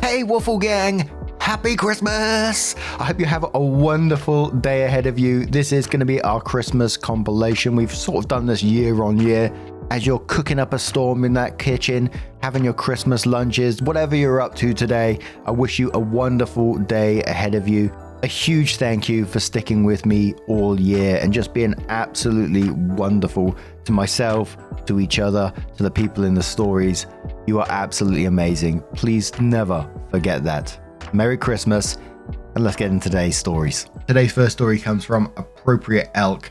Hey Waffle Gang, happy Christmas! I hope you have a wonderful day ahead of you. This is going to be our Christmas compilation. We've sort of done this year on year. As you're cooking up a storm in that kitchen, having your Christmas lunches, whatever you're up to today, I wish you a wonderful day ahead of you. A huge thank you for sticking with me all year and just being absolutely wonderful to myself, to each other, to the people in the stories. You are absolutely amazing. Please never forget that. Merry Christmas, and let's get into today's stories. Today's first story comes from Appropriate Elk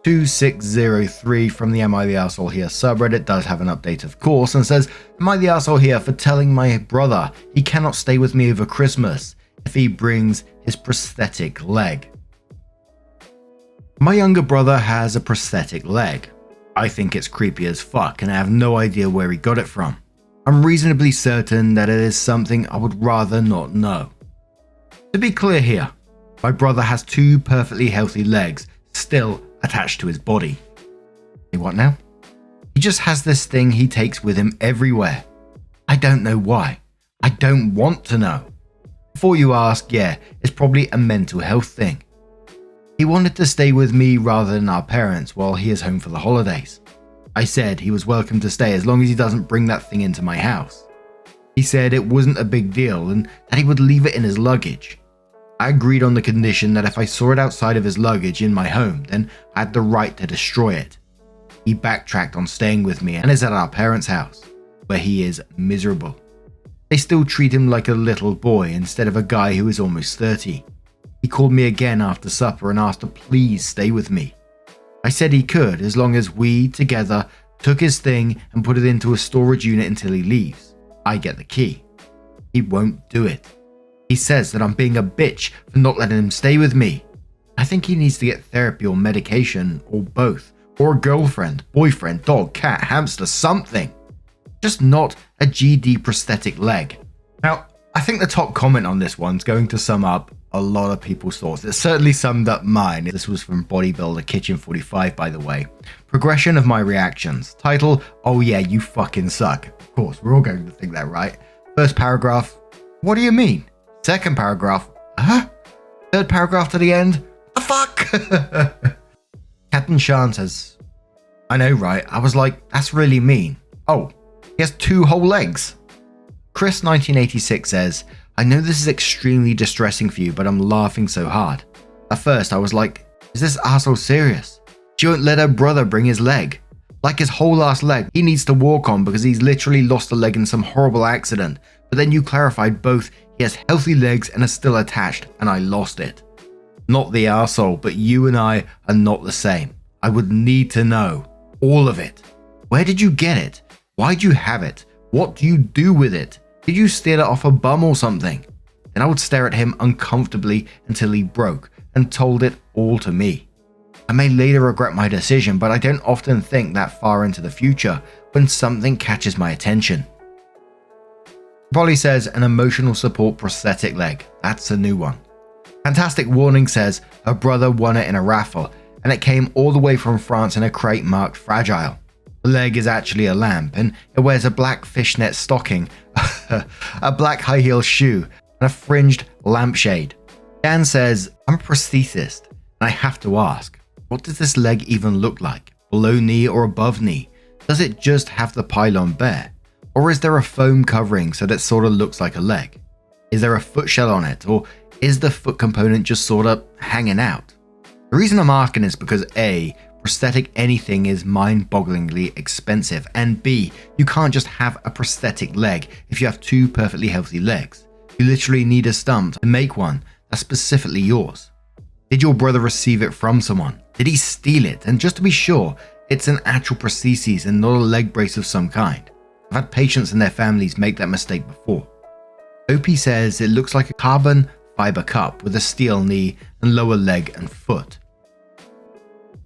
2603 from the Am I the Arsehole Here subreddit. Does have an update, of course, and says, Am I the Arsehole Here for telling my brother he cannot stay with me over Christmas if he brings his prosthetic leg? My younger brother has a prosthetic leg. I think it's creepy as fuck and I have no idea where he got it from. I'm reasonably certain that it is something I would rather not know. To be clear here, my brother has two perfectly healthy legs still attached to his body. Hey, what now? He just has this thing he takes with him everywhere. I don't know why. I don't want to know. Before you ask, yeah, it's probably a mental health thing. He wanted to stay with me rather than our parents while he is home for the holidays. I said he was welcome to stay as long as he doesn't bring that thing into my house. He said it wasn't a big deal and that he would leave it in his luggage. I agreed on the condition that if I saw it outside of his luggage in my home, then I had the right to destroy it. He backtracked on staying with me and is at our parents' house, where he is miserable. They still treat him like a little boy instead of a guy who is almost 30. He called me again after supper and asked to please stay with me. I said he could as long as we, together, took his thing and put it into a storage unit until he leaves. I get the key. He won't do it. He says that I'm being a bitch for not letting him stay with me. I think he needs to get therapy or medication or both, or a girlfriend, boyfriend, dog, cat, hamster, something. Just not a GD prosthetic leg. Now, I think the top comment on this one's going to sum up a lot of people's thoughts. It certainly summed up mine. This was from Bodybuilder Kitchen 45, by the way. Progression of my reactions. Title, oh yeah, you fucking suck. Of course, we're all going to think that, right? First paragraph, what do you mean? Second paragraph, huh? Third paragraph to the end, the fuck? Captain Shan says, I know, right? I was like, that's really mean. Oh, he has two whole legs. Chris 1986 says, I know this is extremely distressing for you, but I'm laughing so hard. At first, I was like, is this arsehole serious? She won't let her brother bring his leg. Like his whole ass leg he needs to walk on because he's literally lost a leg in some horrible accident. But then you clarified both he has healthy legs and are still attached, and I lost it. Not the arsehole, but you and I are not the same. I would need to know. All of it. Where did you get it? Why'd you have it? What do you do with it? Did you steal it off a bum or something? Then I would stare at him uncomfortably until he broke and told it all to me. I may later regret my decision, but I don't often think that far into the future when something catches my attention. Polly says an emotional support prosthetic leg. That's a new one. Fantastic Warning says her brother won it in a raffle and it came all the way from France in a crate marked fragile. The leg is actually a lamp and it wears a black fishnet stocking, a black high heel shoe, and a fringed lampshade. Dan says, I'm a prosthesist and I have to ask, what does this leg even look like? Below knee or above knee? Does it just have the pylon bare? Or is there a foam covering so that it sort of looks like a leg? Is there a foot shell on it? Or is the foot component just sort of hanging out? The reason I'm asking is because A, prosthetic anything is mind-bogglingly expensive, and B, you can't just have a prosthetic leg if you have two perfectly healthy legs. You literally need a stump to make one that's specifically yours. Did your brother receive it from someone? Did he steal it? And just to be sure, it's an actual prosthesis and not a leg brace of some kind. I've had patients and their families make that mistake before. OP says it looks like a carbon fiber cup with a steel knee and lower leg and foot.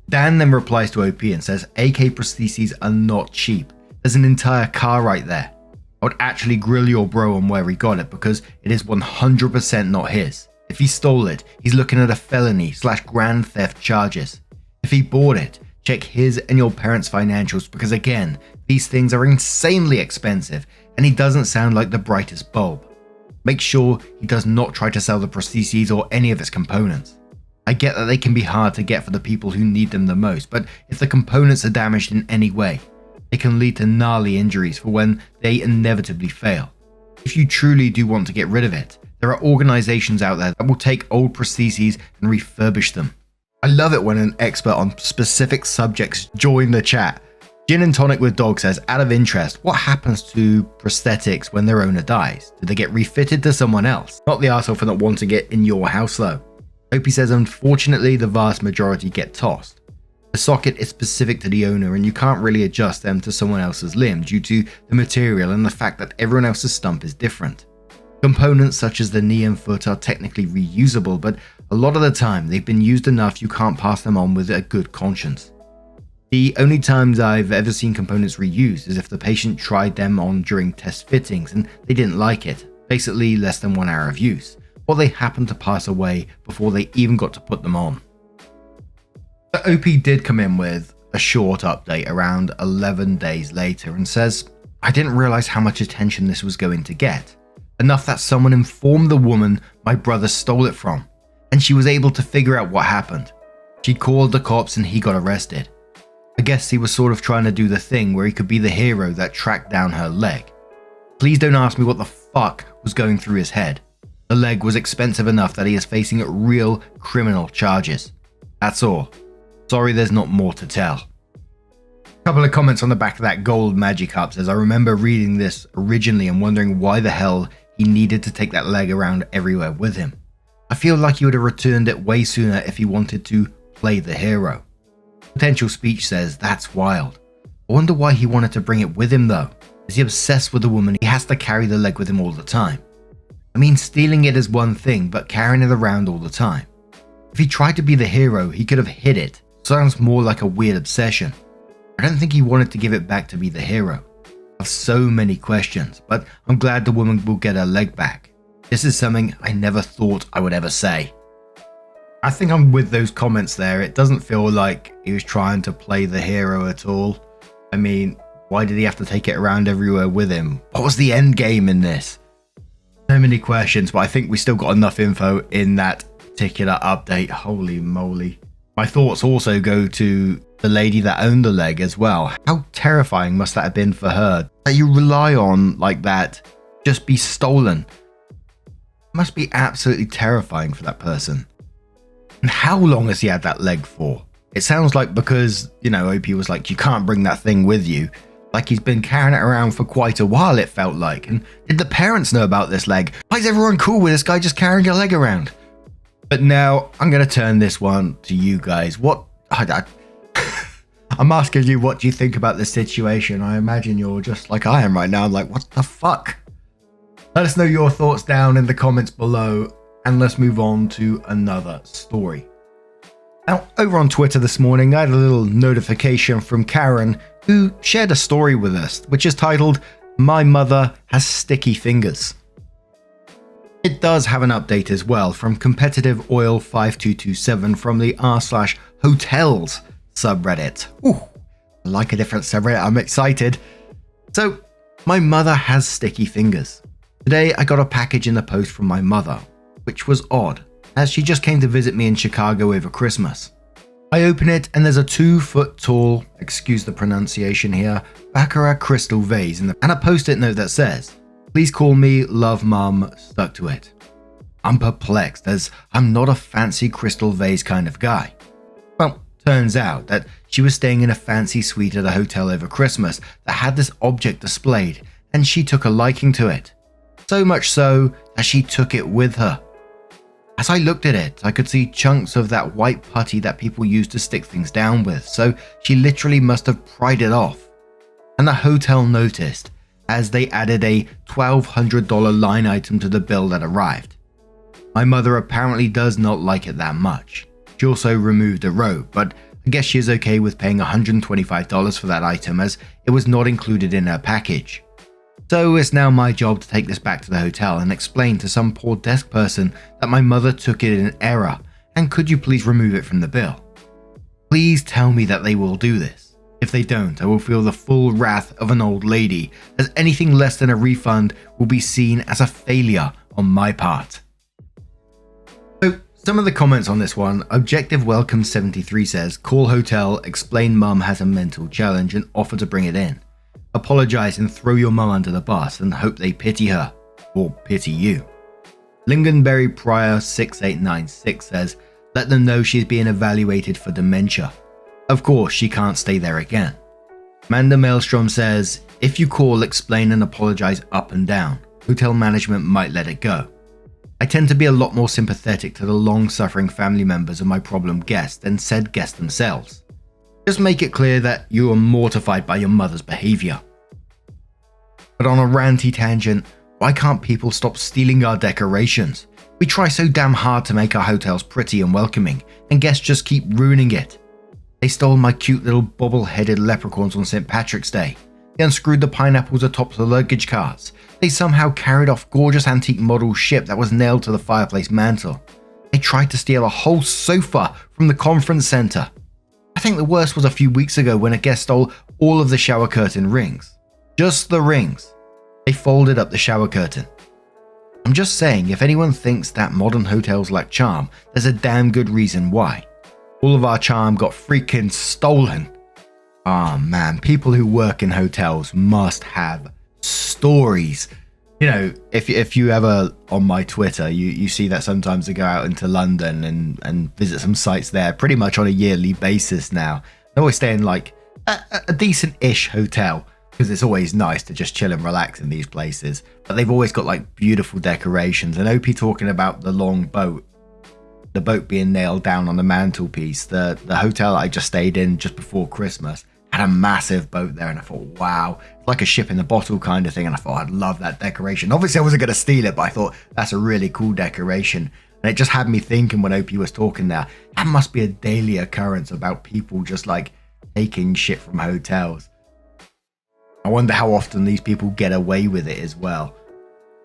Dan then replies to OP and says AK prostheses are not cheap. There's an entire car right there. I would actually grill your bro on where he got it because it is 100% not his. If he stole it, he's looking at a felony/grand theft charges. If he bought it, check his and your parents' financials because again, these things are insanely expensive and he doesn't sound like the brightest bulb. Make sure he does not try to sell the prostheses or any of its components. I get that they can be hard to get for the people who need them the most, but if the components are damaged in any way, it can lead to gnarly injuries for when they inevitably fail. If you truly do want to get rid of it, there are organizations out there that will take old prostheses and refurbish them. I love it when an expert on specific subjects join the chat. Gin and Tonic with Dog says, out of interest, what happens to prosthetics when their owner dies? Do they get refitted to someone else? Not the arsehole for not wanting it in your house though. Opie says, unfortunately, the vast majority get tossed. The socket is specific to the owner and you can't really adjust them to someone else's limb due to the material and the fact that everyone else's stump is different. Components such as the knee and foot are technically reusable, but a lot of the time they've been used enough you can't pass them on with a good conscience. The only times I've ever seen components reused is if the patient tried them on during test fittings and they didn't like it, basically less than 1 hour of use, or they happened to pass away before they even got to put them on. The OP did come in with a short update around 11 days later and says, I didn't realize how much attention this was going to get, enough that someone informed the woman my brother stole it from, and she was able to figure out what happened. She called the cops and he got arrested. I guess he was sort of trying to do the thing where he could be the hero that tracked down her leg. Please don't ask me what the fuck was going through his head. The leg was expensive enough that he is facing real criminal charges. That's all. Sorry there's not more to tell. A couple of comments on the back of that gold Magikarp says, I remember reading this originally and wondering why the hell he needed to take that leg around everywhere with him. I feel like he would have returned it way sooner if he wanted to play the hero. Potential Speech says, that's wild. I wonder why he wanted to bring it with him though. Is he obsessed with the woman he has to carry the leg with him all the time? I mean, stealing it is one thing, but carrying it around all the time. If he tried to be the hero, he could have hid it. Sounds more like a weird obsession. I don't think he wanted to give it back to be the hero. I have so many questions, but I'm glad the woman will get her leg back. This is something I never thought I would ever say. I think I'm with those comments there. It doesn't feel like he was trying to play the hero at all. I mean, why did he have to take it around everywhere with him? What was the end game in this? So many questions, but I think we still got enough info in that particular update. Holy moly. My thoughts also go to the lady that owned the leg as well. How terrifying must that have been for her that you rely on like that just be stolen? It must be absolutely terrifying for that person. And how long has he had that leg for? It sounds like because, OP was like, you can't bring that thing with you. Like he's been carrying it around for quite a while, it felt like. And did the parents know about this leg? Why is everyone cool with this guy just carrying a leg around? But now I'm going to turn this one to you guys. I'm asking you, what do you think about this situation? I imagine you're just like I am right now. I'm like, what the fuck? Let us know your thoughts down in the comments below. And let's move on to another story. Now, over on Twitter this morning, I had a little notification from Karen, who shared a story with us, which is titled, My Mother Has Sticky Fingers. It does have an update as well from Competitive Oil 5227 from the r/hotels subreddit. Ooh, I like a different subreddit, I'm excited. So, my mother has sticky fingers. Today I got a package in the post from my mother, which was odd, as she just came to visit me in Chicago over Christmas. I open it and there's a 2-foot tall, excuse the pronunciation here, Baccarat crystal vase and a post-it note that says, please call me Love Mum, stuck to it. I'm perplexed as I'm not a fancy crystal vase kind of guy. Well, turns out that she was staying in a fancy suite at a hotel over Christmas that had this object displayed and she took a liking to it. So much so that she took it with her. As I looked at it, I could see chunks of that white putty that people use to stick things down with, so she literally must have pried it off. And the hotel noticed, as they added a $1,200 line item to the bill that arrived. My mother apparently does not like it that much. She also removed a robe, but I guess she is okay with paying $125 for that item as it was not included in her package. So it's now my job to take this back to the hotel and explain to some poor desk person that my mother took it in error and could you please remove it from the bill. Please tell me that they will do this. If they don't, I will feel the full wrath of an old lady, as anything less than a refund will be seen as a failure on my part. So, some of the comments on this one. Objective Welcome 73 says, call hotel, explain mum has a mental challenge and offer to bring it in. Apologise and throw your mum under the bus and hope they pity her, or pity you. Lingonberry Pryor 6896 says, let them know she's being evaluated for dementia. Of course, she can't stay there again. Amanda Maelstrom says, if you call, explain and apologise up and down. Hotel management might let it go. I tend to be a lot more sympathetic to the long-suffering family members of my problem guest than said guest themselves. Just make it clear that you are mortified by your mother's behaviour. But on a ranty tangent, why can't people stop stealing our decorations? We try so damn hard to make our hotels pretty and welcoming, and guests just keep ruining it. They stole my cute little bobble-headed leprechauns on St. Patrick's Day. They unscrewed the pineapples atop the luggage carts. They somehow carried off gorgeous antique model ship that was nailed to the fireplace mantle. They tried to steal a whole sofa from the conference centre. I think the worst was a few weeks ago when a guest stole all of the shower curtain rings. Just the rings. They folded up the shower curtain. I'm just saying, if anyone thinks that modern hotels lack charm, there's a damn good reason why. All of our charm got freaking stolen. Ah man, people who work in hotels must have stories. You know, if you ever on my Twitter, you see that sometimes I go out into London and visit some sites there pretty much on a yearly basis now. I always stay in like a decent-ish hotel because it's always nice to just chill and relax in these places. But they've always got like beautiful decorations. And OP talking about the long boat, the boat being nailed down on the mantelpiece. The hotel I just stayed in just before Christmas had a massive boat there, and I thought, wow, it's like a ship in a bottle kind of thing, and I thought I'd love that decoration. Obviously I wasn't going to steal it, but I thought that's a really cool decoration, and it just had me thinking when OP was talking there, that must be a daily occurrence about people just like taking shit from hotels. I wonder how often these people get away with it as well.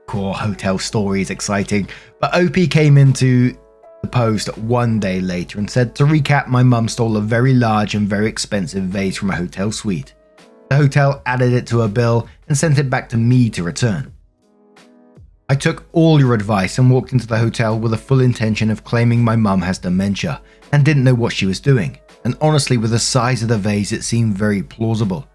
Core hotel stories, exciting. But OP came into the post one day later and said, to recap, my mum stole a very large and very expensive vase from a hotel suite. The hotel added it to a bill and sent it back to me to return. I took all your advice and walked into the hotel with the full intention of claiming my mum has dementia and didn't know what she was doing. And honestly, with the size of the vase, it seemed very plausible.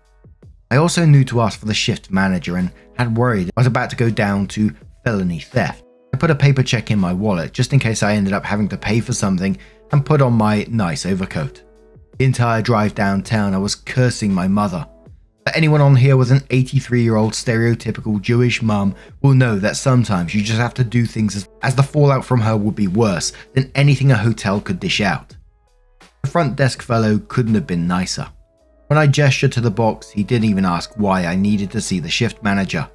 I also knew to ask for the shift manager and had worried I was about to go down to felony theft. I put a paper check in my wallet just in case I ended up having to pay for something and put on my nice overcoat. The entire drive downtown I was cursing my mother. But anyone on here with an 83-year-old stereotypical Jewish mum will know that sometimes you just have to do things as the fallout from her would be worse than anything a hotel could dish out. The front desk fellow couldn't have been nicer. When I gestured to the box, he didn't even ask why I needed to see the shift manager.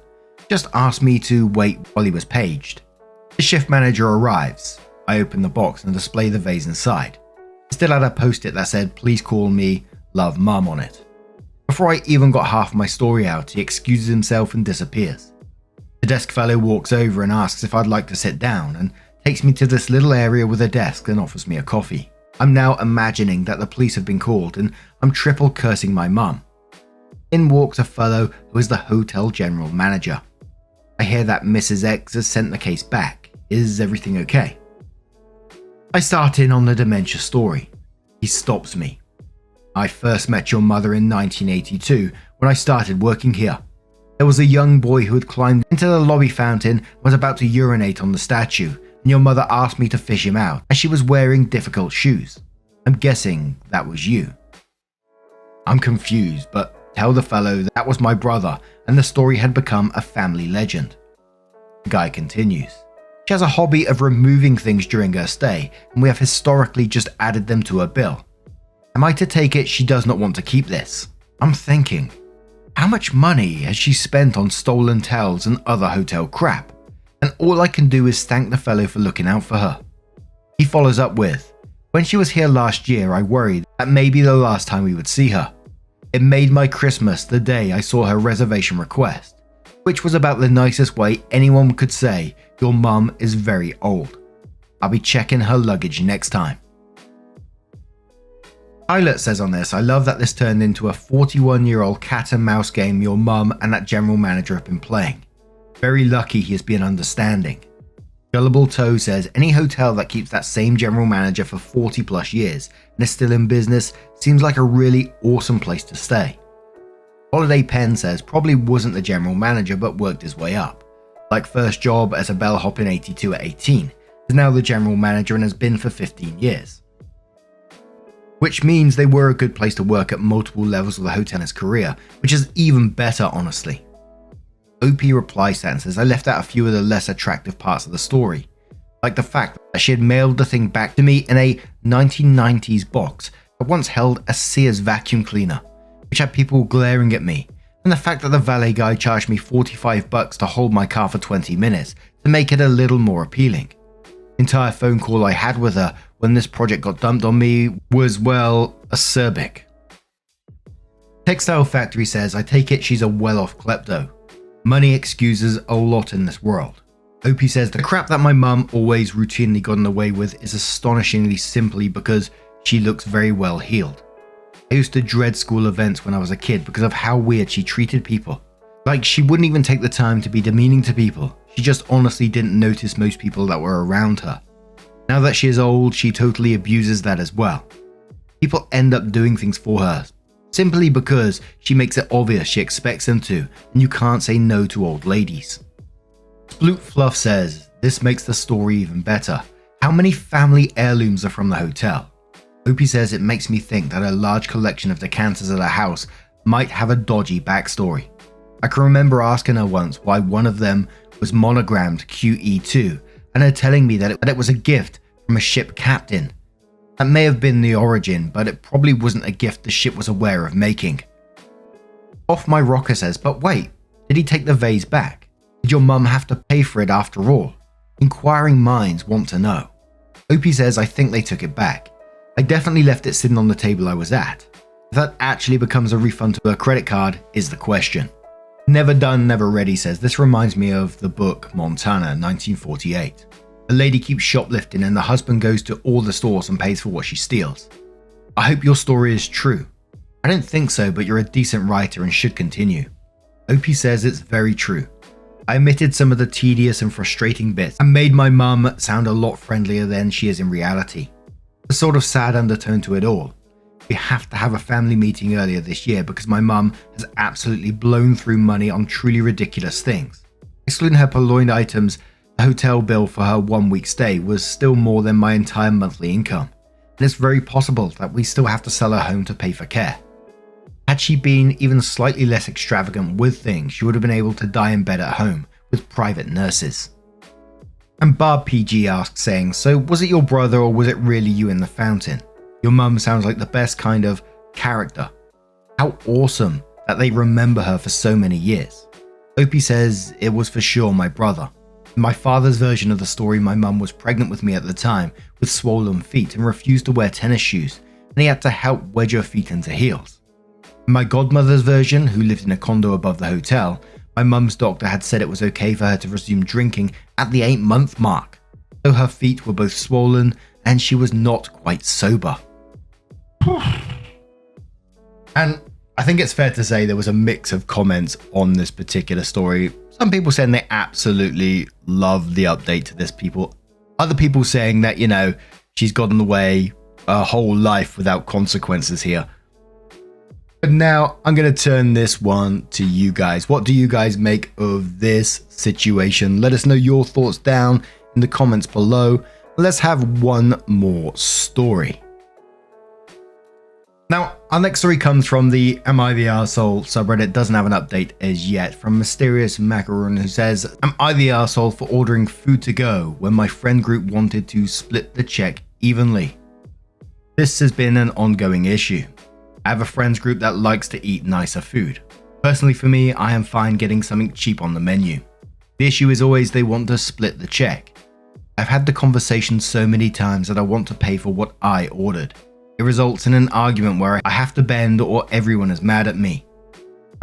Just asked me to wait while he was paged. The shift manager arrives. I open the box and display the vase inside. It still had a post-it that said, please call me, love mum on it. Before I even got half my story out, he excuses himself and disappears. The desk fellow walks over and asks if I'd like to sit down and takes me to this little area with a desk and offers me a coffee. I'm now imagining that the police have been called and I'm triple cursing my mum. In walks a fellow who is the hotel general manager. I hear that Mrs. X has sent the case back. Is everything okay? I start in on the dementia story. He stops me. I first met your mother in 1982 when I started working here. There was a young boy who had climbed into the lobby fountain and was about to urinate on the statue, and your mother asked me to fish him out as she was wearing difficult shoes. I'm guessing that was you. I'm confused, but tell the fellow that was my brother and the story had become a family legend. The guy continues. She has a hobby of removing things during her stay, and we have historically just added them to her bill. Am I to take it she does not want to keep this? I'm thinking, how much money has she spent on stolen towels and other hotel crap? And all I can do is thank the fellow for looking out for her. He follows up with, when she was here last year, I worried that may be the last time we would see her. It made my Christmas the day I saw her reservation request, which was about the nicest way anyone could say, your mum is very old. I'll be checking her luggage next time. Pilot says on this, I love that this turned into a 41-year-old cat and mouse game your mum and that general manager have been playing. Very lucky he has been understanding. Gullible Toe says, any hotel that keeps that same general manager for 40 plus years and is still in business seems like a really awesome place to stay. Holiday Pen says, probably wasn't the general manager but worked his way up. Like first job as a bellhop in 82 at 18, is now the general manager and has been for 15 years. Which means they were a good place to work at multiple levels of the hotel in his career, which is even better honestly. OP replies to that and says, I left out a few of the less attractive parts of the story, like the fact that she had mailed the thing back to me in a 1990s box that once held a Sears vacuum cleaner, which had people glaring at me, and the fact that the valet guy charged me $45 to hold my car for 20 minutes to make it a little more appealing. The entire phone call I had with her when this project got dumped on me was, well, acerbic. Textile Factory says, I take it she's a well-off klepto. Money excuses a lot in this world. OP says, the crap that my mum always routinely gotten away with is astonishingly simply because she looks very well heeled. I used to dread school events when I was a kid because of how weird she treated people. Like, she wouldn't even take the time to be demeaning to people. She just honestly didn't notice most people that were around her. Now that she is old, she totally abuses that as well. People end up doing things for her, simply because she makes it obvious she expects them to, and you can't say no to old ladies. Sploot Fluff says, this makes the story even better. How many family heirlooms are from the hotel? Opie says, it makes me think that a large collection of decanters at her house might have a dodgy backstory. I can remember asking her once why one of them was monogrammed QE2, and her telling me that it was a gift from a ship captain. That may have been the origin, but it probably wasn't a gift the ship was aware of making. Off My Rocker says, but wait, did he take the vase back? Did your mum have to pay for it after all? Inquiring minds want to know. Opie says, I think they took it back. I definitely left it sitting on the table I was at. If that actually becomes a refund to her credit card is the question. Never Done, Never Ready says, this reminds me of the book Montana, 1948. The lady keeps shoplifting and the husband goes to all the stores and pays for what she steals. I hope your story is true. I don't think so, but you're a decent writer and should continue. Opie says it's very true. I omitted some of the tedious and frustrating bits and made my mum sound a lot friendlier than she is in reality. A sort of sad undertone to it all. We have to have a family meeting earlier this year because my mum has absolutely blown through money on truly ridiculous things. Excluding her purloined items, the hotel bill for her 1 week stay was still more than my entire monthly income, and it's very possible that we still have to sell her home to pay for care. Had she been even slightly less extravagant with things, she would have been able to die in bed at home with private nurses. And Barb PG asks, saying, so was it your brother or was it really you in the fountain? Your mum sounds like the best kind of character. How awesome that they remember her for so many years. Opie says it was for sure my brother. In my father's version of the story, my mum was pregnant with me at the time with swollen feet and refused to wear tennis shoes, and he had to help wedge her feet into heels. In my godmother's version, who lived in a condo above the hotel, my mum's doctor had said it was okay for her to resume drinking at the 8-month mark, though her feet were both swollen and she was not quite sober. And I think it's fair to say there was a mix of comments on this particular story. Some people saying they absolutely love the update to this people. Other people saying that, you know, she's gotten away her whole life without consequences here. But now I'm going to turn this one to you guys. What do you guys make of this situation? Let us know your thoughts down in the comments below. Let's have one more story. Now, our next story comes from the Am I the Arsehole subreddit. Doesn't have an update as yet. From Mysterious Macaroon, who says, am I the arsehole for ordering food to go when my friend group wanted to split the check evenly? This has been an ongoing issue. I have a friends group that likes to eat nicer food. Personally for me, I am fine getting something cheap on the menu. The issue is always they want to split the check. I've had the conversation so many times that I want to pay for what I ordered. It results in an argument where I have to bend or everyone is mad at me.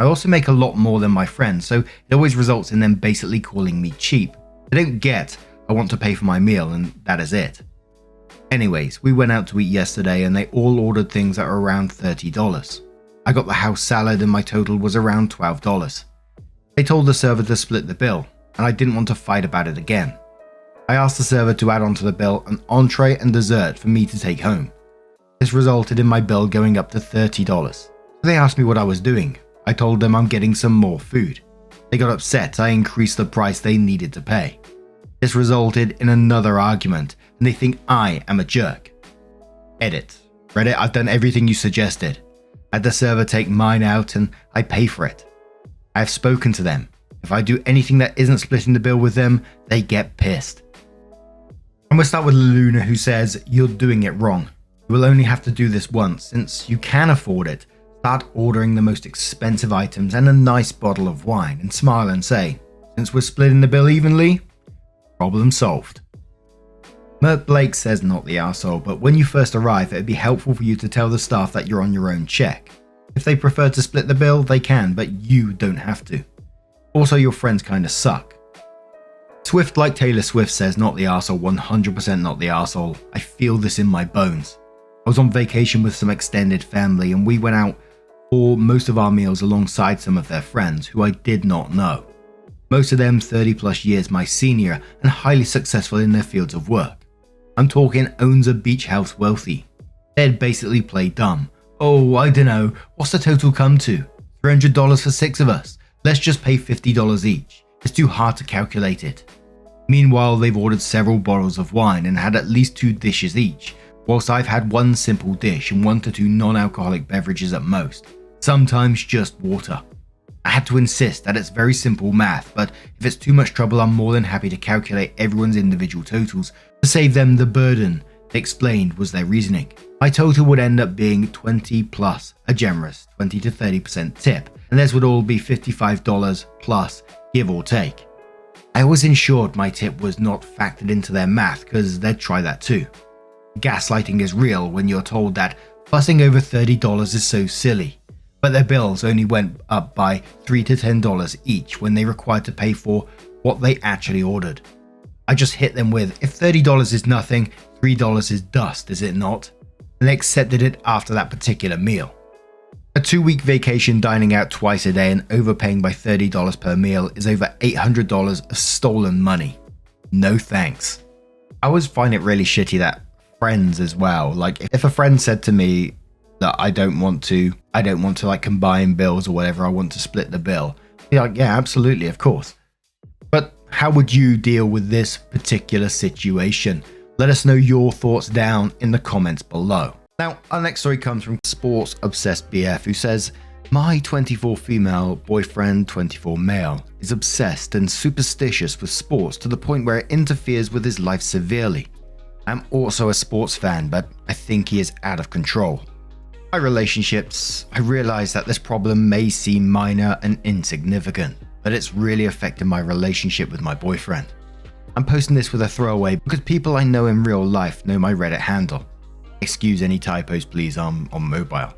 I also make a lot more than my friends, so it always results in them basically calling me cheap. They don't get I want to pay for my meal and that is it. Anyways, we went out to eat yesterday and they all ordered things that were around $30. I got the house salad and my total was around $12. They told the server to split the bill, and I didn't want to fight about it again. I asked the server to add onto the bill an entree and dessert for me to take home. This resulted in my bill going up to $30. They asked me what I was doing. I told them I'm getting some more food. They got upset I increased the price they needed to pay. This resulted in another argument, and they think I am a jerk. Edit. Reddit, I've done everything you suggested. I had the server take mine out and I pay for it. I have spoken to them. If I do anything that isn't splitting the bill with them, they get pissed. I'm going to start with Luna, who says, "You're doing it wrong. You will only have to do this once. Since you can afford it, start ordering the most expensive items and a nice bottle of wine and smile and say, since we're splitting the bill evenly, problem solved." Mert Blake says, "Not the arsehole, but when you first arrive, it would be helpful for you to tell the staff that you're on your own check. If they prefer to split the bill, they can, but you don't have to. Also, your friends kinda suck." Swift like Taylor Swift says, "Not the arsehole, 100% not the arsehole. I feel this in my bones. I was on vacation with some extended family and we went out for most of our meals alongside some of their friends who I did not know. Most of them 30 plus years my senior and highly successful in their fields of work. I'm talking owns a beach house wealthy. They'd basically play dumb. Oh, I dunno, what's the total come to? $300 for 6 of us. Let's just pay $50 each. It's too hard to calculate it. Meanwhile, they've ordered several bottles of wine and had at least 2 dishes each, whilst I've had 1 simple dish and 1 to 2 non-alcoholic beverages at most, sometimes just water. I had to insist that it's very simple math, but if it's too much trouble, I'm more than happy to calculate everyone's individual totals to save them the burden," they explained was their reasoning. "My total would end up being 20 plus a generous 20 to 30% tip, and this would all be $55 plus, give or take. I always ensured my tip was not factored into their math because they'd try that too. Gaslighting is real when you're told that fussing over $30 is so silly, but their bills only went up by $3 to $10 each when they required to pay for what they actually ordered. I just hit them with, if $30 is nothing, $3 is dust, is it not? And they accepted it after that particular meal. A 2-week vacation dining out twice a day and overpaying by $30 per meal is over $800 of stolen money. No thanks." I always find it really shitty that friends as well, like if a friend said to me that I don't want to like combine bills or whatever, I want to split the bill. Be like, yeah, absolutely, of course. But how would you deal with this particular situation? Let us know your thoughts down in the comments below. Now, our next story comes from Sports Obsessed BF, who says, "My 24 female boyfriend, 24 male, is obsessed and superstitious with sports to the point where it interferes with his life severely. I'm also a sports fan, but I think he is out of control. My relationships, I realize that this problem may seem minor and insignificant, but it's really affected my relationship with my boyfriend. I'm posting this with a throwaway because people I know in real life know my Reddit handle. Excuse any typos please, I'm on mobile.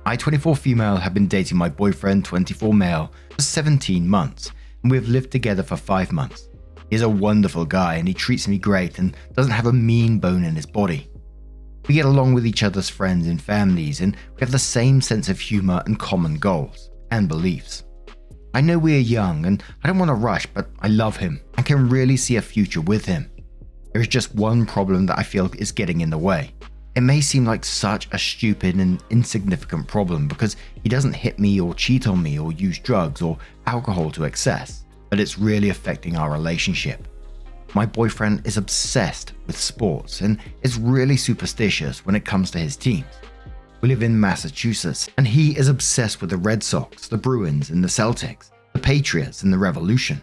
My 24 female have been dating my boyfriend 24 male for 17 months and we've lived together for 5 months. He's a wonderful guy and he treats me great and doesn't have a mean bone in his body. We get along with each other's friends and families and we have the same sense of humor and common goals and beliefs. I know we are young and I don't want to rush, but I love him and can really see a future with him. There is just one problem that I feel is getting in the way. It may seem like such a stupid and insignificant problem because he doesn't hit me or cheat on me or use drugs or alcohol to excess, but it's really affecting our relationship. My boyfriend is obsessed with sports and is really superstitious when it comes to his teams. We live in Massachusetts and he is obsessed with the Red Sox, the Bruins and the Celtics, the Patriots and the Revolution.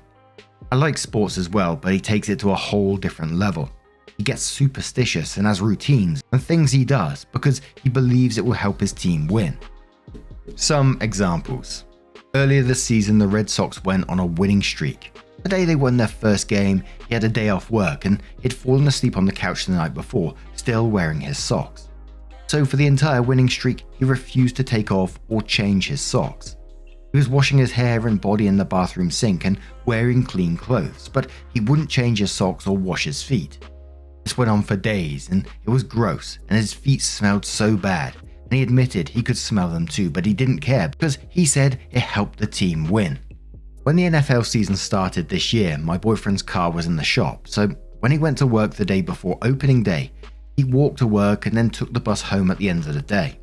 I like sports as well, but he takes it to a whole different level. He gets superstitious and has routines and things he does because he believes it will help his team win. Some examples. Earlier this season, the Red Sox went on a winning streak. The day they won their first game, he had a day off work and he'd fallen asleep on the couch the night before, still wearing his socks. So for the entire winning streak, he refused to take off or change his socks. He was washing his hair and body in the bathroom sink and wearing clean clothes, but he wouldn't change his socks or wash his feet. This went on for days and it was gross, and his feet smelled so bad, and he admitted he could smell them too, but he didn't care because he said it helped the team win. When the NFL season started this year, my boyfriend's car was in the shop, so when he went to work the day before opening day, he walked to work and then took the bus home at the end of the day.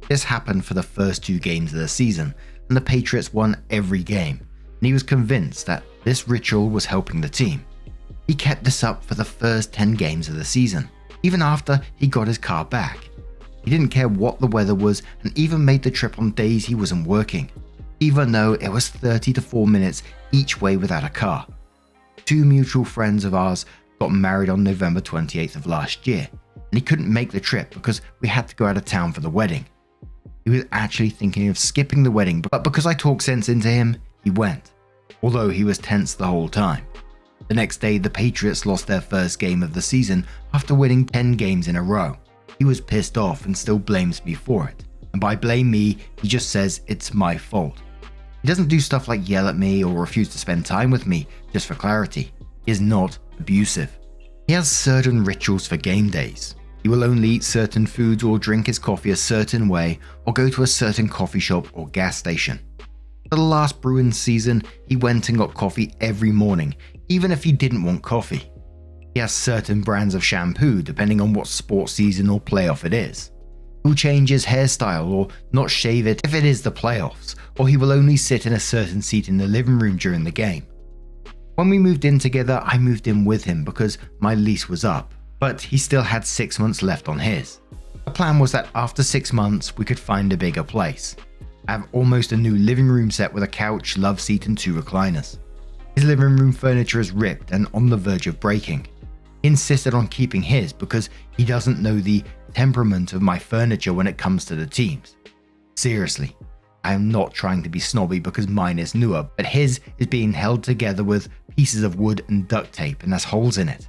This happened for the first 2 games of the season, and the Patriots won every game, and he was convinced that this ritual was helping the team. He kept this up for the first 10 games of the season, even after he got his car back. He didn't care what the weather was and even made the trip on days he wasn't working, even though it was 30 to 4 minutes each way without a car. 2 mutual friends of ours got married on November 28th of last year, and he couldn't make the trip because we had to go out of town for the wedding. He was actually thinking of skipping the wedding, but because I talked sense into him, he went, although he was tense the whole time. The next day, the Patriots lost their first game of the season after winning 10 games in a row. He was pissed off and still blames me for it, and by blame me, he just says it's my fault. He doesn't do stuff like yell at me or refuse to spend time with me, just for clarity. He is not abusive. He has certain rituals for game days. He will only eat certain foods or drink his coffee a certain way or go to a certain coffee shop or gas station. For the last Bruins season, he went and got coffee every morning, even if he didn't want coffee. He has certain brands of shampoo depending on what sports season or playoff it is. He will change his hairstyle or not shave it if it is the playoffs, or he will only sit in a certain seat in the living room during the game. When we moved in together, I moved in with him because my lease was up, but he still had 6 months left on his. The plan was that after 6 months, we could find a bigger place. I have almost a new living room set with a couch, love seat and 2 recliners. His living room furniture is ripped and on the verge of breaking. He insisted on keeping his because he doesn't know the temperament of my furniture when it comes to the teams. Seriously, I am not trying to be snobby because mine is newer, but his is being held together with pieces of wood and duct tape and has holes in it.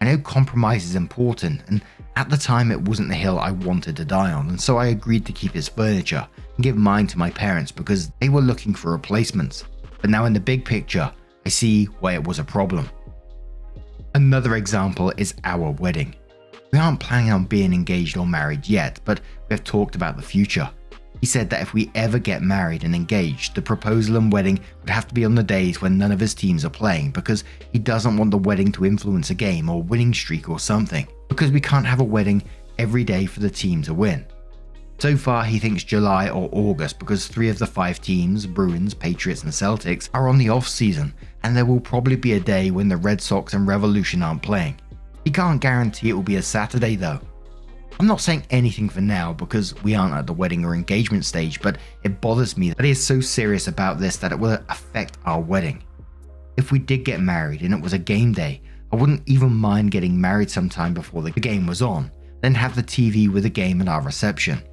I know compromise is important, and at the time it wasn't the hill I wanted to die on, and so I agreed to keep his furniture and give mine to my parents because they were looking for replacements. But now in the big picture, I see why it was a problem. Another example is our wedding. We aren't planning on being engaged or married yet, but we have talked about the future. He said that if we ever get married and engaged, the proposal and wedding would have to be on the days when none of his teams are playing because he doesn't want the wedding to influence a game or winning streak or something, because we can't have a wedding every day for the team to win. So far he thinks July or August because 3 of the 5 teams, Bruins, Patriots and Celtics, are on the off season, and there will probably be a day when the Red Sox and Revolution aren't playing. He can't guarantee it will be a Saturday though. I'm not saying anything for now because we aren't at the wedding or engagement stage, but it bothers me that he is so serious about this that it will affect our wedding. If we did get married and it was a game day, I wouldn't even mind getting married sometime before the game was on, then have the TV with the game and our reception.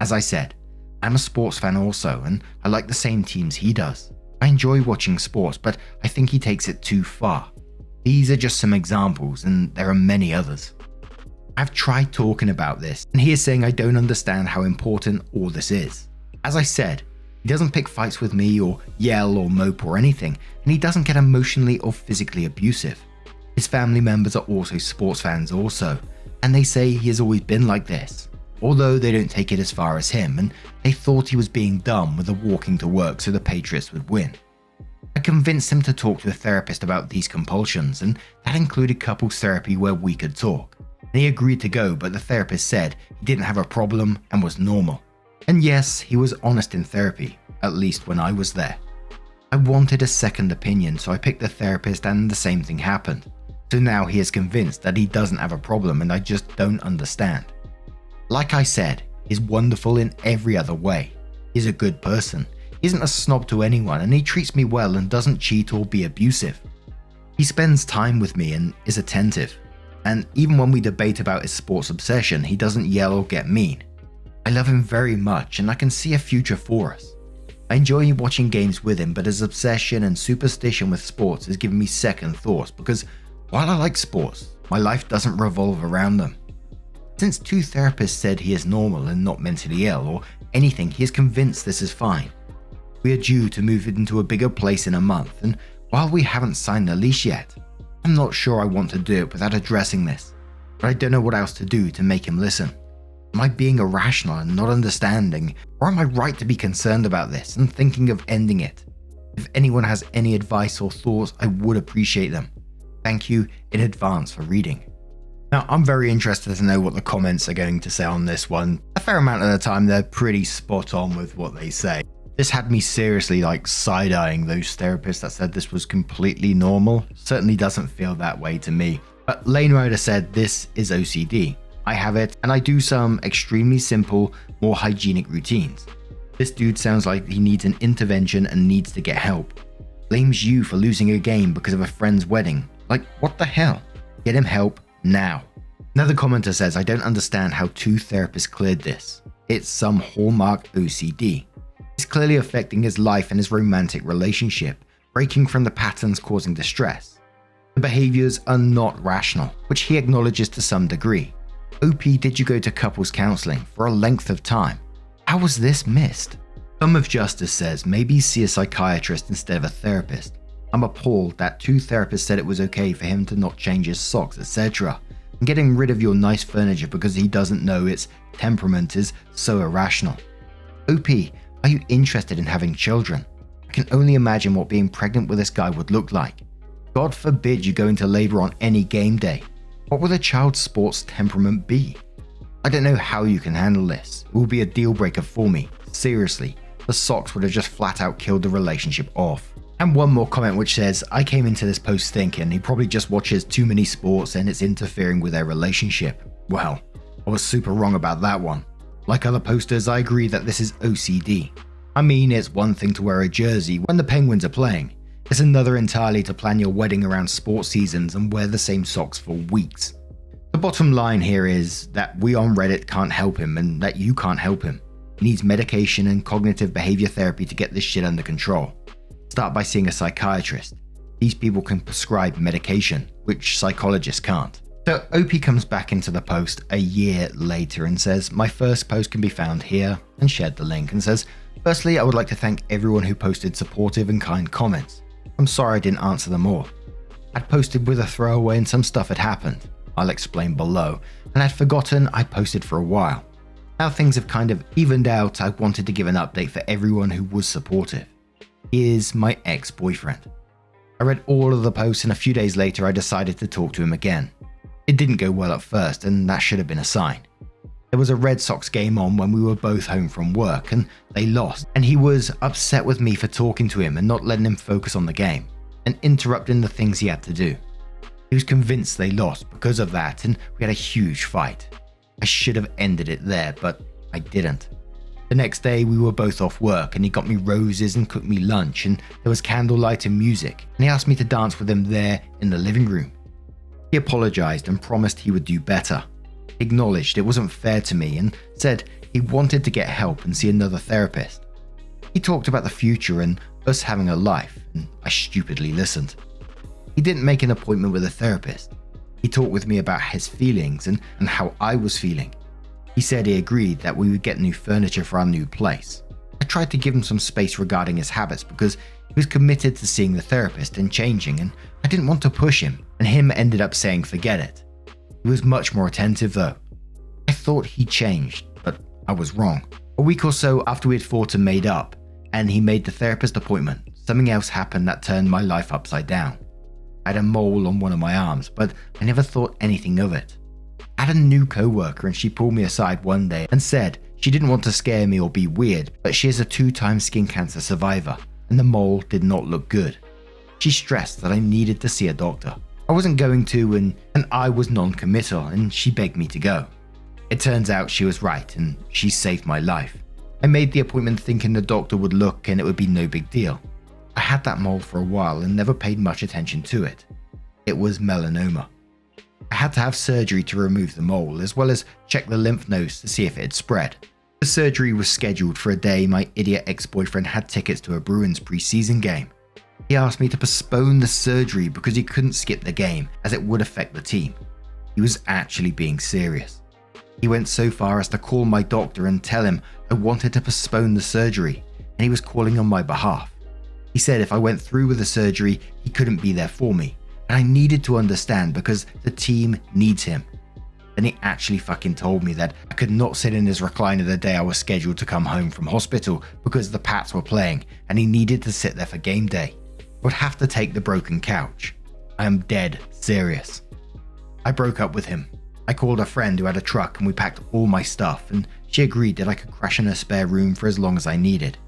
As I said, I'm a sports fan also, and I like the same teams he does. I enjoy watching sports, but I think he takes it too far. These are just some examples, and there are many others. I've tried talking about this, and he is saying I don't understand how important all this is. As I said, he doesn't pick fights with me or yell or mope or anything, and he doesn't get emotionally or physically abusive. His family members are also sports fans also, and they say he has always been like this, although they don't take it as far as him, and they thought he was being dumb with the walking to work so the Patriots would win. I convinced him to talk to a therapist about these compulsions, and that included couples therapy where we could talk. And he agreed to go, but the therapist said he didn't have a problem and was normal. And yes, he was honest in therapy, at least when I was there. I wanted a second opinion, so I picked the therapist and the same thing happened. So now he is convinced that he doesn't have a problem and I just don't understand. Like I said, he's wonderful in every other way. He's a good person, he isn't a snob to anyone, and he treats me well and doesn't cheat or be abusive. He spends time with me and is attentive. And even when we debate about his sports obsession, he doesn't yell or get mean. I love him very much and I can see a future for us. I enjoy watching games with him, but his obsession and superstition with sports has given me second thoughts because while I like sports, my life doesn't revolve around them. Since 2 therapists said he is normal and not mentally ill or anything, he is convinced this is fine. We are due to move into a bigger place in a month, and while we haven't signed the lease yet, I'm not sure I want to do it without addressing this. but I don't know what else to do to make him listen. Am I being irrational and not understanding, or am I right to be concerned about this and thinking of ending it? If anyone has any advice or thoughts, I would appreciate them. Thank you in advance for reading. Now, I'm very interested to know what the comments are going to say on this one. A fair amount of the time, they're pretty spot on with what they say. This had me seriously side-eyeing those therapists that said this was completely normal. Certainly doesn't feel that way to me. But Lane Rider said this is OCD. I have it, and I do some extremely simple, more hygienic routines. This dude sounds like he needs an intervention and needs to get help. Blames you for losing a game because of a friend's wedding. What the hell? Get him help now. Another commenter says, I don't understand how 2 therapists cleared this. It's some hallmark OCD. It's clearly affecting his life and his romantic relationship, breaking from the patterns causing distress. The behaviors are not rational, which he acknowledges to some degree. OP, did you go to couples counseling for a length of time? How was this missed? Some of Justice says maybe see a psychiatrist instead of a therapist. I'm appalled that 2 therapists said it was okay for him to not change his socks, etc. And getting rid of your nice furniture because he doesn't know its temperament is so irrational. OP, are you interested in having children? I can only imagine what being pregnant with this guy would look like. God forbid you go into labor on any game day. What will a child's sports temperament be? I don't know how you can handle this. It will be a deal breaker for me. Seriously, the socks would have just flat out killed the relationship off. And one more comment which says, I came into this post thinking he probably just watches too many sports and it's interfering with their relationship. Well, I was super wrong about that one. Like other posters, I agree that this is OCD. I mean, it's one thing to wear a jersey when the Penguins are playing. It's another entirely to plan your wedding around sports seasons and wear the same socks for weeks. The bottom line here is that we on Reddit can't help him and that you can't help him. He needs medication and cognitive behavior therapy to get this shit under control. Start by seeing a psychiatrist. These people can prescribe medication, which psychologists can't. So OP comes back into the post a year later and says, my first post can be found here, and shared the link and says, firstly, I would like to thank everyone who posted supportive and kind comments. I'm sorry I didn't answer them all. I'd posted with a throwaway and some stuff had happened. I'll explain below, and I'd forgotten I posted for a while. Now things have kind of evened out, I wanted to give an update for everyone who was supportive. He is my ex-boyfriend. I read all of the posts and a few days later I decided to talk to him again. It didn't go well at first and that should have been a sign. There was a Red Sox game on when we were both home from work and they lost, and he was upset with me for talking to him and not letting him focus on the game and interrupting the things he had to do. He was convinced they lost because of that and we had a huge fight. I should have ended it there, but I didn't. The next day we were both off work and he got me roses and cooked me lunch and there was candlelight and music and he asked me to dance with him there in the living room. He apologized and promised he would do better. He acknowledged it wasn't fair to me and said he wanted to get help and see another therapist. He talked about the future and us having a life and I stupidly listened. He didn't make an appointment with a therapist. He talked with me about his feelings and how I was feeling. He said he agreed that we would get new furniture for our new place. I tried to give him some space regarding his habits because he was committed to seeing the therapist and changing and I didn't want to push him, and him ended up saying forget it. He was much more attentive though. I thought he changed, but I was wrong. A week or so after we had fought and made up, and he made the therapist appointment, something else happened that turned my life upside down. I had a mole on one of my arms, but I never thought anything of it. I had a new co-worker and she pulled me aside one day and said she didn't want to scare me or be weird, but she is a 2-time skin cancer survivor and the mole did not look good. She stressed that I needed to see a doctor. I wasn't going to and I was non-committal and she begged me to go. It turns out she was right and she saved my life. I made the appointment thinking the doctor would look and it would be no big deal. I had that mole for a while and never paid much attention to it. It was melanoma. I had to have surgery to remove the mole as well as check the lymph nodes to see if it had spread. The surgery was scheduled for a day my idiot ex-boyfriend had tickets to a Bruins preseason game. He asked me to postpone the surgery because he couldn't skip the game as it would affect the team. He was actually being serious. He went so far as to call my doctor and tell him I wanted to postpone the surgery and he was calling on my behalf. He said if I went through with the surgery, he couldn't be there for me, and I needed to understand because the team needs him. Then he actually fucking told me that I could not sit in his recliner the day I was scheduled to come home from hospital because the Pats were playing and he needed to sit there for game day. I would have to take the broken couch. I am dead serious. I broke up with him. I called a friend who had a truck and we packed all my stuff, and she agreed that I could crash in her spare room for as long as I needed.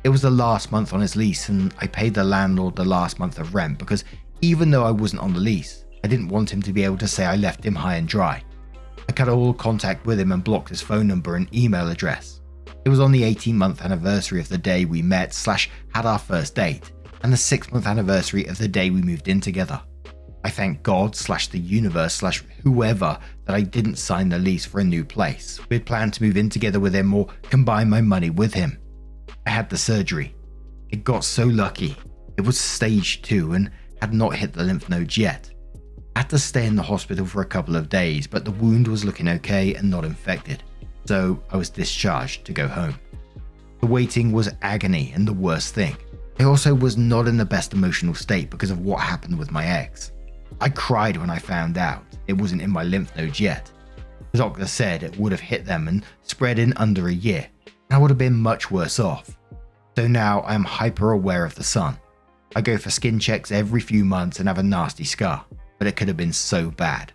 It was the last month on his lease and I paid the landlord the last month of rent because even though I wasn't on the lease, I didn't want him to be able to say I left him high and dry. I cut all contact with him and blocked his phone number and email address. It was on the 18-month anniversary of the day we met / had our first date, and the 6-month anniversary of the day we moved in together. I thank God / the universe / whoever that I didn't sign the lease for a new place. We had planned to move in together with him or combine my money with him. I had the surgery. It got so lucky. It was stage 2 and had not hit the lymph nodes yet. I had to stay in the hospital for a couple of days, but the wound was looking okay and not infected, so I was discharged to go home. The waiting was agony and the worst thing. I also was not in the best emotional state because of what happened with my ex. I cried when I found out it wasn't in my lymph nodes yet. The doctor said it would have hit them and spread in under a year, and I would have been much worse off. So now I am hyper aware of the sun. I go for skin checks every few months and have a nasty scar, but it could have been so bad.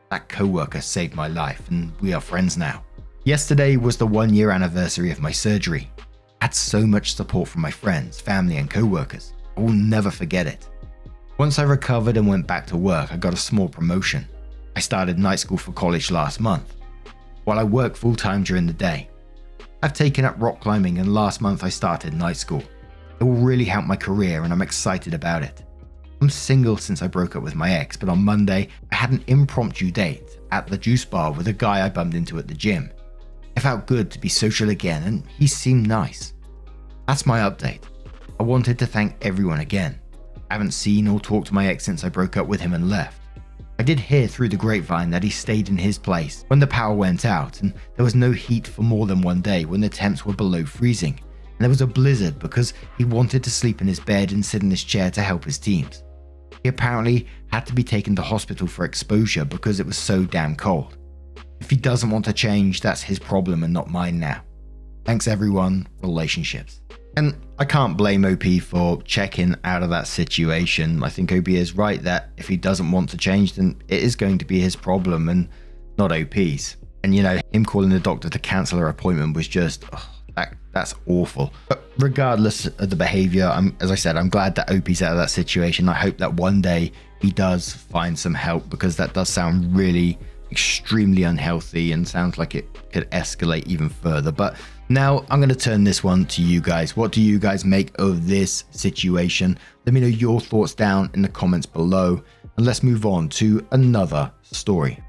That co-worker saved my life and we are friends now. Yesterday was the 1-year anniversary of my surgery. I had so much support from my friends, family and co-workers. I will never forget it. Once I recovered and went back to work, I got a small promotion. I started night school for college last month, while I work full-time during the day. I've taken up rock climbing and last month I started night school. It will really help my career and I'm excited about it. I'm single since I broke up with my ex, but on Monday I had an impromptu date at the juice bar with a guy I bumped into at the gym. It felt good to be social again and he seemed nice. That's my update. I wanted to thank everyone again. I haven't seen or talked to my ex since I broke up with him and left. I did hear through the grapevine that he stayed in his place when the power went out and there was no heat for more than one day when the temps were below freezing, and there was a blizzard because he wanted to sleep in his bed and sit in his chair to help his teams. He apparently had to be taken to hospital for exposure because it was so damn cold. If he doesn't want to change, that's his problem and not mine now. Thanks everyone, relationships. And I can't blame OP for checking out of that situation. I think OP is right that if he doesn't want to change, then it is going to be his problem and not OP's. And you know, him calling the doctor to cancel her appointment was just, that's awful. But regardless of the behavior, as I said, I'm glad that OP's out of that situation. I hope that one day he does find some help because that does sound really extremely unhealthy and sounds like it could escalate even further. But now I'm going to turn this one to you guys. What do you guys make of this situation? Let me know your thoughts down in the comments below and let's move on to another story.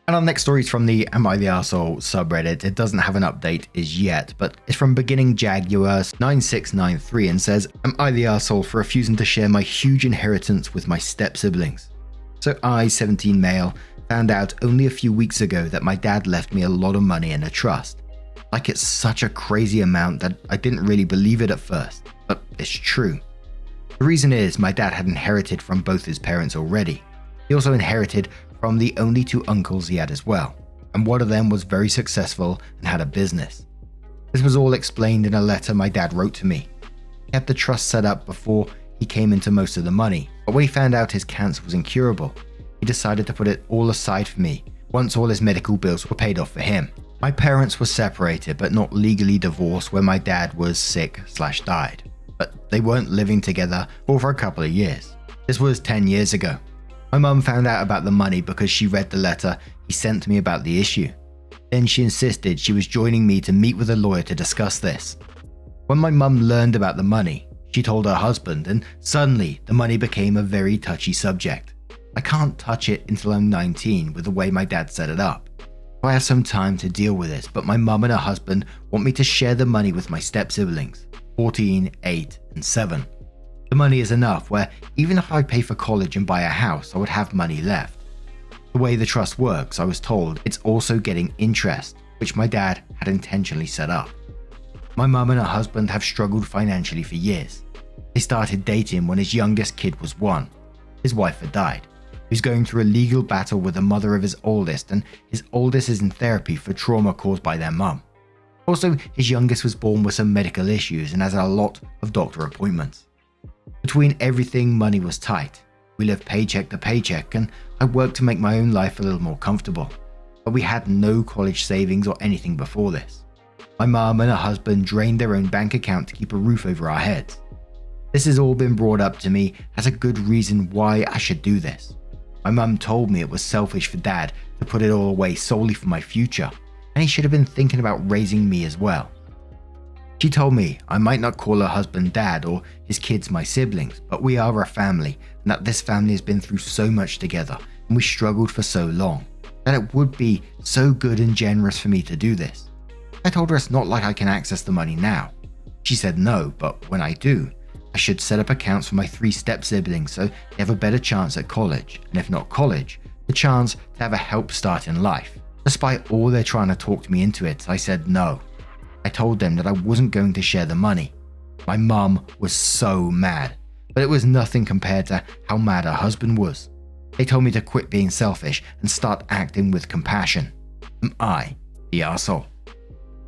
And our next story is from the Am I the Arsehole subreddit. It doesn't have an update as yet, but it's from Beginning Jaguars 9693 and says, Am I the arsehole for refusing to share my huge inheritance with my step siblings? So I, 17 male, found out only a few weeks ago that my dad left me a lot of money in a trust. Like it's such a crazy amount that I didn't really believe it at first, but it's true. The reason is my dad had inherited from both his parents already. He also inherited from the only 2 uncles he had as well, and one of them was very successful and had a business. This was all explained in a letter my dad wrote to me. He had the trust set up before he came into most of the money, but when he found out his cancer was incurable, he decided to put it all aside for me once all his medical bills were paid off for him. My parents were separated but not legally divorced when my dad was sick/died, but they weren't living together for a couple of years. This was 10 years ago. My mum found out about the money because she read the letter he sent me about the issue. Then she insisted she was joining me to meet with a lawyer to discuss this. When my mum learned about the money, she told her husband and suddenly the money became a very touchy subject. I can't touch it until I'm 19 with the way my dad set it up. I have some time to deal with this, but my mum and her husband want me to share the money with my step siblings, 14, 8 and 7. The money is enough where even if I pay for college and buy a house, I would have money left. The way the trust works, I was told, it's also getting interest, which my dad had intentionally set up. My mum and her husband have struggled financially for years. They started dating when his youngest kid was 1. His wife had died. He's going through a legal battle with the mother of his oldest, and his oldest is in therapy for trauma caused by their mum. Also, his youngest was born with some medical issues and has a lot of doctor appointments. Between everything, money was tight. We lived paycheck to paycheck, and I worked to make my own life a little more comfortable. But we had no college savings or anything before this. My mum and her husband drained their own bank account to keep a roof over our heads. This has all been brought up to me as a good reason why I should do this. My mum told me it was selfish for Dad to put it all away solely for my future, and he should have been thinking about raising me as well. She told me I might not call her husband Dad or his kids my siblings, but we are a family, and that this family has been through so much together, and we struggled for so long, that it would be so good and generous for me to do this. I told her it's not like I can access the money now. She said no, but when I do, I should set up accounts for my 3 step siblings so they have a better chance at college, and if not college, the chance to have a help start in life. Despite all their trying to talk me into it, I said no. I told them that I wasn't going to share the money. My mum was so mad, but it was nothing compared to how mad her husband was. They told me to quit being selfish and start acting with compassion. Am I the arsehole?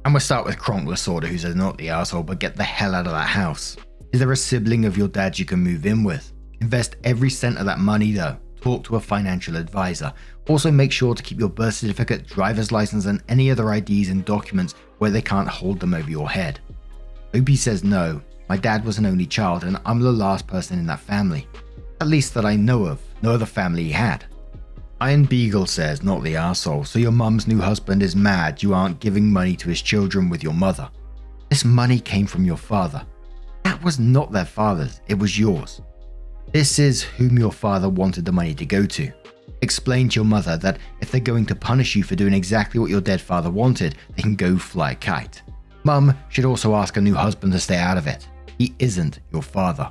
And we'll start with Cronkler Sorter, who says not the arsehole, but get the hell out of that house. Is there a sibling of your dad's you can move in with? Invest every cent of that money though. Talk to a financial advisor. Also make sure to keep your birth certificate, driver's license and any other IDs and documents where they can't hold them over your head. Opie says no. My dad was an only child and I'm the last person in that family. At least that I know of. No other family he had. Iron Beagle says not the arsehole. So your mum's new husband is mad you aren't giving money to his children with your mother. This money came from your father. That was not their father's, it was yours. This is whom your father wanted the money to go to. Explain to your mother that if they're going to punish you for doing exactly what your dead father wanted, they can go fly a kite. Mum should also ask her new husband to stay out of it. He isn't your father.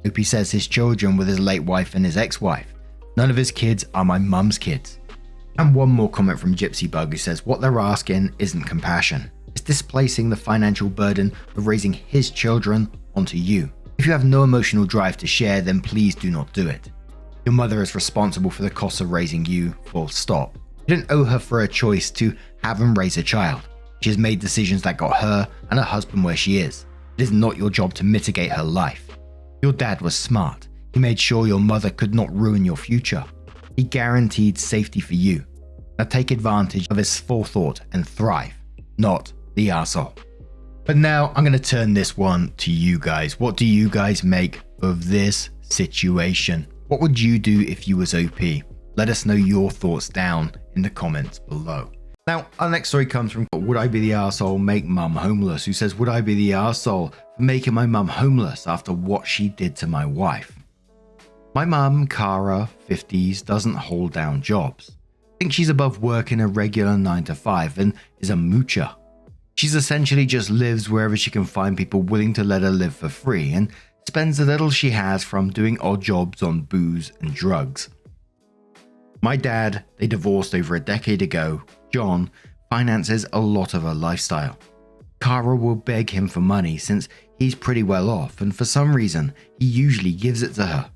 Opie says his children with his late wife and his ex-wife. None of his kids are my mum's kids. And one more comment from Gypsy Bug who says what they're asking isn't compassion. It's displacing the financial burden of raising his children onto you. If you have no emotional drive to share, then please do not do it. Your mother is responsible for the costs of raising you, full stop. You don't owe her for a choice to have and raise a child. She has made decisions that got her and her husband where she is. It is not your job to mitigate her life. Your dad was smart. He made sure your mother could not ruin your future. He guaranteed safety for you. Now take advantage of his forethought and thrive, not the arsehole. But now I'm going to turn this one to you guys. What do you guys make of this situation? What would you do if you was OP? Let us know your thoughts down in the comments below. Now, our next story comes from Would I Be the Arsehole Make Mum Homeless? Who says, would I be the arsehole for making my mum homeless after what she did to my wife? My mum, Cara, 50s, doesn't hold down jobs. I think she's above working a regular 9 to 5 and is a moocher. She's essentially just lives wherever she can find people willing to let her live for free and spends the little she has from doing odd jobs on booze and drugs. My dad, they divorced over a decade ago. John finances a lot of her lifestyle. Cara will beg him for money since he's pretty well off and for some reason he usually gives it to her.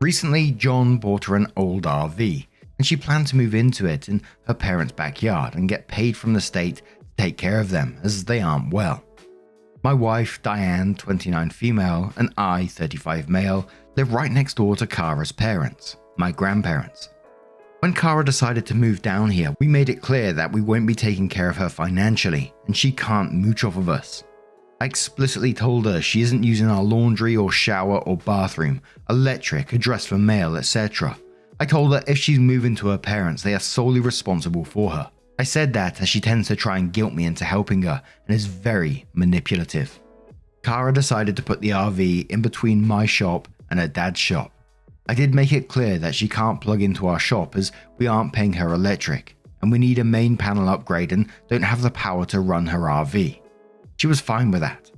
Recently, John bought her an old RV and she planned to move into it in her parents' backyard and get paid from the state take care of them as they aren't well. My wife, Diane, 29 female, and I, 35 male, live right next door to Cara's parents, my grandparents. When Cara decided to move down here, we made it clear that we won't be taking care of her financially, and she can't mooch off of us. I explicitly told her she isn't using our laundry or shower or bathroom, electric, a dress for mail, etc. I told her if she's moving to her parents, they are solely responsible for her. I said that as she tends to try and guilt me into helping her and is very manipulative. Cara decided to put the RV in between my shop and her dad's shop. I did make it clear that she can't plug into our shop as we aren't paying her electric and we need a main panel upgrade and don't have the power to run her RV. She was fine with that.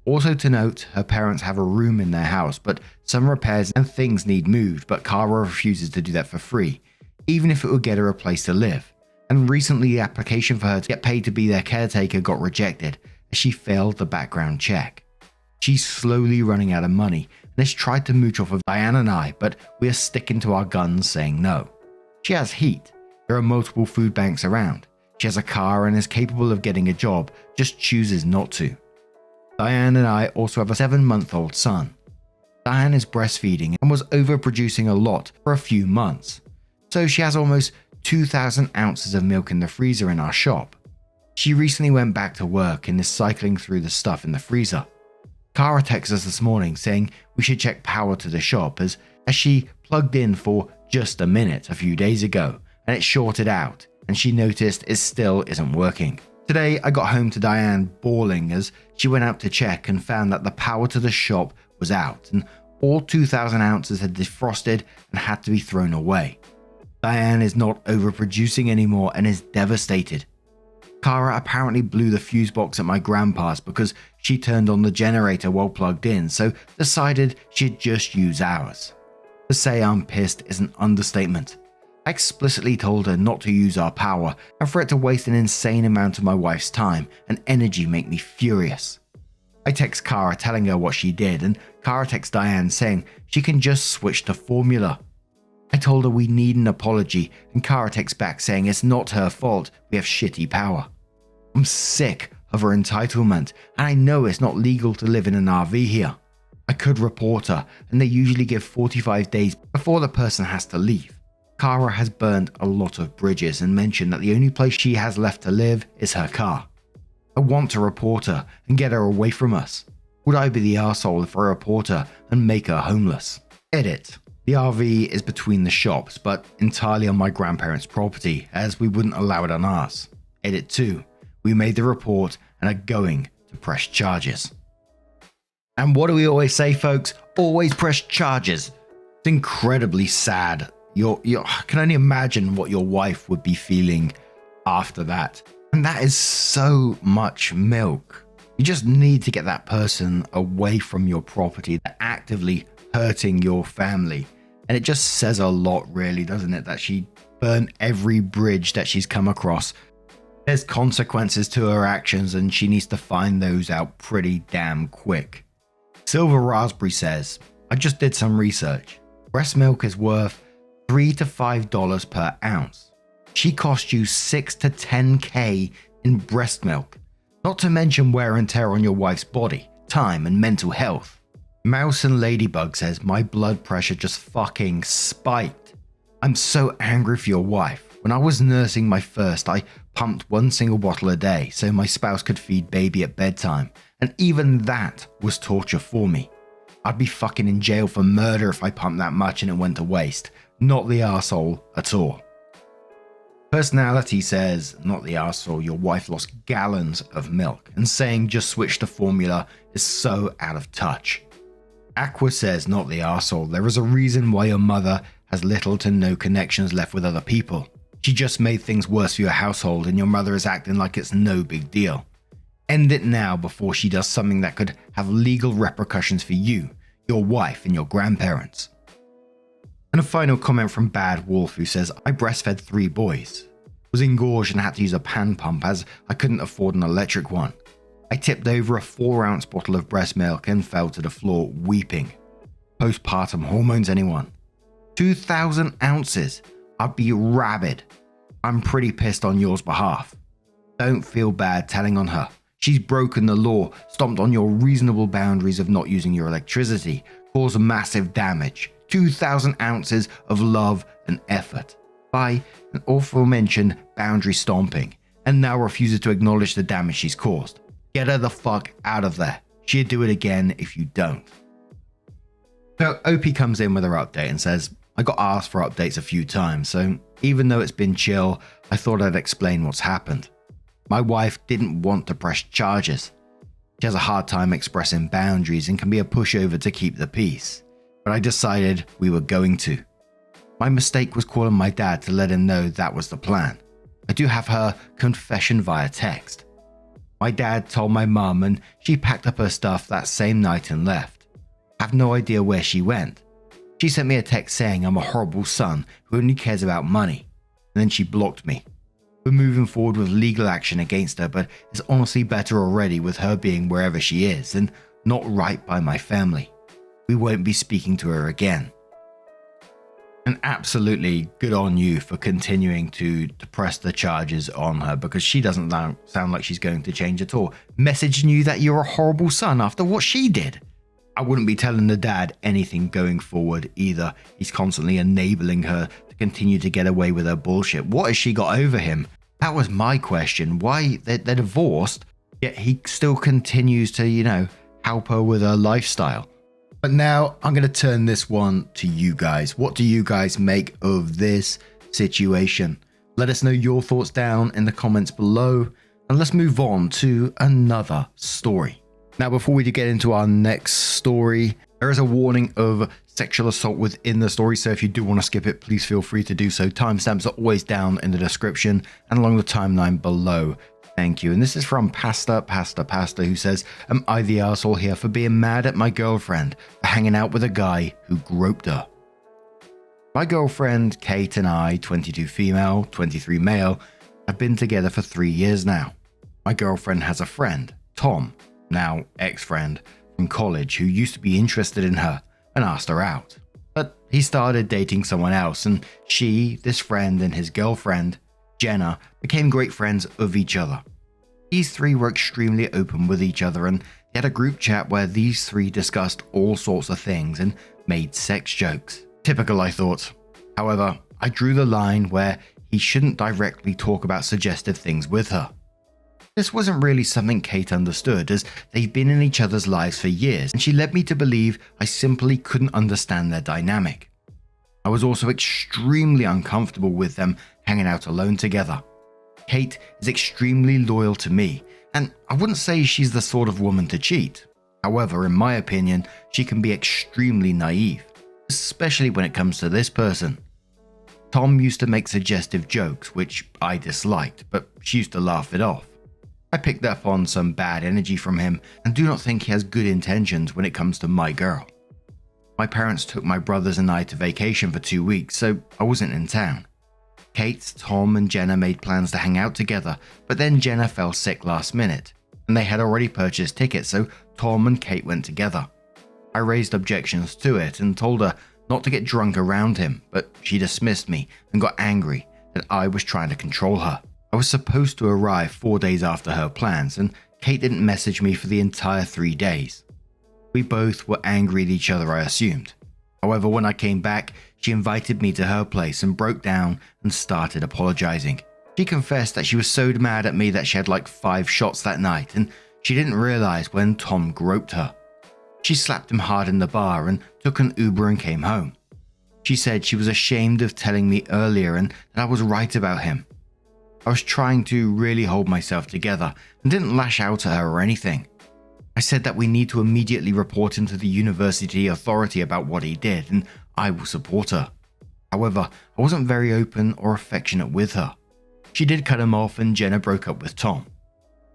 Also to note, her parents have a room in their house, but some repairs and things need moved, but Cara refuses to do that for free, even if it would get her a place to live. And recently the application for her to get paid to be their caretaker got rejected as she failed the background check. She's slowly running out of money and has tried to mooch off of Diane and I, but we are sticking to our guns saying no. She has heat. There are multiple food banks around. She has a car and is capable of getting a job, just chooses not to. Diane and I also have a 7-month-old son. Diane is breastfeeding and was overproducing a lot for a few months, so she has almost 2,000 ounces of milk in the freezer in our shop. She recently went back to work and is cycling through the stuff in the freezer. Cara texted us this morning saying we should check power to the shop as she plugged in for just a minute a few days ago and it shorted out and she noticed it still isn't working. Today I got home to Diane bawling as she went out to check and found that the power to the shop was out and all 2,000 ounces had defrosted and had to be thrown away. Diane is not overproducing anymore and is devastated. Cara apparently blew the fuse box at my grandpa's because she turned on the generator while plugged in, so decided she'd just use ours. To say I'm pissed is an understatement. I explicitly told her not to use our power and for it to waste an insane amount of my wife's time and energy make me furious. I text Cara telling her what she did and Cara texts Diane saying she can just switch to formula. I told her we need an apology and Cara texts back saying it's not her fault, we have shitty power. I'm sick of her entitlement and I know it's not legal to live in an RV here. I could report her and they usually give 45 days before the person has to leave. Cara has burned a lot of bridges and mentioned that the only place she has left to live is her car. I want to report her and get her away from us. Would I be the arsehole if I report her and make her homeless? Edit. The RV is between the shops but entirely on my grandparents' property as we wouldn't allow it on ours. Edit 2. We made the report and are going to press charges. And what do we always say, folks? Always press charges. It's incredibly sad. I can only imagine what your wife would be feeling after that. And that is so much milk. You just need to get that person away from your property. They're actively hurting your family. And it just says a lot, really, doesn't it? That she burned every bridge that she's come across. There's consequences to her actions and she needs to find those out pretty damn quick. Silver Raspberry says, I just did some research. Breast milk is worth $3 to $5 per ounce. She cost you $6 to $10K in breast milk, not to mention wear and tear on your wife's body, time and mental health. Mouse and Ladybug says, my blood pressure just fucking spiked. I'm so angry for your wife. When I was nursing my first, I pumped one single bottle a day so my spouse could feed baby at bedtime, and even that was torture for me. I'd be fucking in jail for murder if I pumped that much and it went to waste. Not the arsehole at all. Personality says, not the arsehole, your wife lost gallons of milk, and saying just switch to formula is so out of touch. Aqua says, not the arsehole, there is a reason why your mother has little to no connections left with other people. She just made things worse for your household and your mother is acting like it's no big deal. End it now before she does something that could have legal repercussions for you, your wife, and your grandparents. And a final comment from Bad Wolf who says, I breastfed 3 boys. Was engorged and had to use a pan pump as I couldn't afford an electric one. I tipped over a 4-ounce bottle of breast milk and fell to the floor weeping. Postpartum hormones, anyone? 2,000 ounces. I'd be rabid. I'm pretty pissed on yours behalf. Don't feel bad telling on her. She's broken the law, stomped on your reasonable boundaries of not using your electricity, caused massive damage. 2,000 ounces of love and effort by an aforementioned boundary stomping, and now refuses to acknowledge the damage she's caused. Get her the fuck out of there. She'd do it again if you don't. So OP comes in with her update and says, I got asked for updates a few times, so even though it's been chill, I thought I'd explain what's happened. My wife didn't want to press charges. She has a hard time expressing boundaries and can be a pushover to keep the peace. But I decided we were going to. My mistake was calling my dad to let him know that was the plan. I do have her confession via text. My dad told my mum and she packed up her stuff that same night and left. I have no idea where she went. She sent me a text saying I'm a horrible son who only cares about money, and then she blocked me. We're moving forward with legal action against her, but it's honestly better already with her being wherever she is and not right by my family. we won't be speaking to her again. And absolutely good on you for continuing to press the charges on her, because she doesn't sound like she's going to change at all. Messaging you that you're a horrible son after what she did. I wouldn't be telling the dad anything going forward either. He's constantly enabling her to continue to get away with her bullshit. What has she got over him? That was my question. Why they're divorced, yet he still continues to, help her with her lifestyle. But now I'm going to turn this one to you guys. What do you guys make of this situation? Let us know your thoughts down in the comments below, and let's move on to another story. Now, before we get into our next story, there is a warning of sexual assault within the story, so if you do want to skip it, please feel free to do so. Timestamps are always down in the description and along the timeline below. Thank you. And this is from Pasta, who says, am I the arsehole here for being mad at my girlfriend for hanging out with a guy who groped her? My girlfriend, Kate, and I, 22 female, 23 male, have been together for 3 years now. My girlfriend has a friend, Tom, now ex-friend, from college, who used to be interested in her and asked her out. But he started dating someone else, and she, this friend, and his girlfriend, Jenna, became great friends of each other. These three were extremely open with each other, and they had a group chat where these three discussed all sorts of things and made sex jokes. Typical, I thought. However, I drew the line where he shouldn't directly talk about suggestive things with her. This wasn't really something Kate understood, as they've been in each other's lives for years, and she led me to believe I simply couldn't understand their dynamic. I was also extremely uncomfortable with them hanging out alone together. Kate is extremely loyal to me, and I wouldn't say she's the sort of woman to cheat. However, in my opinion, she can be extremely naive, especially when it comes to this person. Tom used to make suggestive jokes, which I disliked, but she used to laugh it off. I picked up on some bad energy from him and do not think he has good intentions when it comes to my girl. My parents took my brothers and I to vacation for 2 weeks, so I wasn't in town. Kate, Tom, and Jenna made plans to hang out together, but then Jenna fell sick last minute, and they had already purchased tickets, so Tom and Kate went together. I raised objections to it and told her not to get drunk around him, but she dismissed me and got angry that I was trying to control her. I was supposed to arrive 4 days after her plans, and Kate didn't message me for the entire 3 days. We both were angry at each other, I assumed. However, when I came back, she invited me to her place and broke down and started apologizing. She confessed that she was so mad at me that she had like 5 shots that night, and she didn't realize when Tom groped her. She slapped him hard in the bar and took an Uber and came home. She said she was ashamed of telling me earlier and that I was right about him. I was trying to really hold myself together and didn't lash out at her or anything. I said that we need to immediately report him to the university authority about what he did, and I will support her. However, I wasn't very open or affectionate with her. She did cut him off and Jenna broke up with Tom.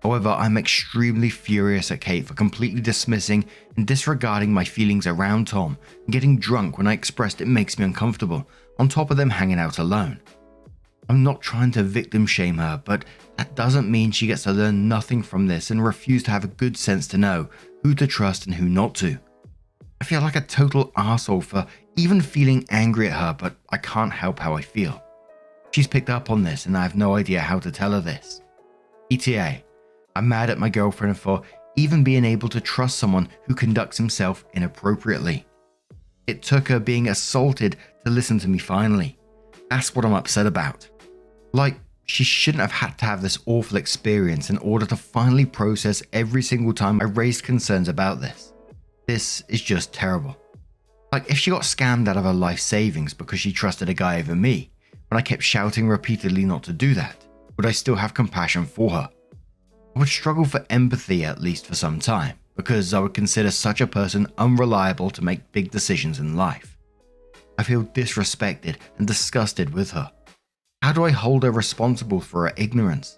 However, I'm extremely furious at Kate for completely dismissing and disregarding my feelings around Tom and getting drunk when I expressed it makes me uncomfortable, on top of them hanging out alone. I'm not trying to victim shame her, but that doesn't mean she gets to learn nothing from this and refuse to have a good sense to know who to trust and who not to. I feel like a total arsehole for even feeling angry at her, but I can't help how I feel. She's picked up on this and I have no idea how to tell her this. ETA, I'm mad at my girlfriend for even being able to trust someone who conducts himself inappropriately. It took her being assaulted to listen to me finally. That's what I'm upset about. Like, she shouldn't have had to have this awful experience in order to finally process every single time I raised concerns about this. This is just terrible. Like, if she got scammed out of her life savings because she trusted a guy over me, when I kept shouting repeatedly not to do that, would I still have compassion for her? I would struggle for empathy at least for some time, because I would consider such a person unreliable to make big decisions in life. I feel disrespected and disgusted with her. How do I hold her responsible for her ignorance?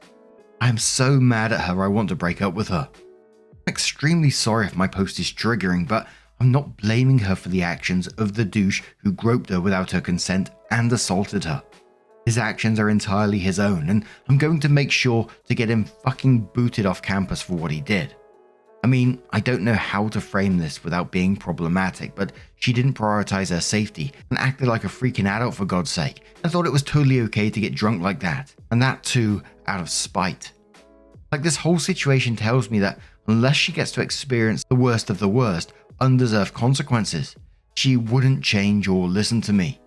I am so mad at her I want to break up with her. I'm extremely sorry if my post is triggering, but I'm not blaming her for the actions of the douche who groped her without her consent and assaulted her. His actions are entirely his own, and I'm going to make sure to get him fucking booted off campus for what he did. I mean, I don't know how to frame this without being problematic, but she didn't prioritize her safety and acted like a freaking adult for God's sake, and thought it was totally okay to get drunk like that, and that too out of spite. Like, this whole situation tells me that unless she gets to experience the worst of the worst, undeserved consequences, she wouldn't change or listen to me.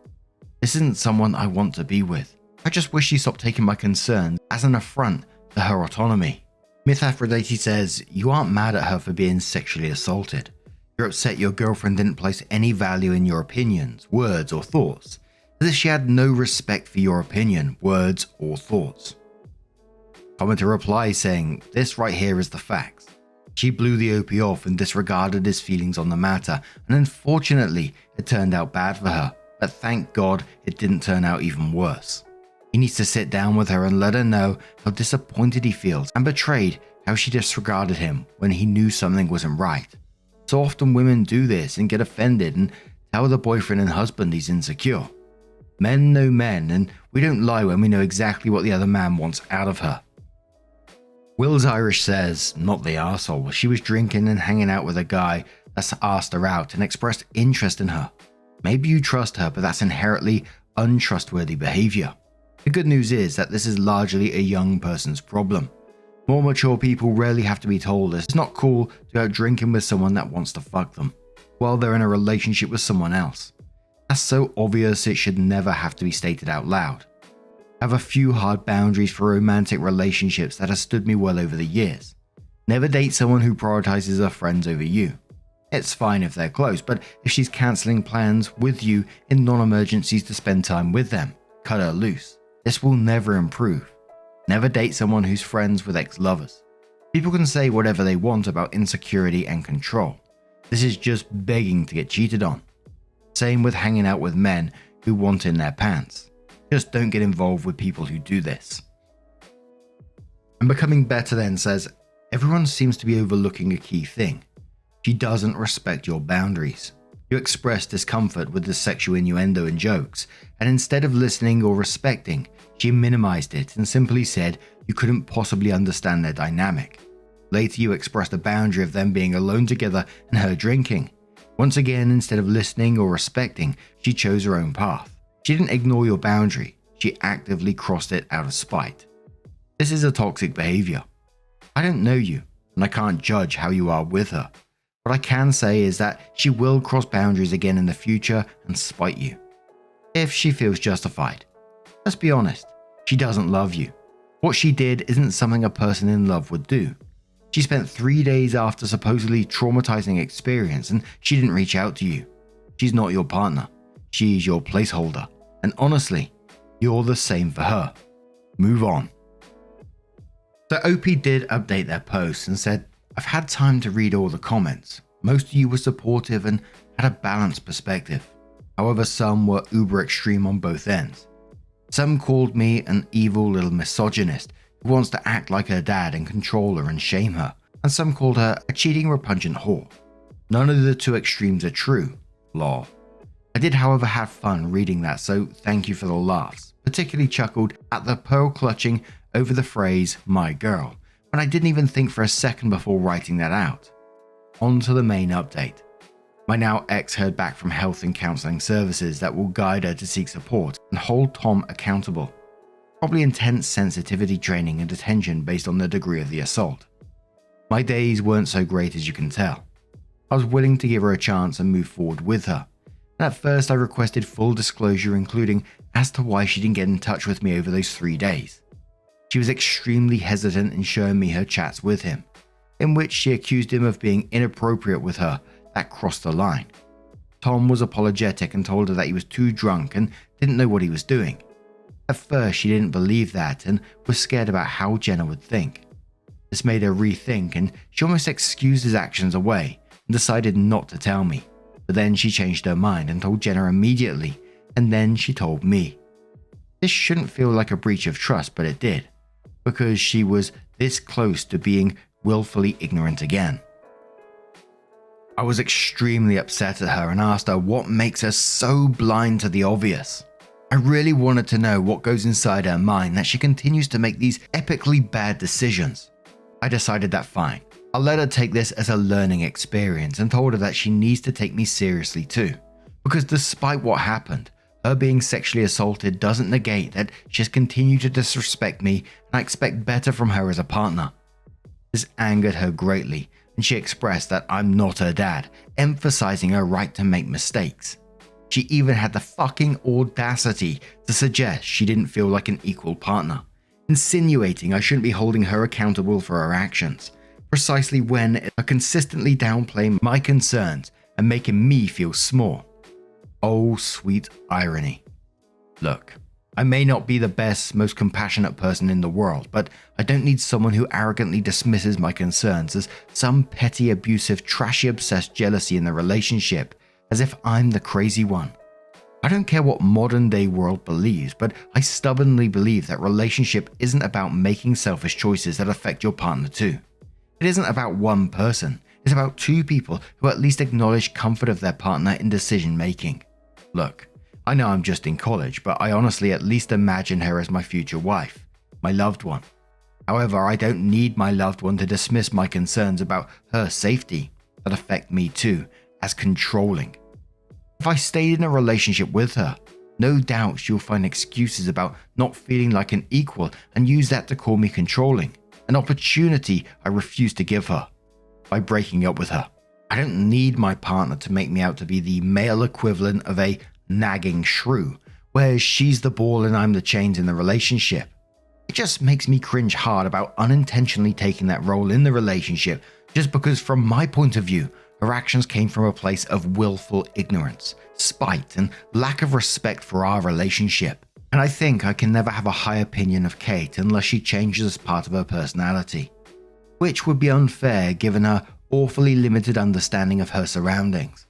This isn't someone I want to be with. I just wish she stopped taking my concerns as an affront to her autonomy. Myth Aphrodite says, you aren't mad at her for being sexually assaulted. You're upset your girlfriend didn't place any value in your opinions, words, or thoughts, as if she had no respect for your opinion, words, or thoughts. Commenter replies saying, this right here is the facts. She blew the OP off and disregarded his feelings on the matter, and unfortunately, it turned out bad for her, but thank God it didn't turn out even worse. He needs to sit down with her and let her know how disappointed he feels and betrayed how she disregarded him when he knew something wasn't right. So often women do this and get offended and tell the boyfriend and husband he's insecure. Men know men, and we don't lie when we know exactly what the other man wants out of her. Will's Irish says, not the arsehole, she was drinking and hanging out with a guy that's asked her out and expressed interest in her. Maybe you trust her, but that's inherently untrustworthy behavior. The good news is that this is largely a young person's problem. More mature people rarely have to be told it's not cool to go out drinking with someone that wants to fuck them, while they're in a relationship with someone else. That's so obvious it should never have to be stated out loud. I have a few hard boundaries for romantic relationships that have stood me well over the years. Never date someone who prioritizes her friends over you. It's fine if they're close, but if she's cancelling plans with you in non-emergencies to spend time with them, cut her loose. This will never improve. Never date someone who's friends with ex-lovers. People can say whatever they want about insecurity and control. This is just begging to get cheated on. Same with hanging out with men who want in their pants. Just don't get involved with people who do this. And Becoming Better then says, everyone seems to be overlooking a key thing. She doesn't respect your boundaries. You expressed discomfort with the sexual innuendo and jokes, and instead of listening or respecting, she minimized it and simply said you couldn't possibly understand their dynamic. Later you expressed a boundary of them being alone together and her drinking. Once again, instead of listening or respecting, she chose her own path. She didn't ignore your boundary, she actively crossed it out of spite. This is a toxic behavior. I don't know you, and I can't judge how you are with her. What I can say is that she will cross boundaries again in the future and spite you, if she feels justified. Let's be honest, she doesn't love you. What she did isn't something a person in love would do. She spent 3 days after supposedly traumatizing experience and she didn't reach out to you. She's not your partner. She's your placeholder. And honestly, you're the same for her. Move on. So OP did update their post and said, I've had time to read all the comments. Most of you were supportive and had a balanced perspective. However, some were uber extreme on both ends. Some called me an evil little misogynist who wants to act like her dad and control her and shame her, and some called her a cheating, repugnant whore. None of the two extremes are true. Lol. I did, however, have fun reading that, so thank you for the laughs. Particularly chuckled at the pearl clutching over the phrase, my girl, when I didn't even think for a second before writing that out. On to the main update. My now ex heard back from health and counselling services that will guide her to seek support and hold Tom accountable. Probably intense sensitivity training and detention based on the degree of the assault. My days weren't so great as you can tell. I was willing to give her a chance and move forward with her. And at first I requested full disclosure, including as to why she didn't get in touch with me over those 3 days. She was extremely hesitant in showing me her chats with him, in which she accused him of being inappropriate with her that crossed the line. Tom was apologetic and told her that he was too drunk and didn't know what he was doing. At first she didn't believe that and was scared about how Jenna would think. This made her rethink and she almost excused his actions away and decided not to tell me. But then she changed her mind and told Jenna immediately, and then she told me. This shouldn't feel like a breach of trust, but it did, because she was this close to being willfully ignorant again. I was extremely upset at her and asked her what makes her so blind to the obvious. I really wanted to know what goes inside her mind that she continues to make these epically bad decisions. I decided that fine, I let her take this as a learning experience and told her that she needs to take me seriously too. Because despite what happened, her being sexually assaulted doesn't negate that she has continued to disrespect me, and I expect better from her as a partner. This angered her greatly, and she expressed that I'm not her dad, emphasizing her right to make mistakes. She even had the fucking audacity to suggest she didn't feel like an equal partner, insinuating I shouldn't be holding her accountable for her actions, precisely when I consistently downplay my concerns and making me feel small. Oh, sweet irony. Look, I may not be the best, most compassionate person in the world, but I don't need someone who arrogantly dismisses my concerns as some petty, abusive, trashy, obsessed jealousy in the relationship, as if I'm the crazy one. I don't care what modern day world believes, but I stubbornly believe that relationship isn't about making selfish choices that affect your partner too. It isn't about one person, it's about two people who at least acknowledge comfort of their partner in decision making. Look, I know I'm just in college, but I honestly at least imagine her as my future wife, my loved one. However, I don't need my loved one to dismiss my concerns about her safety that affect me too as controlling. If I stayed in a relationship with her, no doubt she'll find excuses about not feeling like an equal and use that to call me controlling, an opportunity I refuse to give her by breaking up with her. I don't need my partner to make me out to be the male equivalent of a nagging shrew, where she's the ball and I'm the chains in the relationship. It just makes me cringe hard about unintentionally taking that role in the relationship just because from my point of view, her actions came from a place of willful ignorance, spite, and lack of respect for our relationship. And I think I can never have a high opinion of Kate unless she changes as part of her personality, which would be unfair given her awfully limited understanding of her surroundings.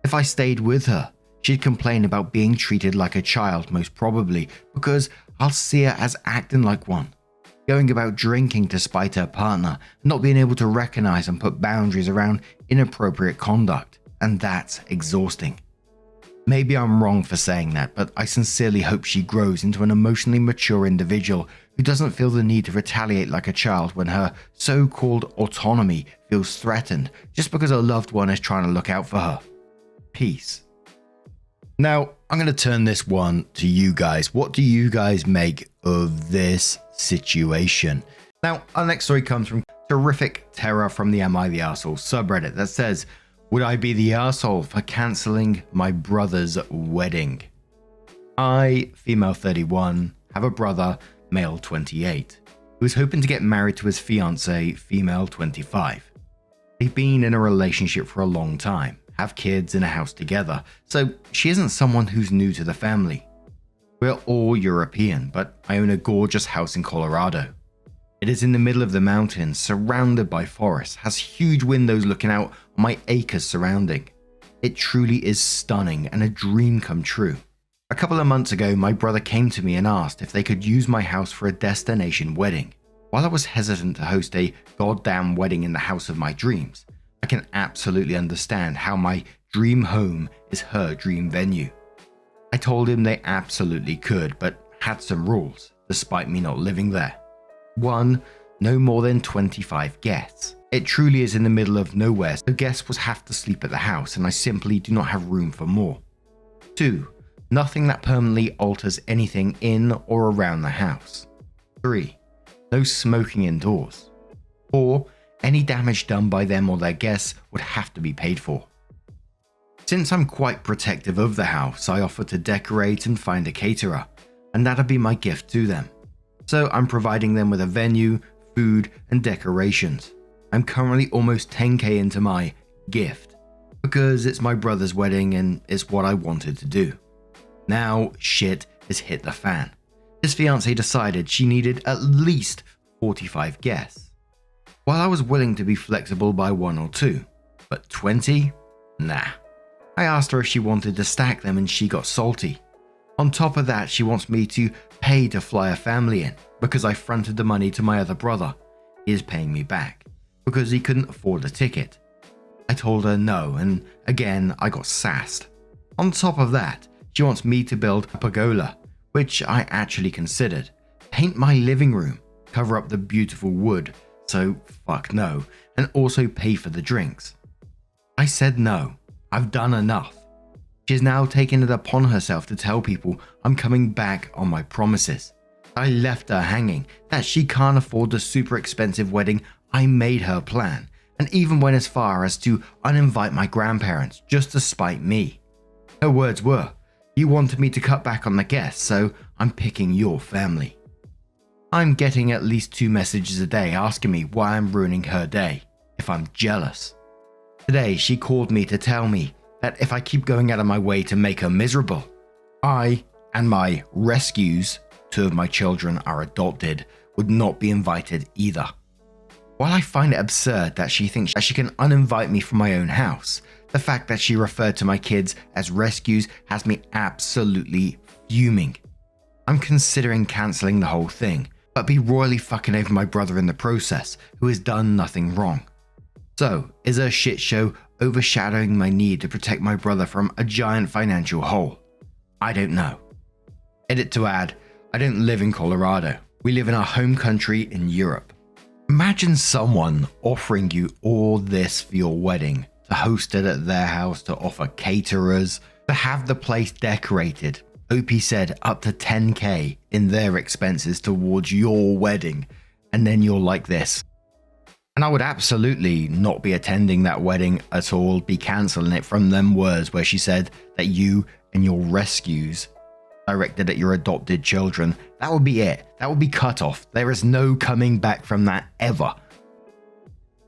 If I stayed with her, she'd complain about being treated like a child most probably because I'll see her as acting like one, going about drinking to spite her partner, not being able to recognize and put boundaries around inappropriate conduct, and that's exhausting. Maybe I'm wrong for saying that, but I sincerely hope she grows into an emotionally mature individual who doesn't feel the need to retaliate like a child when her so-called autonomy feels threatened just because her loved one is trying to look out for her. Peace. Now, I'm going to turn this one to you guys. What do you guys make of this situation? Now, our next story comes from Terrific Terror from the Am I the Arsehole subreddit that says, would I be the arsehole for cancelling my brother's wedding? I, female 31, have a brother, male 28, who is hoping to get married to his fiancée, female 25. They've been in a relationship for a long time, have kids in a house together, so she isn't someone who's new to the family. We're all European, but I own a gorgeous house in Colorado. It is in the middle of the mountains, surrounded by forests, has huge windows looking out on my acres surrounding. It truly is stunning and a dream come true. A couple of months ago, my brother came to me and asked if they could use my house for a destination wedding. While I was hesitant to host a goddamn wedding in the house of my dreams, I can absolutely understand how my dream home is her dream venue. I told him they absolutely could, but had some rules, despite me not living there. 1. No more than 25 guests. It truly is in the middle of nowhere, so guests would have to sleep at the house and I simply do not have room for more. 2. Nothing that permanently alters anything in or around the house. 3. No smoking indoors. 4. Any damage done by them or their guests would have to be paid for. Since I'm quite protective of the house, I offered to decorate and find a caterer, and that'd be my gift to them. So I'm providing them with a venue, food, and decorations. I'm currently almost 10k into my gift, because it's my brother's wedding and it's what I wanted to do. Now shit has hit the fan. His fiancée decided she needed at least 45 guests. While I was willing to be flexible by 1 or 2, but 20? Nah. I asked her if she wanted to stack them and she got salty. On top of that, she wants me to pay to fly a family in because I fronted the money to my other brother. He is paying me back because he couldn't afford a ticket. I told her no, and again I got sassed. On top of that, she wants me to build a pergola, which I actually considered, paint my living room, cover up the beautiful wood, so fuck no, and also pay for the drinks. I said no, I've done enough. She has now taken it upon herself to tell people I'm coming back on my promises. I left her hanging, that she can't afford the super expensive wedding I made her plan, and even went as far as to uninvite my grandparents just to spite me. Her words were, "You wanted me to cut back on the guests, so I'm picking your family." I'm getting at least 2 messages a day asking me why I'm ruining her day, if I'm jealous. Today she called me to tell me that if I keep going out of my way to make her miserable, I and my rescues, 2 of my children are adopted, would not be invited either. While I find it absurd that she thinks that she can uninvite me from my own house, the fact that she referred to my kids as rescues has me absolutely fuming. I'm considering cancelling the whole thing, but be royally fucking over my brother in the process, who has done nothing wrong. So, is her shit show overshadowing my need to protect my brother from a giant financial hole? I don't know. Edit to add, I don't live in Colorado. We live in our home country in Europe. Imagine someone offering you all this for your wedding, to host it at their house, to offer caterers, to have the place decorated. OP said up to 10k in their expenses towards your wedding, and then you're like this. And I would absolutely not be attending that wedding at all, be cancelling it from them words where she said that you and your rescues directed at your adopted children. That would be it. That would be cut off. There is no coming back from that ever.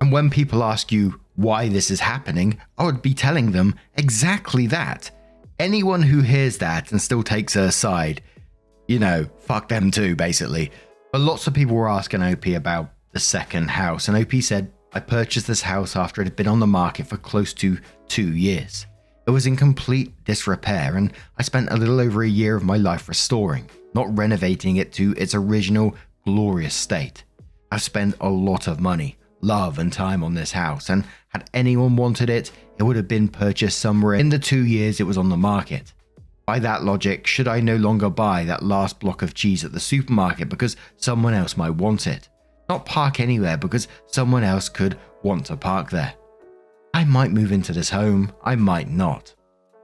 And when people ask you why this is happening, I would be telling them exactly that. Anyone who hears that and still takes her side, fuck them too, basically. But lots of people were asking OP about the second house, and OP said, I purchased this house after it had been on the market for close to 2 years. It was in complete disrepair, and I spent a little over a year of my life restoring, not renovating it to its original glorious state. I've spent a lot of money, love and time on this house, and had anyone wanted it, it would have been purchased somewhere in the 2 years it was on the market. By that logic, should I no longer buy that last block of cheese at the supermarket because someone else might want it? Not park anywhere because someone else could want to park there. I might move into this home, I might not.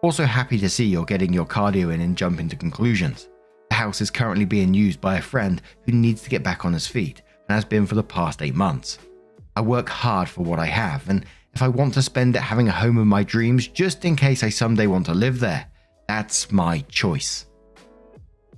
Also happy to see you're getting your cardio in and jumping to conclusions. The house is currently being used by a friend who needs to get back on his feet and has been for the past 8 months. I work hard for what I have, and if I want to spend it having a home of my dreams just in case I someday want to live there, that's my choice.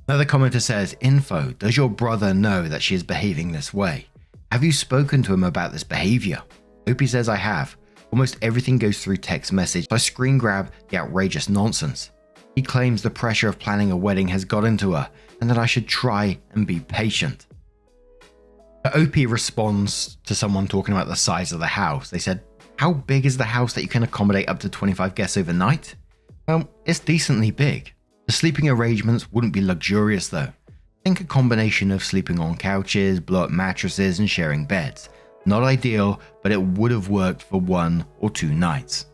Another commenter says, info, does your brother know that she is behaving this way? Have you spoken to him about this behavior? Opie says I have. Almost everything goes through text message, so I screen grab the outrageous nonsense. He claims the pressure of planning a wedding has gotten to her and that I should try and be patient. OP responds to someone talking about the size of the house. They said, how big is the house that you can accommodate up to 25 guests overnight? Well, it's decently big. The sleeping arrangements wouldn't be luxurious though. Think a combination of sleeping on couches, blow-up mattresses and sharing beds. Not ideal, but it would have worked for 1 or 2 nights.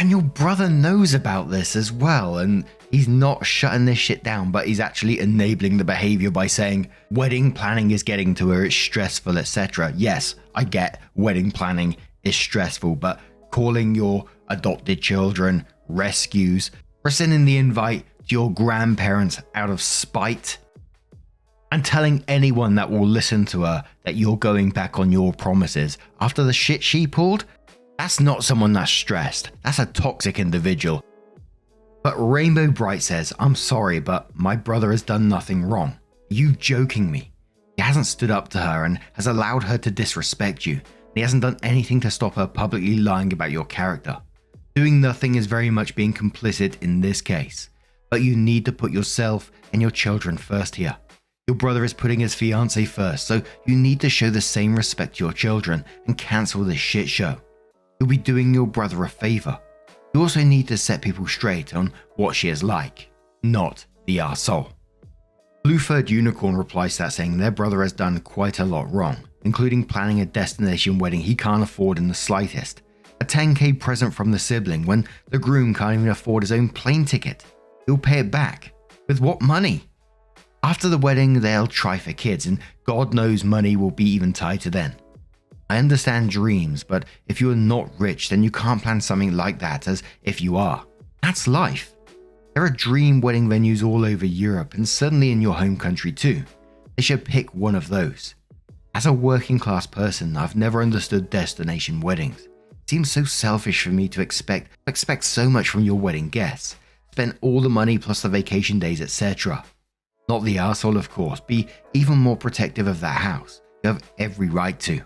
And your brother knows about this as well, and he's not shutting this shit down, but he's actually enabling the behavior by saying wedding planning is getting to her, it's stressful, etc. Yes, I get wedding planning is stressful, but calling your adopted children rescues, rescinding the invite to your grandparents out of spite, and telling anyone that will listen to her that you're going back on your promises after the shit she pulled, that's not someone that's stressed. That's a toxic individual. But Rainbow Bright says, I'm sorry, but my brother has done nothing wrong. Are you joking me? He hasn't stood up to her and has allowed her to disrespect you. He hasn't done anything to stop her publicly lying about your character. Doing nothing is very much being complicit in this case. But you need to put yourself and your children first here. Your brother is putting his fiancée first, so you need to show the same respect to your children and cancel this shit show. You'll be doing your brother a favor. You also need to set people straight on what she is like, not the arsehole. Blue-furred Unicorn replies to that saying their brother has done quite a lot wrong, including planning a destination wedding he can't afford in the slightest, a 10k present from the sibling when the groom can't even afford his own plane ticket. He'll pay it back. With what money? After the wedding, they'll try for kids, and God knows money will be even tighter then. I understand dreams, but if you are not rich, then you can't plan something like that as if you are. That's life. There are dream wedding venues all over Europe and certainly in your home country too. They should pick one of those. As a working class person, I've never understood destination weddings. It seems so selfish for me to expect so much from your wedding guests. Spend all the money plus the vacation days, etc. Not the arsehole, of course. Be even more protective of that house. You have every right to.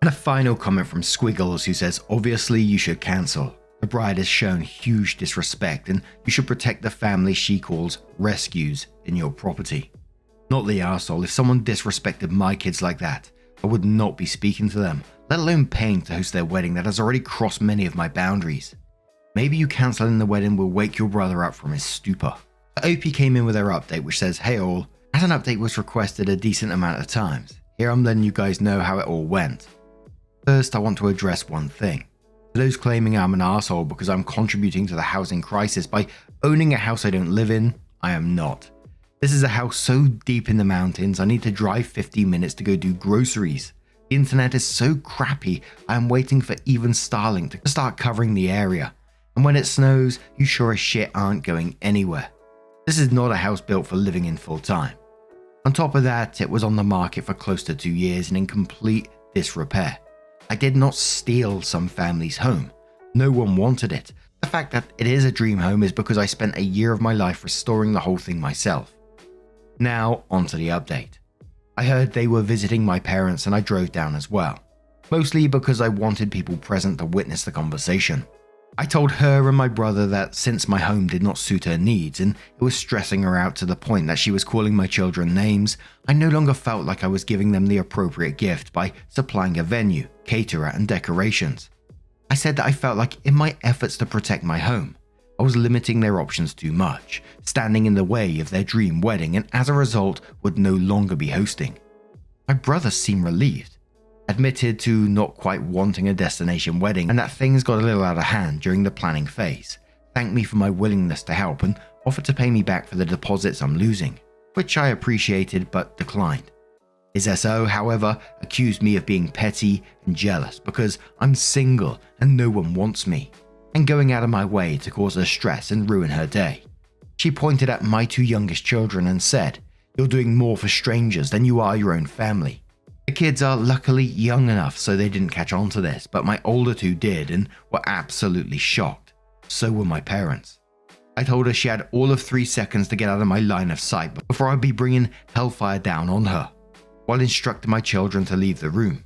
And a final comment from Squiggles, who says, obviously you should cancel. The bride has shown huge disrespect and you should protect the family she calls rescues in your property. Not the arsehole. If someone disrespected my kids like that, I would not be speaking to them, let alone paying to host their wedding that has already crossed many of my boundaries. Maybe you cancelling the wedding will wake your brother up from his stupor. The OP came in with their update, which says, hey all, as an update was requested a decent amount of times, here I'm letting you guys know how it all went. First, I want to address one thing. To those claiming I'm an arsehole because I'm contributing to the housing crisis by owning a house I don't live in, I am not. This is a house so deep in the mountains I need to drive 50 minutes to go do groceries. The internet is so crappy I am waiting for even Starlink to start covering the area. And when it snows, you sure as shit aren't going anywhere. This is not a house built for living in full time. On top of that, it was on the market for close to 2 years and in complete disrepair. I did not steal some family's home. No one wanted it. The fact that it is a dream home is because I spent a year of my life restoring the whole thing myself. Now, onto the update. I heard they were visiting my parents and I drove down as well. Mostly because I wanted people present to witness the conversation. I told her and my brother that since my home did not suit her needs and it was stressing her out to the point that she was calling my children names, I no longer felt like I was giving them the appropriate gift by supplying a venue, caterer and decorations. I said that I felt like in my efforts to protect my home, I was limiting their options too much, standing in the way of their dream wedding and as a result would no longer be hosting. My brother seemed relieved, admitted to not quite wanting a destination wedding and that things got a little out of hand during the planning phase, thanked me for my willingness to help and offered to pay me back for the deposits I'm losing, which I appreciated but declined. His SO, however, accused me of being petty and jealous because I'm single and no one wants me, and going out of my way to cause her stress and ruin her day. She pointed at my 2 youngest children and said, "You're doing more for strangers than you are your own family." The kids are luckily young enough so they didn't catch on to this, but my older 2 did and were absolutely shocked. So were my parents. I told her she had all of 3 seconds to get out of my line of sight before I'd be bringing hellfire down on her, while instructing my children to leave the room.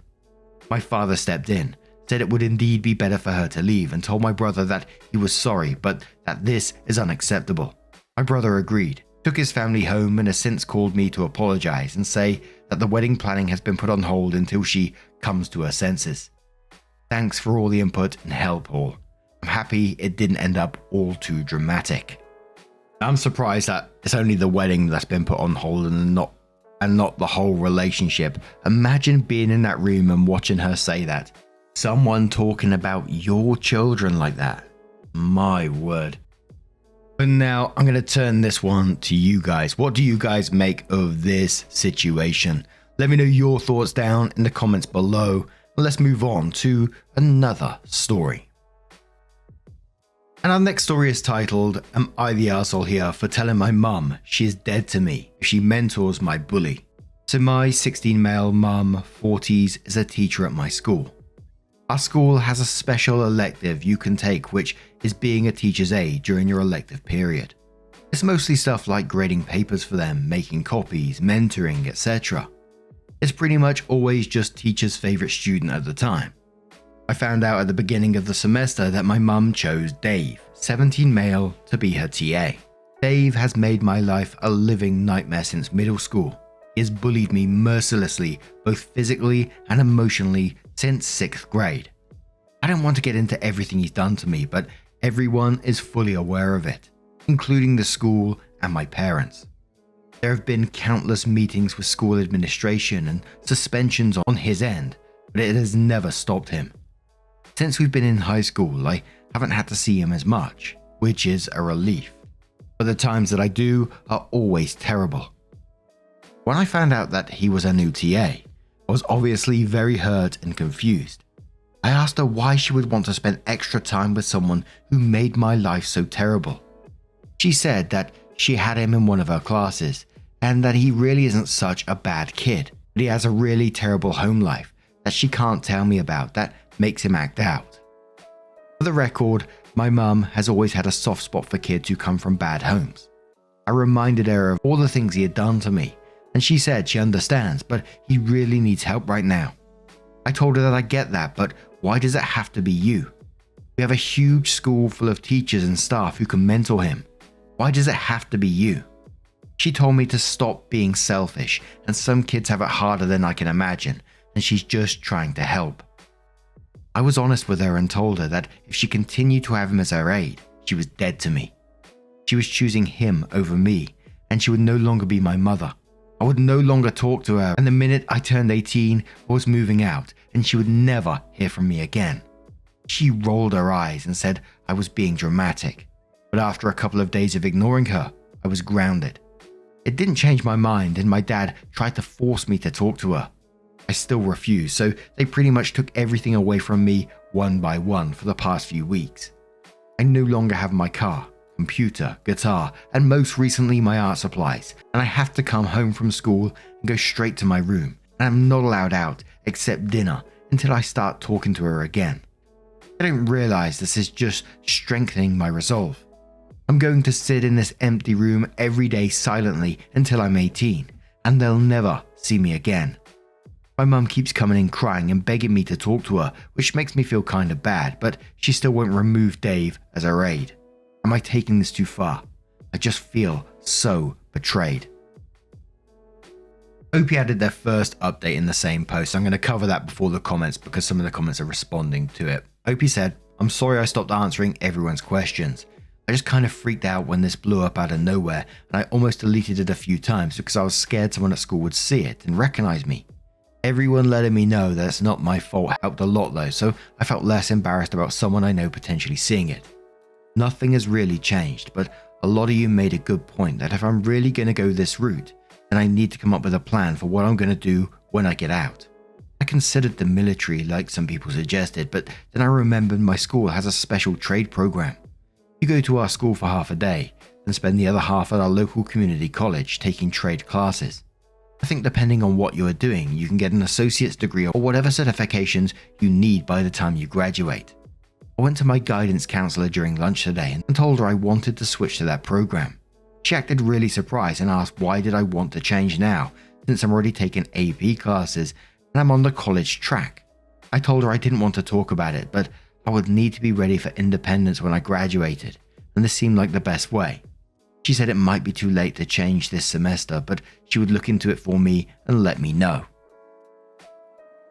My father stepped in, said it would indeed be better for her to leave and told my brother that he was sorry but that this is unacceptable. My brother agreed, took his family home and has since called me to apologize and say that the wedding planning has been put on hold until she comes to her senses. Thanks for all the input and help all. I'm happy it didn't end up all too dramatic. I'm surprised that it's only the wedding that's been put on hold and not the whole relationship. Imagine being in that room and watching her say that. Someone talking about your children like that. My word. But now I'm going to turn this one to you guys. What do you guys make of this situation? Let me know your thoughts down in the comments below. Let's move on to another story. And our next story is titled, "Am I the arsehole here for telling my mum she is dead to me if she mentors my bully?" So my 16 male mum, 40s, is a teacher at my school. Our school has a special elective you can take, which is being a teacher's aide during your elective period. It's mostly stuff like grading papers for them, making copies, mentoring, etc. It's pretty much always just teacher's favorite student at the time. I found out at the beginning of the semester that my mum chose Dave, 17 male, to be her TA. Dave has made my life a living nightmare since middle school. He has bullied me mercilessly, both physically and emotionally, since 6th grade. I don't want to get into everything he's done to me, but everyone is fully aware of it, including the school and my parents. There have been countless meetings with school administration and suspensions on his end, but it has never stopped him. Since we've been in high school, I haven't had to see him as much, which is a relief. But the times that I do are always terrible. When I found out that he was a new TA, I was obviously very hurt and confused. I asked her why she would want to spend extra time with someone who made my life so terrible. She said that she had him in one of her classes and that he really isn't such a bad kid, but he has a really terrible home life that she can't tell me about that makes him act out. For the record, my mum has always had a soft spot for kids who come from bad homes. I reminded her of all the things he had done to me, and she said she understands, but he really needs help right now. I told her that I get that, but why does it have to be you? We have a huge school full of teachers and staff who can mentor him. Why does it have to be you? She told me to stop being selfish, and some kids have it harder than I can imagine, and she's just trying to help. I was honest with her and told her that if she continued to have him as her aide, she was dead to me. She was choosing him over me, and she would no longer be my mother. I would no longer talk to her, and the minute I turned 18, I was moving out, and she would never hear from me again. She rolled her eyes and said I was being dramatic, but after a couple of days of ignoring her, I was grounded. It didn't change my mind, and my dad tried to force me to talk to her. I still refused, so they pretty much took everything away from me one by one for the past few weeks. I no longer have my car, computer, guitar, and most recently my art supplies, and I have to come home from school and go straight to my room, and I'm not allowed out except dinner until I start talking to her again. I don't realize this is just strengthening my resolve. I'm going to sit in this empty room every day silently until I'm 18, and they'll never see me again. My mum keeps coming in crying and begging me to talk to her, which makes me feel kind of bad, but she still won't remove Dave as her aide. Am I taking this too far? I just feel so betrayed. Opie added their first update in the same post. I'm going to cover that before the comments because some of the comments are responding to it. Opie said, "I'm sorry I stopped answering everyone's questions. I just kind of freaked out when this blew up out of nowhere, and I almost deleted it a few times because I was scared someone at school would see it and recognize me. Everyone letting me know that it's not my fault helped a lot though, so I felt less embarrassed about someone I know potentially seeing it. Nothing has really changed, but a lot of you made a good point that if I'm really going to go this route, then I need to come up with a plan for what I'm going to do when I get out. I considered the military like some people suggested, but then I remembered my school has a special trade program. You go to our school for half a day, then spend the other half at our local community college taking trade classes. I think depending on what you are doing, you can get an associate's degree or whatever certifications you need by the time you graduate. I went to my guidance counselor during lunch today and told her I wanted to switch to that program. She acted really surprised and asked why did I want to change now, since I'm already taking AP classes and I'm on the college track. I told her I didn't want to talk about it, but I would need to be ready for independence when I graduated, and this seemed like the best way. She said it might be too late to change this semester, but she would look into it for me and let me know.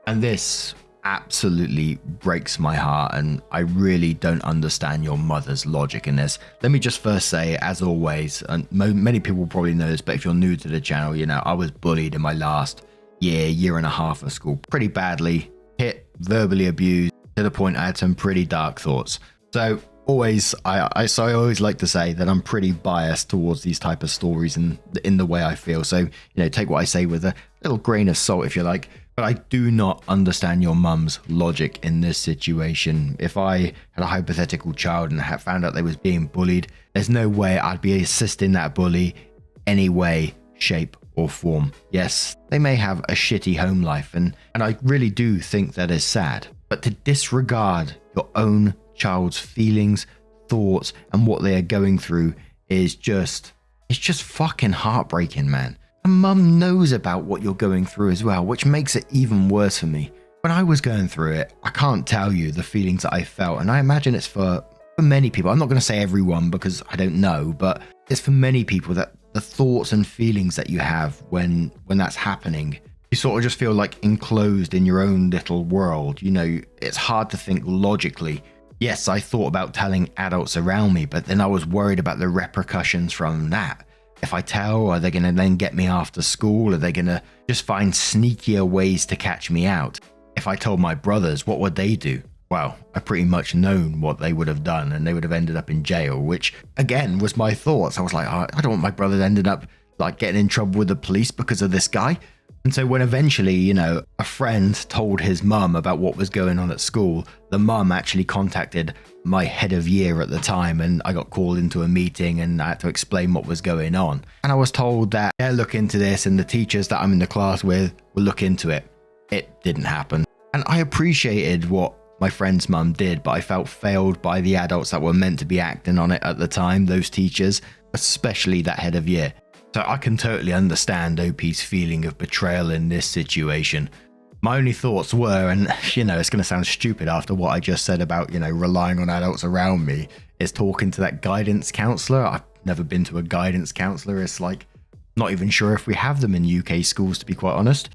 And this absolutely breaks my heart, and I really don't understand your mother's logic in this. Let me just first say, as always, and many people probably know this, but if you're new to the channel, you know, I was bullied in my last year and a half of school pretty badly, hit, verbally abused, to the point I had some pretty dark thoughts. So I always like to say that I'm pretty biased towards these type of stories and in the way I feel. So, you know, take what I say with a little grain of salt if you like. But I do not understand your mum's logic in this situation. If I had a hypothetical child and had found out they was being bullied, there's no way I'd be assisting that bully any way, shape or form. Yes, they may have a shitty home life and I really do think that is sad. But to disregard your own child's feelings, thoughts, and what they are going through is just fucking heartbreaking, man. And mum knows about what you're going through as well, which makes it even worse for me. When I was going through it, I can't tell you the feelings that I felt, and I imagine it's for many people. I'm not going to say everyone because I don't know, but it's for many people that the thoughts and feelings that you have when that's happening, you sort of just feel like enclosed in your own little world. You know, it's hard to think logically. Yes, I thought about telling adults around me, but then I was worried about the repercussions from that. If I tell, are they going to then get me after school? Are they going to just find sneakier ways to catch me out? If I told my brothers, what would they do? Well, I pretty much known what they would have done, and they would have ended up in jail, which again was my thoughts. I was like, I don't want my brothers ended up like getting in trouble with the police because of this guy. And so when eventually, a friend told his mum about what was going on at school, the mum actually contacted my head of year at the time, and I got called into a meeting and I had to explain what was going on. And I was told that they'll look into this and the teachers that I'm in the class with will look into it. It didn't happen. And I appreciated what my friend's mum did, but I felt failed by the adults that were meant to be acting on it at the time, those teachers, especially that head of year. So I can totally understand OP's feeling of betrayal in this situation. My only thoughts were, and it's going to sound stupid after what I just said about, relying on adults around me, is talking to that guidance counsellor. I've never been to a guidance counsellor. It's like, not even sure if we have them in UK schools, to be quite honest.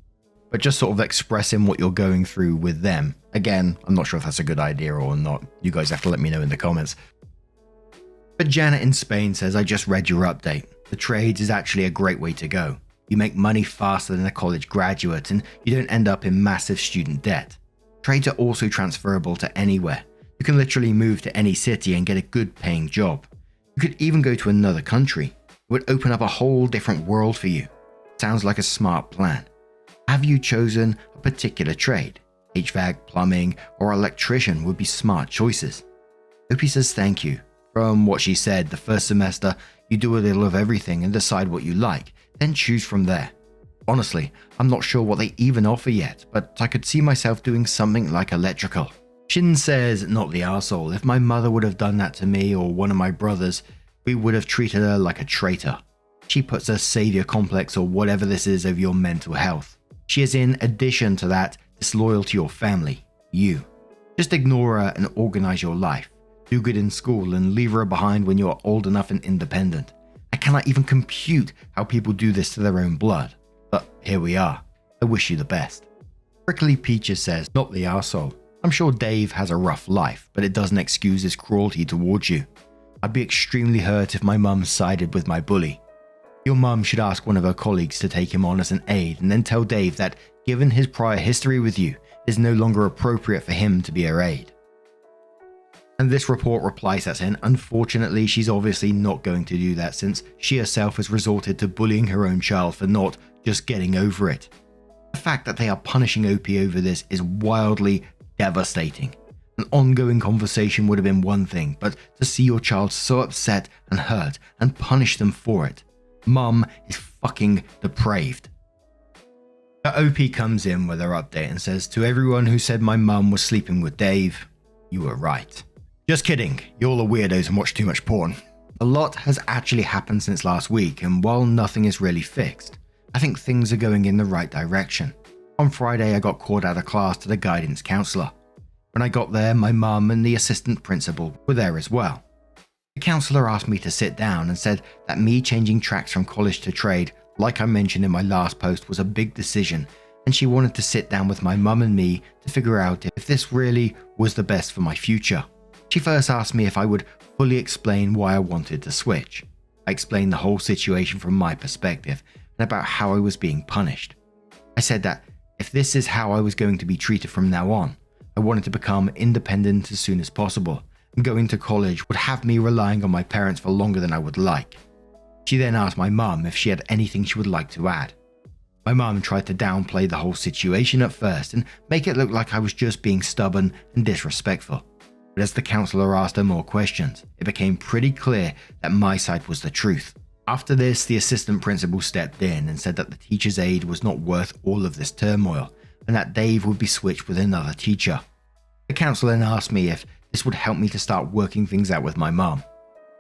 But just sort of expressing what you're going through with them. Again, I'm not sure if that's a good idea or not. You guys have to let me know in the comments. But Janet in Spain says, I just read your update. The trades is actually a great way to go. You make money faster than a college graduate and you don't end up in massive student debt. Trades are also transferable to anywhere. You can literally move to any city and get a good paying job. You could even go to another country. It would open up a whole different world for you. Sounds like a smart plan. Have you chosen a particular trade? HVAC, plumbing, or electrician would be smart choices. Opie says thank you. From what she said, the first semester, you do a little of everything and decide what you like, then choose from there. Honestly, I'm not sure what they even offer yet, but I could see myself doing something like electrical. Shin says, not the arsehole. If my mother would have done that to me or one of my brothers, we would have treated her like a traitor. She puts a savior complex or whatever this is of your mental health. She is in addition to that, disloyal to your family, you. Just ignore her and organize your life. Do good in school and leave her behind when you are old enough and independent. I cannot even compute how people do this to their own blood. But here we are. I wish you the best. Prickly Peaches says, not the arsehole. I'm sure Dave has a rough life, but it doesn't excuse his cruelty towards you. I'd be extremely hurt if my mum sided with my bully. Your mum should ask one of her colleagues to take him on as an aide and then tell Dave that, given his prior history with you, it is no longer appropriate for him to be her aide. And this report replies that saying, unfortunately, she's obviously not going to do that since she herself has resorted to bullying her own child for not just getting over it. The fact that they are punishing OP over this is wildly devastating. An ongoing conversation would have been one thing, but to see your child so upset and hurt and punish them for it, Mum is fucking depraved. The OP comes in with her update and says, to everyone who said my mum was sleeping with Dave, you were right. Just kidding, you all are weirdos and watch too much porn. A lot has actually happened since last week, and while nothing is really fixed, I think things are going in the right direction. On Friday, I got called out of class to the guidance counsellor. When I got there, my mum and the assistant principal were there as well. The counsellor asked me to sit down and said that me changing tracks from college to trade, like I mentioned in my last post, was a big decision, and she wanted to sit down with my mum and me to figure out if this really was the best for my future. She first asked me if I would fully explain why I wanted to switch. I explained the whole situation from my perspective and about how I was being punished. I said that if this is how I was going to be treated from now on, I wanted to become independent as soon as possible, and going to college would have me relying on my parents for longer than I would like. She then asked my mum if she had anything she would like to add. My mum tried to downplay the whole situation at first and make it look like I was just being stubborn and disrespectful. But as the counsellor asked her more questions, it became pretty clear that my side was the truth. After this, the assistant principal stepped in and said that the teacher's aide was not worth all of this turmoil and that Dave would be switched with another teacher. The counsellor then asked me if this would help me to start working things out with my mum.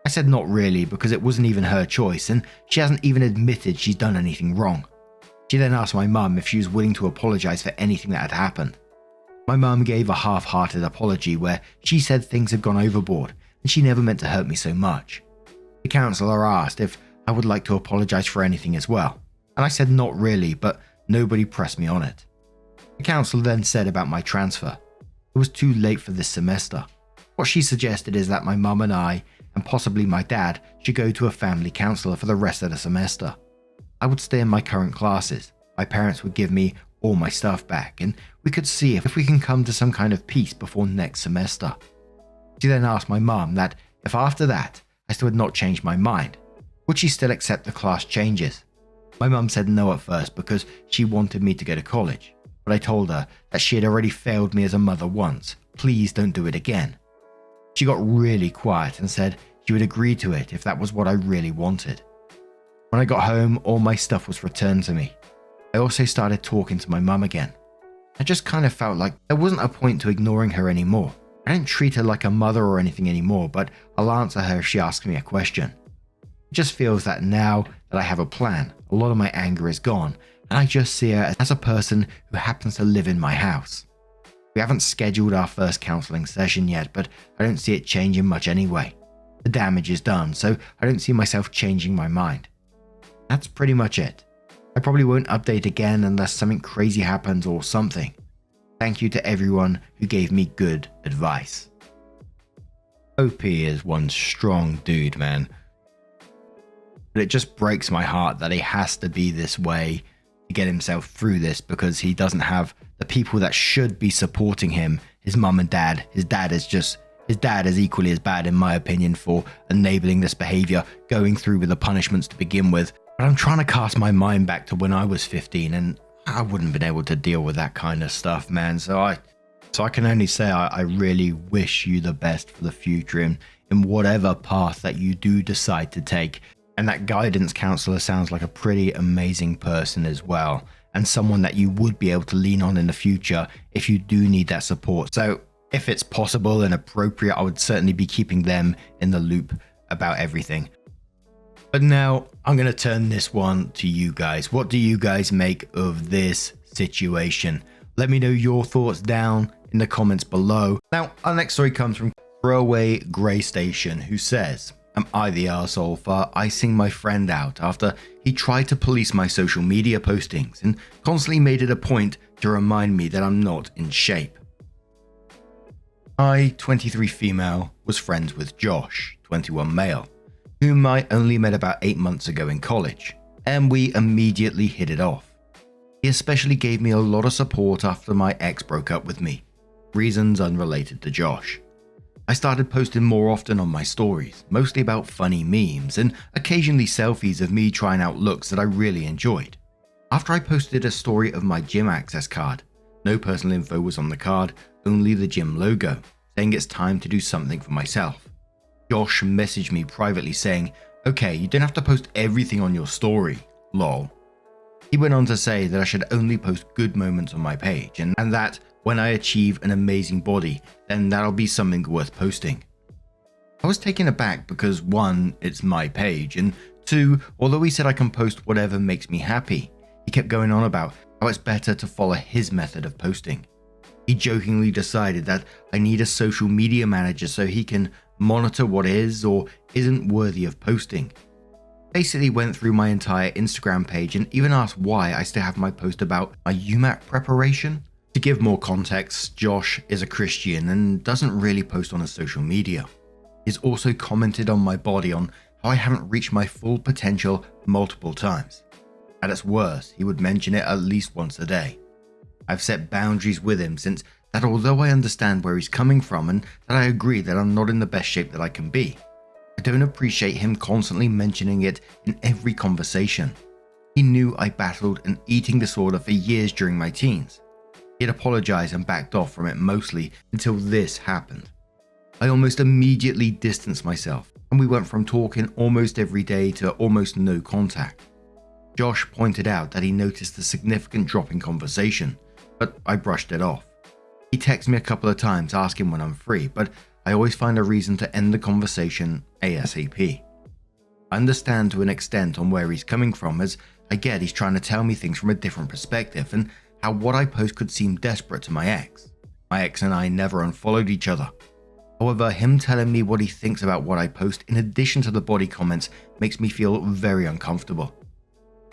I said not really, because it wasn't even her choice and she hasn't even admitted she's done anything wrong. She then asked my mum if she was willing to apologise for anything that had happened. My mum gave a half-hearted apology where she said things had gone overboard and she never meant to hurt me so much. The counsellor asked if I would like to apologise for anything as well, and I said not really, but nobody pressed me on it. The counsellor then said about my transfer. It was too late for this semester. What she suggested is that my mum and I, and possibly my dad, should go to a family counsellor for the rest of the semester. I would stay in my current classes. My parents would give me all my stuff back, and we could see if we can come to some kind of peace before next semester. She then asked my mum that if after that I still had not changed my mind, would she still accept the class changes? My mum said no at first because she wanted me to go to college, but I told her that she had already failed me as a mother once. Please don't do it again. She got really quiet and said she would agree to it if that was what I really wanted. When I got home, all my stuff was returned to me. I also started talking to my mum again. I just kind of felt like there wasn't a point to ignoring her anymore. I don't treat her like a mother or anything anymore, but I'll answer her if she asks me a question. It just feels that now that I have a plan, a lot of my anger is gone, and I just see her as a person who happens to live in my house. We haven't scheduled our first counselling session yet, but I don't see it changing much anyway. The damage is done, so I don't see myself changing my mind. That's pretty much it. I probably won't update again unless something crazy happens or something. Thank you to everyone who gave me good advice. OP is one strong dude, man. But it just breaks my heart that he has to be this way to get himself through this, because he doesn't have the people that should be supporting him. His mum and dad. His dad is equally as bad, in my opinion, for enabling this behavior, going through with the punishments to begin with. But I'm trying to cast my mind back to when I was 15, and I wouldn't have been able to deal with that kind of stuff, man. So I can only say I really wish you the best for the future in whatever path that you do decide to take. And that guidance counselor sounds like a pretty amazing person as well, and someone that you would be able to lean on in the future if you do need that support. So if it's possible and appropriate, I would certainly be keeping them in the loop about everything. But now I'm going to turn this one to you guys. What do you guys make of this situation? Let me know your thoughts down in the comments below. Now, our next story comes from Throwaway Grey Station, who says, "Am I the arsehole for icing my friend out after he tried to police my social media postings and constantly made it a point to remind me that I'm not in shape? I, 23 female, was friends with Josh, 21 male, whom I only met about 8 months ago in college, and we immediately hit it off. He especially gave me a lot of support after my ex broke up with me, reasons unrelated to Josh. I started posting more often on my stories, mostly about funny memes and occasionally selfies of me trying out looks that I really enjoyed. After I posted a story of my gym access card, no personal info was on the card, only the gym logo, saying it's time to do something for myself. Josh messaged me privately saying, "Okay, you don't have to post everything on your story, lol." He went on to say that I should only post good moments on my page, and that when I achieve an amazing body, then that'll be something worth posting. I was taken aback because 1, it's my page, and 2, although he said I can post whatever makes me happy, he kept going on about how it's better to follow his method of posting. He jokingly decided that I need a social media manager so he can monitor what is or isn't worthy of posting. Basically went through my entire Instagram page and even asked why I still have my post about my UMAT preparation. To give more context, Josh is a Christian and doesn't really post on his social media. He's also commented on my body on how I haven't reached my full potential multiple times. At its worst, he would mention it at least once a day. I've set boundaries with him since that although I understand where he's coming from and that I agree that I'm not in the best shape that I can be, I don't appreciate him constantly mentioning it in every conversation. He knew I battled an eating disorder for years during my teens. He had apologized and backed off from it mostly until this happened. I almost immediately distanced myself, and we went from talking almost every day to almost no contact. Josh pointed out that he noticed a significant drop in conversation, but I brushed it off. He texted me a couple of times asking when I'm free, but I always find a reason to end the conversation ASAP. I understand to an extent on where he's coming from, as I get he's trying to tell me things from a different perspective and how what I post could seem desperate to my ex. My ex and I never unfollowed each other. However, him telling me what he thinks about what I post in addition to the body comments makes me feel very uncomfortable.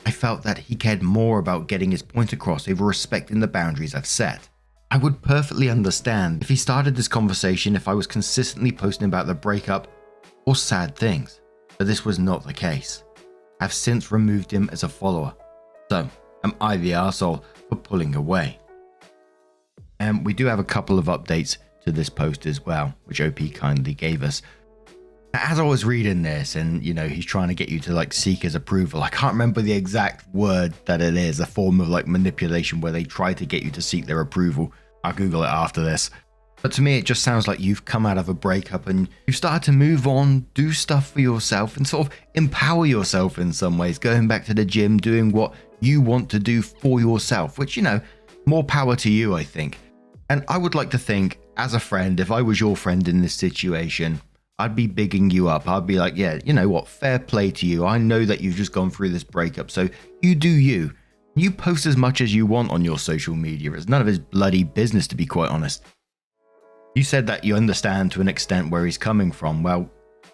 I felt that he cared more about getting his point across over respecting the boundaries I've set. I would perfectly understand if he started this conversation if I was consistently posting about the breakup or sad things, but this was not the case. I've since removed him as a follower. So, am I the arsehole for pulling away? And we do have a couple of updates to this post as well, which OP kindly gave us. As I was reading this and, he's trying to get you to like seek his approval. I can't remember the exact word that it is, a form of like manipulation where they try to get you to seek their approval. I'll Google it after this. But to me, it just sounds like you've come out of a breakup and you've started to move on, do stuff for yourself and sort of empower yourself in some ways, going back to the gym, doing what you want to do for yourself, which, more power to you, I think. And I would like to think, as a friend, if I was your friend in this situation, I'd be bigging you up. I'd be like, yeah, you know what? Fair play to you. I know that you've just gone through this breakup, so you do you. You post as much as you want on your social media. It's none of his bloody business, to be quite honest. You said that you understand to an extent where he's coming from. Well,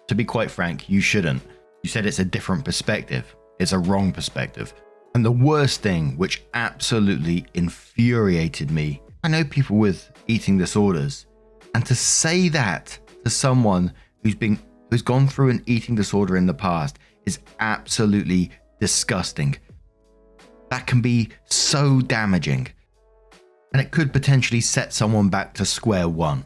to be quite frank, you shouldn't. You said it's a different perspective. It's a wrong perspective. And the worst thing, which absolutely infuriated me, I know people with eating disorders, and to say that to someone who's gone through an eating disorder in the past is absolutely disgusting. That can be so damaging. And it could potentially set someone back to square one.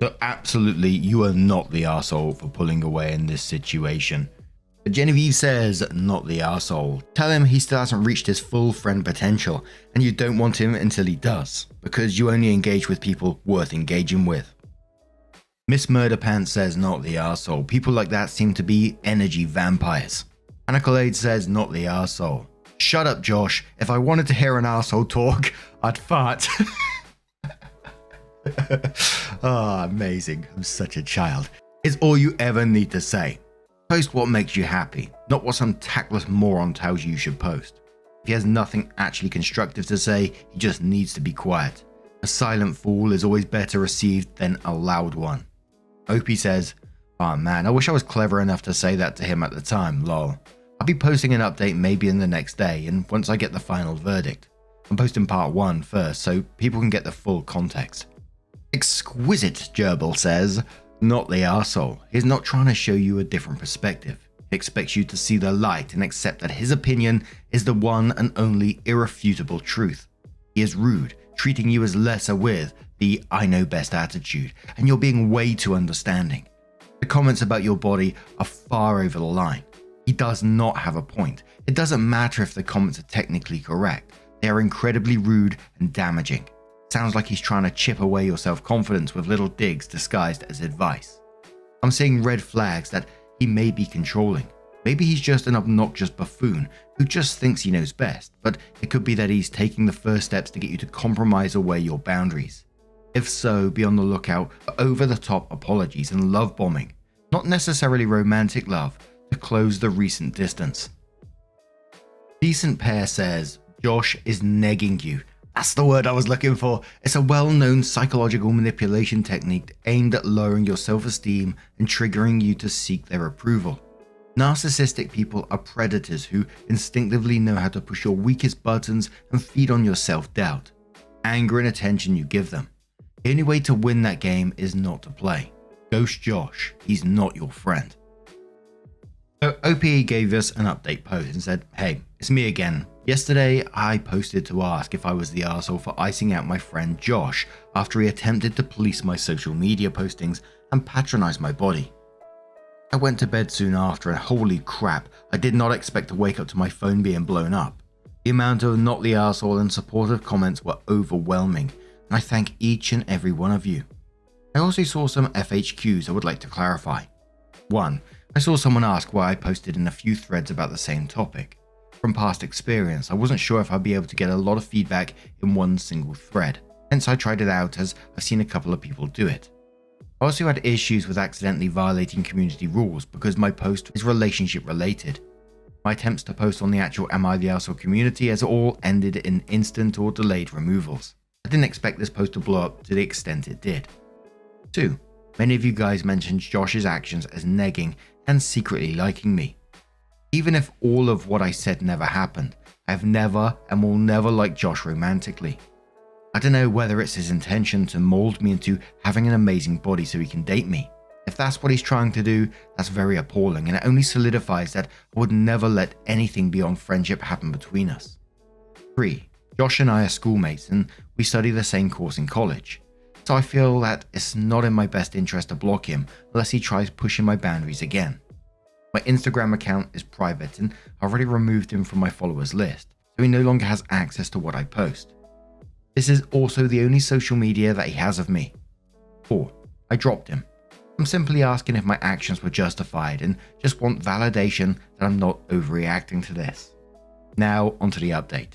So absolutely, you are not the arsehole for pulling away in this situation. But Genevieve says, not the arsehole. Tell him he still hasn't reached his full friend potential, and you don't want him until he does, because you only engage with people worth engaging with. Miss Murderpants says, not the arsehole. People like that seem to be energy vampires. Anacolade says, not the arsehole. Shut up, Josh. If I wanted to hear an arsehole talk, I'd fart. Oh, amazing. I'm such a child. It's all you ever need to say. Post what makes you happy, not what some tactless moron tells you should post. If he has nothing actually constructive to say, he just needs to be quiet. A silent fool is always better received than a loud one. Opie says, oh man, I wish I was clever enough to say that to him at the time, lol. I'll be posting an update maybe in the next day, and once I get the final verdict. I'm posting part 1 first, so people can get the full context. Exquisite Gerbil says, not the arsehole. He's not trying to show you a different perspective. He expects you to see the light and accept that his opinion is the one and only irrefutable truth. He is rude, treating you as lesser with the I know best attitude, and you're being way too understanding. The comments about your body are far over the line. He does not have a point. It doesn't matter if the comments are technically correct. They are incredibly rude and damaging. Sounds like he's trying to chip away your self-confidence with little digs disguised as advice. I'm seeing red flags that he may be controlling. Maybe he's just an obnoxious buffoon who just thinks he knows best, but it could be that he's taking the first steps to get you to compromise away your boundaries. If so, be on the lookout for over-the-top apologies and love bombing, not necessarily romantic love, to close the recent distance. Decent Pair says, Josh is negging you. That's the word I was looking for. It's a well-known psychological manipulation technique aimed at lowering your self-esteem and triggering you to seek their approval. Narcissistic people are predators who instinctively know how to push your weakest buttons and feed on your self-doubt, anger and attention you give them. The only way to win that game is not to play. Ghost Josh, he's not your friend. So OPE gave us an update post and said, hey, it's me again. Yesterday, I posted to ask if I was the arsehole for icing out my friend Josh after he attempted to police my social media postings and patronize my body. I went to bed soon after and holy crap, I did not expect to wake up to my phone being blown up. The amount of not the arsehole and supportive comments were overwhelming, and I thank each and every one of you. I also saw some FHQs I would like to clarify. 1. I saw someone ask why I posted in a few threads about the same topic. From past experience, I wasn't sure if I'd be able to get a lot of feedback in one single thread, hence I tried it out as I've seen a couple of people do it. I also had issues with accidentally violating community rules because my post is relationship related. My attempts to post on the actual Am I the Arsehole community has all ended in instant or delayed removals. I didn't expect this post to blow up to the extent it did. 2. Many of you guys mentioned Josh's actions as negging and secretly liking me. Even if all of what I said never happened, I have never and will never like Josh romantically. I don't know whether it's his intention to mold me into having an amazing body so he can date me. If that's what he's trying to do, that's very appalling and it only solidifies that I would never let anything beyond friendship happen between us. 3. Josh and I are schoolmates and we study the same course in college. So I feel that it's not in my best interest to block him unless he tries pushing my boundaries again. My Instagram account is private and I've already removed him from my followers list, so he no longer has access to what I post. This is also the only social media that he has of me. 4. I dropped him. I'm simply asking if my actions were justified and just want validation that I'm not overreacting to this. Now onto the update.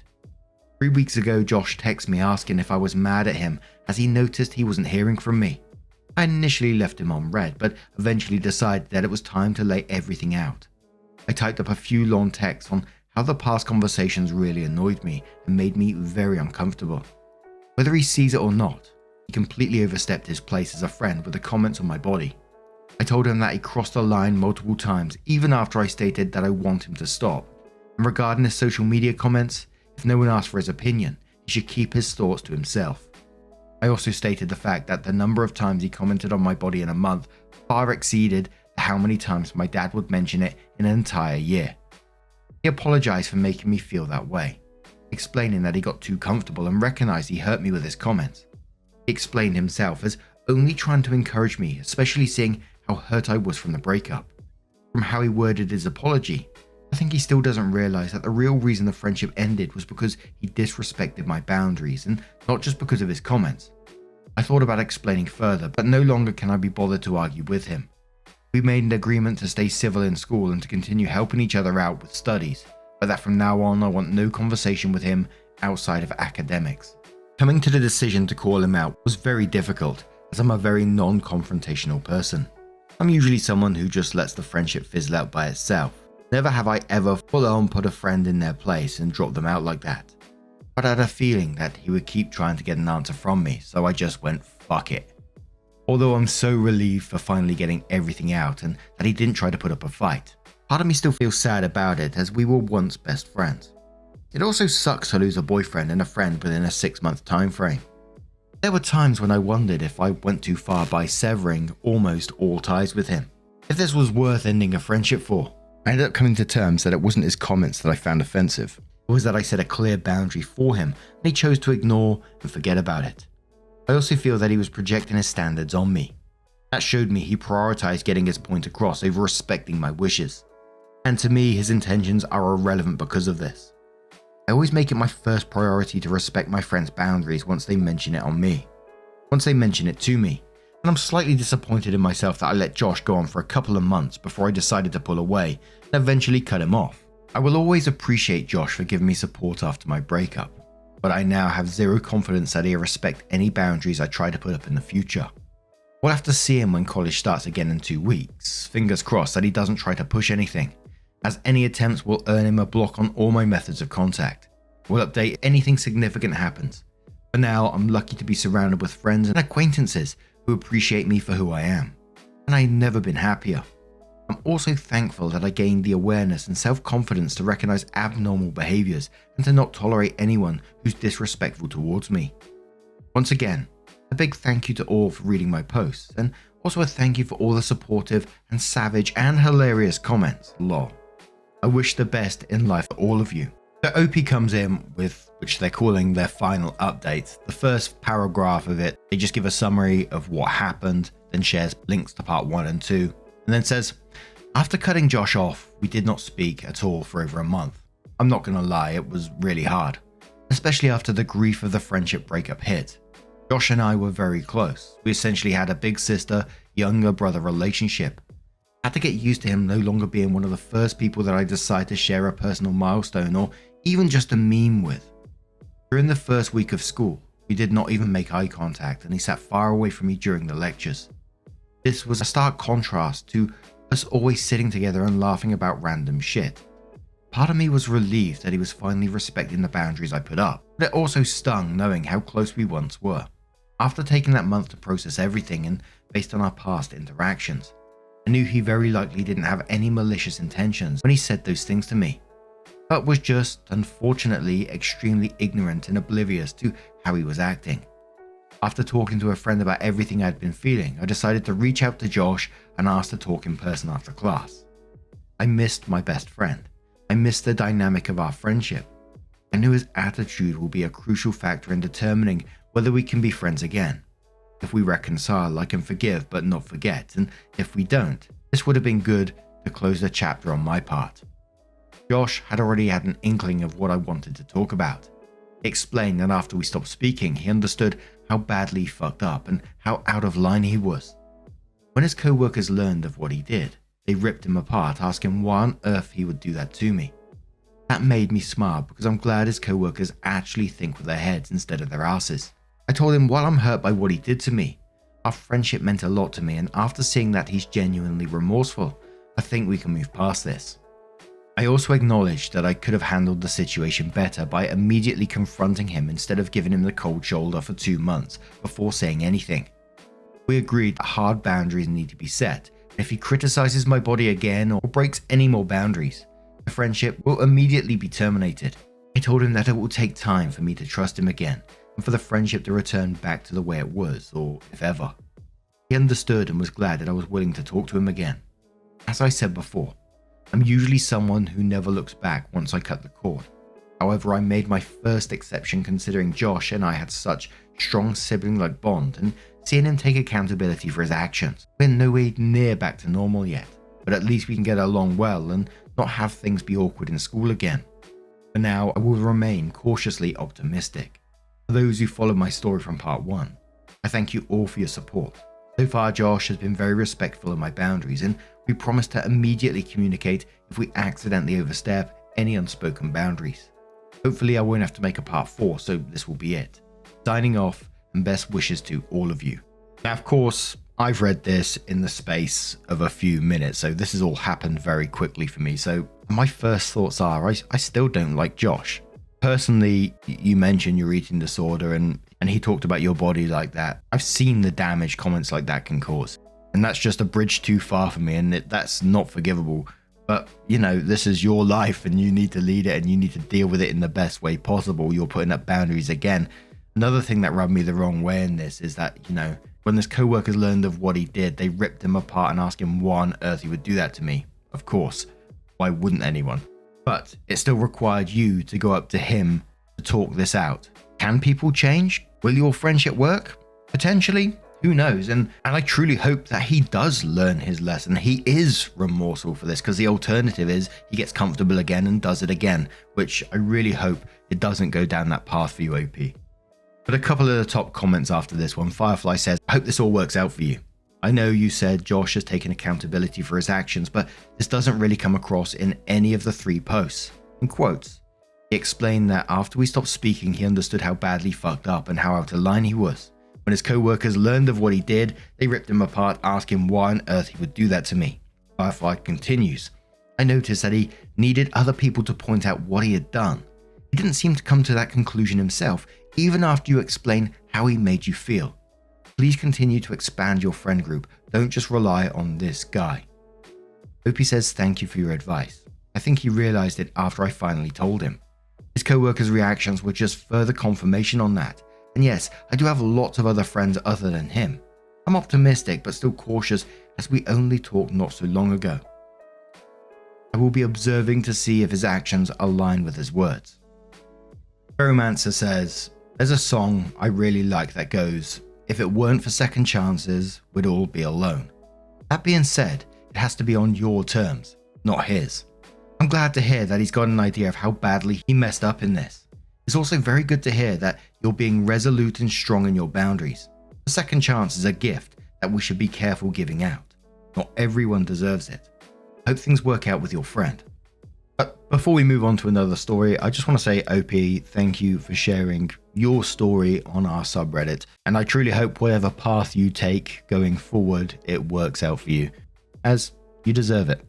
3 weeks ago, Josh texted me asking if I was mad at him as he noticed he wasn't hearing from me. I initially left him on red, but eventually decided that it was time to lay everything out. I typed up a few long texts on how the past conversations really annoyed me and made me very uncomfortable. Whether he sees it or not, he completely overstepped his place as a friend with the comments on my body. I told him that he crossed the line multiple times even after I stated that I want him to stop. And regarding his social media comments, if no one asked for his opinion, he should keep his thoughts to himself. I also stated the fact that the number of times he commented on my body in a month far exceeded how many times my dad would mention it in an entire year. He apologized for making me feel that way, explaining that he got too comfortable and recognized he hurt me with his comments. He explained himself as only trying to encourage me, especially seeing how hurt I was from the breakup. From how he worded his apology, I think he still doesn't realize that the real reason the friendship ended was because he disrespected my boundaries and not just because of his comments. I thought about explaining further, but no longer can I be bothered to argue with him. We made an agreement to stay civil in school and to continue helping each other out with studies, but that from now on I want no conversation with him outside of academics. Coming to the decision to call him out was very difficult as I'm a very non-confrontational person. I'm usually someone who just lets the friendship fizzle out by itself. Never have I ever full on put a friend in their place and dropped them out like that. But I had a feeling that he would keep trying to get an answer from me, so I just went fuck it. Although I'm so relieved for finally getting everything out and that he didn't try to put up a fight, part of me still feels sad about it as we were once best friends. It also sucks to lose a boyfriend and a friend within a 6-month time frame. There were times when I wondered if I went too far by severing almost all ties with him. If this was worth ending a friendship for. I ended up coming to terms that it wasn't his comments that I found offensive. It was that I set a clear boundary for him and he chose to ignore and forget about it. I also feel that he was projecting his standards on me. That showed me he prioritized getting his point across over respecting my wishes. And to me, his intentions are irrelevant because of this. I always make it my first priority to respect my friends' boundaries once they mention it on me. Once they mention it to me. And I'm slightly disappointed in myself that I let Josh go on for a couple of months before I decided to pull away and eventually cut him off. I will always appreciate Josh for giving me support after my breakup, but I now have zero confidence that he'll respect any boundaries I try to put up in the future. We'll have to see him when college starts again in 2 weeks. Fingers crossed that he doesn't try to push anything, as any attempts will earn him a block on all my methods of contact. We'll update if anything significant happens. For now, I'm lucky to be surrounded with friends and acquaintances who appreciate me for who I am, and I've never been happier. I'm also thankful that I gained the awareness and self-confidence to recognize abnormal behaviors and to not tolerate anyone who's disrespectful towards me. Once again, a big thank you to all for reading my posts, and also a thank you for all the supportive and savage and hilarious comments. Lol. I wish the best in life for all of you. The OP comes in with, which they're calling their final update. The first paragraph of it, they just give a summary of what happened, then shares links to part 1 and 2, and then says, after cutting Josh off, we did not speak at all for over a month. I'm not gonna lie, it was really hard, especially after the grief of the friendship breakup hit. Josh and I were very close. We essentially had a big sister, younger brother relationship. I had to get used to him no longer being one of the first people that I decide to share a personal milestone or even just a meme with. During the first week of school, we did not even make eye contact and he sat far away from me during the lectures. This was a stark contrast to us always sitting together and laughing about random shit. Part of me was relieved that he was finally respecting the boundaries I put up, but it also stung knowing how close we once were. After taking that month to process everything and based on our past interactions, I knew he very likely didn't have any malicious intentions when he said those things to me, but was just, unfortunately, extremely ignorant and oblivious to how he was acting. After talking to a friend about everything I'd been feeling, I decided to reach out to Josh and ask to talk in person after class. I missed my best friend. I missed the dynamic of our friendship. I knew his attitude will be a crucial factor in determining whether we can be friends again. If we reconcile, I can forgive but not forget, and if we don't, this would have been good to close the chapter on my part. Josh had already had an inkling of what I wanted to talk about. He explained that after we stopped speaking, he understood how badly he fucked up and how out of line he was. When his co-workers learned of what he did, they ripped him apart, asking why on earth he would do that to me. That made me smile because I'm glad his co-workers actually think with their heads instead of their asses. I told him while I'm hurt by what he did to me, our friendship meant a lot to me, and after seeing that he's genuinely remorseful, I think we can move past this. I also acknowledged that I could have handled the situation better by immediately confronting him instead of giving him the cold shoulder for 2 months before saying anything. We agreed that hard boundaries need to be set, and if he criticizes my body again or breaks any more boundaries, the friendship will immediately be terminated. I told him that it will take time for me to trust him again and for the friendship to return back to the way it was, or if ever. He understood and was glad that I was willing to talk to him again. As I said before, I'm usually someone who never looks back once I cut the cord. However, I made my first exception considering Josh and I had such strong sibling-like bond, and seeing him take accountability for his actions. We're nowhere near back to normal yet, but at least we can get along well and not have things be awkward in school again. For now, I will remain cautiously optimistic. For those who followed my story from part 1, I thank you all for your support. So far, Josh has been very respectful of my boundaries, and we promise to immediately communicate if we accidentally overstep any unspoken boundaries. Hopefully I won't have to make a part 4, so this will be it. Signing off, and best wishes to all of you. Now, of course, I've read this in the space of a few minutes, so this has all happened very quickly for me. So my first thoughts are, I still don't like Josh. Personally, you mentioned your eating disorder and he talked about your body like that. I've seen the damage comments like that can cause. And that's just a bridge too far for me, and that's not forgivable. But, you know, this is your life and you need to lead it and you need to deal with it in the best way possible. You're putting up boundaries again. Another thing that rubbed me the wrong way in this is that, you know, when his co-workers learned of what he did, they ripped him apart and asked him why on earth he would do that to me. Of course, why wouldn't anyone? But it still required you to go up to him to talk this out. Can people change? Will your friendship work? Potentially. Who knows? And I truly hope that he does learn his lesson. He is remorseful for this, because the alternative is he gets comfortable again and does it again, which I really hope it doesn't go down that path for you, OP. But a couple of the top comments after this one. Firefly says, I hope this all works out for you. I know you said Josh has taken accountability for his actions, but this doesn't really come across in any of the 3 posts. In quotes, he explained that after we stopped speaking, he understood how badly fucked up and how out of line he was. When his co-workers learned of what he did, they ripped him apart, asking why on earth he would do that to me. Firefly continues, I noticed that he needed other people to point out what he had done. He didn't seem to come to that conclusion himself, even after you explain how he made you feel. Please continue to expand your friend group. Don't just rely on this guy. Opie says thank you for your advice. I think he realized it after I finally told him. His co-workers' reactions were just further confirmation on that. And yes, I do have lots of other friends other than him. I'm optimistic but still cautious as we only talked not so long ago. I will be observing to see if his actions align with his words. Romancer says, there's a song I really like that goes, if it weren't for second chances, we'd all be alone. That being said, it has to be on your terms, not his. I'm glad to hear that he's got an idea of how badly he messed up in this. It's also very good to hear that you're being resolute and strong in your boundaries. A second chance is a gift that we should be careful giving out. Not everyone deserves it. I hope things work out with your friend. But before we move on to another story, I just want to say, OP, thank you for sharing your story on our subreddit. And I truly hope whatever path you take going forward, it works out for you, as you deserve it.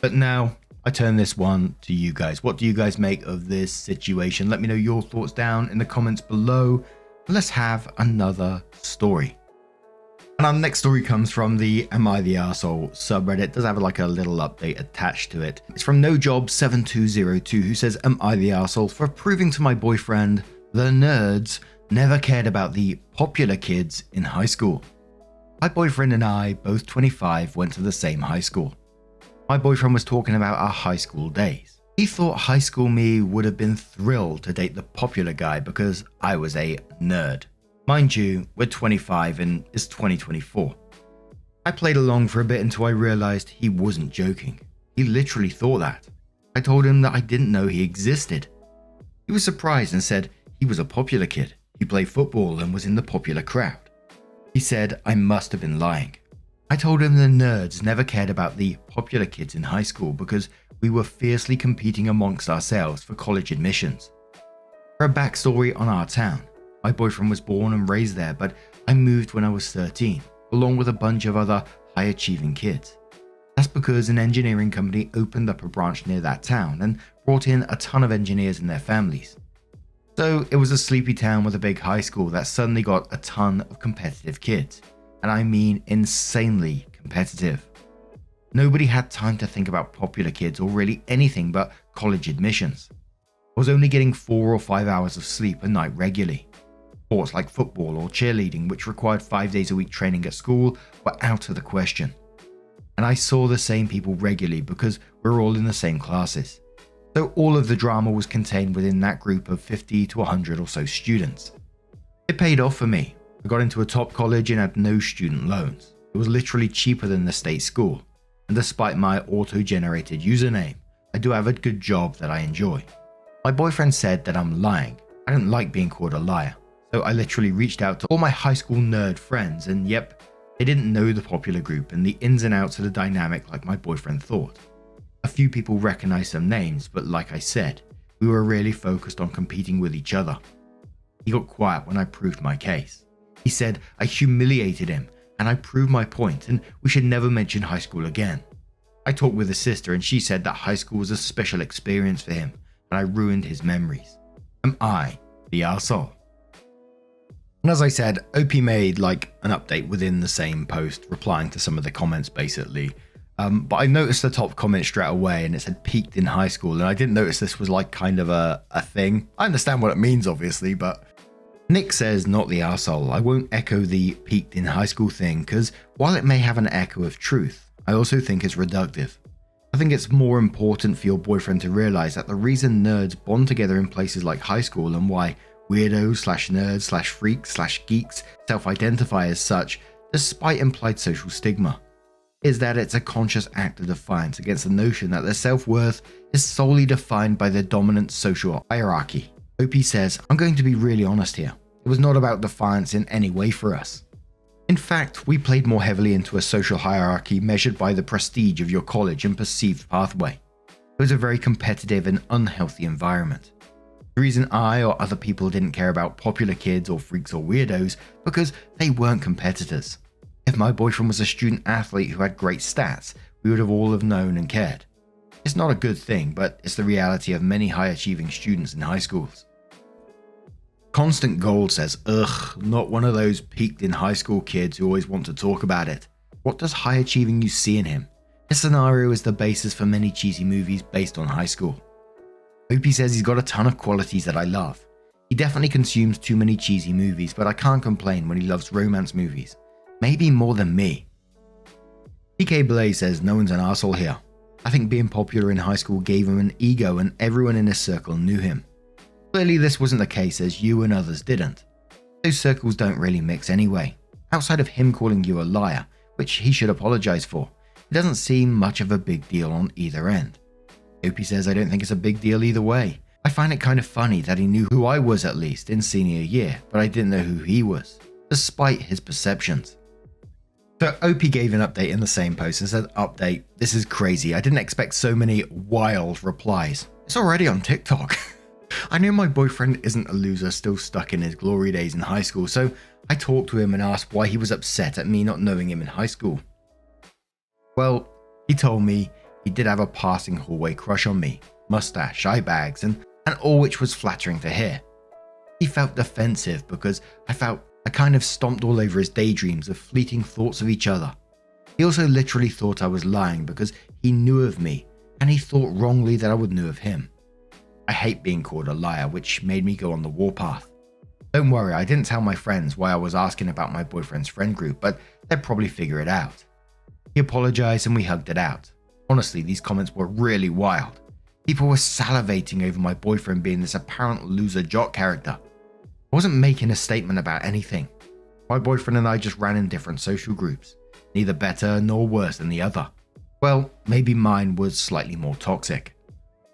But now, I turn this one to you guys. What do you guys make of this situation? Let me know your thoughts down in the comments below. Let's have another story. And our next story comes from the Am I the Arsehole subreddit. It does have like a little update attached to it. It's from NoJob7202, who says, Am I the arsehole for proving to my boyfriend the nerds never cared about the popular kids in high school? My boyfriend and I, both 25, went to the same high school. My boyfriend was talking about our high school days. He thought high school me would have been thrilled to date the popular guy because I was a nerd. Mind you, we're 25 and it's 2024. I played along for a bit until I realized he wasn't joking. He literally thought that. I told him that I didn't know he existed. He was surprised and said he was a popular kid. He played football and was in the popular crowd. He said I must have been lying. I told him the nerds never cared about the popular kids in high school because we were fiercely competing amongst ourselves for college admissions. For a backstory on our town, my boyfriend was born and raised there, but I moved when I was 13, along with a bunch of other high-achieving kids. That's because an engineering company opened up a branch near that town and brought in a ton of engineers and their families. So it was a sleepy town with a big high school that suddenly got a ton of competitive kids, and I mean insanely competitive. Nobody had time to think about popular kids or really anything but college admissions. I was only getting 4 or 5 hours of sleep a night regularly. Sports like football or cheerleading, which required 5 days a week training at school, were out of the question. And I saw the same people regularly because we're all in the same classes. So all of the drama was contained within that group of 50 to 100 or so students. It paid off for me. I got into a top college and had no student loans. It was literally cheaper than the state school. And despite my auto-generated username, I do have a good job that I enjoy. My boyfriend said that I'm lying. I don't like being called a liar. So I literally reached out to all my high school nerd friends and yep, they didn't know the popular group and the ins and outs of the dynamic like my boyfriend thought. A few people recognized some names, but like I said, we were really focused on competing with each other. He got quiet when I proved my case. He said I humiliated him and I proved my point and we should never mention high school again. I talked with his sister and she said that high school was a special experience for him and I ruined his memories. Am I the arsehole? And as I said, OP made like an update within the same post, replying to some of the comments basically. But I noticed the top comment straight away and it said peaked in high school. And I didn't notice this was like kind of a thing. I understand what it means obviously, but Nick says not the arsehole. I won't echo the peaked in high school thing because while it may have an echo of truth, I also think it's reductive. I think it's more important for your boyfriend to realize that the reason nerds bond together in places like high school and why weirdos / nerds / freaks / geeks self-identify as such, despite implied social stigma, is that it's a conscious act of defiance against the notion that their self-worth is solely defined by their dominant social hierarchy. OP says, I'm going to be really honest here. It was not about defiance in any way for us. In fact, we played more heavily into a social hierarchy measured by the prestige of your college and perceived pathway. It was a very competitive and unhealthy environment. The reason I or other people didn't care about popular kids or freaks or weirdos because they weren't competitors. If my boyfriend was a student athlete who had great stats, we would have all have known and cared. It's not a good thing, but it's the reality of many high-achieving students in high schools. Constant Gold says, ugh, not one of those peaked in high school kids who always want to talk about it. What does high-achieving you see in him? This scenario is the basis for many cheesy movies based on high school. OP says he's got a ton of qualities that I love. He definitely consumes too many cheesy movies, but I can't complain when he loves romance movies. Maybe more than me. PK Blaze says no one's an arsehole here. I think being popular in high school gave him an ego and everyone in his circle knew him. Clearly this wasn't the case as you and others didn't. Those circles don't really mix anyway. Outside of him calling you a liar, which he should apologize for, it doesn't seem much of a big deal on either end. OP says I don't think it's a big deal either way. I find it kind of funny that he knew who I was at least in senior year, but I didn't know who he was, despite his perceptions. So OP gave an update in the same post and said, update, this is crazy. I didn't expect so many wild replies. It's already on TikTok. I knew my boyfriend isn't a loser still stuck in his glory days in high school, so I talked to him and asked why he was upset at me not knowing him in high school. Well, he told me he did have a passing hallway crush on me, mustache, eye bags, and all which was flattering to hear. He felt defensive because I kind of stomped all over his daydreams of fleeting thoughts of each other. He also literally thought I was lying because he knew of me and he thought wrongly that I would know of him. I hate being called a liar, which made me go on the warpath. Don't worry, I didn't tell my friends why I was asking about my boyfriend's friend group, but they'd probably figure it out. He apologized and we hugged it out. Honestly, these comments were really wild. People were salivating over my boyfriend being this apparent loser jock character. I wasn't making a statement about anything. My boyfriend and I just ran in different social groups, neither better nor worse than the other. Well, maybe mine was slightly more toxic.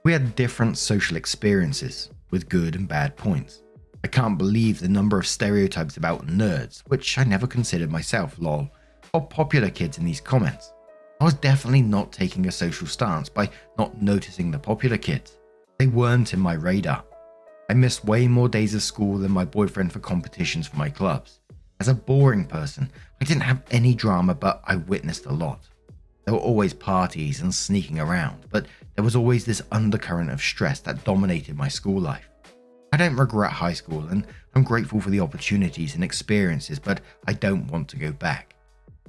We had different social experiences, with good and bad points. I can't believe the number of stereotypes about nerds, which I never considered myself, lol, or popular kids in these comments. I was definitely not taking a social stance by not noticing the popular kids. They weren't in my radar. I missed way more days of school than my boyfriend for competitions for my clubs. As a boring person, I didn't have any drama, but I witnessed a lot. There were always parties and sneaking around, but there was always this undercurrent of stress that dominated my school life. I don't regret high school, and I'm grateful for the opportunities and experiences, but I don't want to go back.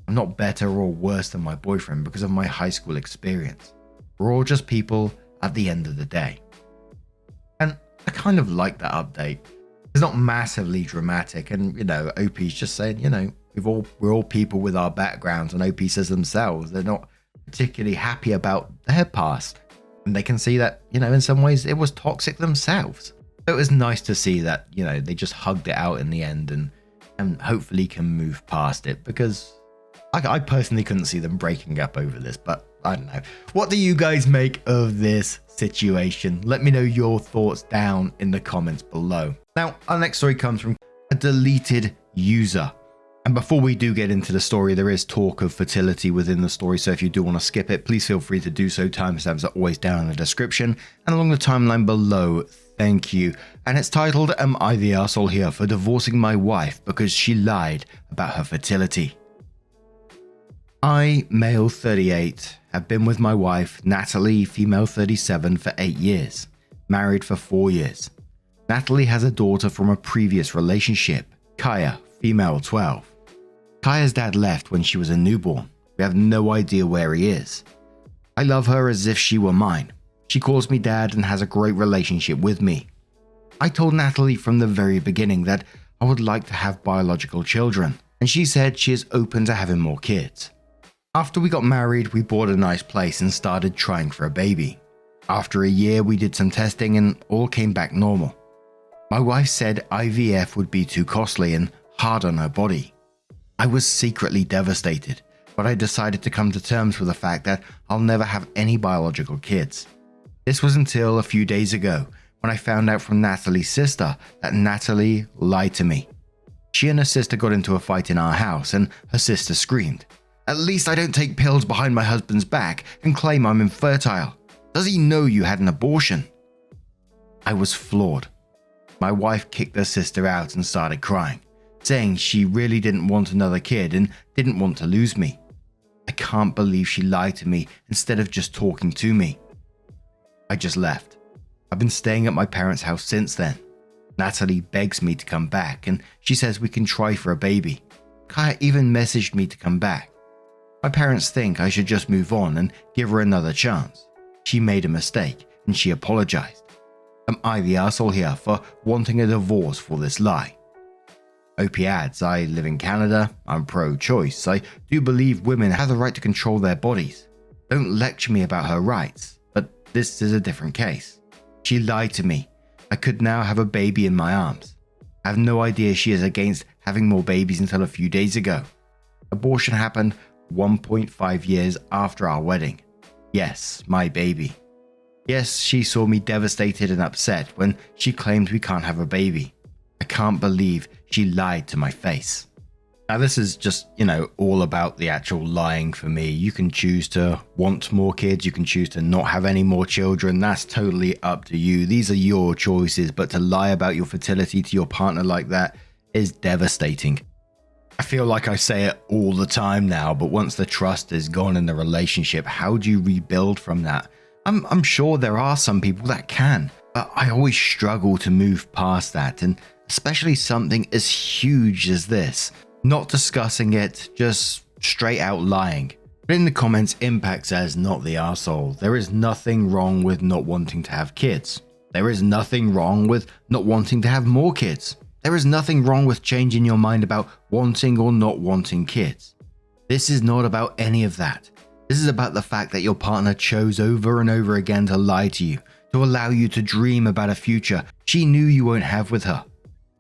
I'm not better or worse than my boyfriend because of my high school experience. We're all just people at the end of the day. And I kind of like that update. It's not massively dramatic, and OP's just saying, we're all people with our backgrounds, and OP says themselves they're not particularly happy about their past. And they can see that, in some ways it was toxic themselves. So it was nice to see that, they just hugged it out in the end and hopefully can move past it, because I personally couldn't see them breaking up over this, but I don't know. What do you guys make of this situation? Let me know your thoughts down in the comments below. Now, our next story comes from a deleted user. And before we do get into the story, there is talk of fertility within the story, so if you do want to skip it, please feel free to do so. Timestamps are always down in the description and along the timeline below. Thank you. And it's titled, "Am I the Arsehole Here for Divorcing My Wife Because She Lied About Her Fertility?" I, male 38, have been with my wife, Natalie, female 37, for 8 years, married for 4 years. Natalie has a daughter from a previous relationship, Kaya, female 12. Kaya's dad left when she was a newborn. We have no idea where he is. I love her as if she were mine. She calls me dad and has a great relationship with me. I told Natalie from the very beginning that I would like to have biological children, and she said she is open to having more kids. After we got married, we bought a nice place and started trying for a baby. After a year, we did some testing and all came back normal. My wife said IVF would be too costly and hard on her body. I was secretly devastated, but I decided to come to terms with the fact that I'll never have any biological kids. This was until a few days ago when I found out from Natalie's sister that Natalie lied to me. She and her sister got into a fight in our house and her sister screamed, "At least I don't take pills behind my husband's back and claim I'm infertile. Does he know you had an abortion?" I was floored. My wife kicked her sister out and started crying, saying she really didn't want another kid and didn't want to lose me. I can't believe she lied to me instead of just talking to me. I just left. I've been staying at my parents' house since then. Natalie begs me to come back and she says we can try for a baby. Kaya even messaged me to come back. My parents think I should just move on and give her another chance. She made a mistake and she apologized. Am I the arsehole here for wanting a divorce for this lie? OP adds, I live in Canada, I'm pro-choice, I do believe women have the right to control their bodies. Don't lecture me about her rights, but this is a different case. She lied to me. I could now have a baby in my arms. I have no idea she is against having more babies until a few days ago. Abortion happened 1.5 years after our wedding. Yes, my baby. Yes, she saw me devastated and upset when she claimed we can't have a baby. I can't believe she lied to my face. Now this is just, all about the actual lying for me. You can choose to want more kids, you can choose to not have any more children, that's totally up to you. These are your choices, but to lie about your fertility to your partner like that is devastating. I feel like I say it all the time now, but once the trust is gone in the relationship, how do you rebuild from that? I'm sure there are some people that can, but I always struggle to move past that, and especially something as huge as this. Not discussing it, just straight out lying. But in the comments, Impact says, not the arsehole. There is nothing wrong with not wanting to have kids. There is nothing wrong with not wanting to have more kids. There is nothing wrong with changing your mind about wanting or not wanting kids. This is not about any of that. This is about the fact that your partner chose over and over again to lie to you, to allow you to dream about a future she knew you won't have with her.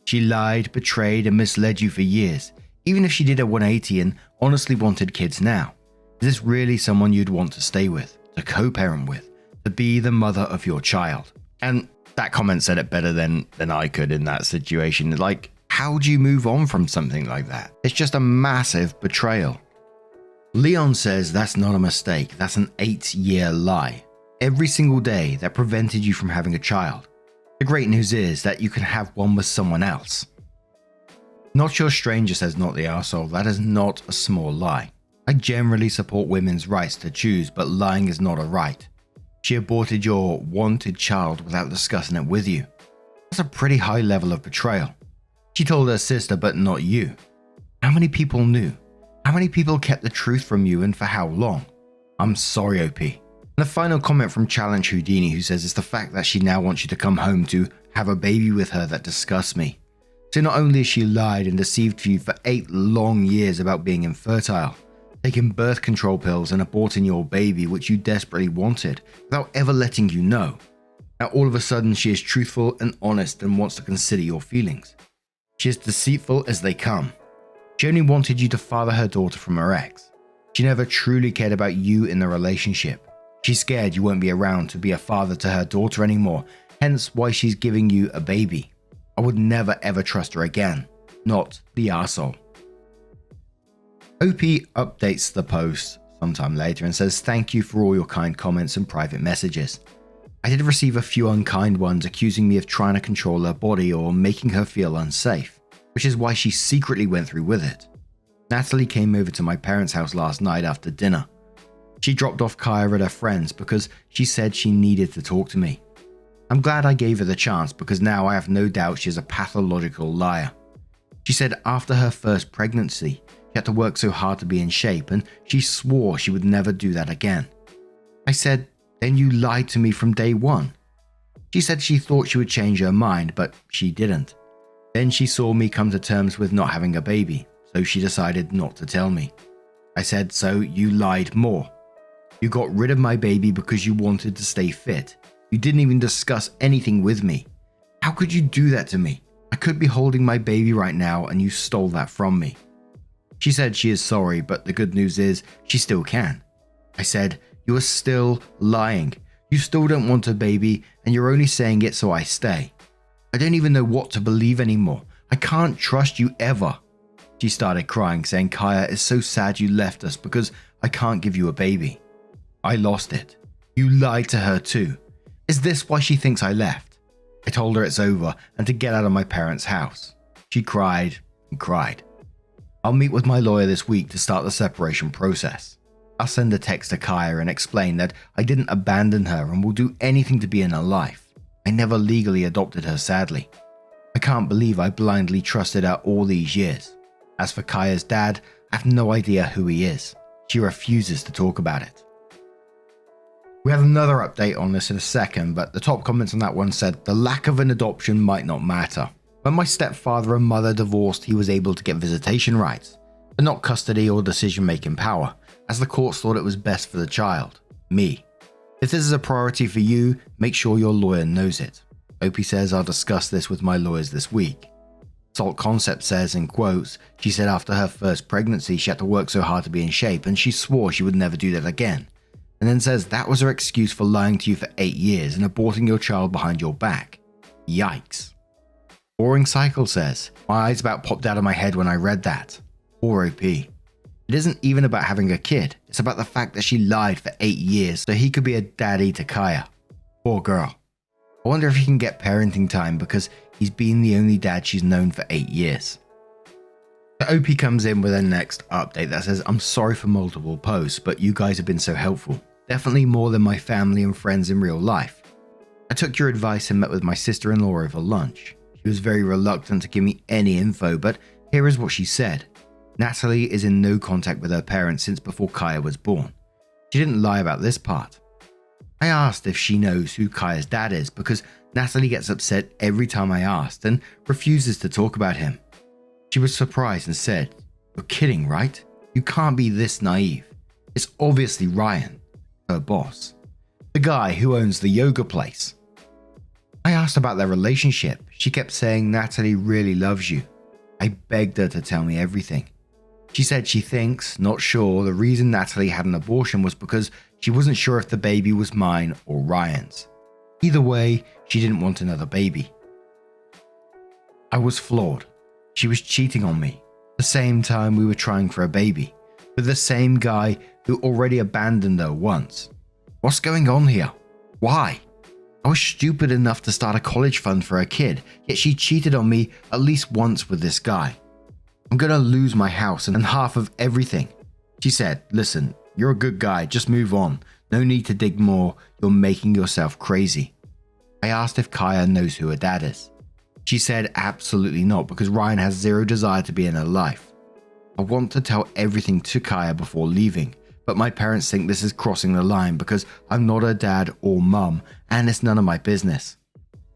She lied, betrayed, and misled you for years, even if she did a 180 and honestly wanted kids now. Is this really someone you'd want to stay with, to co-parent with, to be the mother of your child? And that comment said it better than I could in that situation. Like, how do you move on from something like that? It's just a massive betrayal. Leon says that's not a mistake, that's an 8-year lie. Every single day that prevented you from having a child. The great news is that you can have one with someone else. Not your stranger says not the arsehole. That is not a small lie. I generally support women's rights to choose, but lying is not a right. She aborted your wanted child without discussing it with you. That's a pretty high level of betrayal. She told her sister, but not you. How many people knew? How many people kept the truth from you, and for how long? I'm sorry, OP. And a final comment from Challenge Houdini, who says it's the fact that she now wants you to come home to have a baby with her that disgusts me. So not only has she lied and deceived you for 8 long years about being infertile, taking birth control pills and aborting your baby which you desperately wanted without ever letting you know. Now all of a sudden she is truthful and honest and wants to consider your feelings. She is deceitful as they come. She only wanted you to father her daughter from her ex. She never truly cared about you in the relationship. She's scared you won't be around to be a father to her daughter anymore, hence why she's giving you a baby. I would never ever trust her again. Not the arsehole. OP updates the post sometime later and says thank you for all your kind comments and private messages. I did receive a few unkind ones accusing me of trying to control her body or making her feel unsafe, which is why she secretly went through with it. Natalie came over to my parents' house last night after dinner. She dropped off Kaya at her friend's because she said she needed to talk to me. I'm glad I gave her the chance because now I have no doubt she is a pathological liar. She said after her first pregnancy, she had to work so hard to be in shape and she swore she would never do that again. I said, then you lied to me from day one. She said she thought she would change her mind, but she didn't. Then she saw me come to terms with not having a baby, so she decided not to tell me. I said, so you lied more. You got rid of my baby because you wanted to stay fit. You didn't even discuss anything with me. How could you do that to me? I could be holding my baby right now and you stole that from me. She said she is sorry, but the good news is she still can. I said, you are still lying. You still don't want a baby and you're only saying it so I stay. I don't even know what to believe anymore. I can't trust you ever. She started crying, saying Kaya is so sad you left us because I can't give you a baby. I lost it. You lied to her too. Is this why she thinks I left? I told her it's over and to get out of my parents' house. She cried and cried. I'll meet with my lawyer this week to start the separation process. I'll send a text to Kaya and explain that I didn't abandon her and will do anything to be in her life. I never legally adopted her, sadly. I can't believe I blindly trusted her all these years. As for Kaya's dad, I have no idea who he is. She refuses to talk about it. We have another update on this in a second, but the top comments on that one said, the lack of an adoption might not matter. When my stepfather and mother divorced, he was able to get visitation rights, but not custody or decision-making power, as the courts thought it was best for the child, me. If this is a priority for you, make sure your lawyer knows it. OP says I'll discuss this with my lawyers this week. Salt Concept says, in quotes, she said after her first pregnancy she had to work so hard to be in shape and she swore she would never do that again. And then says that was her excuse for lying to you for 8 years and aborting your child behind your back. Yikes. Boring Cycle says, my eyes about popped out of my head when I read that. Poor OP. It isn't even about having a kid, it's about the fact that she lied for 8 years so he could be a daddy to Kaya. Poor girl. I wonder if he can get parenting time because he's been the only dad she's known for 8 years. The OP comes in with their next update that says, I'm sorry for multiple posts, but you guys have been so helpful. Definitely more than my family and friends in real life. I took your advice and met with my sister-in-law over lunch. She was very reluctant to give me any info, but here is what she said. Natalie is in no contact with her parents since before Kaya was born. She didn't lie about this part. I asked if she knows who Kaya's dad is because Natalie gets upset every time I asked and refuses to talk about him. She was surprised and said, you're kidding, right? You can't be this naive. It's obviously Ryan, her boss, the guy who owns the yoga place. I asked about their relationship. She kept saying Natalie really loves you. I begged her to tell me everything. She said she thinks, not sure, the reason Natalie had an abortion was because she wasn't sure if the baby was mine or Ryan's. Either way, she didn't want another baby. I was floored. She was cheating on me. The same time we were trying for a baby, with the same guy who already abandoned her once. What's going on here? Why? I was stupid enough to start a college fund for a kid, yet she cheated on me at least once with this guy. I'm gonna lose my house and half of everything. She said, listen, you're a good guy, just move on. No need to dig more, you're making yourself crazy. I asked if Kaya knows who her dad is. She said absolutely not, because Ryan has zero desire to be in her life. I want to tell everything to Kaya before leaving, but my parents think this is crossing the line because I'm not her dad or mum, and it's none of my business.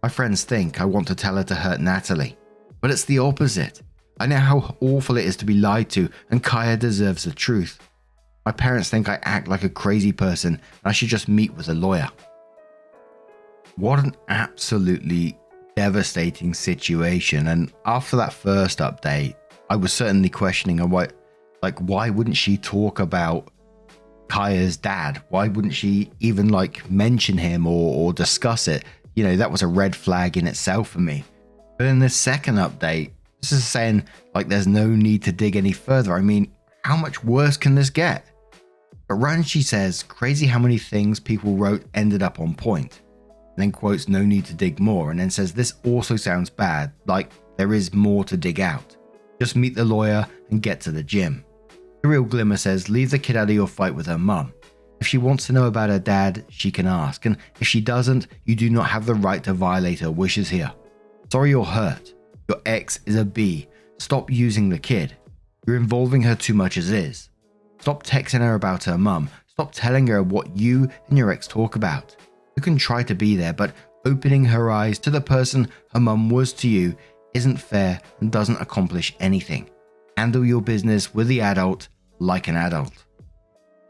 My friends think I want to tell her to hurt Natalie, but it's the opposite. I know how awful it is to be lied to, and Kaya deserves the truth. My parents think I act like a crazy person and I should just meet with a lawyer. What an absolutely devastating situation. And after that first update, I was certainly questioning why wouldn't she talk about Kaya's dad? Why wouldn't she even mention him or discuss it? You know, that was a red flag in itself for me. But in this second update, this is saying there's no need to dig any further. I mean, how much worse can this get? But Ranchi says, crazy how many things people wrote ended up on point. And then quotes no need to dig more, and then says this also sounds bad, like there is more to dig out. Just meet the lawyer and get to the gym. The Real Glimmer says leave the kid out of your fight with her mum. If she wants to know about her dad, she can ask, and if she doesn't, you do not have the right to violate her wishes here. Sorry you're hurt. Your ex is a B. Stop using the kid. You're involving her too much as is. Stop texting her about her mum. Stop telling her what you and your ex talk about. You can try to be there, but opening her eyes to the person her mum was to you isn't fair and doesn't accomplish anything. Handle your business with the adult like an adult.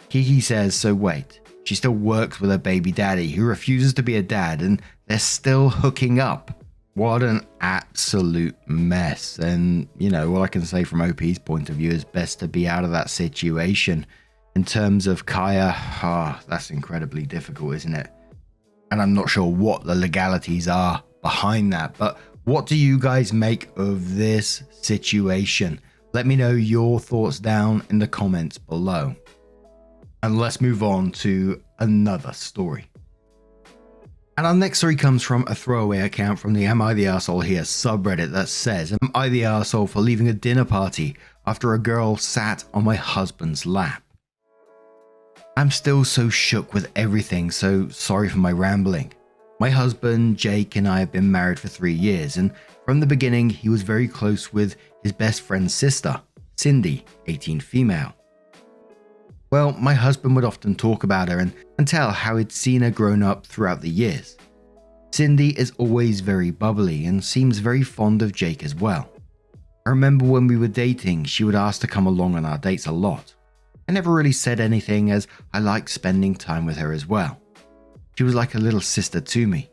Kiki says, so wait, she still works with her baby daddy who refuses to be a dad and they're still hooking up. What an absolute mess. And, all I can say from OP's point of view is best to be out of that situation. In terms of Kaya, that's incredibly difficult, isn't it? And I'm not sure what the legalities are behind that, but what do you guys make of this situation? Let me know your thoughts down in the comments below. And let's move on to another story. And our next story comes from a throwaway account from the Am I the Arsehole Here subreddit that says, am I the arsehole for leaving a dinner party after a girl sat on my husband's lap? I'm still so shook with everything, so sorry for my rambling. My husband, Jake, and I have been married for 3 years, and from the beginning, he was very close with his best friend's sister, Cindy, 18 female. Well, my husband would often talk about her and tell how he'd seen her grown up throughout the years. Cindy is always very bubbly and seems very fond of Jake as well. I remember when we were dating, she would ask to come along on our dates a lot. I never really said anything as I liked spending time with her as well. She was like a little sister to me.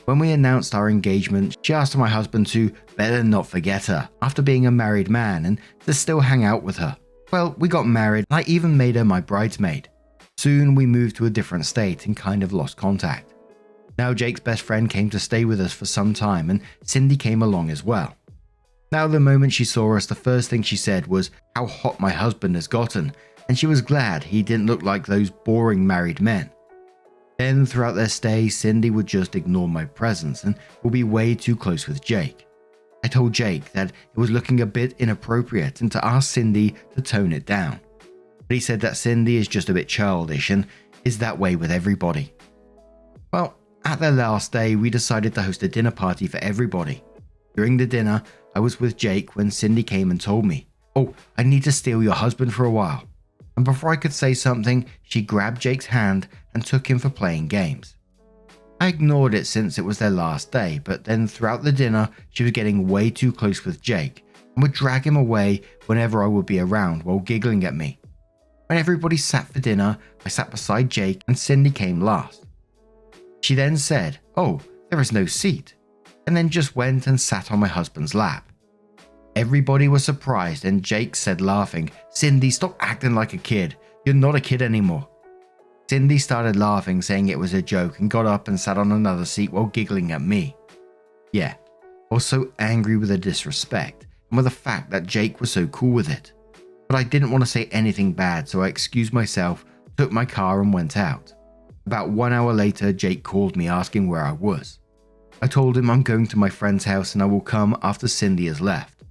When we announced our engagement, she asked my husband to better not forget her after being a married man and to still hang out with her. Well, we got married and I even made her my bridesmaid. Soon we moved to a different state and kind of lost contact. Now Jake's best friend came to stay with us for some time and Cindy came along as well. Now the moment she saw us, the first thing she said was how hot my husband has gotten, and she was glad he didn't look like those boring married men. Then throughout their stay, Cindy would just ignore my presence and would be way too close with Jake. I told Jake that it was looking a bit inappropriate and to ask Cindy to tone it down. But he said that Cindy is just a bit childish and is that way with everybody. Well, at their last day, we decided to host a dinner party for everybody. During the dinner, I was with Jake when Cindy came and told me, "Oh, I need to steal your husband for a while." And before I could say something, she grabbed Jake's hand and took him for playing games. I ignored it since it was their last day, but then throughout the dinner, she was getting way too close with Jake and would drag him away whenever I would be around while giggling at me. When everybody sat for dinner, I sat beside Jake and Cindy came last. She then said, "Oh, there is no seat, and then just went and sat on my husband's lap. Everybody was surprised, and Jake said laughing, "Cindy, stop acting like a kid. You're not a kid anymore." Cindy started laughing, saying it was a joke, and got up and sat on another seat while giggling at me. Yeah, I was so angry with the disrespect and with the fact that Jake was so cool with it. But I didn't want to say anything bad, so I excused myself, took my car and went out. About 1 hour later, Jake called me asking where I was. I told him I'm going to my friend's house and I will come after Cindy has left.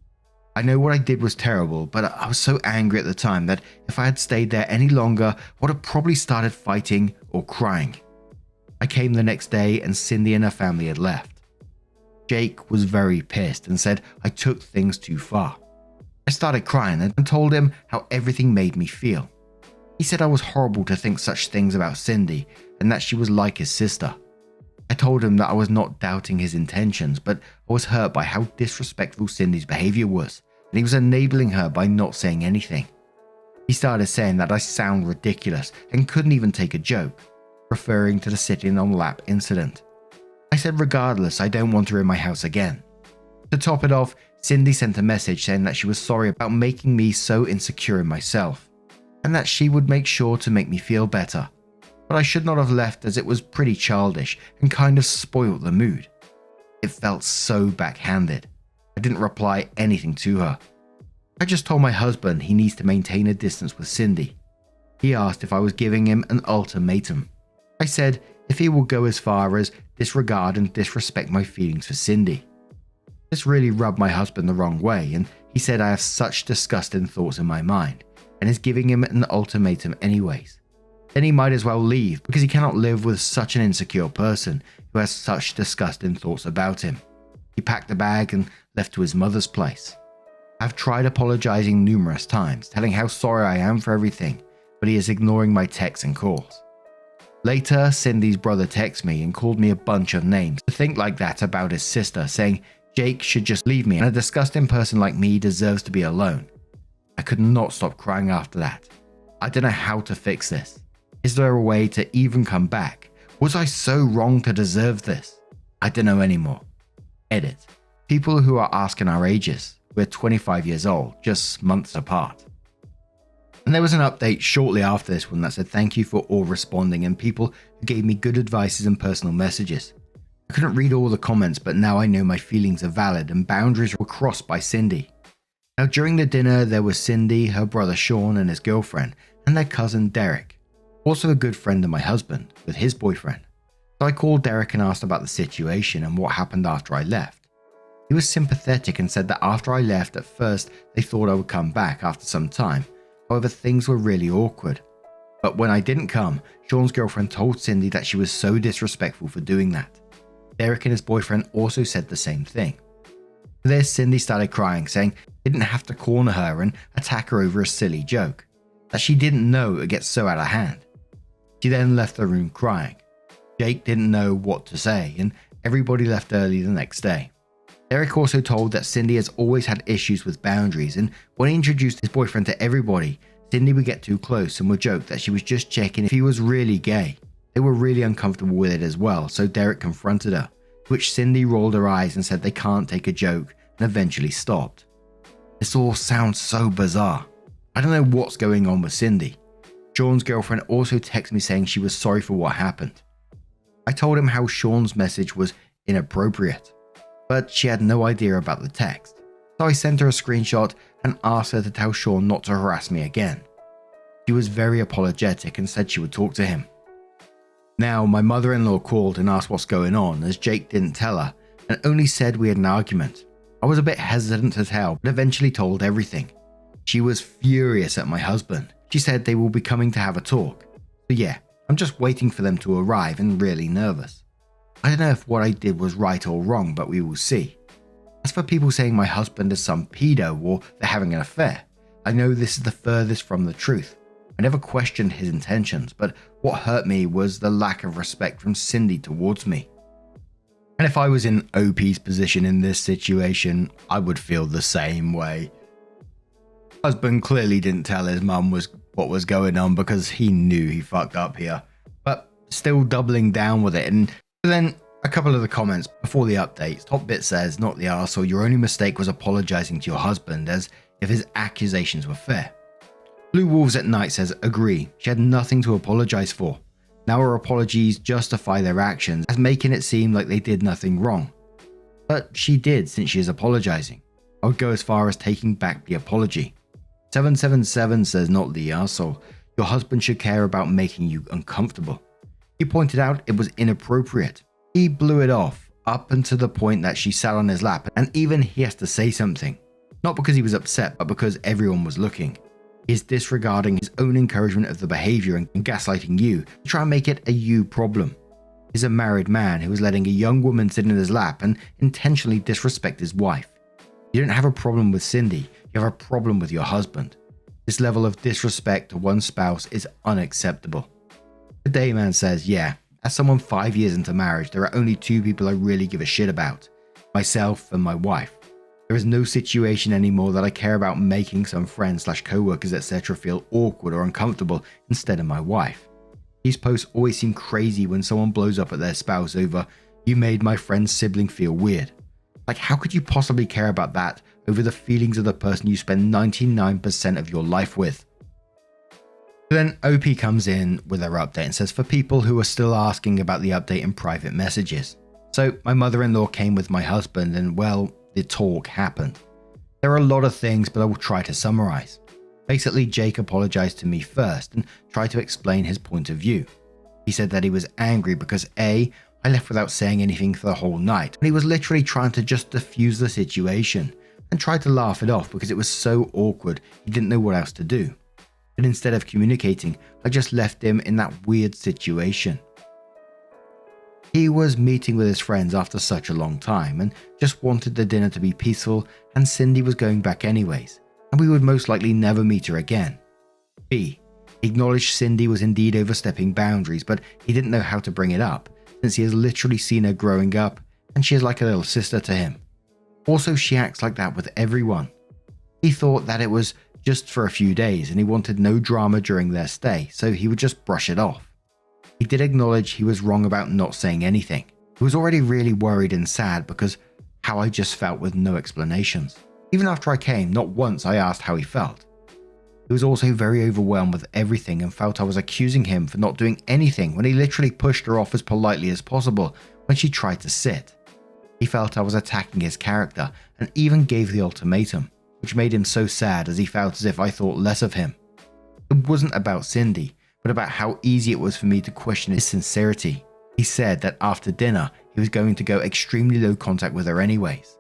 I know what I did was terrible, but I was so angry at the time that if I had stayed there any longer, I would have probably started fighting or crying. I came the next day and Cindy and her family had left. Jake was very pissed and said I took things too far. I started crying and told him how everything made me feel. He said I was horrible to think such things about Cindy and that she was like his sister. I told him that I was not doubting his intentions, but I was hurt by how disrespectful Cindy's behavior was, and he was enabling her by not saying anything. He started saying that I sound ridiculous and couldn't even take a joke, referring to the sitting on the lap incident. I said regardless, I don't want her in my house again. To top it off, Cindy sent a message saying that she was sorry about making me so insecure in myself, and that she would make sure to make me feel better. But I should not have left as it was pretty childish and kind of spoilt the mood. It felt so backhanded. I didn't reply anything to her. I just told my husband he needs to maintain a distance with Cindy. He asked if I was giving him an ultimatum. I said if he will go as far as disregard and disrespect my feelings for Cindy. This really rubbed my husband the wrong way, and he said I have such disgusting thoughts in my mind and is giving him an ultimatum anyways. Then he might as well leave because he cannot live with such an insecure person who has such disgusting thoughts about him. He packed a bag and left to his mother's place. I've tried apologizing numerous times, telling how sorry I am for everything, but he is ignoring my texts and calls. Later, Cindy's brother texted me and called me a bunch of names to think like that about his sister, saying Jake should just leave me and a disgusting person like me deserves to be alone. I could not stop crying after that. I don't know how to fix this. Is there a way to even come back? Was I so wrong to deserve this? I don't know anymore. Edit. People who are asking our ages. We're 25 years old, just months apart. And there was an update shortly after this one that said thank you for all responding and people who gave me good advices and personal messages. I couldn't read all the comments, but now I know my feelings are valid and boundaries were crossed by Cindy. Now during the dinner there was Cindy, her brother Sean and his girlfriend, and their cousin Derek. Also a good friend of my husband, with his boyfriend. So I called Derek and asked about the situation and what happened after I left. He was sympathetic and said that after I left at first they thought I would come back after some time, however things were really awkward. But when I didn't come, Sean's girlfriend told Cindy that she was so disrespectful for doing that. Derek and his boyfriend also said the same thing. For this, Cindy started crying, saying they didn't have to corner her and attack her over a silly joke, that she didn't know it would get so out of hand. She then left the room crying. Jake didn't know what to say, and everybody left early the next day. Derek also told that Cindy has always had issues with boundaries, and when he introduced his boyfriend to everybody, Cindy would get too close and would joke that she was just checking if he was really gay. They were really uncomfortable with it as well, so Derek confronted her, to which Cindy rolled her eyes and said they can't take a joke, and eventually stopped. This all sounds so bizarre. I don't know what's going on with Cindy. Sean's girlfriend also texted me saying she was sorry for what happened. I told him how Sean's message was inappropriate, but she had no idea about the text. So I sent her a screenshot and asked her to tell Sean not to harass me again. She was very apologetic and said she would talk to him. Now, my mother-in-law called and asked what's going on as Jake didn't tell her and only said we had an argument. I was a bit hesitant to tell, but eventually told everything. She was furious at my husband. She said they will be coming to have a talk. So yeah, I'm just waiting for them to arrive and really nervous. I don't know if what I did was right or wrong, but we will see. As for people saying my husband is some pedo or they're having an affair, I know this is the furthest from the truth. I never questioned his intentions, but what hurt me was the lack of respect from Cindy towards me. And if I was in OP's position in this situation, I would feel the same way. Husband clearly didn't tell his mum what was going on because he knew he fucked up here, but still doubling down with it. And then A couple of the comments before the updates. Top Bit says, not the arsehole, your only mistake was apologizing to your husband as if his accusations were fair. Blue Wolves at Night says, agree, she had nothing to apologize for. Now her apologies justify their actions as making it seem like they did nothing wrong. But she did, since she is apologizing. I would go as far as taking back the apology. 777 says, not the arsehole, your husband should care about making you uncomfortable. He pointed out it was inappropriate. He blew it off, up until the point that she sat on his lap, and even he has to say something. Not because he was upset, but because everyone was looking. He is disregarding his own encouragement of the behavior and gaslighting you to try and make it a you problem. He's a married man who is letting a young woman sit in his lap and intentionally disrespect his wife. You don't have a problem with Cindy, you have a problem with your husband. This level of disrespect to one's spouse is unacceptable. The Dayman says, yeah, as someone 5 years into marriage, there are only two people I really give a shit about, myself and my wife. There is no situation anymore that I care about making some friends / co-workers etc. feel awkward or uncomfortable instead of my wife. These posts always seem crazy when someone blows up at their spouse over, you made my friend's sibling feel weird. Like, how could you possibly care about that over the feelings of the person you spend 99% of your life with? Then OP comes in with their update and says, for people who are still asking about the update in private messages. So my mother-in-law came with my husband and, well, the talk happened. There are a lot of things, but I will try to summarize. Basically, Jake apologized to me first and tried to explain his point of view. He said that he was angry because A, I left without saying anything for the whole night, and he was literally trying to just diffuse the situation and tried to laugh it off because it was so awkward he didn't know what else to do. But instead of communicating, I just left him in that weird situation. He was meeting with his friends after such a long time and just wanted the dinner to be peaceful, and Cindy was going back anyways, and we would most likely never meet her again. B, he acknowledged Cindy was indeed overstepping boundaries, but he didn't know how to bring it up, since he has literally seen her growing up, and she is like a little sister to him. Also, she acts like that with everyone. He thought that it was just for a few days and he wanted no drama during their stay, so he would just brush it off. He did acknowledge he was wrong about not saying anything. He was already really worried and sad because how I just felt with no explanations. Even after I came, not once I asked how he felt. He was also very overwhelmed with everything and felt I was accusing him for not doing anything when he literally pushed her off as politely as possible when she tried to sit. He felt I was attacking his character and even gave the ultimatum, which made him so sad as he felt as if I thought less of him. It wasn't about Cindy, but about how easy it was for me to question his sincerity. He said that after dinner, he was going to go extremely low contact with her anyways.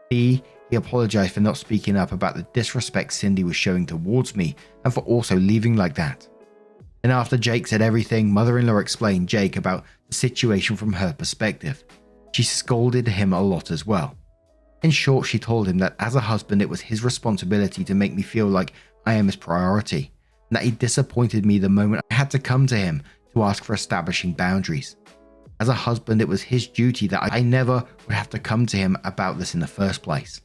B, he apologized for not speaking up about the disrespect Cindy was showing towards me and for also leaving like that. And after Jake said everything, mother-in-law explained Jake about the situation from her perspective. She scolded him a lot as well. In short, she told him that as a husband, it was his responsibility to make me feel like I am his priority, and that he disappointed me the moment I had to come to him to ask for establishing boundaries. As a husband, it was his duty that I never would have to come to him about this in the first place.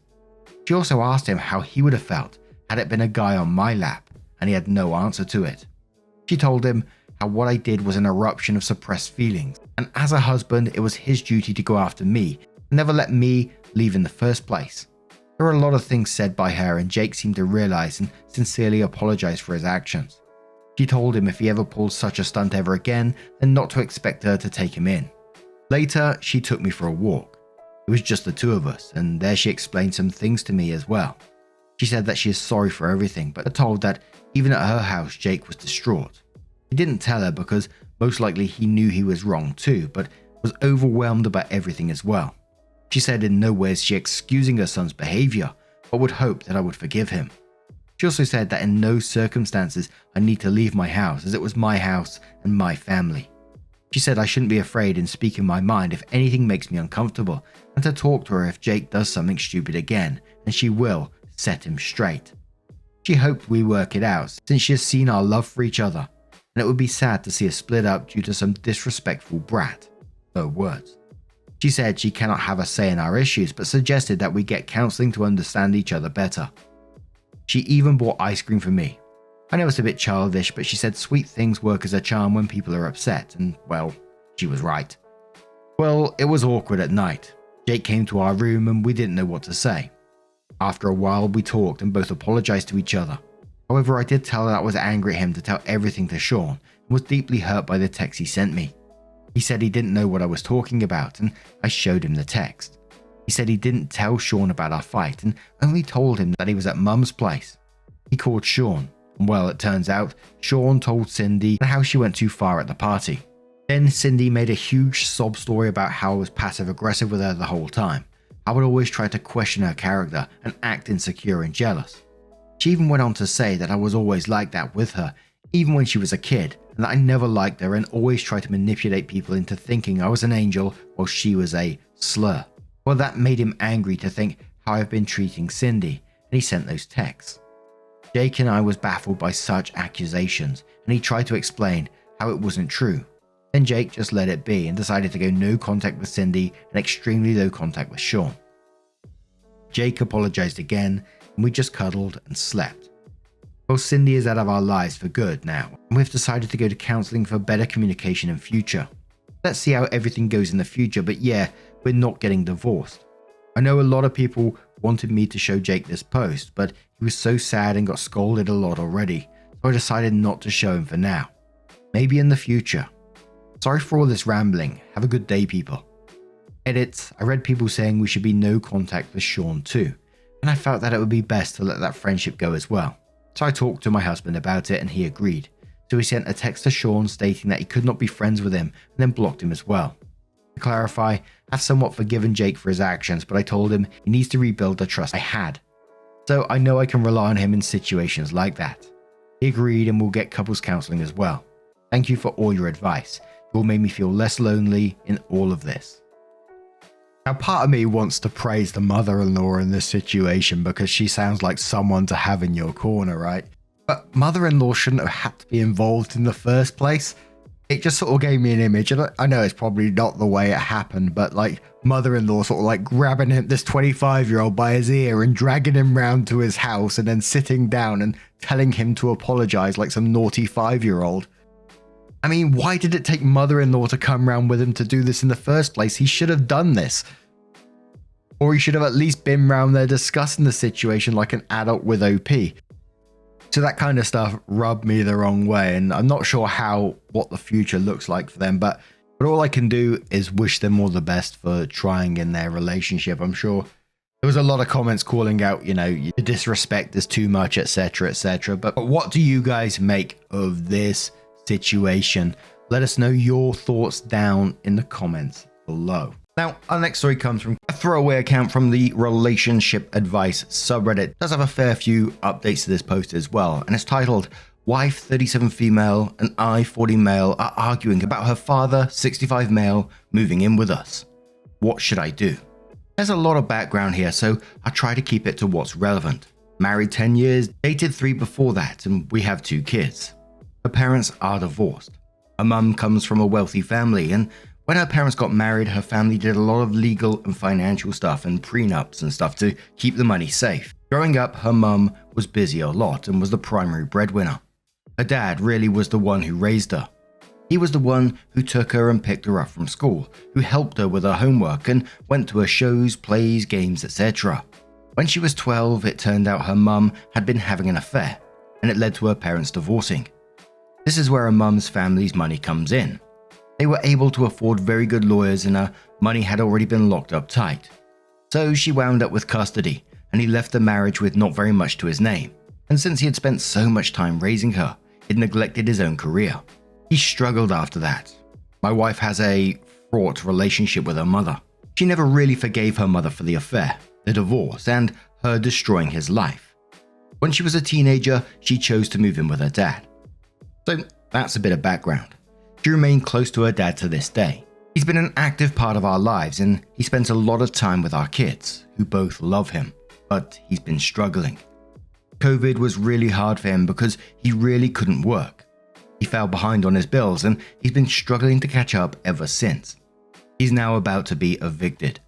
She also asked him how he would have felt had it been a guy on my lap, and he had no answer to it. She told him how what I did was an eruption of suppressed feelings, and as a husband, it was his duty to go after me and never let me leave in the first place. There were a lot of things said by her, and Jake seemed to realize and sincerely apologize for his actions. She told him if he ever pulled such a stunt ever again, then not to expect her to take him in. Later, she took me for a walk. It was just the two of us, and there she explained some things to me as well. She said that she is sorry for everything, but told that even at her house, Jake was distraught. He didn't tell her because most likely he knew he was wrong too, but was overwhelmed about everything as well. She said in no way is she excusing her son's behavior, but would hope that I would forgive him. She also said that in no circumstances I need to leave my house, as it was my house and my family. She said I shouldn't be afraid in speaking my mind if anything makes me uncomfortable, and to talk to her if Jake does something stupid again, and she will set him straight. She hoped we work it out, since she has seen our love for each other, and it would be sad to see us split up due to some disrespectful brat. Her words. She said she cannot have a say in our issues, but suggested that we get counseling to understand each other better. She even bought ice cream for me. I know it's a bit childish, but she said sweet things work as a charm when people are upset, and well, she was right. Well, it was awkward at night. Jake came to our room and we didn't know what to say. After a while, we talked and both apologized to each other. However, I did tell her that I was angry at him to tell everything to Sean and was deeply hurt by the text he sent me. He said he didn't know what I was talking about and I showed him the text. He said he didn't tell Sean about our fight and only told him that he was at Mum's place. He called Sean, and well, it turns out Sean told Cindy how she went too far at the party. Then Cindy made a huge sob story about how I was passive aggressive with her the whole time. I would always try to question her character and act insecure and jealous. She even went on to say that I was always like that with her, even when she was a kid, and that I never liked her and always tried to manipulate people into thinking I was an angel while she was a slur. Well, that made him angry to think how I've been treating Cindy, and he sent those texts. Jake and I was baffled by such accusations, and he tried to explain how it wasn't true. Then Jake just let it be and decided to go no contact with Cindy and extremely low contact with Sean. Jake apologized again, and we just cuddled and slept. Well, Cindy is out of our lives for good now, and we've decided to go to counseling for better communication in future. Let's see how everything goes in the future, but yeah, we're not getting divorced. I know a lot of people wanted me to show Jake this post, but he was so sad and got scolded a lot already, so I decided not to show him for now. Maybe in the future. Sorry for all this rambling. Have a good day, people. Edit: I read people saying we should be no contact with Sean too, and I felt that it would be best to let that friendship go as well. So I talked to my husband about it and he agreed. So he sent a text to Sean stating that he could not be friends with him and then blocked him as well. To clarify, I've somewhat forgiven Jake for his actions, but I told him he needs to rebuild the trust I had. So I know I can rely on him in situations like that. He agreed and will get couples counseling as well. Thank you for all your advice. You all made me feel less lonely in all of this. Now, part of me wants to praise the mother-in-law in this situation because she sounds like someone to have in your corner, right? But mother-in-law shouldn't have had to be involved in the first place. It just sort of gave me an image, and I know it's probably not the way it happened, but like mother-in-law sort of like grabbing him, this 25-year-old by his ear and dragging him round to his house and then sitting down and telling him to apologize like some naughty 5-year-old. I mean, why did it take mother-in-law to come round with him to do this in the first place? He should have done this. Or he should have at least been round there discussing the situation like an adult with OP. So that kind of stuff rubbed me the wrong way, and I'm not sure what the future looks like for them, but all I can do is wish them all the best for trying in their relationship. I'm sure there was a lot of comments calling out, the disrespect is too much, etc., etc. But what do you guys make of this situation? Let us know your thoughts down in the comments below. Now, our next story comes from a throwaway account from the Relationship Advice subreddit. It does have a fair few updates to this post as well, and it's titled, Wife 37 female and I 40 male are arguing about her father 65 male moving in with us. What should I do? There's a lot of background here, so I'll try to keep it to what's relevant. Married 10 years, dated 3 before that, and we have 2 kids. Her parents are divorced. Her mum comes from a wealthy family, and when her parents got married, her family did a lot of legal and financial stuff and prenups and stuff to keep the money safe. Growing up, her mum was busy a lot and was the primary breadwinner. Her dad really was the one who raised her. He was the one who took her and picked her up from school, who helped her with her homework and went to her shows, plays, games, etc. When she was 12, it turned out her mum had been having an affair, and it led to her parents divorcing. This is where her mum's family's money comes in. They were able to afford very good lawyers and her money had already been locked up tight. So she wound up with custody, and he left the marriage with not very much to his name. And since he had spent so much time raising her, he'd neglected his own career. He struggled after that. My wife has a fraught relationship with her mother. She never really forgave her mother for the affair, the divorce, and her destroying his life. When she was a teenager, she chose to move in with her dad. So that's a bit of background. She remained close to her dad to this day. He's been an active part of our lives and he spends a lot of time with our kids, who both love him, but he's been struggling. COVID was really hard for him because he really couldn't work. He fell behind on his bills and he's been struggling to catch up ever since. He's now about to be evicted.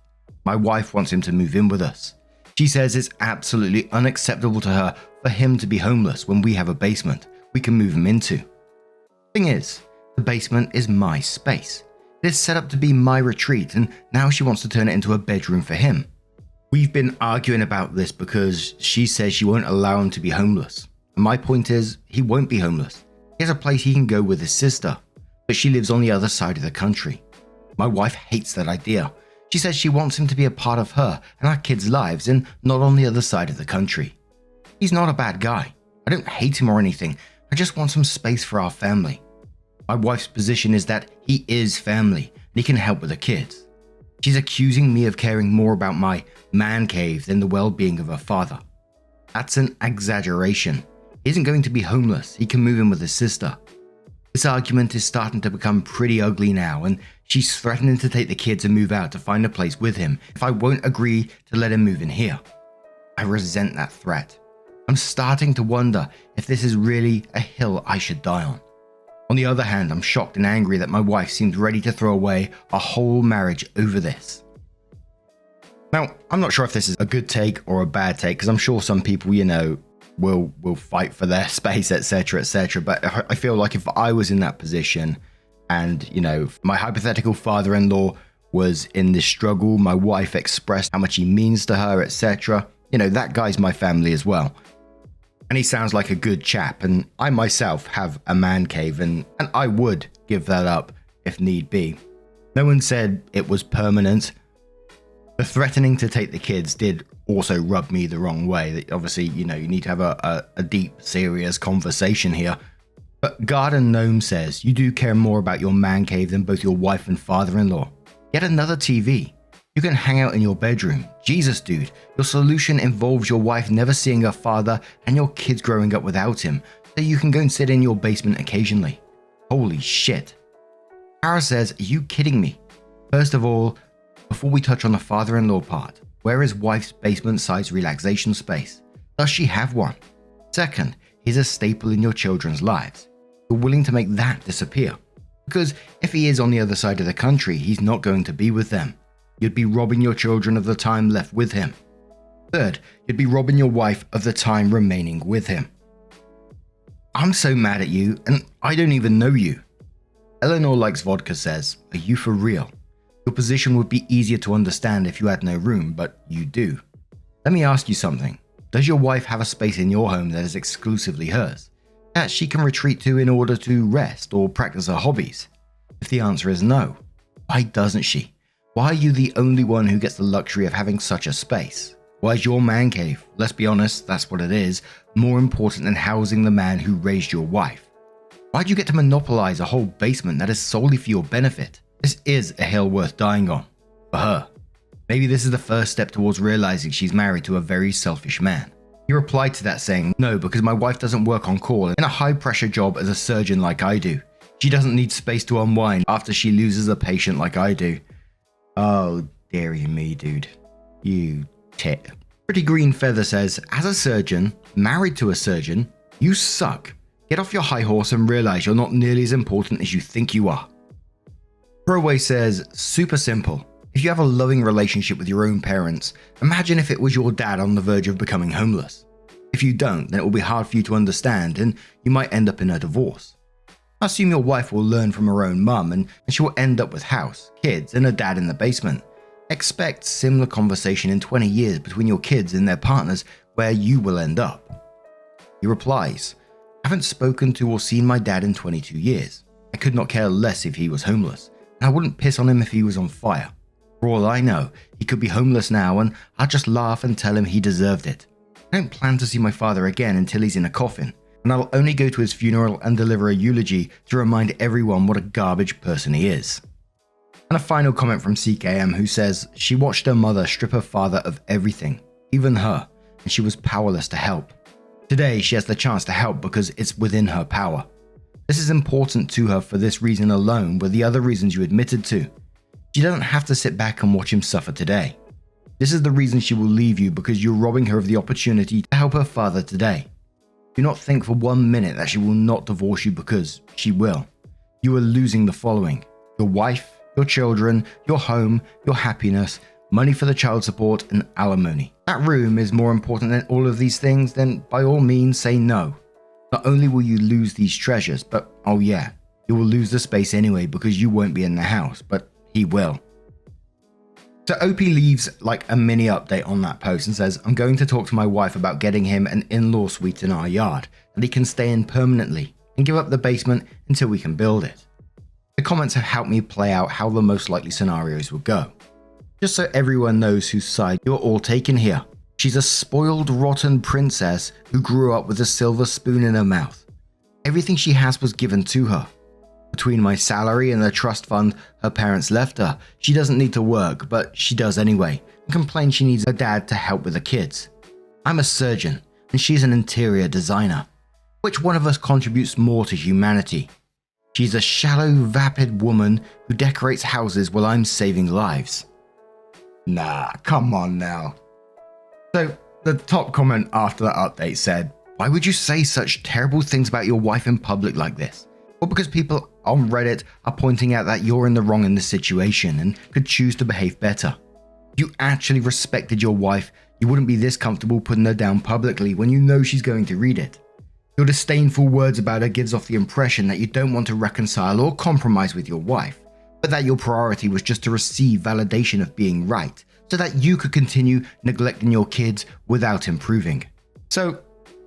My wife wants him to move in with us. She says it's absolutely unacceptable to her for him to be homeless when we have a basement we can move him into. Thing is, the basement is my space. It is set up to be my retreat, and now she wants to turn it into a bedroom for him. We've been arguing about this because she says she won't allow him to be homeless. And my point is, he won't be homeless. He has a place he can go with his sister, but she lives on the other side of the country. My wife hates that idea. She says she wants him to be a part of her and our kids' lives and not on the other side of the country. He's not a bad guy. I don't hate him or anything. I just want some space for our family. My wife's position is that he is family and he can help with the kids. She's accusing me of caring more about my man cave than the well-being of her father. That's an exaggeration. He isn't going to be homeless. He can move in with his sister. This argument is starting to become pretty ugly now, and she's threatening to take the kids and move out to find a place with him if I won't agree to let him move in here. I resent that threat. I'm starting to wonder if this is really a hill I should die on. On the other hand, I'm shocked and angry that my wife seems ready to throw away our whole marriage over this. Now, I'm not sure if this is a good take or a bad take, because I'm sure some people, will fight for their space, etc., but I feel like if I was in that position and, my hypothetical father-in-law was in this struggle, my wife expressed how much he means to her, etc., that guy's my family as well. And he sounds like a good chap, and I myself have a man cave, and I would give that up if need be. No one said it was permanent. The threatening to take the kids did also rub me the wrong way. That obviously, you need to have a deep, serious conversation here. But Garden Gnome says, you do care more about your man cave than both your wife and father-in-law. Get another TV. You can hang out in your bedroom. Jesus, dude, your solution involves your wife never seeing her father and your kids growing up without him, so you can go and sit in your basement occasionally. Holy shit. Kara says, are you kidding me? First of all, before we touch on the father-in-law part, where is wife's basement-sized relaxation space? Does she have one? Second, he's a staple in your children's lives. You're willing to make that disappear. Because if he is on the other side of the country, he's not going to be with them. You'd be robbing your children of the time left with him. Third, you'd be robbing your wife of the time remaining with him. I'm so mad at you, and I don't even know you. Eleanor Likes Vodka says, are you for real? Your position would be easier to understand if you had no room, but you do. Let me ask you something. Does your wife have a space in your home that is exclusively hers, that she can retreat to in order to rest or practice her hobbies? If the answer is no, why doesn't she? Why are you the only one who gets the luxury of having such a space? Why is your man cave, let's be honest, that's what it is, more important than housing the man who raised your wife? Why do you get to monopolize a whole basement that is solely for your benefit? This is a hill worth dying on. For her. Maybe this is the first step towards realizing she's married to a very selfish man. He replied to that saying, no, because my wife doesn't work on call in a high-pressure job as a surgeon like I do. She doesn't need space to unwind after she loses a patient like I do. Oh, dearie me, dude. You tit. Pretty Green Feather says, as a surgeon, married to a surgeon, you suck. Get off your high horse and realize you're not nearly as important as you think you are. Throwaway says, super simple. If you have a loving relationship with your own parents, imagine if it was your dad on the verge of becoming homeless. If you don't, then it will be hard for you to understand and you might end up in a divorce. I assume your wife will learn from her own mum and she will end up with house, kids, and a dad in the basement. Expect similar conversation in 20 years between your kids and their partners where you will end up. He replies, I haven't spoken to or seen my dad in 22 years. I could not care less if he was homeless, and I wouldn't piss on him if he was on fire. For all I know, he could be homeless now and I'll just laugh and tell him he deserved it. I don't plan to see my father again until he's in a coffin, and I'll only go to his funeral and deliver a eulogy to remind everyone what a garbage person he is. And a final comment from CKM who says she watched her mother strip her father of everything, even her, and she was powerless to help. Today she has the chance to help because it's within her power. This is important to her for this reason alone with the other reasons you admitted to. She doesn't have to sit back and watch him suffer today. This is the reason she will leave you, because you're robbing her of the opportunity to help her father today. Do not think for 1 minute that she will not divorce you, because she will. You are losing the following: your wife, your children, your home, your happiness, money for the child support, and alimony. That room is more important than all of these things, then by all means say no. Not only will you lose these treasures, but oh yeah, You will lose the space anyway because you won't be in the house, but he will. So OP leaves like a mini update on that post and says, I'm going to talk to my wife about getting him an in-law suite in our yard that he can stay in permanently and give up the basement until we can build it. The comments have helped me play out how the most likely scenarios will go. Just so everyone knows whose side you're all taking here. She's a spoiled, rotten princess who grew up with a silver spoon in her mouth. Everything she has was given to her. Between my salary and the trust fund her parents left her, she doesn't need to work, but she does anyway, and complains she needs her dad to help with the kids. I'm a surgeon, and she's an interior designer. Which one of us contributes more to humanity? She's a shallow, vapid woman who decorates houses while I'm saving lives. Nah, come on now. So, the top comment after that update said, why would you say such terrible things about your wife in public like this? Well, because people on Reddit are pointing out that you're in the wrong in this situation and could choose to behave better. If you actually respected your wife, you wouldn't be this comfortable putting her down publicly when you know she's going to read it. Your disdainful words about her gives off the impression that you don't want to reconcile or compromise with your wife, but that your priority was just to receive validation of being right, so that you could continue neglecting your kids without improving. So,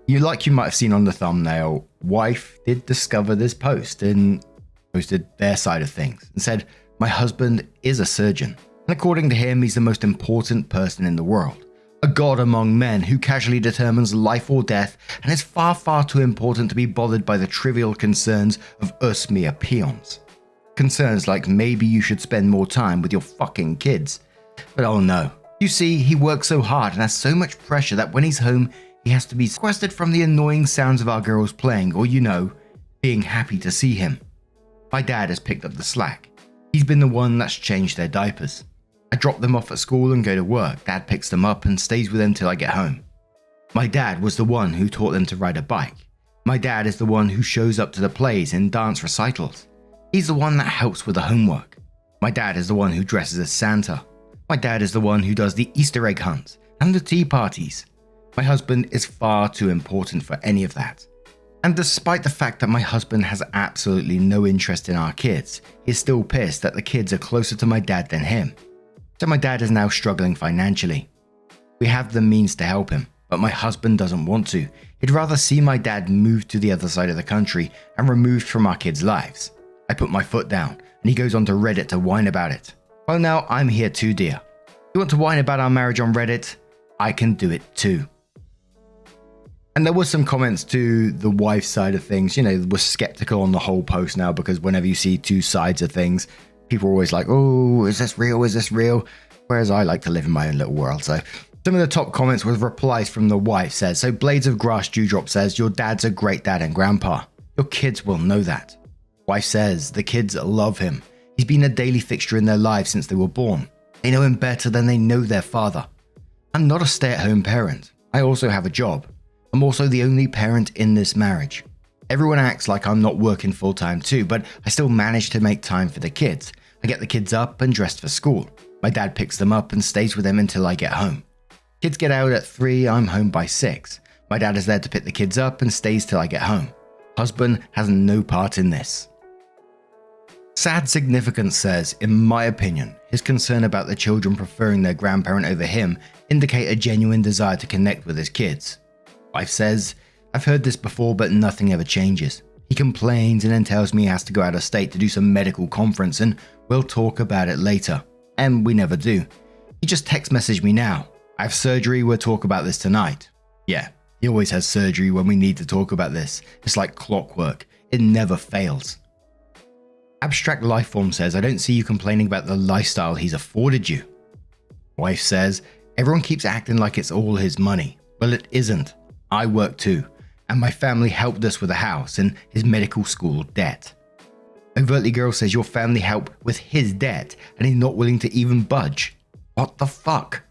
you might have seen on the thumbnail, wife did discover this post and posted their side of things and said, my husband is a surgeon, and according to him, he's the most important person in the world. A god among men who casually determines life or death and is far, far too important to be bothered by the trivial concerns of us mere peons. Concerns like maybe you should spend more time with your fucking kids. But oh no. You see, he works so hard and has so much pressure that when he's home, he has to be sequestered from the annoying sounds of our girls playing or, being happy to see him. My dad has picked up the slack. He's been the one that's changed their diapers. I drop them off at school and go to work. Dad picks them up and stays with them till I get home. My dad was the one who taught them to ride a bike. My dad is the one who shows up to the plays and dance recitals. He's the one that helps with the homework. My dad is the one who dresses as Santa. My dad is the one who does the Easter egg hunts and the tea parties. My husband is far too important for any of that. And despite the fact that my husband has absolutely no interest in our kids, he's still pissed that the kids are closer to my dad than him. So my dad is now struggling financially. We have the means to help him, but my husband doesn't want to. He'd rather see my dad moved to the other side of the country and removed from our kids' lives. I put my foot down, and he goes onto Reddit to whine about it. Well, now I'm here too, dear. You want to whine about our marriage on Reddit? I can do it too. And there was some comments to the wife's side of things. We're skeptical on the whole post now because whenever you see two sides of things, people are always like, oh, is this real? Is this real? Whereas I like to live in my own little world. So some of the top comments with replies from the wife says, so Blades of Grass Dewdrop says, your dad's a great dad and grandpa. Your kids will know that. Wife says, the kids love him. He's been a daily fixture in their lives since they were born. They know him better than they know their father. I'm not a stay-at-home parent. I also have a job. I'm also the only parent in this marriage. Everyone acts like I'm not working full-time too, but I still manage to make time for the kids. I get the kids up and dressed for school. My dad picks them up and stays with them until I get home. Kids get out at 3, I'm home by 6. My dad is there to pick the kids up and stays till I get home. Husband has no part in this. Sad Significance says, in my opinion, his concern about the children preferring their grandparent over him indicate a genuine desire to connect with his kids. Wife says, I've heard this before but nothing ever changes. He complains and then tells me he has to go out of state to do some medical conference and we'll talk about it later. And we never do. He just text messaged me now. I have surgery, we'll talk about this tonight. Yeah, he always has surgery when we need to talk about this. It's like clockwork. It never fails. Abstract Lifeform says, I don't see you complaining about the lifestyle he's afforded you. Wife says, everyone keeps acting like it's all his money. Well, it isn't. I work too, and my family helped us with a house and his medical school debt. Overtly Girl says your family helped with his debt and he's not willing to even budge. What the fuck?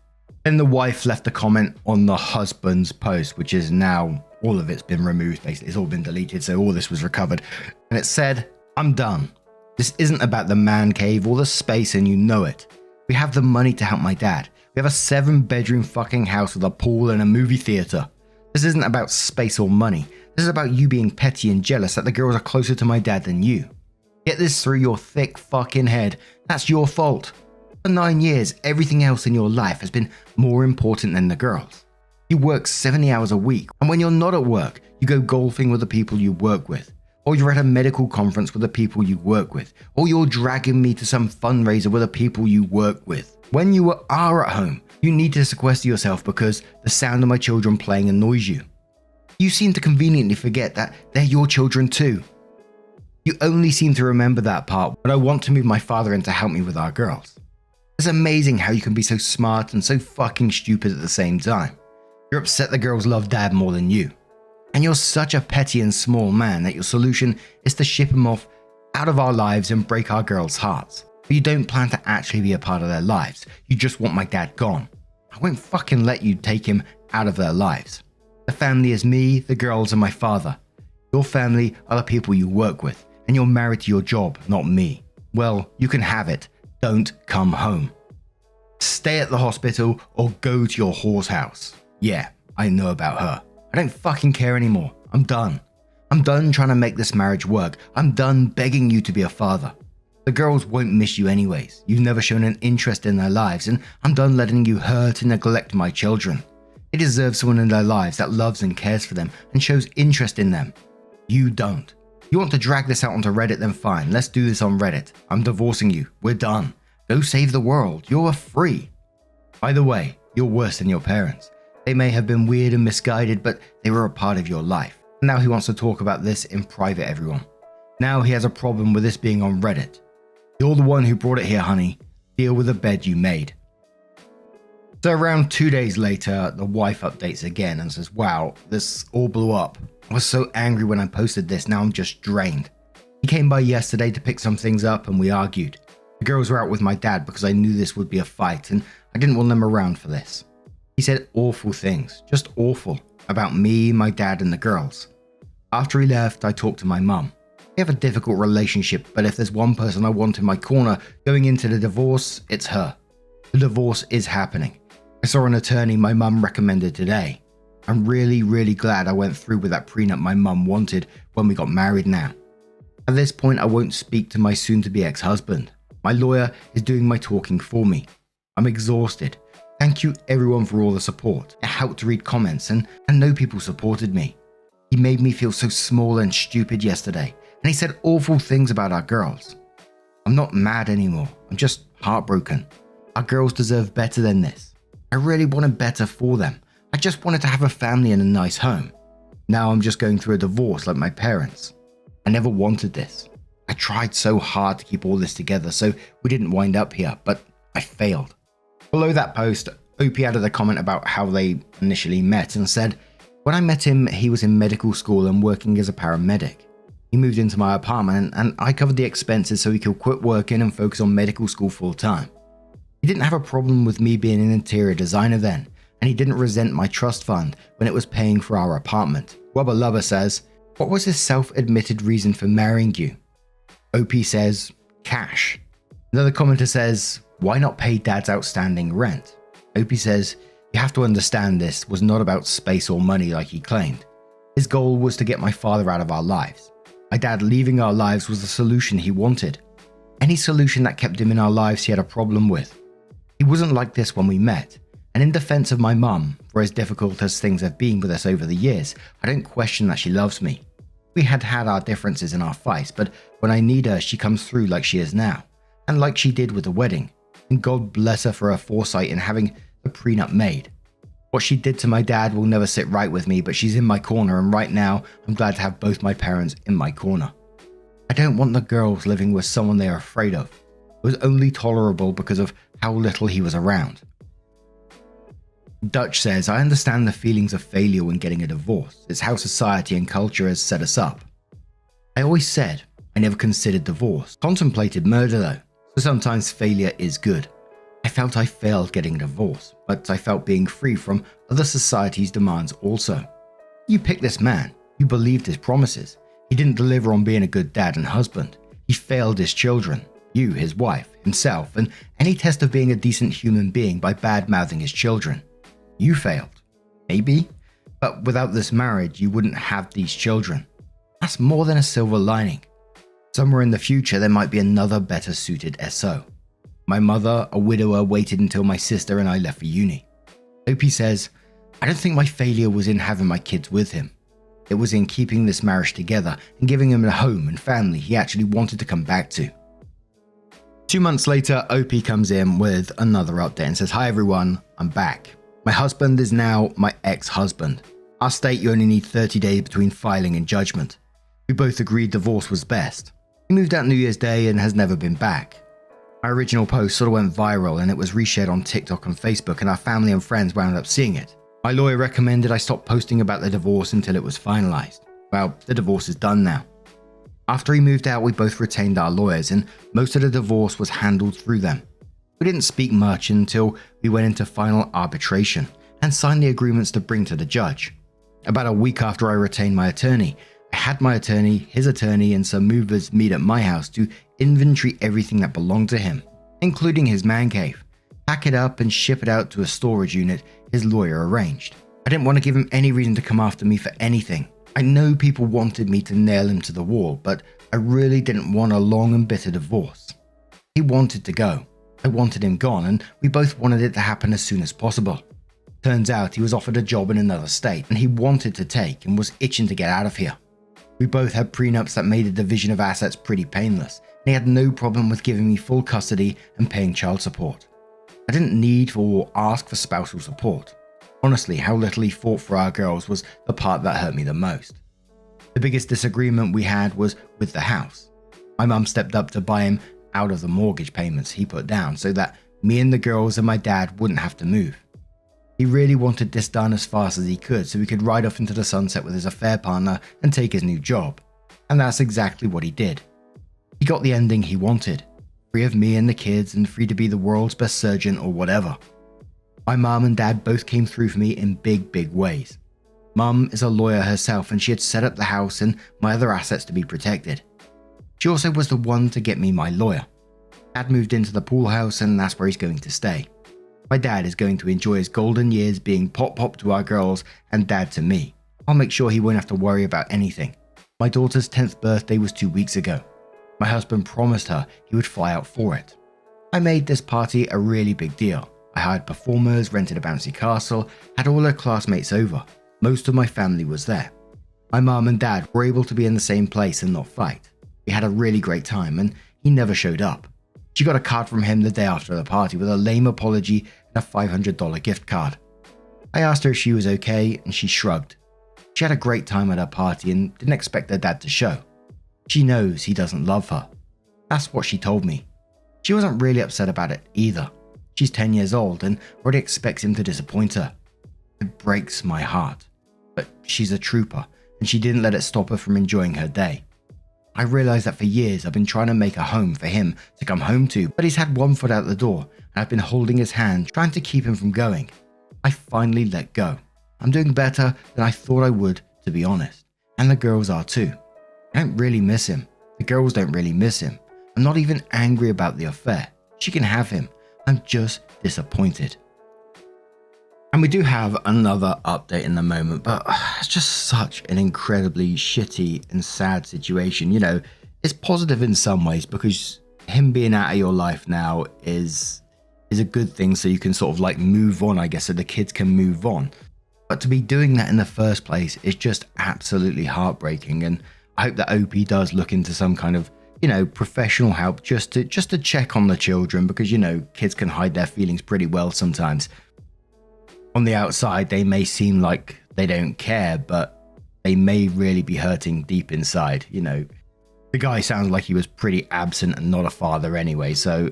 Then the wife left a comment on the husband's post, which is now, all of it's been removed basically. It's all been deleted, so all this was recovered. And it said, I'm done. This isn't about the man cave or the space and you know it. We have the money to help my dad. We have a 7-bedroom fucking house with a pool and a movie theater. This isn't about space or money. This is about you being petty and jealous that the girls are closer to my dad than you. Get this through your thick fucking head. That's your fault. For 9 years, everything else in your life has been more important than the girls. You work 70 hours a week, and when you're not at work, you go golfing with the people you work with, or you're at a medical conference with the people you work with, or you're dragging me to some fundraiser with the people you work with. When you are at home, you need to sequester yourself because the sound of my children playing annoys you. You seem to conveniently forget that they're your children too. You only seem to remember that part, but I want to move my father in to help me with our girls. It's amazing how you can be so smart and so fucking stupid at the same time. You're upset the girls love dad more than you. And you're such a petty and small man that your solution is to ship him off out of our lives and break our girls' hearts. But you don't plan to actually be a part of their lives. You just want my dad gone. I won't fucking let you take him out of their lives. The family is me, the girls, and my father. Your family are the people you work with, and you're married to your job, not me. Well, you can have it. Don't come home. Stay at the hospital or go to your whore's house. Yeah, I know about her. I don't fucking care anymore. I'm done. I'm done trying to make this marriage work. I'm done begging you to be a father. The girls won't miss you anyways. You've never shown an interest in their lives, and I'm done letting you hurt and neglect my children. They deserve someone in their lives that loves and cares for them and shows interest in them. You don't. You want to drag this out onto Reddit, then fine. Let's do this on Reddit. I'm divorcing you. We're done. Go save the world. You're free. By the way, you're worse than your parents. They may have been weird and misguided, but they were a part of your life. Now he wants to talk about this in private, everyone. Now he has a problem with this being on Reddit. You're the one who brought it here, honey. Deal with the bed you made. So around 2 days later, the wife updates again and says, wow, this all blew up. I was so angry when I posted this, now I'm just drained. He came by yesterday to pick some things up and we argued. The girls were out with my dad because I knew this would be a fight and I didn't want them around for this. He said awful things, just awful, about me, my dad and the girls. After he left, I talked to my mum. We have a difficult relationship, but if there's one person I want in my corner going into the divorce, it's her. The divorce is happening. I saw an attorney my mum recommended today. I'm really glad I went through with that prenup my mum wanted when we got married now. At this point, I won't speak to my soon-to-be ex-husband. My lawyer is doing my talking for me. I'm exhausted. Thank you everyone for all the support. It helped to read comments and know people supported me. He made me feel so small and stupid yesterday, and he said awful things about our girls. I'm not mad anymore. I'm just heartbroken. Our girls deserve better than this. I really wanted better for them. I just wanted to have a family and a nice home. Now I'm just going through a divorce like my parents. I never wanted this. I tried so hard to keep all this together so we didn't wind up here, but I failed. Below that post, OP added a comment about how they initially met and said, when I met him, he was in medical school and working as a paramedic. He moved into my apartment and I covered the expenses so he could quit working and focus on medical school full time. He didn't have a problem with me being an interior designer then, and he didn't resent my trust fund when it was paying for our apartment. Wubba Lubba says, what was his self-admitted reason for marrying you? OP says, cash. Another commenter says, why not pay dad's outstanding rent? OP says, you have to understand this was not about space or money like he claimed. His goal was to get my father out of our lives. My dad leaving our lives was the solution he wanted. Any solution that kept him in our lives he had a problem with. He wasn't like this when we met, and in defense of my mum, for as difficult as things have been with us over the years, I don't question that she loves me. We had our differences and our fights, but when I need her, she comes through like she is now, and like she did with the wedding, and God bless her for her foresight in having the prenup made. What she did to my dad will never sit right with me, but she's in my corner, and right now, I'm glad to have both my parents in my corner. I don't want the girls living with someone they are afraid of. It was only tolerable because of how little he was around. Dutch says, I understand the feelings of failure when getting a divorce. It's how society and culture has set us up. I always said I never considered divorce. Contemplated murder though, so sometimes failure is good. I felt I failed getting a divorce, but I felt being free from other society's demands also. You picked this man. You believed his promises. He didn't deliver on being a good dad and husband. He failed his children. You, his wife, himself, and any test of being a decent human being by bad-mouthing his children. You failed. Maybe. But without this marriage, you wouldn't have these children. That's more than a silver lining. Somewhere in the future, there might be another better suited SO. My mother, a widower, waited until my sister and I left for uni. OP says, I don't think my failure was in having my kids with him. It was in keeping this marriage together and giving him a home and family he actually wanted to come back to. 2 months later, OP comes in with another update and says, hi everyone, I'm back. My husband is now my ex-husband. Our state, you only need 30 days between filing and judgment. We both agreed divorce was best. He moved out New Year's Day and has never been back. My original post sort of went viral and it was reshared on TikTok and Facebook, and our family and friends wound up seeing it. My lawyer recommended I stop posting about the divorce until it was finalized. Well, the divorce is done now. After he moved out, we both retained our lawyers and most of the divorce was handled through them. We didn't speak much until we went into final arbitration and signed the agreements to bring to the judge. About a week after I retained my attorney, I had my attorney, his attorney, and some movers meet at my house to inventory everything that belonged to him, including his man cave, pack it up and ship it out to a storage unit his lawyer arranged. I didn't want to give him any reason to come after me for anything. I know people wanted me to nail him to the wall, but I really didn't want a long and bitter divorce. He wanted to go. I wanted him gone, and we both wanted it to happen as soon as possible. Turns out he was offered a job in another state, and he wanted to take and was itching to get out of here. We both had prenups that made the division of assets pretty painless, and he had no problem with giving me full custody and paying child support. I didn't need or ask for spousal support. Honestly, how little he fought for our girls was the part that hurt me the most. The biggest disagreement we had was with the house. My mum stepped up to buy him out of the mortgage payments he put down so that me and the girls and my dad wouldn't have to move. He really wanted this done as fast as he could so he could ride off into the sunset with his affair partner and take his new job. And that's exactly what he did. He got the ending he wanted, free of me and the kids and free to be the world's best surgeon or whatever. My mum and dad both came through for me in big ways. Mum is a lawyer herself and she had set up the house and my other assets to be protected. She also was the one to get me my lawyer. Dad moved into the pool house and that's where he's going to stay. My dad is going to enjoy his golden years being pop to our girls and dad to me. I'll make sure he won't have to worry about anything. My daughter's 10th birthday was 2 weeks ago. My husband promised her he would fly out for it. I made this party a really big deal. I hired performers, rented a bouncy castle, had all her classmates over. Most of my family was there. My mum and dad were able to be in the same place and not fight. We had a really great time and he never showed up. She got a card from him the day after the party with a lame apology and a $500 gift card. I asked her if she was okay and she shrugged. She had a great time at her party and didn't expect her dad to show. She knows he doesn't love her. That's what she told me. She wasn't really upset about it either. She's 10 years old and already expects him to disappoint her. It breaks my heart. But she's a trooper and she didn't let it stop her from enjoying her day. I realized that for years I've been trying to make a home for him to come home to, but he's had one foot out the door and I've been holding his hand trying to keep him from going. I finally let go. I'm doing better than I thought I would, to be honest. And the girls are too. I don't really miss him. The girls don't really miss him. I'm not even angry about the affair. She can have him. I'm just disappointed. And we do have another update in the moment, but it's just such an incredibly shitty and sad situation. You know, it's positive in some ways because him being out of your life now is a good thing, so you can sort of like move on, I guess, so the kids can move on. But to be doing that in the first place is just absolutely heartbreaking, and I hope that OP does look into some kind of, you know, professional help just to check on the children, because, you know, kids can hide their feelings pretty well sometimes. On the outside, they may seem like they don't care, but they may really be hurting deep inside. You know, the guy sounds like he was pretty absent and not a father anyway, so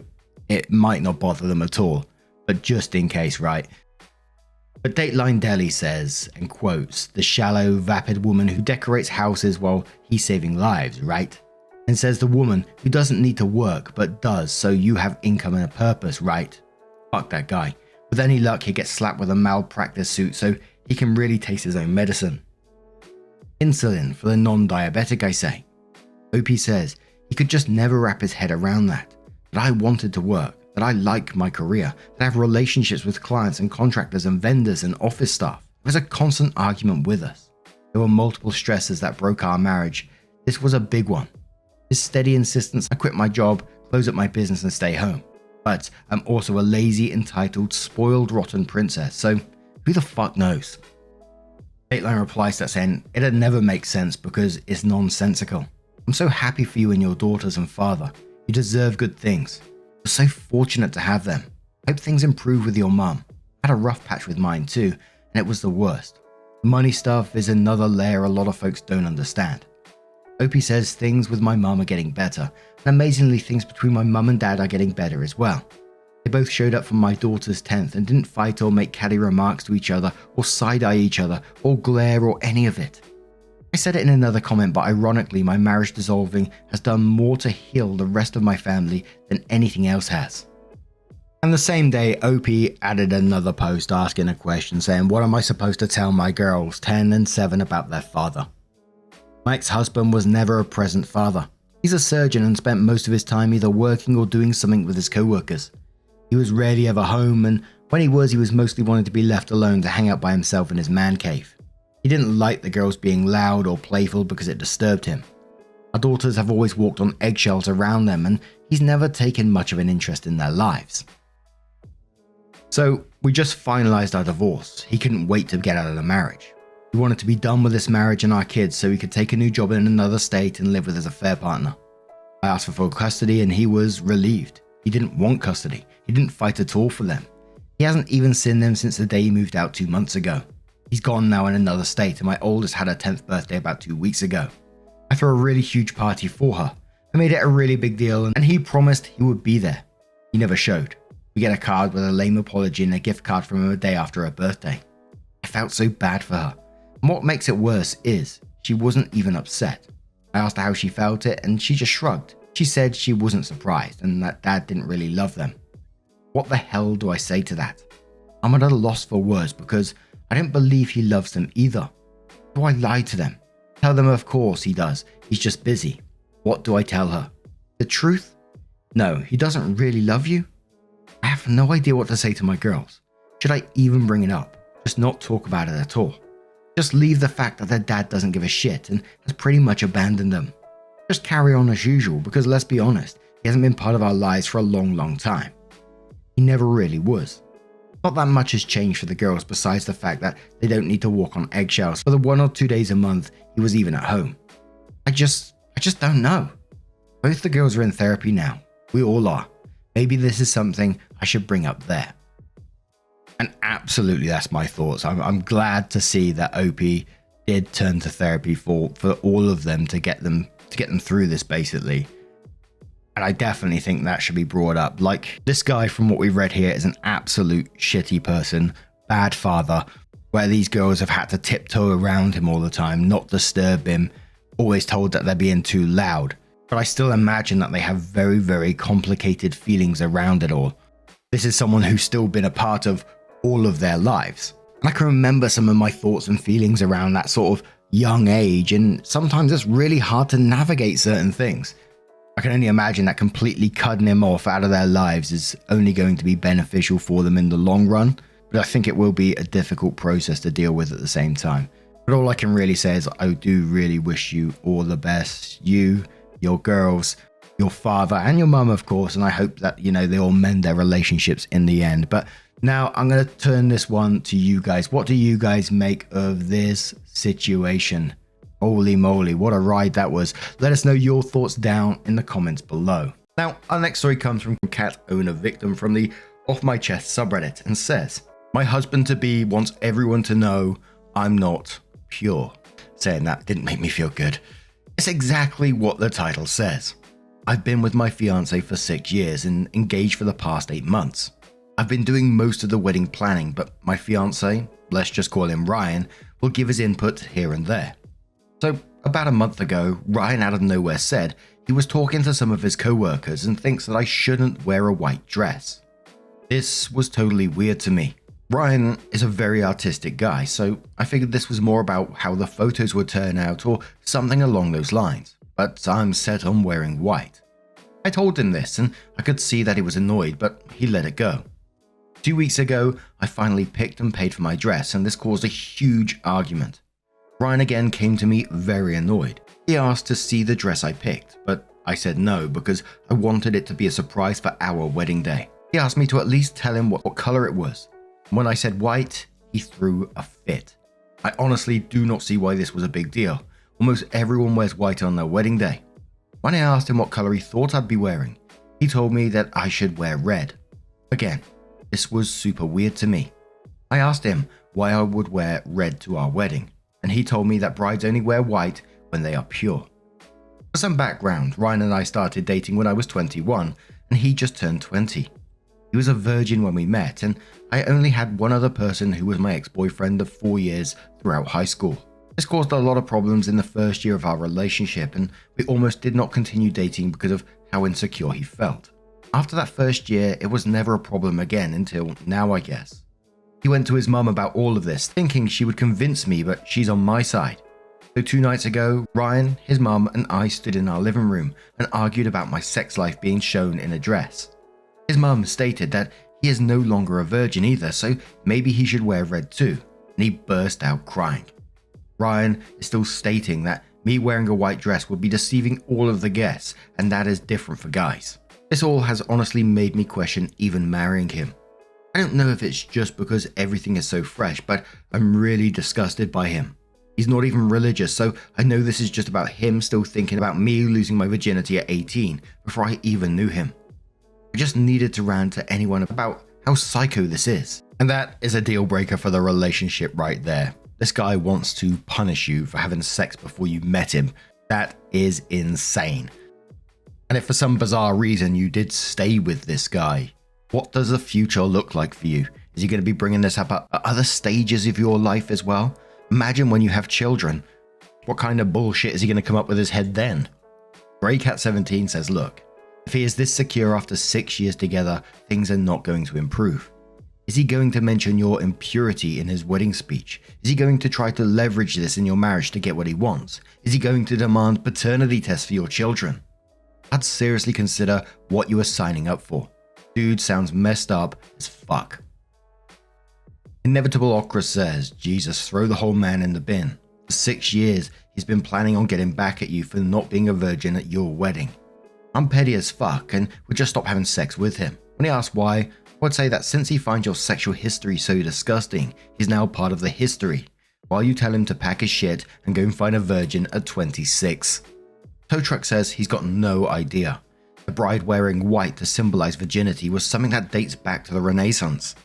it might not bother them at all, but just in case, right? But Dateline Delhi says, and quotes, the shallow, vapid woman who decorates houses while he's saving lives, right? And says the woman who doesn't need to work but does so you have income and a purpose, right? Fuck that guy. With any luck, he gets slapped with a malpractice suit so he can really taste his own medicine. Insulin for the non-diabetic, I say. OP says he could just never wrap his head around that I wanted to work, that I like my career, that I have relationships with clients and contractors and vendors and office staff. There was a constant argument with us. There were multiple stresses that broke our marriage. This was a big one. His steady insistence I quit my job, close up my business and stay home. But I'm also a lazy, entitled, spoiled, rotten princess, so who the fuck knows? Dateline replies to that saying, it'd never make sense because it's nonsensical. I'm so happy for you and your daughters and father. You deserve good things. You're so fortunate to have them. Hope things improve with your mum. I had a rough patch with mine too, and it was the worst. Money stuff is another layer a lot of folks don't understand. Opie says things with my mum are getting better, and amazingly things between my mum and dad are getting better as well. They both showed up for my daughter's 10th and didn't fight or make catty remarks to each other or side-eye each other or glare or any of it. I said it in another comment, but ironically my marriage dissolving has done more to heal the rest of my family than anything else has. And the same day, Opie added another post asking a question saying, what am I supposed to tell my girls 10 and 7 about their father? My ex-husband was never a present father. He's a surgeon and spent most of his time either working or doing something with his co-workers. He was rarely ever home, and when he was mostly wanting to be left alone to hang out by himself in his man cave. He didn't like the girls being loud or playful because it disturbed him. Our daughters have always walked on eggshells around them, and he's never taken much of an interest in their lives. So we just finalized our divorce. He couldn't wait to get out of the marriage. He wanted to be done with this marriage and our kids so he could take a new job in another state and live with his affair partner. I asked for full custody and he was relieved. He didn't want custody. He didn't fight at all for them. He hasn't even seen them since the day he moved out 2 months ago. He's gone now in another state, and my oldest had her 10th birthday about 2 weeks ago. I threw a really huge party for her. I made it a really big deal, and he promised he would be there. He never showed. We get a card with a lame apology and a gift card from him a day after her birthday. I felt so bad for her. And what makes it worse is, she wasn't even upset. I asked her how she felt it, and she just shrugged. She said she wasn't surprised, and that dad didn't really love them. What the hell do I say to that? I'm at a loss for words because I don't believe he loves them either. Do I lie to them? Tell them of course he does, he's just busy. What do I tell her? The truth? No, he doesn't really love you? I have no idea what to say to my girls. Should I even bring it up? Just not talk about it at all. Just leave the fact that their dad doesn't give a shit and has pretty much abandoned them. Just carry on as usual because let's be honest, he hasn't been part of our lives for a long time. He never really was. Not that much has changed for the girls besides the fact that they don't need to walk on eggshells for the 1 or 2 days a month he was even at home. I just don't know. Both the girls are in therapy now. We all are. Maybe this is something I should bring up there. And absolutely that's my thoughts. I'm glad to see that Opie did turn to therapy for all of them to get them through this basically. And I definitely think that should be brought up. Like, this guy from what we've read here is an absolute shitty person, bad father, where these girls have had to tiptoe around him all the time, not disturb him, always told that they're being too loud. But I still imagine that they have very complicated feelings around it all. This is someone who's still been a part of all of their lives. And I can remember some of my thoughts and feelings around that sort of young age, and sometimes it's really hard to navigate certain things. I can only imagine that completely cutting him off out of their lives is only going to be beneficial for them in the long run, but I think it will be a difficult process to deal with at the same time. But all I can really say is I do really wish you all the best. You, your girls, your father, and your mum, of course, and I hope that, they all mend their relationships in the end. But now I'm going to turn this one to you guys. What do you guys make of this situation? Holy moly, what a ride that was. Let us know your thoughts down in the comments below. Now, our next story comes from Cat Owner Victim from the Off My Chest subreddit and says, my husband-to-be wants everyone to know I'm not pure. Saying that didn't make me feel good. It's exactly what the title says. I've been with my fiance for 6 years and engaged for the past 8 months. I've been doing most of the wedding planning, but my fiance, let's just call him Ryan, will give his input here and there. So about a month ago, Ryan out of nowhere said he was talking to some of his co-workers and thinks that I shouldn't wear a white dress. This was totally weird to me. Ryan is a very artistic guy, so I figured this was more about how the photos would turn out or something along those lines, but I'm set on wearing white. I told him this and I could see that he was annoyed, but he let it go. 2 weeks ago, I finally picked and paid for my dress and this caused a huge argument. Ryan again came to me very annoyed. He asked to see the dress I picked, but I said no because I wanted it to be a surprise for our wedding day. He asked me to at least tell him what color it was. When I said white, he threw a fit. I honestly do not see why this was a big deal. Almost everyone wears white on their wedding day. When I asked him what color he thought I'd be wearing, he told me that I should wear red. Again, this was super weird to me. I asked him why I would wear red to our wedding, and he told me that brides only wear white when they are pure. For some background, Ryan and I started dating when I was 21, and he just turned 20. He was a virgin when we met, and I only had one other person who was my ex-boyfriend of 4 years throughout high school. This caused a lot of problems in the first year of our relationship, and we almost did not continue dating because of how insecure he felt. After that first year, it was never a problem again until now, I guess. He went to his mum about all of this, thinking she would convince me, but she's on my side. So 2 nights ago, Ryan, his mum, and I stood in our living room and argued about my sex life being shown in a dress. His mum stated that he is no longer a virgin either, so maybe he should wear red too, and he burst out crying. Ryan is still stating that me wearing a white dress would be deceiving all of the guests, and that is different for guys. This all has honestly made me question even marrying him. I don't know if it's just because everything is so fresh, but I'm really disgusted by him. He's not even religious, so I know this is just about him still thinking about me losing my virginity at 18 before I even knew him. I just needed to rant to anyone about how psycho this is. And that is a deal breaker for the relationship right there. This guy wants to punish you for having sex before you met him. That is insane. And if for some bizarre reason you did stay with this guy, what does the future look like for you? Is he going to be bringing this up at other stages of your life as well? Imagine when you have children. What kind of bullshit is he going to come up with his head then? GreyCat17 says, look, if he is this secure after 6 years together, things are not going to improve. Is he going to mention your impurity in his wedding speech? Is he going to try to leverage this in your marriage to get what he wants? Is he going to demand paternity tests for your children? I'd seriously consider what you are signing up for. Dude sounds messed up as fuck. Inevitable Okra says, Jesus, throw the whole man in the bin. For 6 years, he's been planning on getting back at you for not being a virgin at your wedding. I'm petty as fuck and would just stop having sex with him. When he asks why, I would say that since he finds your sexual history so disgusting, he's now part of the history, while you tell him to pack his shit and go and find a virgin at 26. Tow Truck says he's got no idea. The bride wearing white to symbolize virginity was something that dates back to the Renaissance.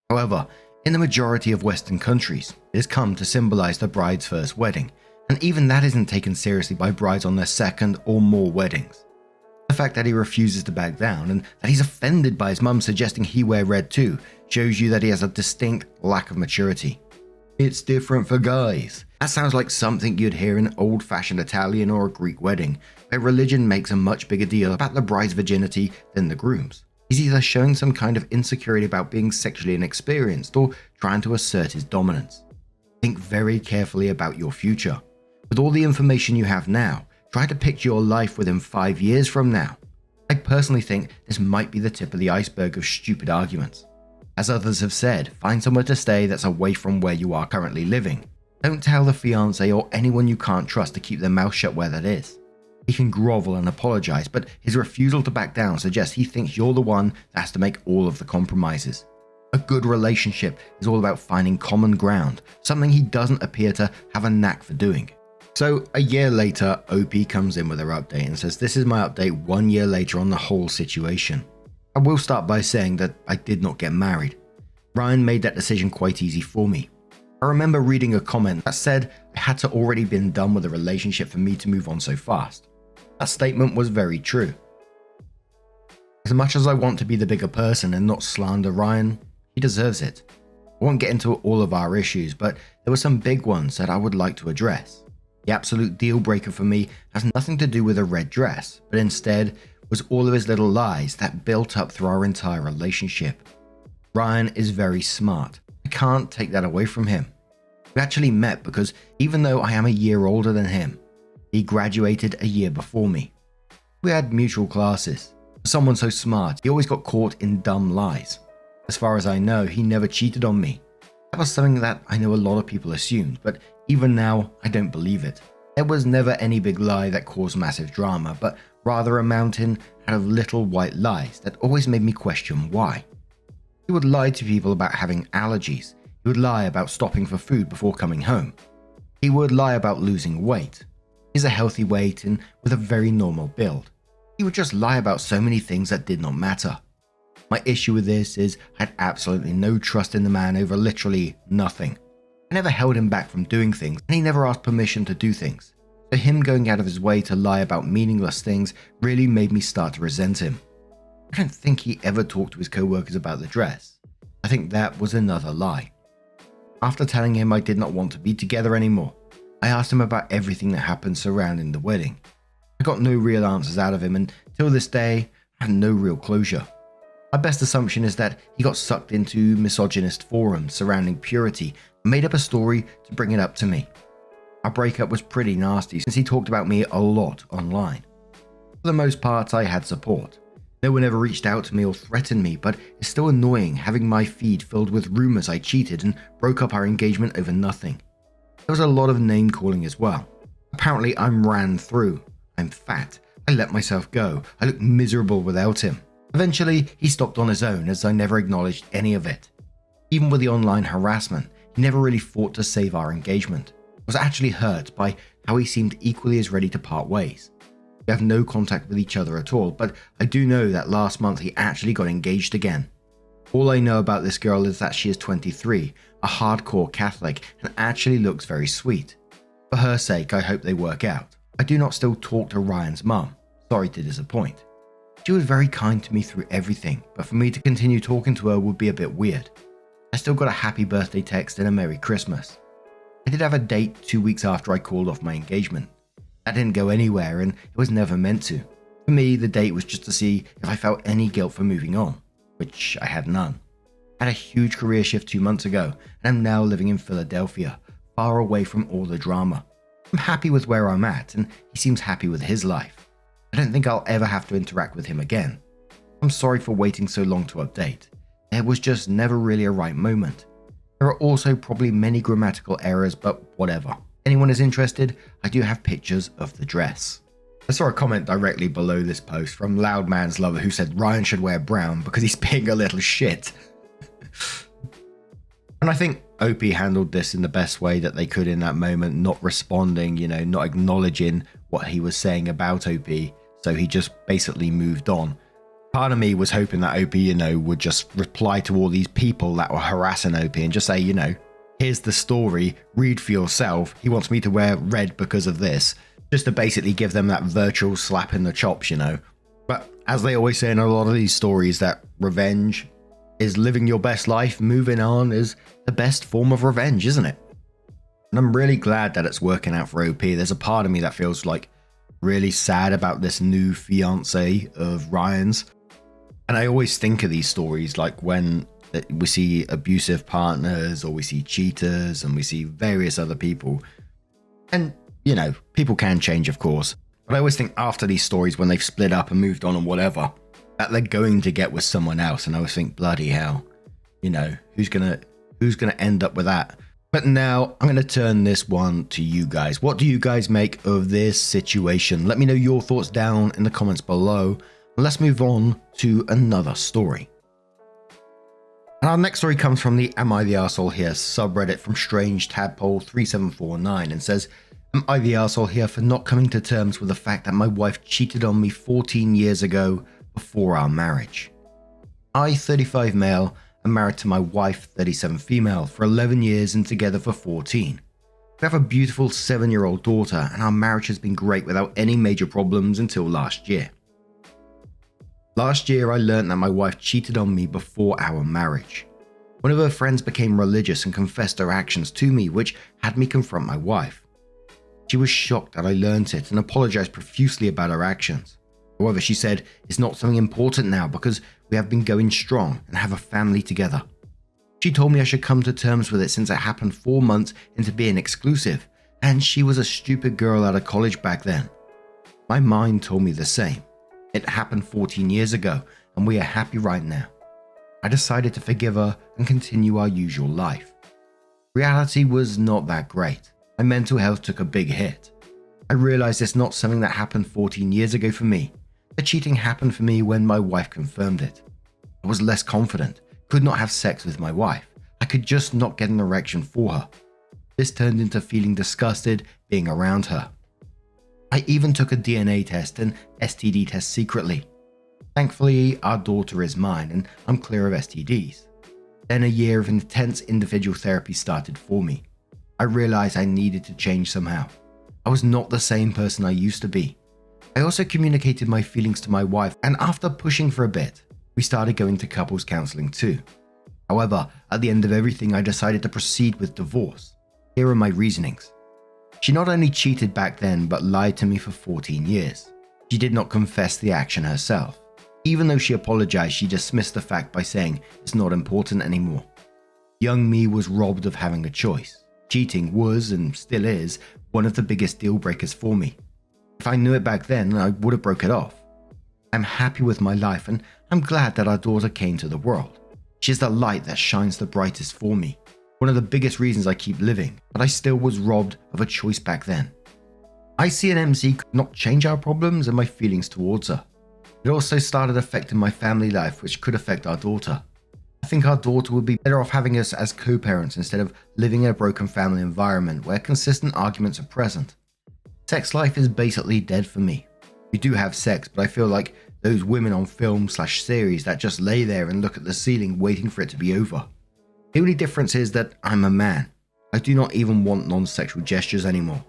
However, in the majority of Western countries, it has come to symbolize the bride's first wedding, and even that isn't taken seriously by brides on their second or more weddings. The fact that he refuses to back down and that he's offended by his mum suggesting he wear red too shows you that he has a distinct lack of maturity. It's different for guys. That sounds like something you'd hear in an old-fashioned Italian or a Greek wedding, where religion makes a much bigger deal about the bride's virginity than the groom's. He's either showing some kind of insecurity about being sexually inexperienced or trying to assert his dominance. Think very carefully about your future. With all the information you have now, try to picture your life within 5 years from now. I personally think this might be the tip of the iceberg of stupid arguments. As others have said, find somewhere to stay that's away from where you are currently living. Don't tell the fiancé or anyone you can't trust to keep their mouth shut where that is. He can grovel and apologize, but his refusal to back down suggests he thinks you're the one that has to make all of the compromises. A good relationship is all about finding common ground, something he doesn't appear to have a knack for doing. So a year later, OP comes in with her update and says, this is my update 1 year later on the whole situation. I will start by saying that I did not get married. Ryan made that decision quite easy for me. I remember reading a comment that said I had to already been done with a relationship for me to move on so fast. That statement was very true. As much as I want to be the bigger person and not slander Ryan, he deserves it. I won't get into all of our issues, but there were some big ones that I would like to address. The absolute deal breaker for me has nothing to do with a red dress, but instead was all of his little lies that built up through our entire relationship. Ryan is very smart. I can't take that away from him. We actually met because even though I am a year older than him, he graduated a year before me. We had mutual classes. For someone so smart, he always got caught in dumb lies. As far as I know, he never cheated on me. That was something that I know a lot of people assumed, but even now, I don't believe it. There was never any big lie that caused massive drama, but rather a mountain out of little white lies that always made me question why. He would lie to people about having allergies. He would lie about stopping for food before coming home. He would lie about losing weight. He's a healthy weight and with a very normal build. He would just lie about so many things that did not matter. My issue with this is I had absolutely no trust in the man over literally nothing. I never held him back from doing things, and he never asked permission to do things. So him going out of his way to lie about meaningless things really made me start to resent him. I don't think he ever talked to his co-workers about the dress. I think that was another lie. After telling him I did not want to be together anymore, I asked him about everything that happened surrounding the wedding. I got no real answers out of him, and till this day, I have no real closure. My best assumption is that he got sucked into misogynist forums surrounding purity and made up a story to bring it up to me. Our breakup was pretty nasty since he talked about me a lot online. For the most part, I had support. No one ever reached out to me or threatened me, but it's still annoying having my feed filled with rumors I cheated and broke up our engagement over nothing. There was a lot of name calling as well. Apparently I'm ran through. I'm fat. I let myself go. I look miserable without him. Eventually, he stopped on his own as I never acknowledged any of it. Even with the online harassment, he never really fought to save our engagement. I was actually hurt by how he seemed equally as ready to part ways. We have no contact with each other at all, but I do know that last month he actually got engaged again. All I know about this girl is that she is 23, a hardcore Catholic, and actually looks very sweet. For her sake, I hope they work out. I do not still talk to Ryan's mum. Sorry to disappoint. She was very kind to me through everything, but for me to continue talking to her would be a bit weird. I still got a happy birthday text and a Merry Christmas. I did have a date 2 weeks after I called off my engagement. That didn't go anywhere and it was never meant to. For me, the date was just to see if I felt any guilt for moving on, which I had none. I had a huge career shift 2 months ago and I'm now living in Philadelphia, far away from all the drama. I'm happy with where I'm at and he seems happy with his life. I don't think I'll ever have to interact with him again. I'm sorry for waiting so long to update. There was just never really a right moment. There are also probably many grammatical errors, but whatever. Anyone is interested, I do have pictures of the dress. I saw a comment directly below this post from Loudman's Lover who said Ryan should wear brown because he's being a little shit. And I think OP handled this in the best way that they could in that moment, not responding, not acknowledging what he was saying about OP. So he just basically moved on. Part of me was hoping that OP, would just reply to all these people that were harassing OP and just say, here's the story, read for yourself. He wants me to wear red because of this. Just to basically give them that virtual slap in the chops, But as they always say in a lot of these stories, that revenge is living your best life, moving on is the best form of revenge, isn't it? And I'm really glad that it's working out for OP. There's a part of me that feels like really sad about this new fiance of Ryan's. And I always think of these stories like when we see abusive partners or we see cheaters and we see various other people. And, people can change, of course. But I always think after these stories, when they've split up and moved on and whatever, that they're going to get with someone else. And I always think, bloody hell, who's gonna end up with that? But now I'm going to turn this one to you guys. What do you guys make of this situation? Let me know your thoughts down in the comments below. Let's move on to another story. And our next story comes from the Am I the Arsehole Here subreddit from Strange Tadpole 3749 and says, Am I the arsehole here for not coming to terms with the fact that my wife cheated on me 14 years ago before our marriage? I, 35 male, am married to my wife, 37 female, for 11 years and together for 14. We have a beautiful 7-year-old daughter and our marriage has been great without any major problems until last year. Last year I learned that my wife cheated on me before our marriage. One of her friends became religious and confessed her actions to me, which had me confront my wife. She was shocked that I learned it and apologized profusely about her actions. However, she said it's not something important now because we have been going strong and have a family together. She told me I should come to terms with it since it happened 4 months into being exclusive, and she was a stupid girl out of college back then. My mind told me the same. It happened 14 years ago, and we are happy right now. I decided to forgive her and continue our usual life. Reality was not that great. My mental health took a big hit. I realized it's not something that happened 14 years ago for me. The cheating happened for me when my wife confirmed it. I was less confident, could not have sex with my wife. I could just not get an erection for her. This turned into feeling disgusted being around her. I even took a DNA test and STD test secretly. Thankfully, our daughter is mine and I'm clear of STDs. Then a year of intense individual therapy started for me. I realized I needed to change somehow. I was not the same person I used to be. I also communicated my feelings to my wife, and after pushing for a bit, we started going to couples counseling too. However, at the end of everything, I decided to proceed with divorce. Here are my reasonings. She not only cheated back then, but lied to me for 14 years. She did not confess the action herself. Even though she apologized, she dismissed the fact by saying it's not important anymore. Young me was robbed of having a choice. Cheating was, and still is, one of the biggest deal breakers for me. If I knew it back then, I would have broke it off. I'm happy with my life and I'm glad that our daughter came to the world. She's the light that shines the brightest for me. One of the biggest reasons I keep living, but I still was robbed of a choice back then. I see an MC could not change our problems and my feelings towards her. It also started affecting my family life, which could affect our daughter. I think our daughter would be better off having us as co-parents instead of living in a broken family environment where consistent arguments are present. Sex life is basically dead for me. We do have sex, but I feel like those women on film/series that just lay there and look at the ceiling waiting for it to be over. The only difference is that I'm a man. I do not even want non-sexual gestures anymore.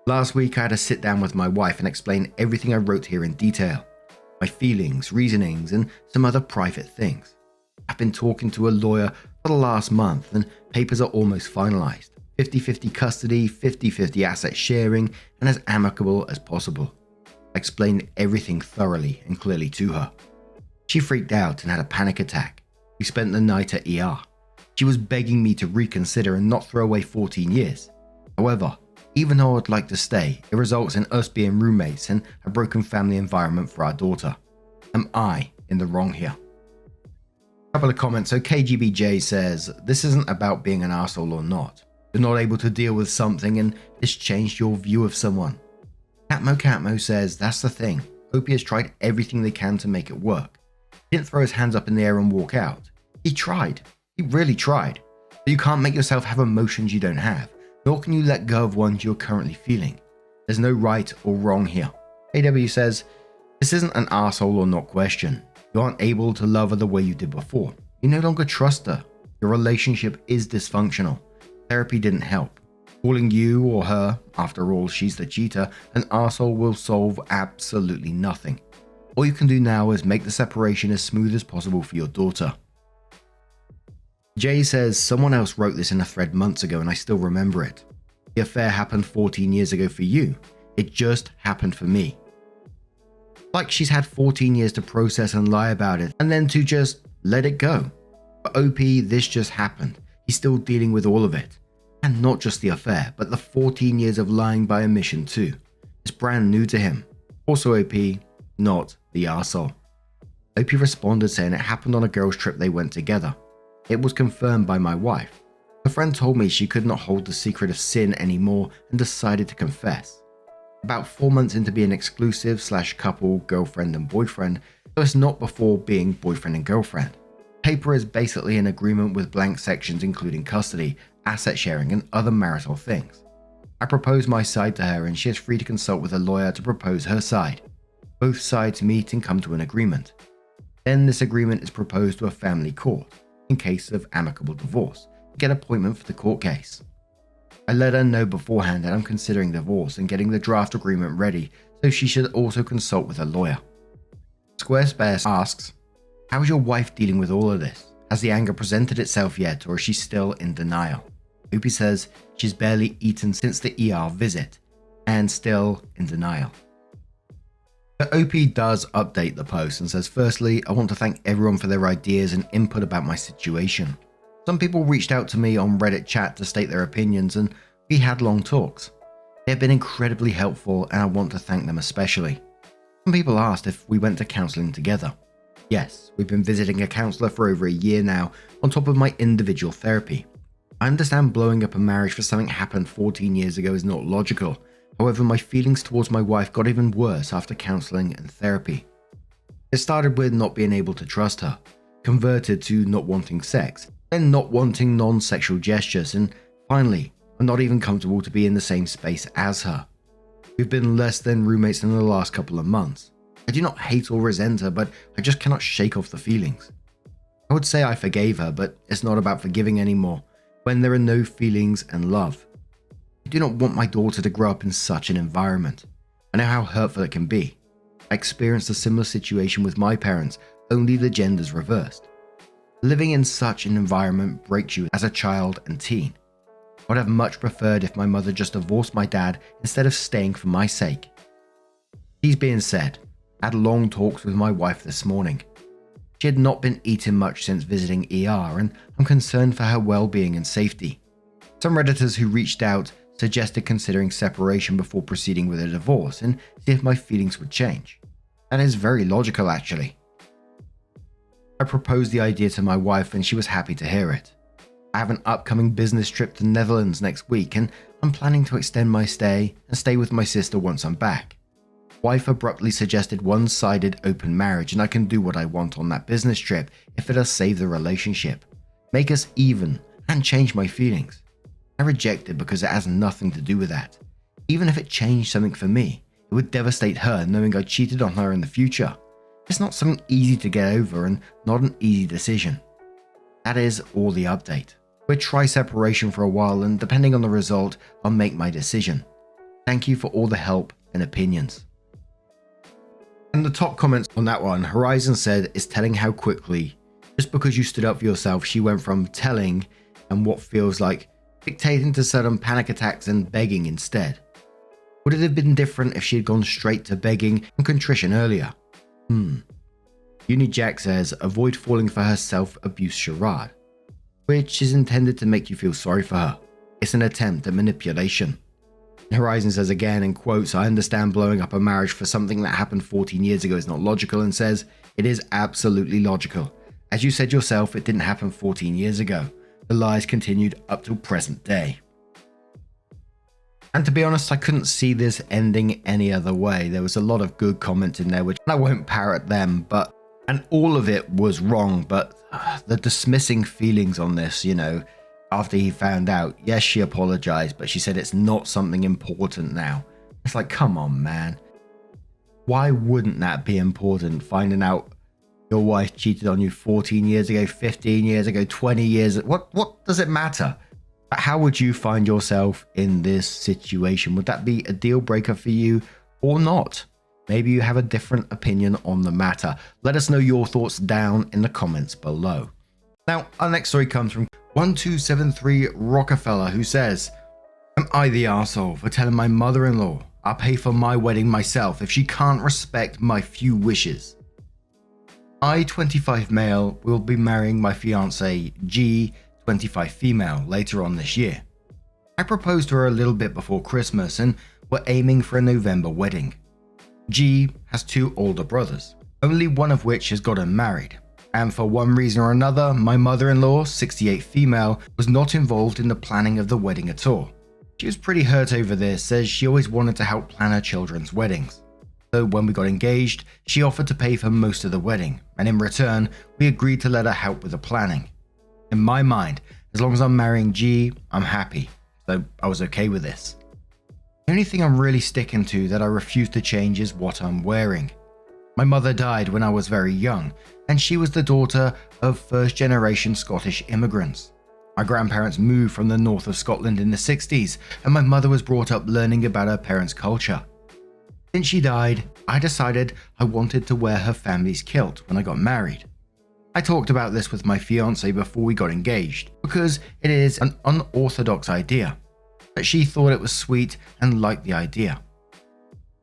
Last week I had to sit down with my wife and explain everything I wrote here in detail. My feelings, reasonings, and some other private things. I've been talking to a lawyer for the last month and papers are almost finalized. 50-50 custody, 50-50 asset sharing, and as amicable as possible. I explained everything thoroughly and clearly to her. She freaked out and had a panic attack. We spent the night at ER. She was begging me to reconsider and not throw away 14 years. However, even though I'd like to stay, it results in us being roommates and a broken family environment for our daughter. Am I in the wrong here? Couple of comments. So KGBJ says, this isn't about being an arsehole or not. You're not able to deal with something and it's changed your view of someone. Catmo says, that's the thing. Opie has tried everything they can to make it work. He didn't throw his hands up in the air and walk out. He tried. He really tried. But you can't make yourself have emotions you don't have, nor can you let go of ones you're currently feeling. There's no right or wrong here. AW says, this isn't an arsehole or not question. You aren't able to love her the way you did before. You no longer trust her. Your relationship is dysfunctional. Therapy didn't help. Calling you or her, after all she's the cheater, an arsehole will solve absolutely nothing. All you can do now is make the separation as smooth as possible for your daughter. Jay says, someone else wrote this in a thread months ago and I still remember it. The affair happened 14 years ago for you. It just happened for me. Like she's had 14 years to process and lie about it and then to just let it go. For OP, this just happened. He's still dealing with all of it. And not just the affair, but the 14 years of lying by omission too. It's brand new to him. Also OP, not the arsehole. OP responded saying it happened on a girls' trip they went together. It was confirmed by my wife. Her friend told me she could not hold the secret of sin anymore and decided to confess. About 4 months into being exclusive/couple, girlfriend and boyfriend, so it's not before being boyfriend and girlfriend. Paper is basically an agreement with blank sections including custody, asset sharing and other marital things. I proposed my side to her and she is free to consult with a lawyer to propose her side. Both sides meet and come to an agreement. Then this agreement is proposed to a family court, in case of amicable divorce, to get appointment for the court case. I let her know beforehand that I'm considering divorce and getting the draft agreement ready, so she should also consult with a lawyer. Squarespace asks, how is your wife dealing with all of this? Has the anger presented itself yet or is she still in denial? Opie says she's barely eaten since the ER visit and still in denial. But OP does update the post and says, firstly, I want to thank everyone for their ideas and input about my situation. Some people reached out to me on Reddit chat to state their opinions and we had long talks. They have been incredibly helpful and I want to thank them especially. Some people asked if we went to counselling together. Yes, we've been visiting a counsellor for over a year now on top of my individual therapy. I understand blowing up a marriage for something that happened 14 years ago is not logical. However, my feelings towards my wife got even worse after counseling and therapy. It started with not being able to trust her, converted to not wanting sex, then not wanting non-sexual gestures, and finally, I'm not even comfortable to be in the same space as her. We've been less than roommates in the last couple of months. I do not hate or resent her, but I just cannot shake off the feelings. I would say I forgave her, but it's not about forgiving anymore when there are no feelings and love. I do not want my daughter to grow up in such an environment. I know how hurtful it can be. I experienced a similar situation with my parents, only the genders reversed. Living in such an environment breaks you as a child and teen. I would have much preferred if my mother just divorced my dad instead of staying for my sake. These being said, I had long talks with my wife this morning. She had not been eating much since visiting ER, and I'm concerned for her well-being and safety. Some Redditors who reached out suggested considering separation before proceeding with a divorce and see if my feelings would change. That is very logical, actually. I proposed the idea to my wife and she was happy to hear it. I have an upcoming business trip to the Netherlands next week and I'm planning to extend my stay and stay with my sister once I'm back. Wife abruptly suggested one-sided open marriage and I can do what I want on that business trip if it does save the relationship, make us even, and change my feelings. I rejected because it has nothing to do with that. Even if it changed something for me, it would devastate her knowing I cheated on her in the future. It's not something easy to get over and not an easy decision. That is all the update. We'll try separation for a while and depending on the result, I'll make my decision. Thank you for all the help and opinions. And the top comments on that one, Horizon said, is telling how quickly, just because you stood up for yourself, she went from telling and what feels like dictating to sudden panic attacks and begging instead. Would it have been different if she had gone straight to begging and contrition earlier? Unijack says, avoid falling for her self-abuse charade, which is intended to make you feel sorry for her. It's an attempt at manipulation. Horizon says again, in quotes, I understand blowing up a marriage for something that happened 14 years ago is not logical, and says, it is absolutely logical. As you said yourself, it didn't happen 14 years ago. The lies continued up till present day. And to be honest, I couldn't see this ending any other way. There was a lot of good comments in there, which I won't parrot them, and all of it was wrong, but the dismissing feelings on this, after he found out, yes, she apologized, but she said it's not something important now. It's like, come on, man. Why wouldn't that be important, finding out your wife cheated on you 14 years ago, 15 years ago, 20 years? What does it matter? How would you find yourself in this situation? Would that be a deal breaker for you or not? Maybe you have a different opinion on the matter. Let us know your thoughts down in the comments below. Now, our next story comes from 1273 Rockefeller, who says, am I the arsehole for telling my mother-in-law I'll pay for my wedding myself if she can't respect my few wishes? I, 25 male, will be marrying my fiancée, G, 25 female, later on this year. I proposed to her a little bit before Christmas and we're aiming for a November wedding. G has 2 older brothers, only one of which has gotten married. And for one reason or another, my mother-in-law, 68 female, was not involved in the planning of the wedding at all. She was pretty hurt over this, as she always wanted to help plan her children's weddings. So when we got engaged, she offered to pay for most of the wedding, and in return, we agreed to let her help with the planning. In my mind, as long as I'm marrying G, I'm happy, so I was okay with this. The only thing I'm really sticking to that I refuse to change is what I'm wearing. My mother died when I was very young, and she was the daughter of first-generation Scottish immigrants. My grandparents moved from the north of Scotland in the 60s, and my mother was brought up learning about her parents' culture. Since she died, I decided I wanted to wear her family's kilt when I got married. I talked about this with my fiancée before we got engaged, because it is an unorthodox idea, but she thought it was sweet and liked the idea.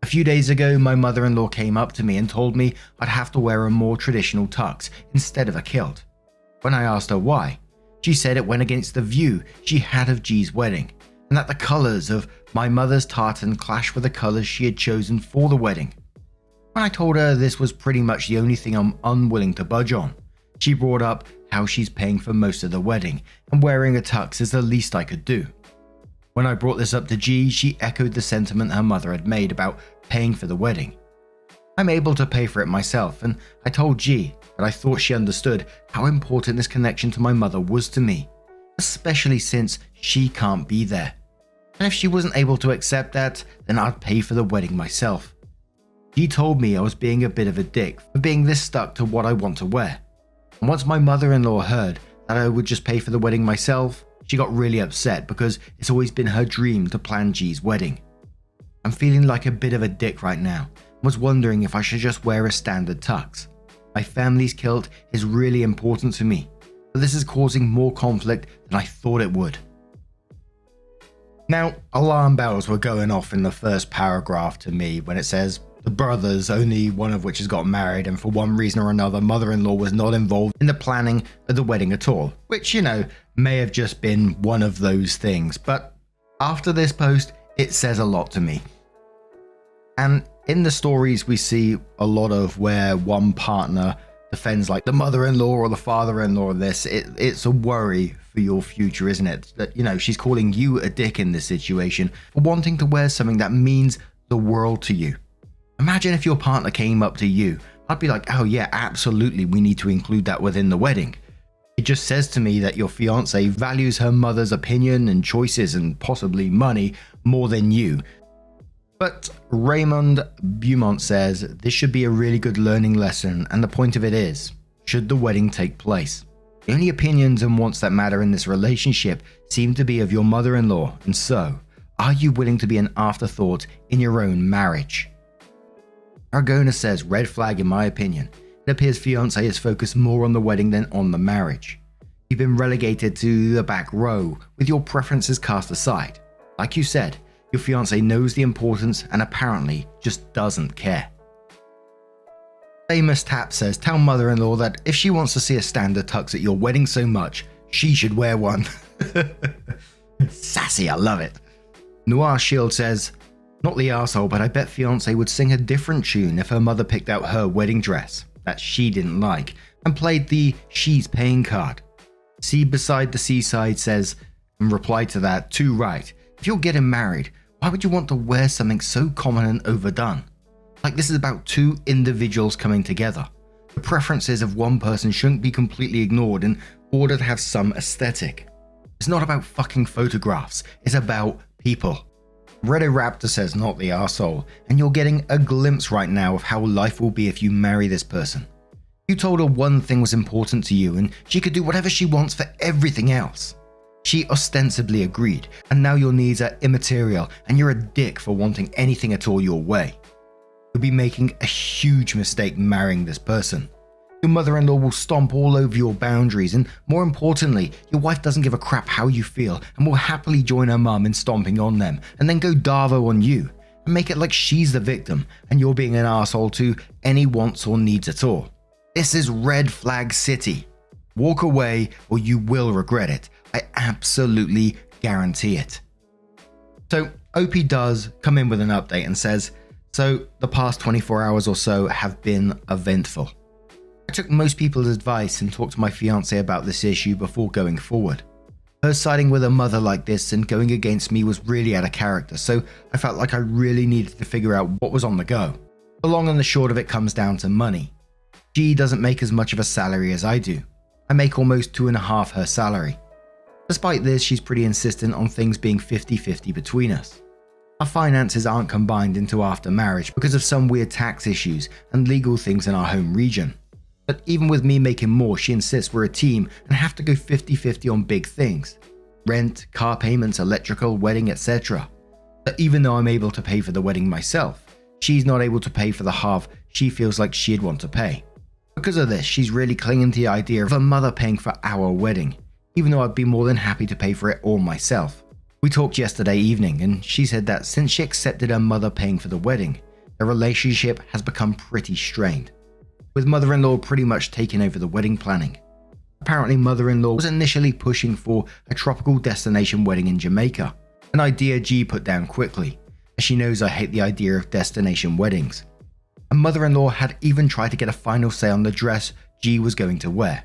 A few days ago, my mother-in-law came up to me and told me I'd have to wear a more traditional tux instead of a kilt. When I asked her why, she said it went against the view she had of G's wedding, and that the colours of my mother's tartan clashed with the colours she had chosen for the wedding. When I told her this was pretty much the only thing I'm unwilling to budge on, she brought up how she's paying for most of the wedding, and wearing a tux is the least I could do. When I brought this up to G, she echoed the sentiment her mother had made about paying for the wedding. I'm able to pay for it myself, and I told G that I thought she understood how important this connection to my mother was to me, especially since she can't be there. And if she wasn't able to accept that, then I'd pay for the wedding myself. G told me I was being a bit of a dick for being this stuck to what I want to wear. And once my mother-in-law heard that I would just pay for the wedding myself, she got really upset because it's always been her dream to plan G's wedding. I'm feeling like a bit of a dick right now and was wondering if I should just wear a standard tux. My family's kilt is really important to me, but this is causing more conflict than I thought it would. Now, alarm bells were going off in the first paragraph to me when it says, the brothers, only one of which has got married, and for one reason or another, mother-in-law was not involved in the planning of the wedding at all, which, may have just been one of those things, but after this post, it says a lot to me. And in the stories, we see a lot of where one partner defends like the mother-in-law or the father-in-law of this. It's a worry for your future, isn't it? That, she's calling you a dick in this situation for wanting to wear something that means the world to you. Imagine if your partner came up to you. I'd be like, oh yeah, absolutely, we need to include that within the wedding. It just says to me that your fiance values her mother's opinion and choices and possibly money more than you. But Raymond Beaumont says this should be a really good learning lesson, and the point of it is, should the wedding take place? The only opinions and wants that matter in this relationship seem to be of your mother-in-law, and so, are you willing to be an afterthought in your own marriage? Argona says, red flag in my opinion. It appears fiancé is focused more on the wedding than on the marriage. You've been relegated to the back row with your preferences cast aside. Like you said, your fiancé knows the importance and apparently just doesn't care. Famous Tap says, tell mother-in-law that if she wants to see a standard tux at your wedding so much, she should wear one. Sassy, I love it. Noir Shield says, not the arsehole, but I bet fiancé would sing a different tune if her mother picked out her wedding dress that she didn't like and played the she's paying card. See beside the seaside says, in reply to that, too right. If you're getting married, why would you want to wear something so common and overdone? Like this is about two individuals coming together. The preferences of one person shouldn't be completely ignored in order to have some aesthetic. It's not about fucking photographs, it's about people. Redo Raptor says, not the arsehole, and you're getting a glimpse right now of how life will be if you marry this person. You told her one thing was important to you and she could do whatever she wants for everything else. She ostensibly agreed, and now your needs are immaterial and you're a dick for wanting anything at all your way. You'll be making a huge mistake marrying this person. Your mother-in-law will stomp all over your boundaries, and more importantly, your wife doesn't give a crap how you feel and will happily join her mum in stomping on them and then go Darvo on you and make it like she's the victim and you're being an arsehole to any wants or needs at all. This is red flag city. Walk away or you will regret it. I absolutely guarantee it. So OP does come in with an update and says, so the past 24 hours or so have been eventful. I took most people's advice and talked to my fiancé about this issue before going forward. Her siding with a mother like this and going against me was really out of character, so I felt like I really needed to figure out what was on the go. The long and the short of it comes down to money. G doesn't make as much of a salary as I do. I make almost 2.5 her salary. Despite this, she's pretty insistent on things being 50-50 between us. Our finances aren't combined into after marriage because of some weird tax issues and legal things in our home region. But even with me making more, she insists we're a team and have to go 50-50 on big things. Rent, car payments, electrical, wedding, etc. But even though I'm able to pay for the wedding myself, she's not able to pay for the half she feels like she'd want to pay. Because of this, she's really clinging to the idea of her mother paying for our wedding, even though I'd be more than happy to pay for it all myself. We talked yesterday evening and she said that since she accepted her mother paying for the wedding, their relationship has become pretty strained, with mother-in-law pretty much taking over the wedding planning. Apparently mother-in-law was initially pushing for a tropical destination wedding in Jamaica, an idea G put down quickly, as she knows I hate the idea of destination weddings. And mother-in-law had even tried to get a final say on the dress G was going to wear.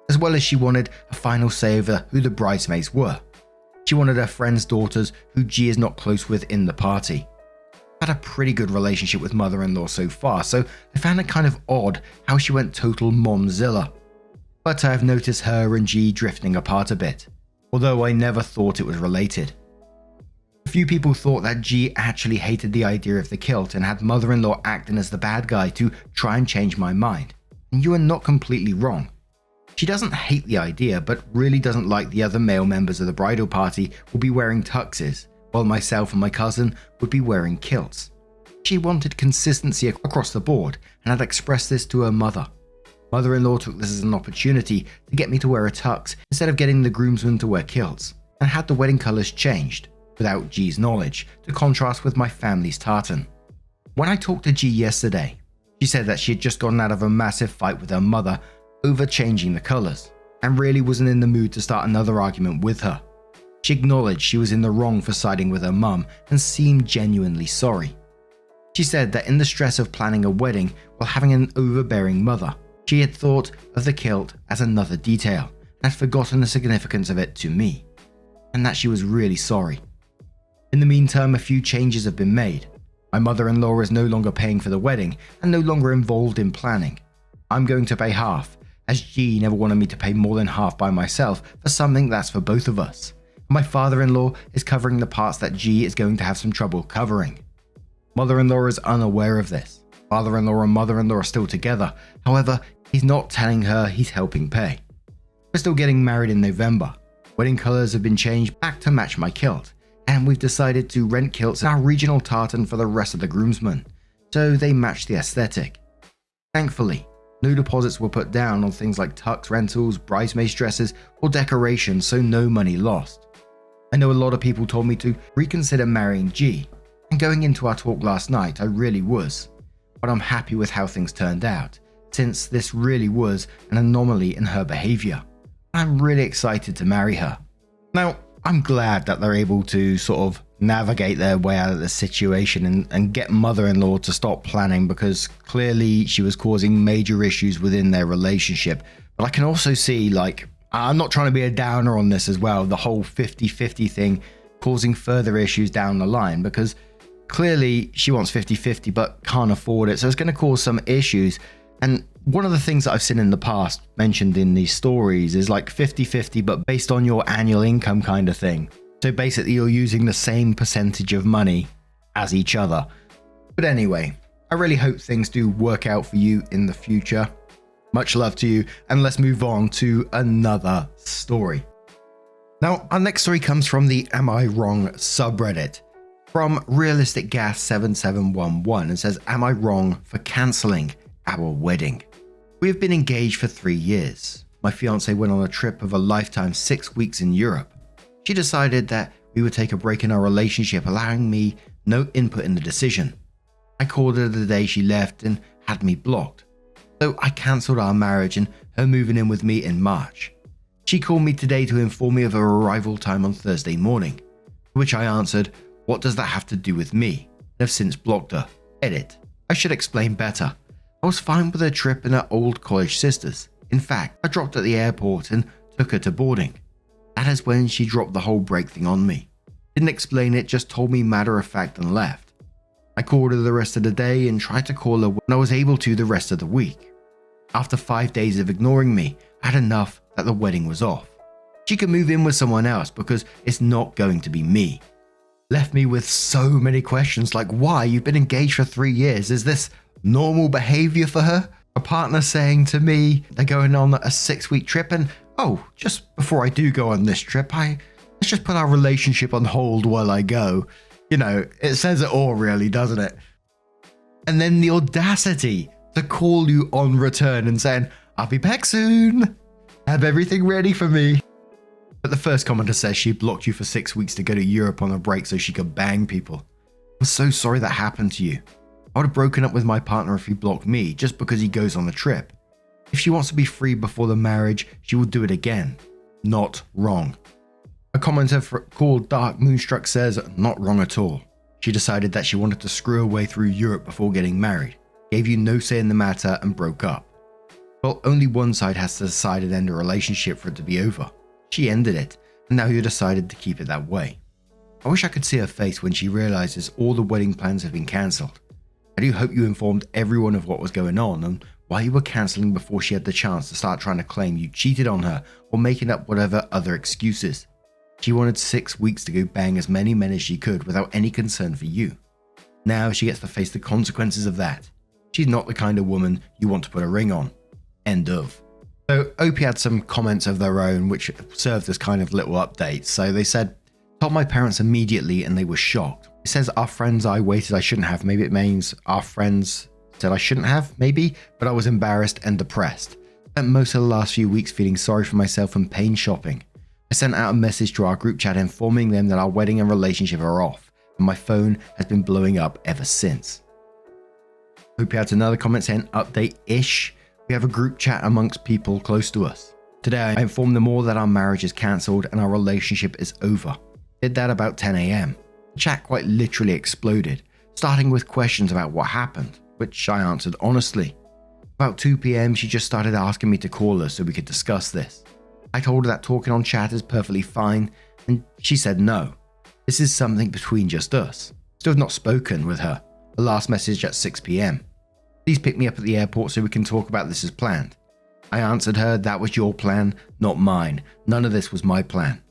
as well as she wanted a final say over who the bridesmaids were. She wanted her friends' daughters who G is not close with in the party. I had a pretty good relationship with mother-in-law so far, so I found it kind of odd how she went total momzilla. But I've noticed her and G drifting apart a bit, although I never thought it was related. A few people thought that G actually hated the idea of the kilt and had mother-in-law acting as the bad guy to try and change my mind, and you are not completely wrong. She doesn't hate the idea, but really doesn't like the other male members of the bridal party will be wearing tuxes, while myself and my cousin would be wearing kilts. She wanted consistency across the board and had expressed this to her mother. Mother-in-law took this as an opportunity to get me to wear a tux instead of getting the groomsmen to wear kilts, and had the wedding colours changed, without G's knowledge, to contrast with my family's tartan. When I talked to G yesterday, she said that she had just gotten out of a massive fight with her mother over changing the colours, and really wasn't in the mood to start another argument with her. She acknowledged she was in the wrong for siding with her mum and seemed genuinely sorry. She said that in the stress of planning a wedding while having an overbearing mother, she had thought of the kilt as another detail and had forgotten the significance of it to me, and that she was really sorry. In the meantime, a few changes have been made. My mother-in-law is no longer paying for the wedding and no longer involved in planning. I'm going to pay half, as G never wanted me to pay more than half by myself for something that's for both of us. My father-in-law is covering the parts that G is going to have some trouble covering. Mother-in-law is unaware of this. Father-in-law and mother-in-law are still together, however, he's not telling her he's helping pay. We're still getting married in November. Wedding colours have been changed back to match my kilt, and we've decided to rent kilts in our regional tartan for the rest of the groomsmen, so they match the aesthetic. Thankfully, no deposits were put down on things like tux rentals, bridesmaids dresses, or decorations, so no money lost. I know a lot of people told me to reconsider marrying G, and going into our talk last night I really was, but I'm happy with how things turned out, since this really was an anomaly in her behaviour. I'm really excited to marry her. Now, I'm glad that they're able to sort of navigate their way out of the situation and get mother-in-law to stop planning, because clearly she was causing major issues within their relationship. But I can also see, like, I'm not trying to be a downer on this as well, the whole 50-50 thing causing further issues down the line, because clearly she wants 50-50 but can't afford it, so it's going to cause some issues. And one of the things that I've seen in the past mentioned in these stories is like 50-50 but based on your annual income kind of thing. So basically you're using the same percentage of money as each other. But anyway, I really hope things do work out for you in the future. Much love to you, and let's move on to another story. Now, our next story comes from the Am I Wrong subreddit from Realistic Gas 7711 and says, "Am I wrong for cancelling our wedding? We have been engaged for 3 years. My fiance went on a trip of a lifetime 6 weeks in Europe. She decided that we would take a break in our relationship, allowing me no input in the decision. I called her the day she left and had me blocked. So I cancelled our marriage and her moving in with me in March. She called me today to inform me of her arrival time on Thursday morning, to which I answered, what does that have to do with me? And have since blocked her. Edit. I should explain better. I was fine with her trip and her old college sisters. In fact, I dropped at the airport and took her to boarding. That is when she dropped the whole break thing on me. Didn't explain it, just told me matter of fact and left. I called her the rest of the day and tried to call her when I was able to the rest of the week. After 5 days of ignoring me, I had enough that the wedding was off. She could move in with someone else because it's not going to be me. Left me with so many questions like why? You've been engaged for 3 years. Is this normal behavior for her? A partner saying to me they're going on a 6-week trip and, oh, just before I do go on this trip, let's just put our relationship on hold while I go. You know, it says it all really, doesn't it? And then the audacity to call you on return and saying, I'll be back soon. Have everything ready for me. But the first commenter says she blocked you for 6 weeks to go to Europe on a break so she could bang people. I'm so sorry that happened to you. I would have broken up with my partner if he blocked me just because he goes on a trip. If she wants to be free before the marriage, she will do it again. Not wrong. A commenter called Dark Moonstruck says, not wrong at all. She decided that she wanted to screw her way through Europe before getting married, gave you no say in the matter and broke up. Well, only one side has to decide and end a relationship for it to be over. She ended it, and now you decided to keep it that way. I wish I could see her face when she realizes all the wedding plans have been cancelled. I do hope you informed everyone of what was going on and why you were cancelling before she had the chance to start trying to claim you cheated on her or making up whatever other excuses. She wanted 6 weeks to go bang as many men as she could without any concern for you. Now she gets to face the consequences of that. She's not the kind of woman you want to put a ring on. End of. So Opie had some comments of their own which served as kind of little updates. So they said, told my parents immediately and they were shocked. It says our friends I waited I shouldn't have. Maybe it means our friends said I shouldn't have, maybe, but I was embarrassed and depressed. Spent most of the last few weeks feeling sorry for myself and pain shopping. I sent out a message to our group chat informing them that our wedding and relationship are off, and my phone has been blowing up ever since. Opie had another comment saying, update-ish. We have a group chat amongst people close to us. Today I informed them all that our marriage is cancelled and our relationship is over. Did that about 10 AM. The chat quite literally exploded, starting with questions about what happened, which I answered honestly. About 2 PM she just started asking me to call her so we could discuss this. I told her that talking on chat is perfectly fine, and she said no. This is something between just us. Still have not spoken with her. The last message at 6 PM. Please pick me up at the airport so we can talk about this as planned. I answered her that was your plan, not mine. None of this was my plan.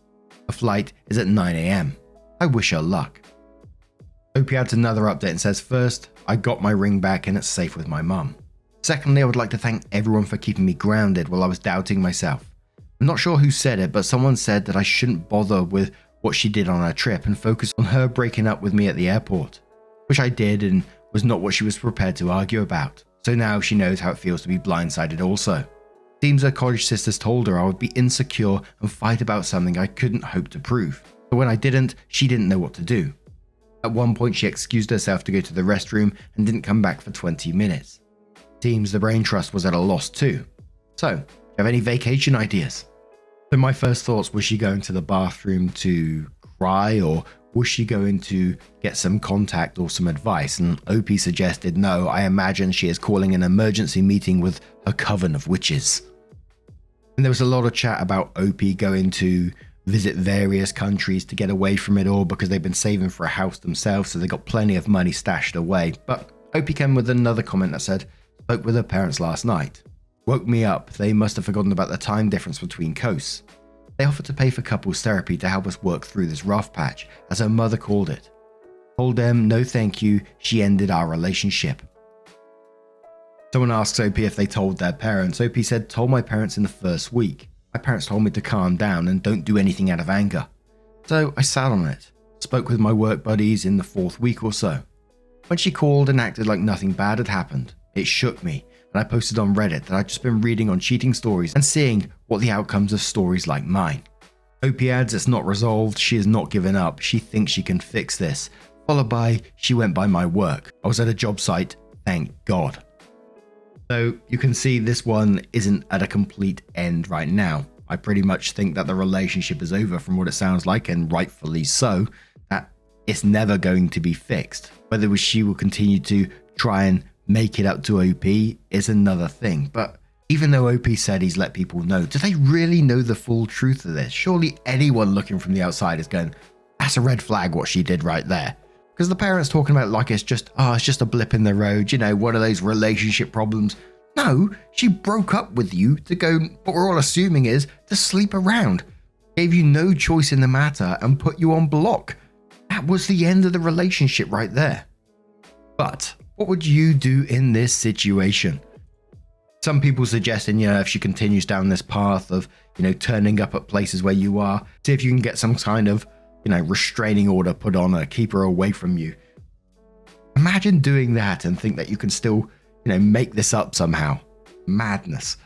The flight is at 9 AM. I wish her luck. Opie adds another update and says, first, I got my ring back and it's safe with my mum. Secondly, I would like to thank everyone for keeping me grounded while I was doubting myself. I'm not sure who said it, but someone said that I shouldn't bother with what she did on her trip and focus on her breaking up with me at the airport, which I did and was not what she was prepared to argue about. So now she knows how it feels to be blindsided also. Seems her college sisters told her I would be insecure and fight about something I couldn't hope to prove. But when I didn't, she didn't know what to do. At one point she excused herself to go to the restroom and didn't come back for 20 minutes. Seems the brain trust was at a loss too. So, do you have any vacation ideas? So my first thoughts, was she going to the bathroom to cry or was she going to get some contact or some advice? And Opie suggested no, I imagine she is calling an emergency meeting with her coven of witches. And there was a lot of chat about Opie going to visit various countries to get away from it all because they've been saving for a house themselves, so they got plenty of money stashed away. But Opie came with another comment that said, spoke with her parents last night. Woke me up, they must have forgotten about the time difference between coasts. They offered to pay for couples therapy to help us work through this rough patch, as her mother called it. Told them no thank you, she ended our relationship. Someone asks Opie if they told their parents. Opie said, told my parents in the first week. My parents told me to calm down and don't do anything out of anger. So I sat on it, spoke with my work buddies in the 4th week or so. When she called and acted like nothing bad had happened, it shook me, and I posted on Reddit that I'd just been reading on cheating stories and seeing what the outcomes of stories like mine. Opie adds it's not resolved, she has not given up, she thinks she can fix this, followed by, she went by my work. I was at a job site, thank God. So you can see this one isn't at a complete end right now. I pretty much think that the relationship is over from what it sounds like, and rightfully so, that it's never going to be fixed. Whether she will continue to try and make it up to OP is another thing. But even though OP said he's let people know, do they really know the full truth of this? Surely anyone looking from the outside is going, that's a red flag what she did right there. Because the parents talking about it like it's just a blip in the road, you know, one of those relationship problems. No, she broke up with you to go, what we're all assuming is, to sleep around. Gave you no choice in the matter and put you on block. That was the end of the relationship right there. But what would you do in this situation? Some people suggesting, if she continues down this path of, turning up at places where you are, see if you can get some kind of, restraining order put on her, keep her away from you. Imagine doing that and think that you can still, make this up somehow. Madness.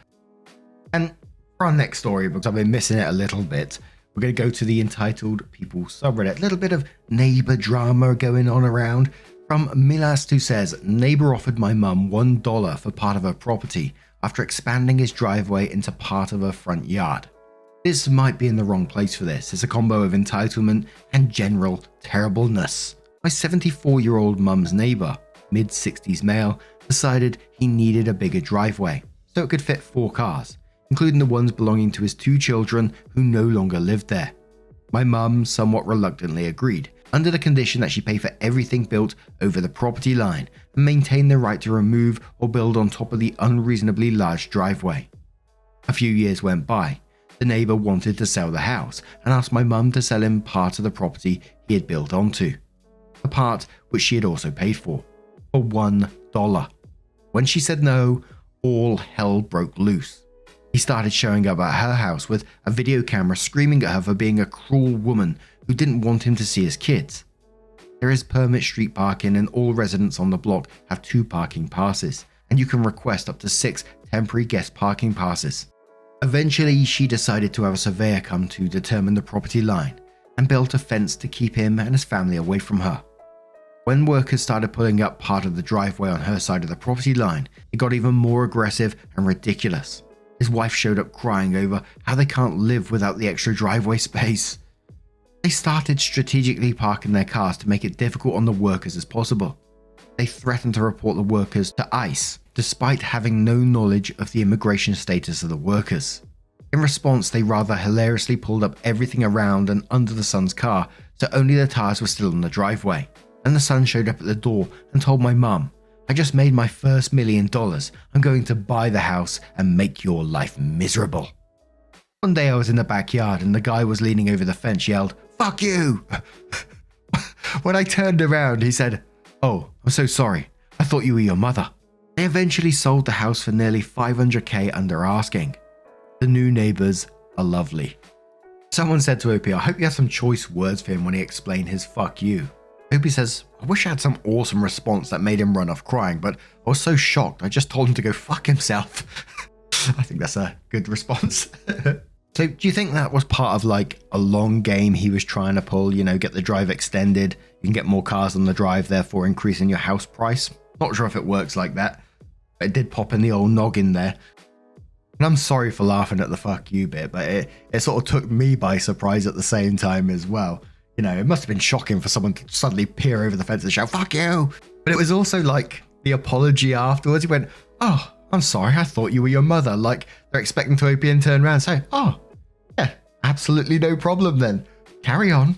And for our next story, because I've been missing it a little bit, we're going to go to the entitled People subreddit. A little bit of neighbor drama going on around. From Milas, who says, neighbor offered my mum $1 for part of her property after expanding his driveway into part of her front yard. This might be in the wrong place for this. It's a combo of entitlement and general terribleness. My 74-year-old mum's neighbor, mid-60s male, decided he needed a bigger driveway. so it could fit 4 cars, including the ones belonging to his 2 children who no longer lived there. My mum somewhat reluctantly agreed, under the condition that she pay for everything built over the property line and maintain the right to remove or build on top of the unreasonably large driveway. A few years went by. The neighbour wanted to sell the house and asked my mum to sell him part of the property he had built onto, a part which she had also paid for $1. When she said no, all hell broke loose. He started showing up at her house with a video camera screaming at her for being a cruel woman who didn't want him to see his kids. There is permit street parking and all residents on the block have 2 parking passes, and you can request up to 6 temporary guest parking passes. Eventually, she decided to have a surveyor come to determine the property line and built a fence to keep him and his family away from her. When workers started pulling up part of the driveway on her side of the property line, it got even more aggressive and ridiculous. His wife showed up crying over how they can't live without the extra driveway space. They started strategically parking their cars to make it difficult on the workers as possible. They threatened to report the workers to ICE, despite having no knowledge of the immigration status of the workers. In response, they rather hilariously pulled up everything around and under the son's car, so only the tires were still on the driveway. And the son showed up at the door and told my mum, "I just made my first $1 million. I'm going to buy the house and make your life miserable." One day I was in the backyard and the guy was leaning over the fence, yelled, "Fuck you!" When I turned around, he said, "Oh, I'm so sorry. I thought you were your mother." They eventually sold the house for nearly $500K under asking. The new neighbors are lovely. Someone said to OP, "I hope you had some choice words for him when he explained his fuck you." OP says, "I wish I had some awesome response that made him run off crying, but I was so shocked I just told him to go fuck himself." I think that's a good response. So do you think that was part of like a long game he was trying to pull, get the drive extended, you can get more cars on the drive, therefore increasing your house price? Not sure if it works like that, but it did pop in the old noggin there. And I'm sorry for laughing at the fuck you bit, but it sort of took me by surprise at the same time as well. It must have been shocking for someone to suddenly peer over the fence and shout, "Fuck you!" But it was also like the apology afterwards. He went, "Oh, I'm sorry, I thought you were your mother." Like they're expecting to OP and turn around and say, "Oh, yeah, absolutely no problem then. Carry on."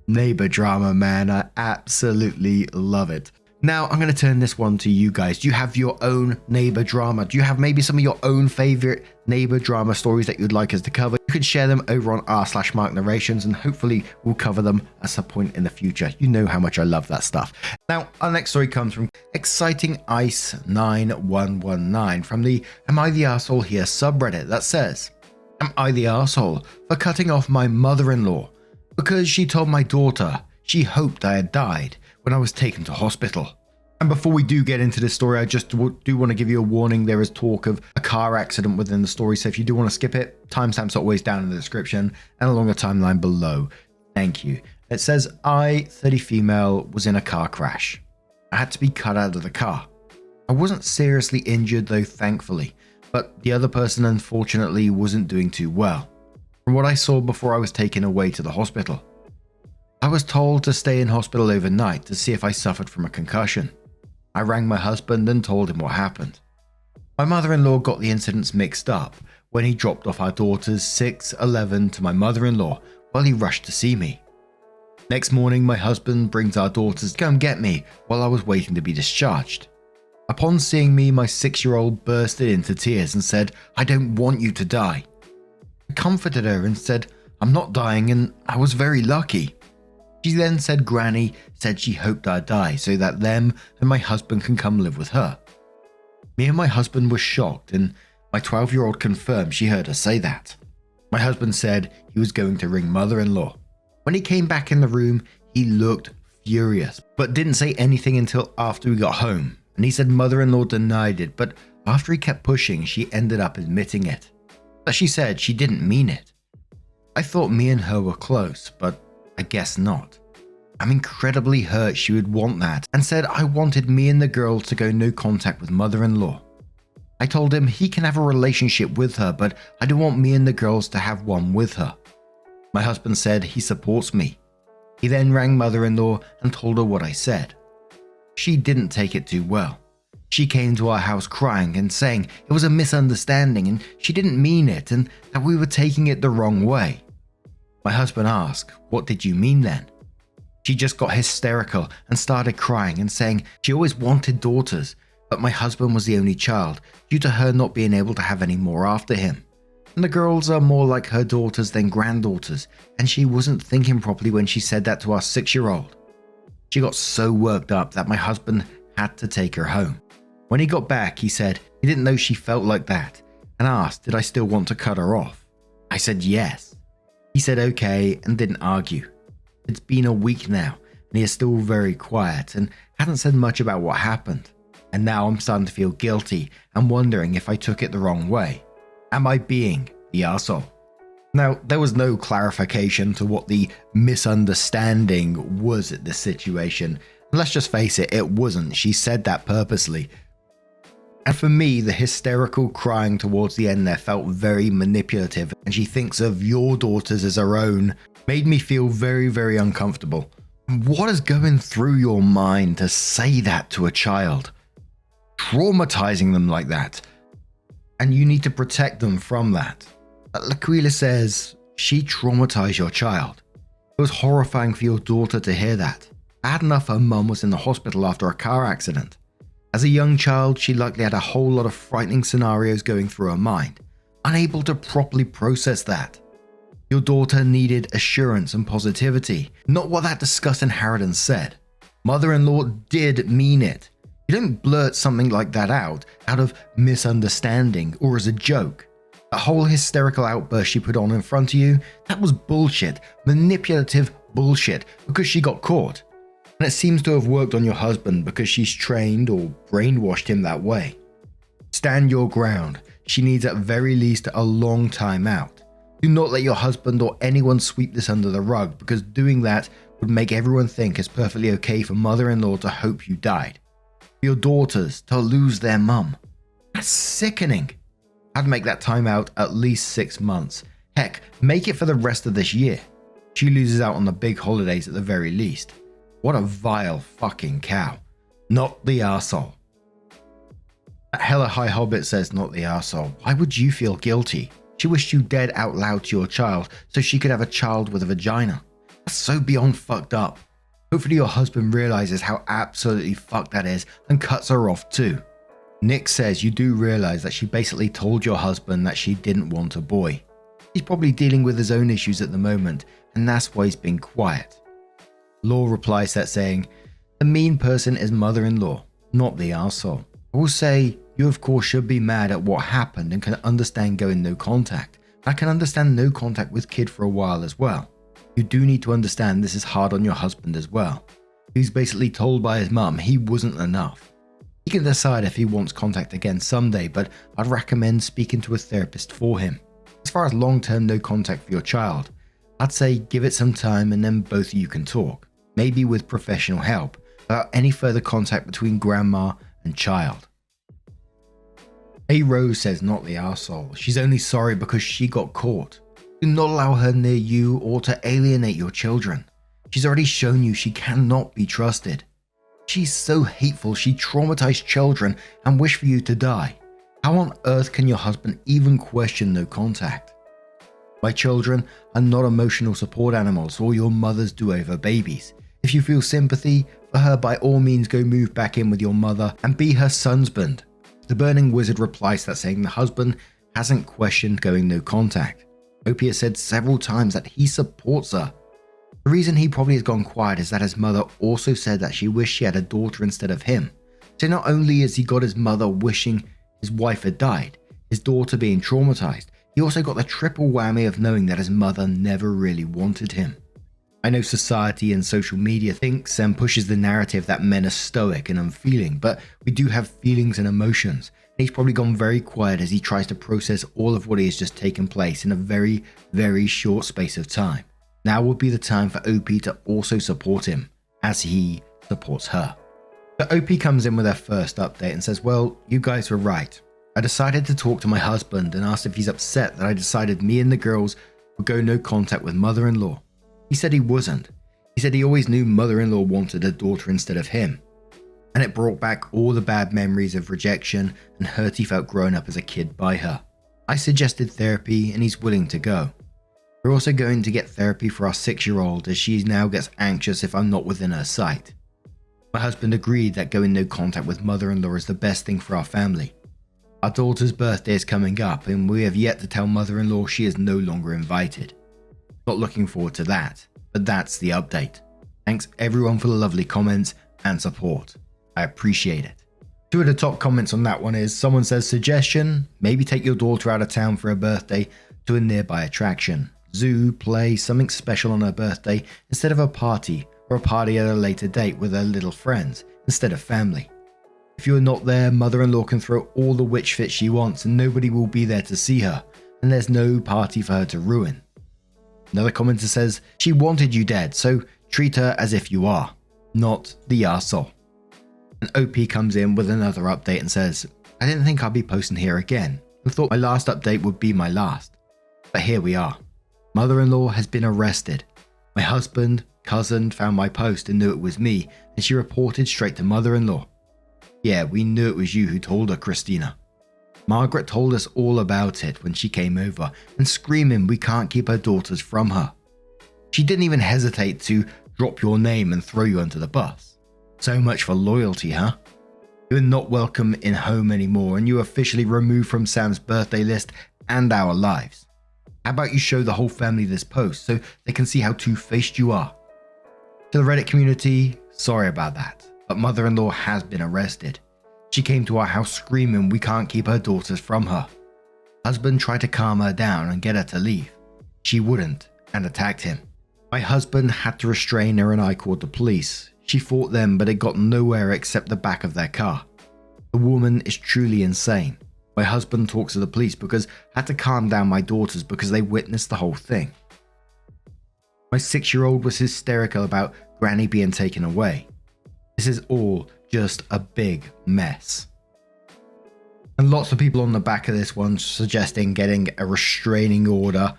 Neighbor drama, man. I absolutely love it. Now I'm going to turn this one to you guys. Do you have your own neighbor drama? Do you have maybe some of your own favorite neighbor drama stories that you'd like us to cover? You can share them over on r/Mark Narrations and hopefully we'll cover them at some point in the future. You know how much I love that stuff. Now, our next story comes from Exciting Ice 9119 from the Am I the Arsehole Here subreddit that says, "Am I the arsehole for cutting off my mother-in-law because she told my daughter she hoped I had died when I was taken to hospital?" And before we do get into this story, I just do want to give you a warning. There is talk of a car accident within the story, so if you do want to skip it, timestamps are always down in the description and along the timeline below. Thank you. It says, "I, 30 female, was in a car crash. I had to be cut out of the car. I wasn't seriously injured though, thankfully, but the other person unfortunately wasn't doing too well, from what I saw before I was taken away to the hospital. I was told to stay in hospital overnight to see if I suffered from a concussion. I rang my husband and told him what happened. My mother-in-law got the incidents mixed up when he dropped off our daughters 6'11" to my mother-in-law while he rushed to see me. Next morning, my husband brings our daughters to come get me while I was waiting to be discharged. Upon seeing me, my 6-year-old bursted into tears and said, "I don't want you to die." I comforted her and said, "I'm not dying and I was very lucky." She then said Granny said she hoped I'd die so that them and my husband can come live with her. Me and my husband were shocked and my 12-year-old confirmed she heard her say that. My husband said he was going to ring mother-in-law. When he came back in the room, he looked furious, but didn't say anything until after we got home. And he said mother-in-law denied it, but after he kept pushing, she ended up admitting it. But she said she didn't mean it. I thought me and her were close, but I guess not. I'm incredibly hurt she would want that and said I wanted me and the girl to go no contact with mother-in-law. I told him he can have a relationship with her, but I don't want me and the girls to have one with her. My husband said he supports me. He then rang mother-in-law and told her what I said. She didn't take it too well. She came to our house crying and saying it was a misunderstanding and she didn't mean it and that we were taking it the wrong way. My husband asked, "What did you mean then?" She just got hysterical and started crying and saying she always wanted daughters, but my husband was the only child due to her not being able to have any more after him. And the girls are more like her daughters than granddaughters, and she wasn't thinking properly when she said that to our 6-year-old. She got so worked up that my husband had to take her home. When he got back, he said he didn't know she felt like that and asked did I still want to cut her off. I said yes. He said okay and didn't argue. It's been a week now and he is still very quiet and hasn't said much about what happened. And now I'm starting to feel guilty and wondering if I took it the wrong way. Am I being the arsehole? Now, there was no clarification to what the misunderstanding was at this situation. And let's just face it, it wasn't. She said that purposely. And for me, the hysterical crying towards the end there felt very manipulative, and she thinks of your daughters as her own, made me feel very, very uncomfortable. What is going through your mind to say that to a child? Traumatizing them like that. And you need to protect them from that. Laquila says, she traumatized your child. It was horrifying for your daughter to hear that. Bad enough her mum was in the hospital after a car accident. As a young child, she likely had a whole lot of frightening scenarios going through her mind, unable to properly process that. Your daughter needed assurance and positivity, not what that disgusting harridan said. Mother-in-law did mean it. You don't blurt something like that out of misunderstanding or as a joke. The whole hysterical outburst she put on in front of you, that was bullshit, manipulative bullshit, because she got caught. And it seems to have worked on your husband because she's trained or brainwashed him that way. Stand your ground. She needs at very least a long time out. Do not let your husband or anyone sweep this under the rug, because doing that would make everyone think it's perfectly okay for mother-in-law to hope you died. For your daughters to lose their mum. That's sickening. I'd make that time out at least 6 months. Heck, make it for the rest of this year. She loses out on the big holidays at the very least. What a vile fucking cow. Not the arsehole. Hella High Hobbit says not the arsehole. Why would you feel guilty? She wished you dead out loud to your child so she could have a child with a vagina. That's so beyond fucked up. Hopefully your husband realizes how absolutely fucked that is and cuts her off too. Nick says you do realize that she basically told your husband that she didn't want a boy. He's probably dealing with his own issues at the moment and that's why he's been quiet. Law replies that saying, the mean person is mother-in-law, not the arsehole. I will say, you of course should be mad at what happened and can understand going no contact. I can understand no contact with kid for a while as well. You do need to understand this is hard on your husband as well. He was basically told by his mum he wasn't enough. He can decide if he wants contact again someday, but I'd recommend speaking to a therapist for him. As far as long-term no contact for your child, I'd say give it some time and then both of you can talk. Maybe with professional help, without any further contact between grandma and child. A Rose says not the arsehole. She's only sorry because she got caught. Do not allow her near you or to alienate your children. She's already shown you she cannot be trusted. She's so hateful she traumatized children and wished for you to die. How on earth can your husband even question no contact? My children are not emotional support animals or your mother's do-over babies. If you feel sympathy for her, by all means go move back in with your mother and be her husband. The Burning Wizard replies that saying the husband hasn't questioned going no contact. Opie has said several times that he supports her. The reason he probably has gone quiet is that his mother also said that she wished she had a daughter instead of him. So not only has he got his mother wishing his wife had died, his daughter being traumatized, he also got the triple whammy of knowing that his mother never really wanted him. I know society and social media thinks and pushes the narrative that men are stoic and unfeeling, but we do have feelings and emotions. And he's probably gone very quiet as he tries to process all of what has just taken place in a very, very short space of time. Now would be the time for OP to also support him, as he supports her. So OP comes in with her first update and says, well, you guys were right. I decided to talk to my husband and asked if he's upset that I decided me and the girls would go no contact with mother-in-law. He said he wasn't. He said he always knew mother-in-law wanted a daughter instead of him. and it brought back all the bad memories of rejection and hurt he felt growing up as a kid by her. I suggested therapy and he's willing to go. We're also going to get therapy for our 6-year-old as she now gets anxious if I'm not within her sight. My husband agreed that going no contact with mother-in-law is the best thing for our family. Our daughter's birthday is coming up and we have yet to tell mother-in-law she is no longer invited. Not looking forward to that, but that's the update. Thanks everyone for the lovely comments and support. I appreciate it. Two of the top comments on that one is someone says suggestion, maybe take your daughter out of town for her birthday to a nearby attraction. Zoo, play, something special on her birthday instead of a party, or a party at a later date with her little friends instead of family. If you are not there, mother-in-law can throw all the witch fit she wants and nobody will be there to see her, and there's no party for her to ruin. Another commenter says, she wanted you dead, so treat her as if you are, not the arsehole. And OP comes in with another update and says, I didn't think I'd be posting here again. I thought my last update would be my last. But here we are. Mother-in-law has been arrested. My husband, cousin found my post and knew it was me, and she reported straight to mother-in-law. Yeah, we knew it was you who told her, Christina. Margaret told us all about it when she came over and screaming we can't keep her daughters from her. She didn't even hesitate to drop your name and throw you under the bus. So much for loyalty, huh? You are not welcome in home anymore and you are officially removed from Sam's birthday list and our lives. How about you show the whole family this post so they can see how two-faced you are? To the Reddit community, sorry about that, but mother-in-law has been arrested. She came to our house screaming we can't keep her daughters from her. Husband tried to calm her down and get her to leave. She wouldn't and attacked him. My husband had to restrain her and I called the police. She fought them but it got nowhere except the back of their car. The woman is truly insane. My husband talks to the police because I had to calm down my daughters because they witnessed the whole thing. My 6-year-old was hysterical about Granny being taken away. This is all just a big mess. And lots of people on the back of this one suggesting getting a restraining order,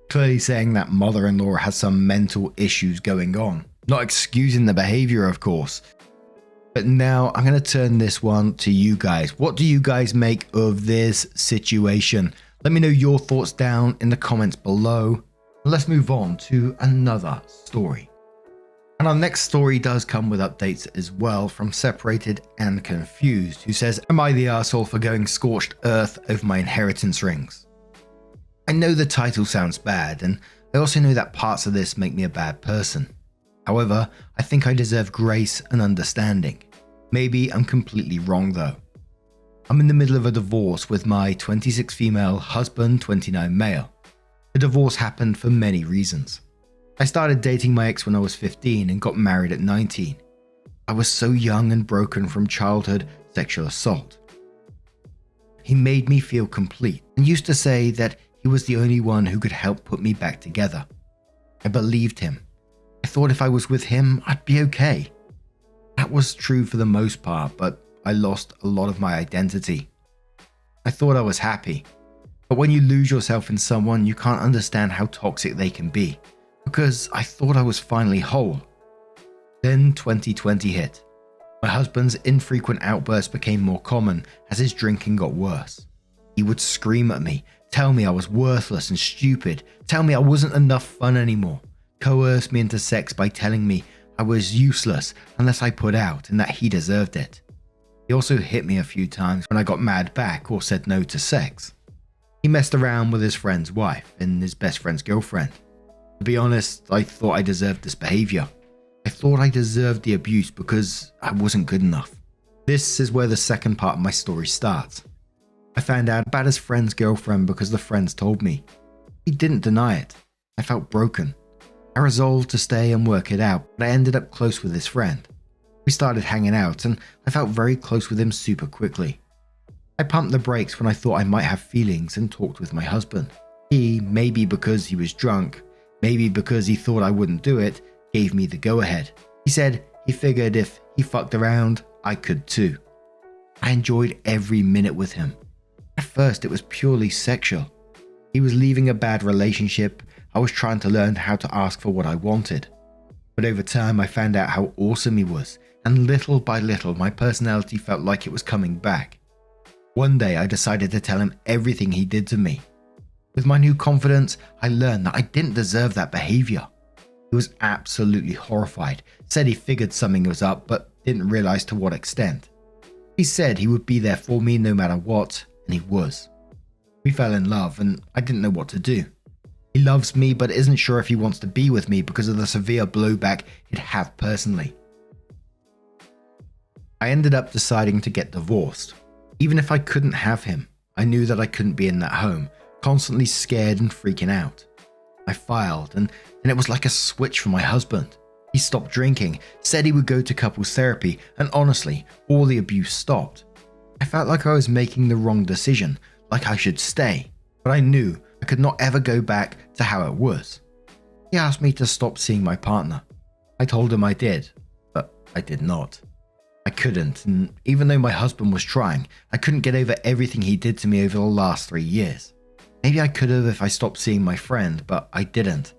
clearly saying that mother-in-law has some mental issues going on. Not excusing the behavior, of course. But now I'm going to turn this one to you guys. What do you guys make of this situation? Let me know your thoughts down in the comments below. Let's move on to another story. And our next story does come with updates as well from Separated and Confused, who says, am I the arsehole for going scorched earth over my inheritance rings? I know the title sounds bad, and I also know that parts of this make me a bad person. However, I think I deserve grace and understanding. Maybe I'm completely wrong though. I'm in the middle of a divorce with my 26 female husband, 29 male. The divorce happened for many reasons. I started dating my ex when I was 15 and got married at 19. I was so young and broken from childhood sexual assault. He made me feel complete and used to say that he was the only one who could help put me back together. I believed him. I thought if I was with him, I'd be okay. That was true for the most part, but I lost a lot of my identity. I thought I was happy. But when you lose yourself in someone, you can't understand how toxic they can be. Because I thought I was finally whole. Then 2020 hit. My husband's infrequent outbursts became more common as his drinking got worse. He would scream at me, tell me I was worthless and stupid, tell me I wasn't enough fun anymore, coerce me into sex by telling me I was useless unless I put out and that he deserved it. He also hit me a few times when I got mad back or said no to sex. He messed around with his friend's wife and his best friend's girlfriend. To be honest, I thought I deserved this behavior. I thought I deserved the abuse because I wasn't good enough. This is where the second part of my story starts. I found out about his friend's girlfriend because the friends told me. He didn't deny it. I felt broken. I resolved to stay and work it out, but I ended up close with his friend. We started hanging out and I felt very close with him super quickly. I pumped the brakes when I thought I might have feelings and talked with my husband. He, maybe because he was drunk, maybe because he thought I wouldn't do it, gave me the go-ahead. He said he figured if he fucked around, I could too. I enjoyed every minute with him. At first it was purely sexual. He was leaving a bad relationship. I was trying to learn how to ask for what I wanted. But over time, I found out how awesome he was, and little by little, my personality felt like it was coming back. One day, I decided to tell him everything he did to me. With my new confidence, I learned that I didn't deserve that behavior. He was absolutely horrified, said he figured something was up, but didn't realize to what extent. He said he would be there for me no matter what, and he was. We fell in love, and I didn't know what to do. He loves me, but isn't sure if he wants to be with me because of the severe blowback he'd have personally. I ended up deciding to get divorced. Even if I couldn't have him, I knew that I couldn't be in that home, constantly scared and freaking out. I filed, and then it was like a switch for my husband. He stopped drinking, said he would go to couples therapy, and honestly, all the abuse stopped. I felt like I was making the wrong decision, like I should stay, but I knew I could not ever go back to how it was. He asked me to stop seeing my partner. I told him I did, but I did not. I couldn't, and even though my husband was trying, I couldn't get over everything he did to me over the last 3 years. Maybe I could have if I stopped seeing my friend, but I didn't.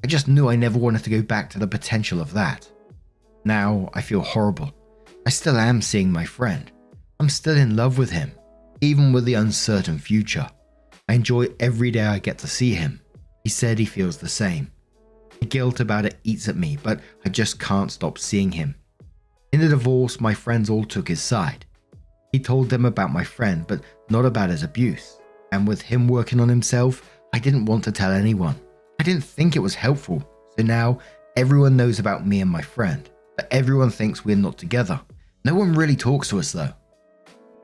I just knew I never wanted to go back to the potential of that. Now I feel horrible. I still am seeing my friend. I'm still in love with him, even with the uncertain future. I enjoy every day I get to see him. He said he feels the same. The guilt about it eats at me, but I just can't stop seeing him. In the divorce, my friends all took his side. He told them about my friend, but not about his abuse. And with him working on himself, I didn't want to tell anyone. I didn't think it was helpful. So now everyone knows about me and my friend, but everyone thinks we're not together. No one really talks to us though.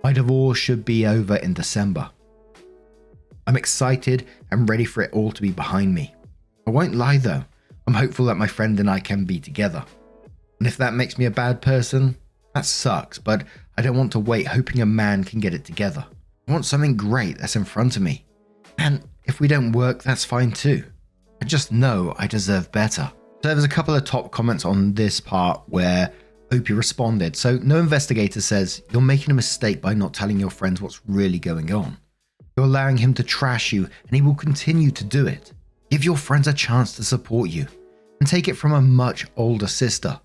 My divorce should be over in December. I'm excited and ready for it all to be behind me. I won't lie though, I'm hopeful that my friend and I can be together. And if that makes me a bad person, that sucks, but I don't want to wait hoping a man can get it together. I want something great that's in front of me. And if we don't work, that's fine too. I just know I deserve better. So there's a couple of top comments on this part where Opie responded. So no investigator says, you're making a mistake by not telling your friends what's really going on. You're allowing him to trash you and he will continue to do it. Give your friends a chance to support you and take it from a much older sister.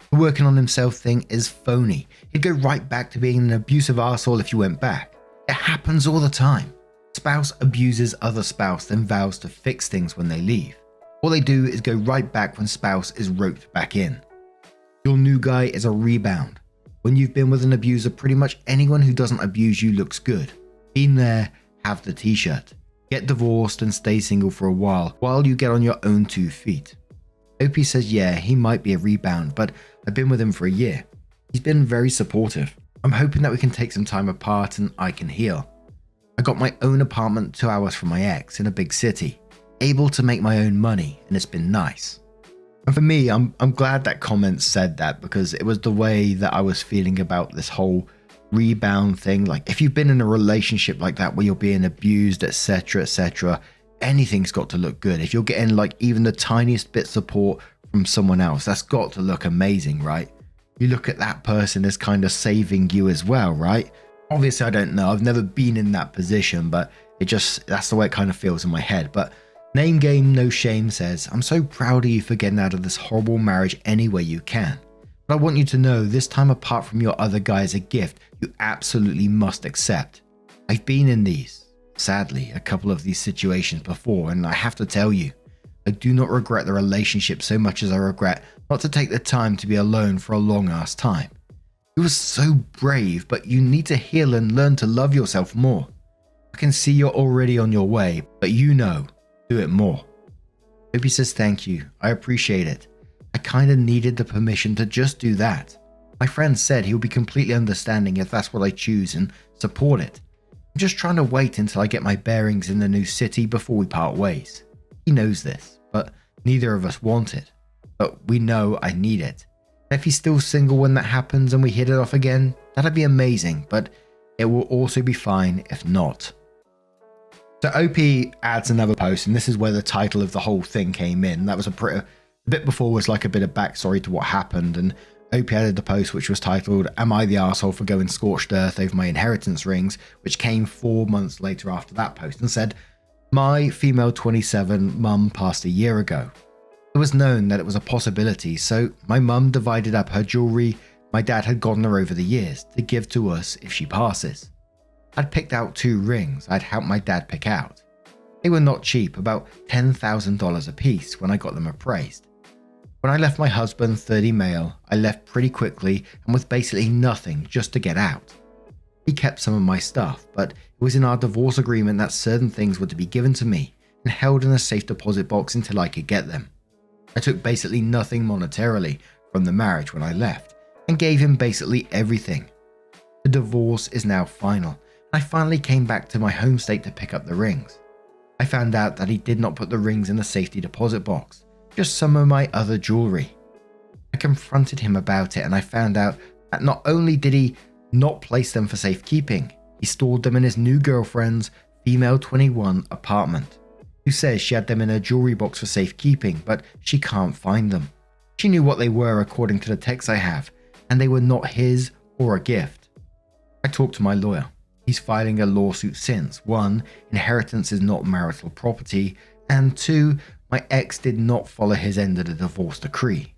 The working on himself thing is phony. He'd go right back to being an abusive arsehole if you went back. It happens all the time. Spouse abuses other spouse, then vows to fix things when they leave. All they do is go right back when spouse is roped back in. Your new guy is a rebound. When you've been with an abuser, pretty much anyone who doesn't abuse you looks good. Been there, have the t-shirt. Get divorced and stay single for a while you get on your own 2 feet. Opie says yeah, he might be a rebound, but I've been with him for a year. He's been very supportive. I'm hoping that we can take some time apart and I can heal. I got my own apartment 2 hours from my ex in a big city, able to make my own money, and it's been nice. And for me, I'm glad that comment said that because it was the way that I was feeling about this whole rebound thing. Like if you've been in a relationship like that where you're being abused, etc., anything's got to look good. If you're getting like even the tiniest bit of support from someone else, that's got to look amazing, right? You look at that person as kind of saving you as well, right? Obviously, I don't know. I've never been in that position, but that's the way it kind of feels in my head. But Name Game No Shame says, I'm so proud of you for getting out of this horrible marriage any way you can. But I want you to know this time apart from your other guy is a gift you absolutely must accept. I've been in these, sadly, a couple of these situations before, and I have to tell you, I do not regret the relationship so much as I regret not to take the time to be alone for a long ass time. You were so brave, but you need to heal and learn to love yourself more. I can see you're already on your way, but you know, do it more. Opie says thank you, I appreciate it. I kinda needed the permission to just do that. My friend said he'll be completely understanding if that's what I choose and support it. I'm just trying to wait until I get my bearings in the new city before we part ways. He knows this, but neither of us want it. But we know I need it. If he's still single when that happens and we hit it off again, that'd be amazing, but it will also be fine if not. So OP adds another post, and this is where the title of the whole thing came in. That was a bit before was like a bit of backstory to what happened, and OP added the post which was titled, Am I the arsehole for going scorched earth over my inheritance rings, which came 4 months later after that post, and said, my female 27 mum passed a year ago. It was known that it was a possibility, so my mum divided up her jewellery my dad had gotten her over the years to give to us if she passes. I'd picked out 2 rings I'd helped my dad pick out. They were not cheap, about $10,000 a piece when I got them appraised. When I left my husband 30 male, I left pretty quickly and with basically nothing just to get out. He kept some of my stuff, but it was in our divorce agreement that certain things were to be given to me and held in a safe deposit box until I could get them. I took basically nothing monetarily from the marriage when I left and gave him basically everything. The divorce is now final. I finally came back to my home state to pick up the rings. I found out that he did not put the rings in the safety deposit box, just some of my other jewelry. I confronted him about it and I found out that not only did he not place them for safekeeping, he stored them in his new girlfriend's female 21 apartment, who says she had them in her jewelry box for safekeeping, but she can't find them. She knew what they were according to the text I have, and they were not his or a gift. I talked to my lawyer. He's filing a lawsuit since 1. Inheritance is not marital property, and 2. My ex did not follow his end of the divorce decree.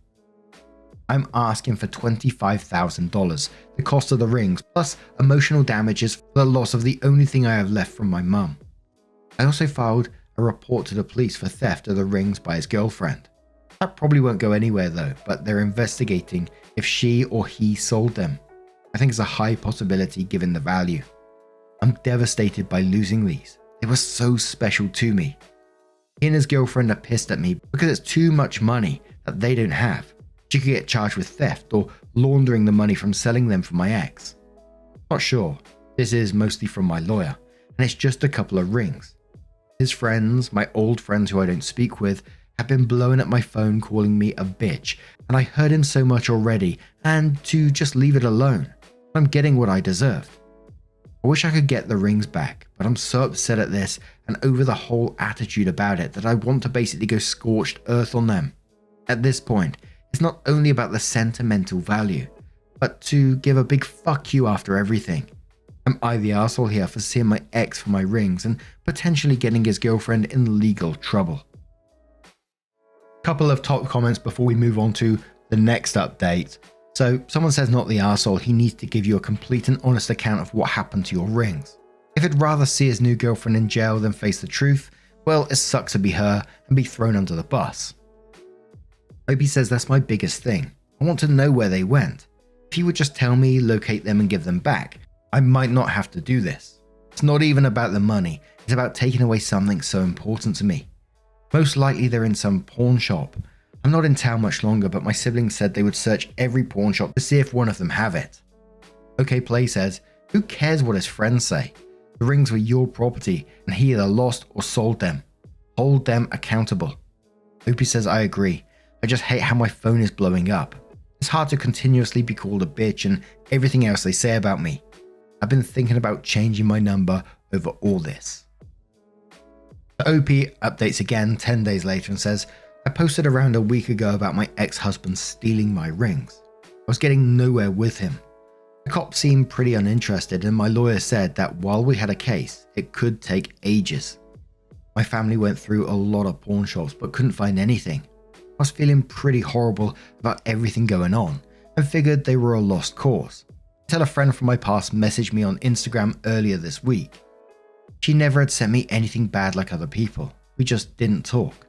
I'm asking for $25,000, the cost of the rings, plus emotional damages for the loss of the only thing I have left from my mum. I also filed a report to the police for theft of the rings by his girlfriend. That probably won't go anywhere though, but they're investigating if she or he sold them. I think it's a high possibility given the value. I'm devastated by losing these. They were so special to me. He and his girlfriend are pissed at me because it's too much money that they don't have. She could get charged with theft or laundering the money from selling them for my ex. Not sure. This is mostly from my lawyer, and it's just a couple of rings. His friends, my old friends who I don't speak with, have been blowing up my phone calling me a bitch, and I heard him so much already, and to just leave it alone. I'm getting what I deserved. I wish I could get the rings back, but I'm so upset at this and over the whole attitude about it that I want to basically go scorched earth on them. At this point, it's not only about the sentimental value, but to give a big fuck you after everything. Am I the arsehole here for seeing my ex for my rings and potentially getting his girlfriend in legal trouble? Couple of top comments before we move on to the next update. So someone says not the arsehole, he needs to give you a complete and honest account of what happened to your rings. If he'd rather see his new girlfriend in jail than face the truth, well, it sucks to be her and be thrown under the bus. Opie says that's my biggest thing. I want to know where they went. If he would just tell me, locate them and give them back, I might not have to do this. It's not even about the money, it's about taking away something so important to me. Most likely they're in some pawn shop. I'm not in town much longer, but my siblings said they would search every pawn shop to see if one of them have it. OK Play says, who cares what his friends say? The rings were your property and he either lost or sold them. Hold them accountable. Opie says I agree. I just hate how my phone is blowing up. It's hard to continuously be called a bitch and everything else they say about me. I've been thinking about changing my number over all this. OP updates again 10 days later and says, I posted around a week ago about my ex-husband stealing my rings. I was getting nowhere with him. The cops seemed pretty uninterested and my lawyer said that while we had a case, it could take ages. My family went through a lot of pawn shops but couldn't find anything. I was feeling pretty horrible about everything going on and figured they were a lost cause. Until a friend from my past messaged me on Instagram earlier this week. She never had sent me anything bad like other people. We just didn't talk.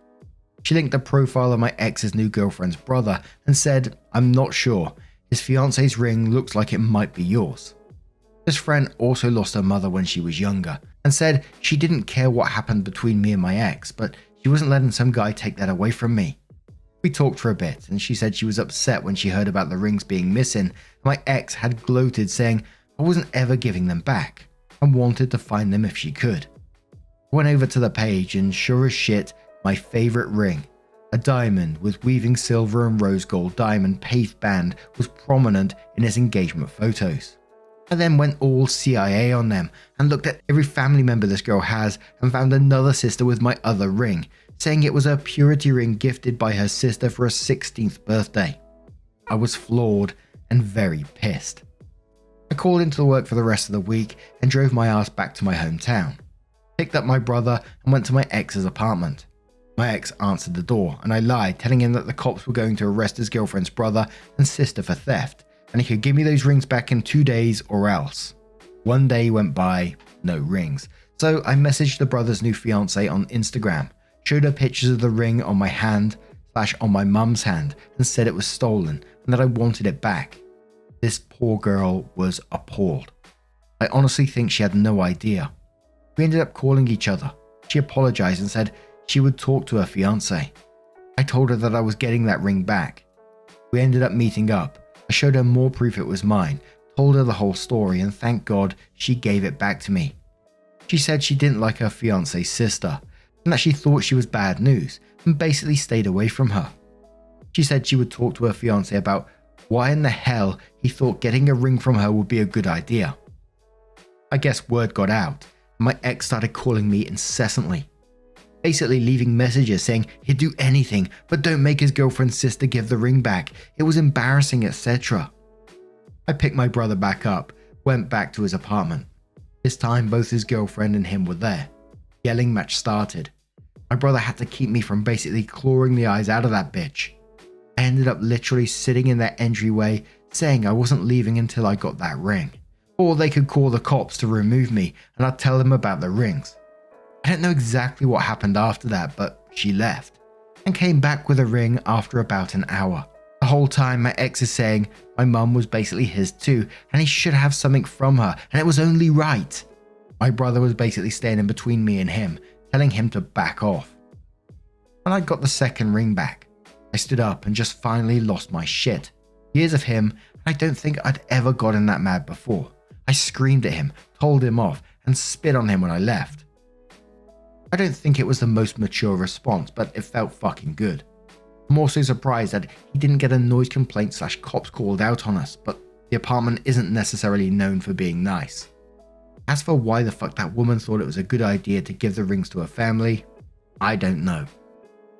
She linked the profile of my ex's new girlfriend's brother and said, I'm not sure. His fiance's ring looks like it might be yours. This friend also lost her mother when she was younger and said she didn't care what happened between me and my ex, but she wasn't letting some guy take that away from me. We talked for a bit and she said she was upset when she heard about the rings being missing. My ex had gloated saying I wasn't ever giving them back and wanted to find them if she could. I went over to the page and sure as shit, my favorite ring, a diamond with weaving silver and rose gold diamond paved band, was prominent in his engagement photos. I then went all CIA on them and looked at every family member this girl has and found another sister with my other ring, saying it was a purity ring gifted by her sister for her 16th birthday. I was floored and very pissed. I called into work for the rest of the week and drove my ass back to my hometown. Picked up my brother and went to my ex's apartment. My ex answered the door and I lied, telling him that the cops were going to arrest his girlfriend's brother and sister for theft and he could give me those rings back in 2 days or else. 1 day went by, no rings. So I messaged the brother's new fiance on Instagram, showed her pictures of the ring on my hand / on my mum's hand and said it was stolen and that I wanted it back. This poor girl was appalled. I honestly think she had no idea. We ended up calling each other. She apologized and said she would talk to her fiance. I told her that I was getting that ring back. We ended up meeting up. I showed her more proof it was mine, told her the whole story, and thank God she gave it back to me. She said she didn't like her fiance's sister and that she thought she was bad news and basically stayed away from her. She said she would talk to her fiance about why in the hell he thought getting a ring from her would be a good idea. I guess word got out and my ex started calling me incessantly, basically leaving messages saying he'd do anything but don't make his girlfriend's sister give the ring back, it was embarrassing, etc. I picked my brother back up, went back to his apartment. This time both his girlfriend and him were there. Yelling match started. My brother had to keep me from basically clawing the eyes out of that bitch. I ended up literally sitting in their entryway saying I wasn't leaving until I got that ring. Or they could call the cops to remove me and I'd tell them about the rings. I don't know exactly what happened after that, but she left and came back with a ring after about an hour. The whole time my ex is saying my mum was basically his too and he should have something from her and it was only right. My brother was basically standing between me and him, telling him to back off. When I got the second ring back, I stood up and just finally lost my shit. Years of him, and I don't think I'd ever gotten that mad before. I screamed at him, told him off, and spit on him when I left. I don't think it was the most mature response, but it felt fucking good. I'm also surprised that he didn't get a noise complaint / cops called out on us, but the apartment isn't necessarily known for being nice. As for why the fuck that woman thought it was a good idea to give the rings to her family, I don't know.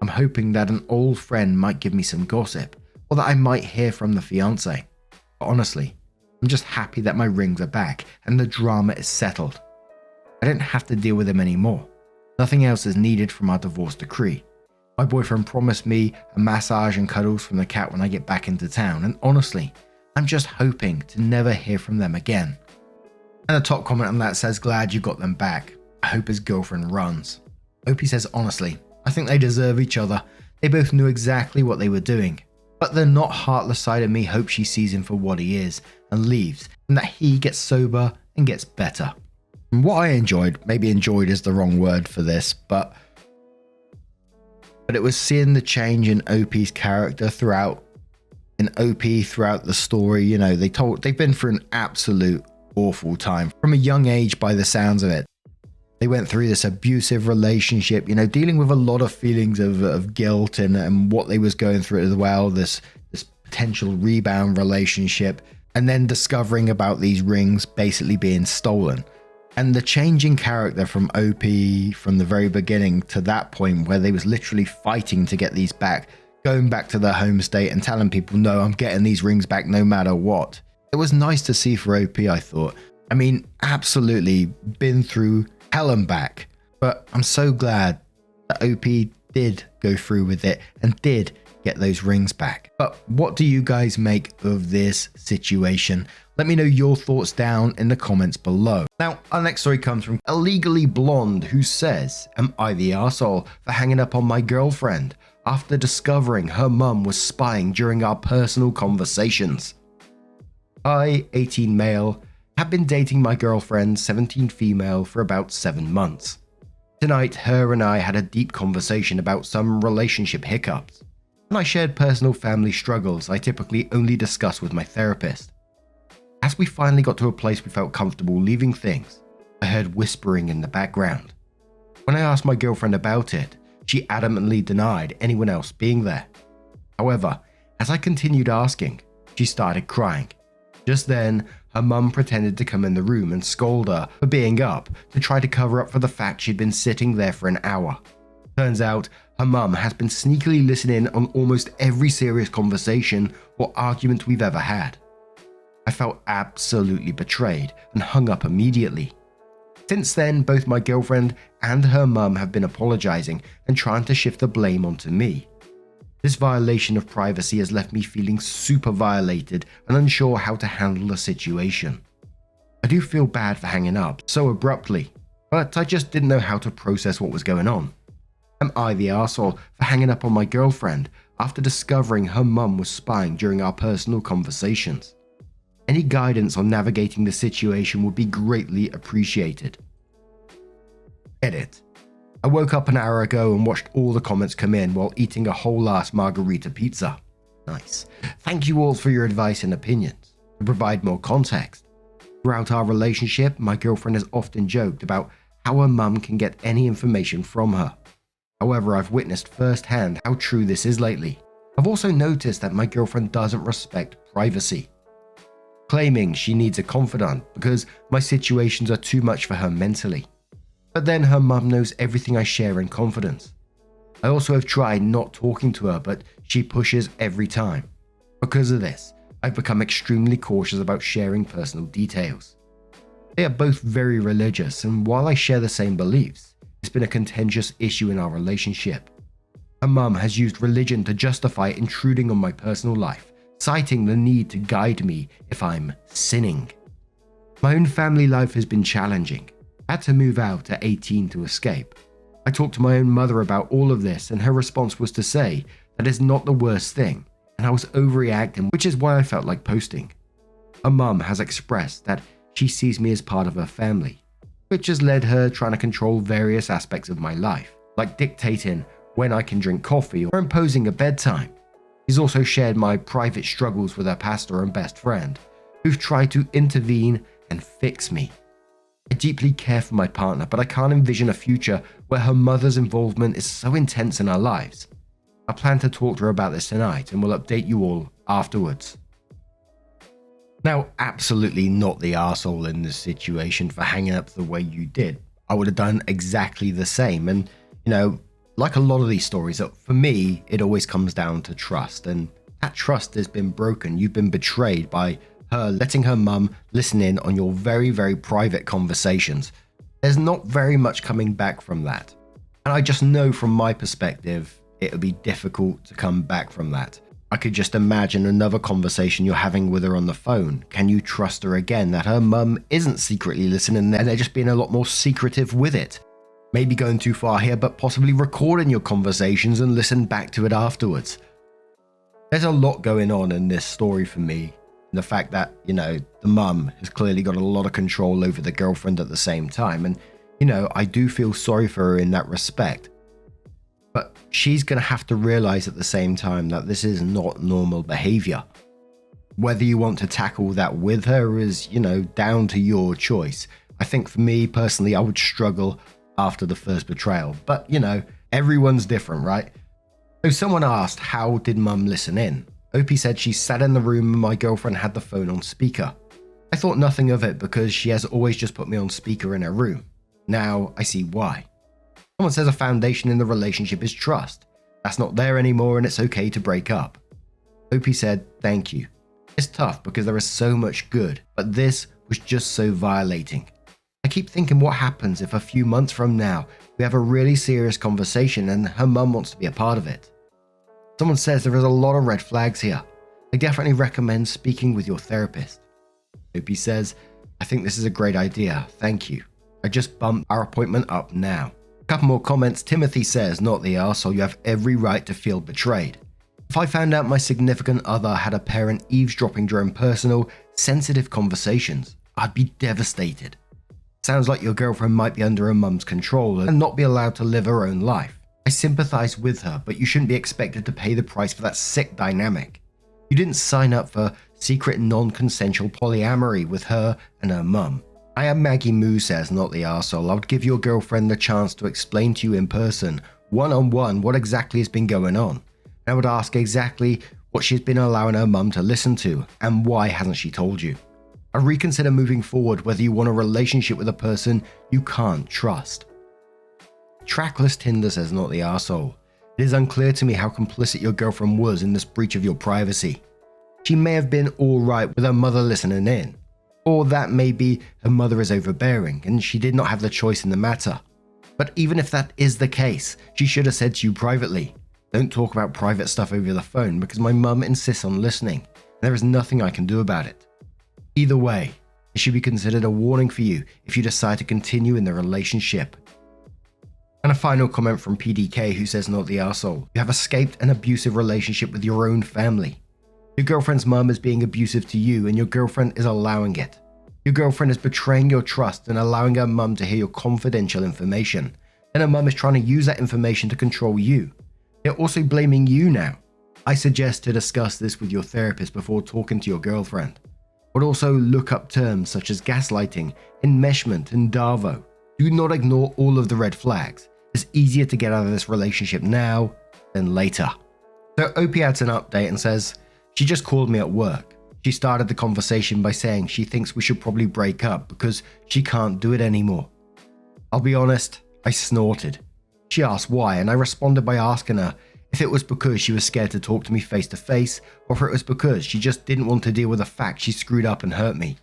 I'm hoping that an old friend might give me some gossip, or that I might hear from the fiance. But honestly, I'm just happy that my rings are back and the drama is settled. I don't have to deal with him anymore. Nothing else is needed from our divorce decree. My boyfriend promised me a massage and cuddles from the cat when I get back into town, and honestly, I'm just hoping to never hear from them again. And the top comment on that says, glad you got them back. I hope his girlfriend runs. Opie says, honestly, I think they deserve each other. They both knew exactly what they were doing. But the not heartless side of me hopes she sees him for what he is and leaves, and that he gets sober and gets better. And what I enjoyed, maybe enjoyed is the wrong word for this, but it was seeing the change in Opie's character throughout the story. You know, they've been through an absolute awful time from a young age by the sounds of it. They went through this abusive relationship, you know, dealing with a lot of feelings of guilt and what they was going through as well, this potential rebound relationship, and then discovering about these rings basically being stolen. And the changing character from Opie from the very beginning to that point where they was literally fighting to get these back, going back to their home state and telling people, no, I'm getting these rings back no matter what. It was nice to see for Opie, I thought. I mean, absolutely been through hell and back, but I'm so glad that Opie did go through with it and did get those rings back. But what do you guys make of this situation? Let me know your thoughts down in the comments below. Now, our next story comes from Illegally Blonde, who says, am I the arsehole for hanging up on my girlfriend after discovering her mum was spying during our personal conversations? I, 18 male, have been dating my girlfriend, 17 female, for about 7 months. Tonight, her and I had a deep conversation about some relationship hiccups, and I shared personal family struggles I typically only discuss with my therapist. As we finally got to a place we felt comfortable leaving things, I heard whispering in the background. When I asked my girlfriend about it, she adamantly denied anyone else being there. However, as I continued asking, she started crying. Just then, her mum pretended to come in the room and scold her for being up to try to cover up for the fact she'd been sitting there for an hour. Turns out, her mum has been sneakily listening on almost every serious conversation or argument we've ever had. I felt absolutely betrayed and hung up immediately. Since then, both my girlfriend and her mum have been apologizing and trying to shift the blame onto me. This violation of privacy has left me feeling super violated and unsure how to handle the situation. I do feel bad for hanging up so abruptly, but I just didn't know how to process what was going on. Am I the arsehole for hanging up on my girlfriend after discovering her mum was spying during our personal conversations? Any guidance on navigating the situation would be greatly appreciated. Edit. I woke up an hour ago and watched all the comments come in while eating a whole-ass margarita pizza. Nice. Thank you all for your advice and opinions. To provide more context, throughout our relationship, my girlfriend has often joked about how her mum can get any information from her. However, I've witnessed firsthand how true this is lately. I've also noticed that my girlfriend doesn't respect privacy, claiming she needs a confidant because my situations are too much for her mentally. But then her mum knows everything I share in confidence. I also have tried not talking to her, but she pushes every time. Because of this, I've become extremely cautious about sharing personal details. They are both very religious, and while I share the same beliefs, it's been a contentious issue in our relationship. Her mum has used religion to justify intruding on my personal life, citing the need to guide me if I'm sinning. My own family life has been challenging. I had to move out at 18 to escape. I talked to my own mother about all of this, and her response was to say that it's not the worst thing, and I was overreacting, which is why I felt like posting. Her mum has expressed that she sees me as part of her family, which has led her trying to control various aspects of my life, like dictating when I can drink coffee or imposing a bedtime. She's also shared my private struggles with her pastor and best friend, who've tried to intervene and fix me. I deeply care for my partner, but I can't envision a future where her mother's involvement is so intense in our lives. I plan to talk to her about this tonight and will update you all afterwards. Now, absolutely not the arsehole in this situation for hanging up the way you did. I would have done exactly the same. And, like a lot of these stories, for me, it always comes down to trust. And that trust has been broken. You've been betrayed by her letting her mum listen in on your very, very private conversations. There's not very much coming back from that. And I just know from my perspective, it would be difficult to come back from that. I could just imagine another conversation you're having with her on the phone. Can you trust her again that her mum isn't secretly listening and they're just being a lot more secretive with it? Maybe going too far here, but possibly recording your conversations and listen back to it afterwards. There's a lot going on in this story for me. And the fact that, the mum has clearly got a lot of control over the girlfriend at the same time. And, I do feel sorry for her in that respect. But she's going to have to realize at the same time that this is not normal behavior. Whether you want to tackle that with her is, down to your choice. I think for me personally, I would struggle after the first betrayal. But, everyone's different, right? So someone asked, how did mum listen in? Opie said she sat in the room and my girlfriend had the phone on speaker. I thought nothing of it because she has always just put me on speaker in her room. Now I see why. Someone says a foundation in the relationship is trust. That's not there anymore and it's okay to break up. Opie said, thank you. It's tough because there is so much good, but this was just so violating. I keep thinking what happens if a few months from now we have a really serious conversation and her mum wants to be a part of it. Someone says there is a lot of red flags here. I definitely recommend speaking with your therapist. Opie says, I think this is a great idea. Thank you. I just bumped our appointment up now. A couple more comments. Timothy says, not the arsehole, you have every right to feel betrayed. If I found out my significant other had a parent eavesdropping during personal, sensitive conversations, I'd be devastated. Sounds like your girlfriend might be under her mum's control and not be allowed to live her own life. I sympathize with her, but you shouldn't be expected to pay the price for that sick dynamic. You didn't sign up for secret non-consensual polyamory with her and her mum. I am Maggie Moo says, not the arsehole. I would give your girlfriend the chance to explain to you in person, one-on-one, what exactly has been going on. I would ask exactly what she's been allowing her mum to listen to, and why hasn't she told you. I reconsider moving forward whether you want a relationship with a person you can't trust. Trackless Tinder says, not the arsehole. It is unclear to me how complicit your girlfriend was in this breach of your privacy. She may have been alright with her mother listening in. Or that maybe her mother is overbearing and she did not have the choice in the matter. But even if that is the case, she should have said to you privately, "Don't talk about private stuff over the phone because my mum insists on listening and there is nothing I can do about it." Either way, it should be considered a warning for you if you decide to continue in the relationship. And a final comment from PDK, who says, "Not the arsehole. You have escaped an abusive relationship with your own family. Your girlfriend's mum is being abusive to you and your girlfriend is allowing it. Your girlfriend is betraying your trust and allowing her mum to hear your confidential information. Then her mum is trying to use that information to control you. They're also blaming you now. I suggest to discuss this with your therapist before talking to your girlfriend. But also look up terms such as gaslighting, enmeshment, and DARVO. Do not ignore all of the red flags. It's easier to get out of this relationship now than later." So OP adds an update and says, "She just called me at work. She started the conversation by saying she thinks we should probably break up because she can't do it anymore. I'll be honest, I snorted. She asked why, and I responded by asking her if it was because she was scared to talk to me face to face, or if it was because she just didn't want to deal with the fact she screwed up and hurt me.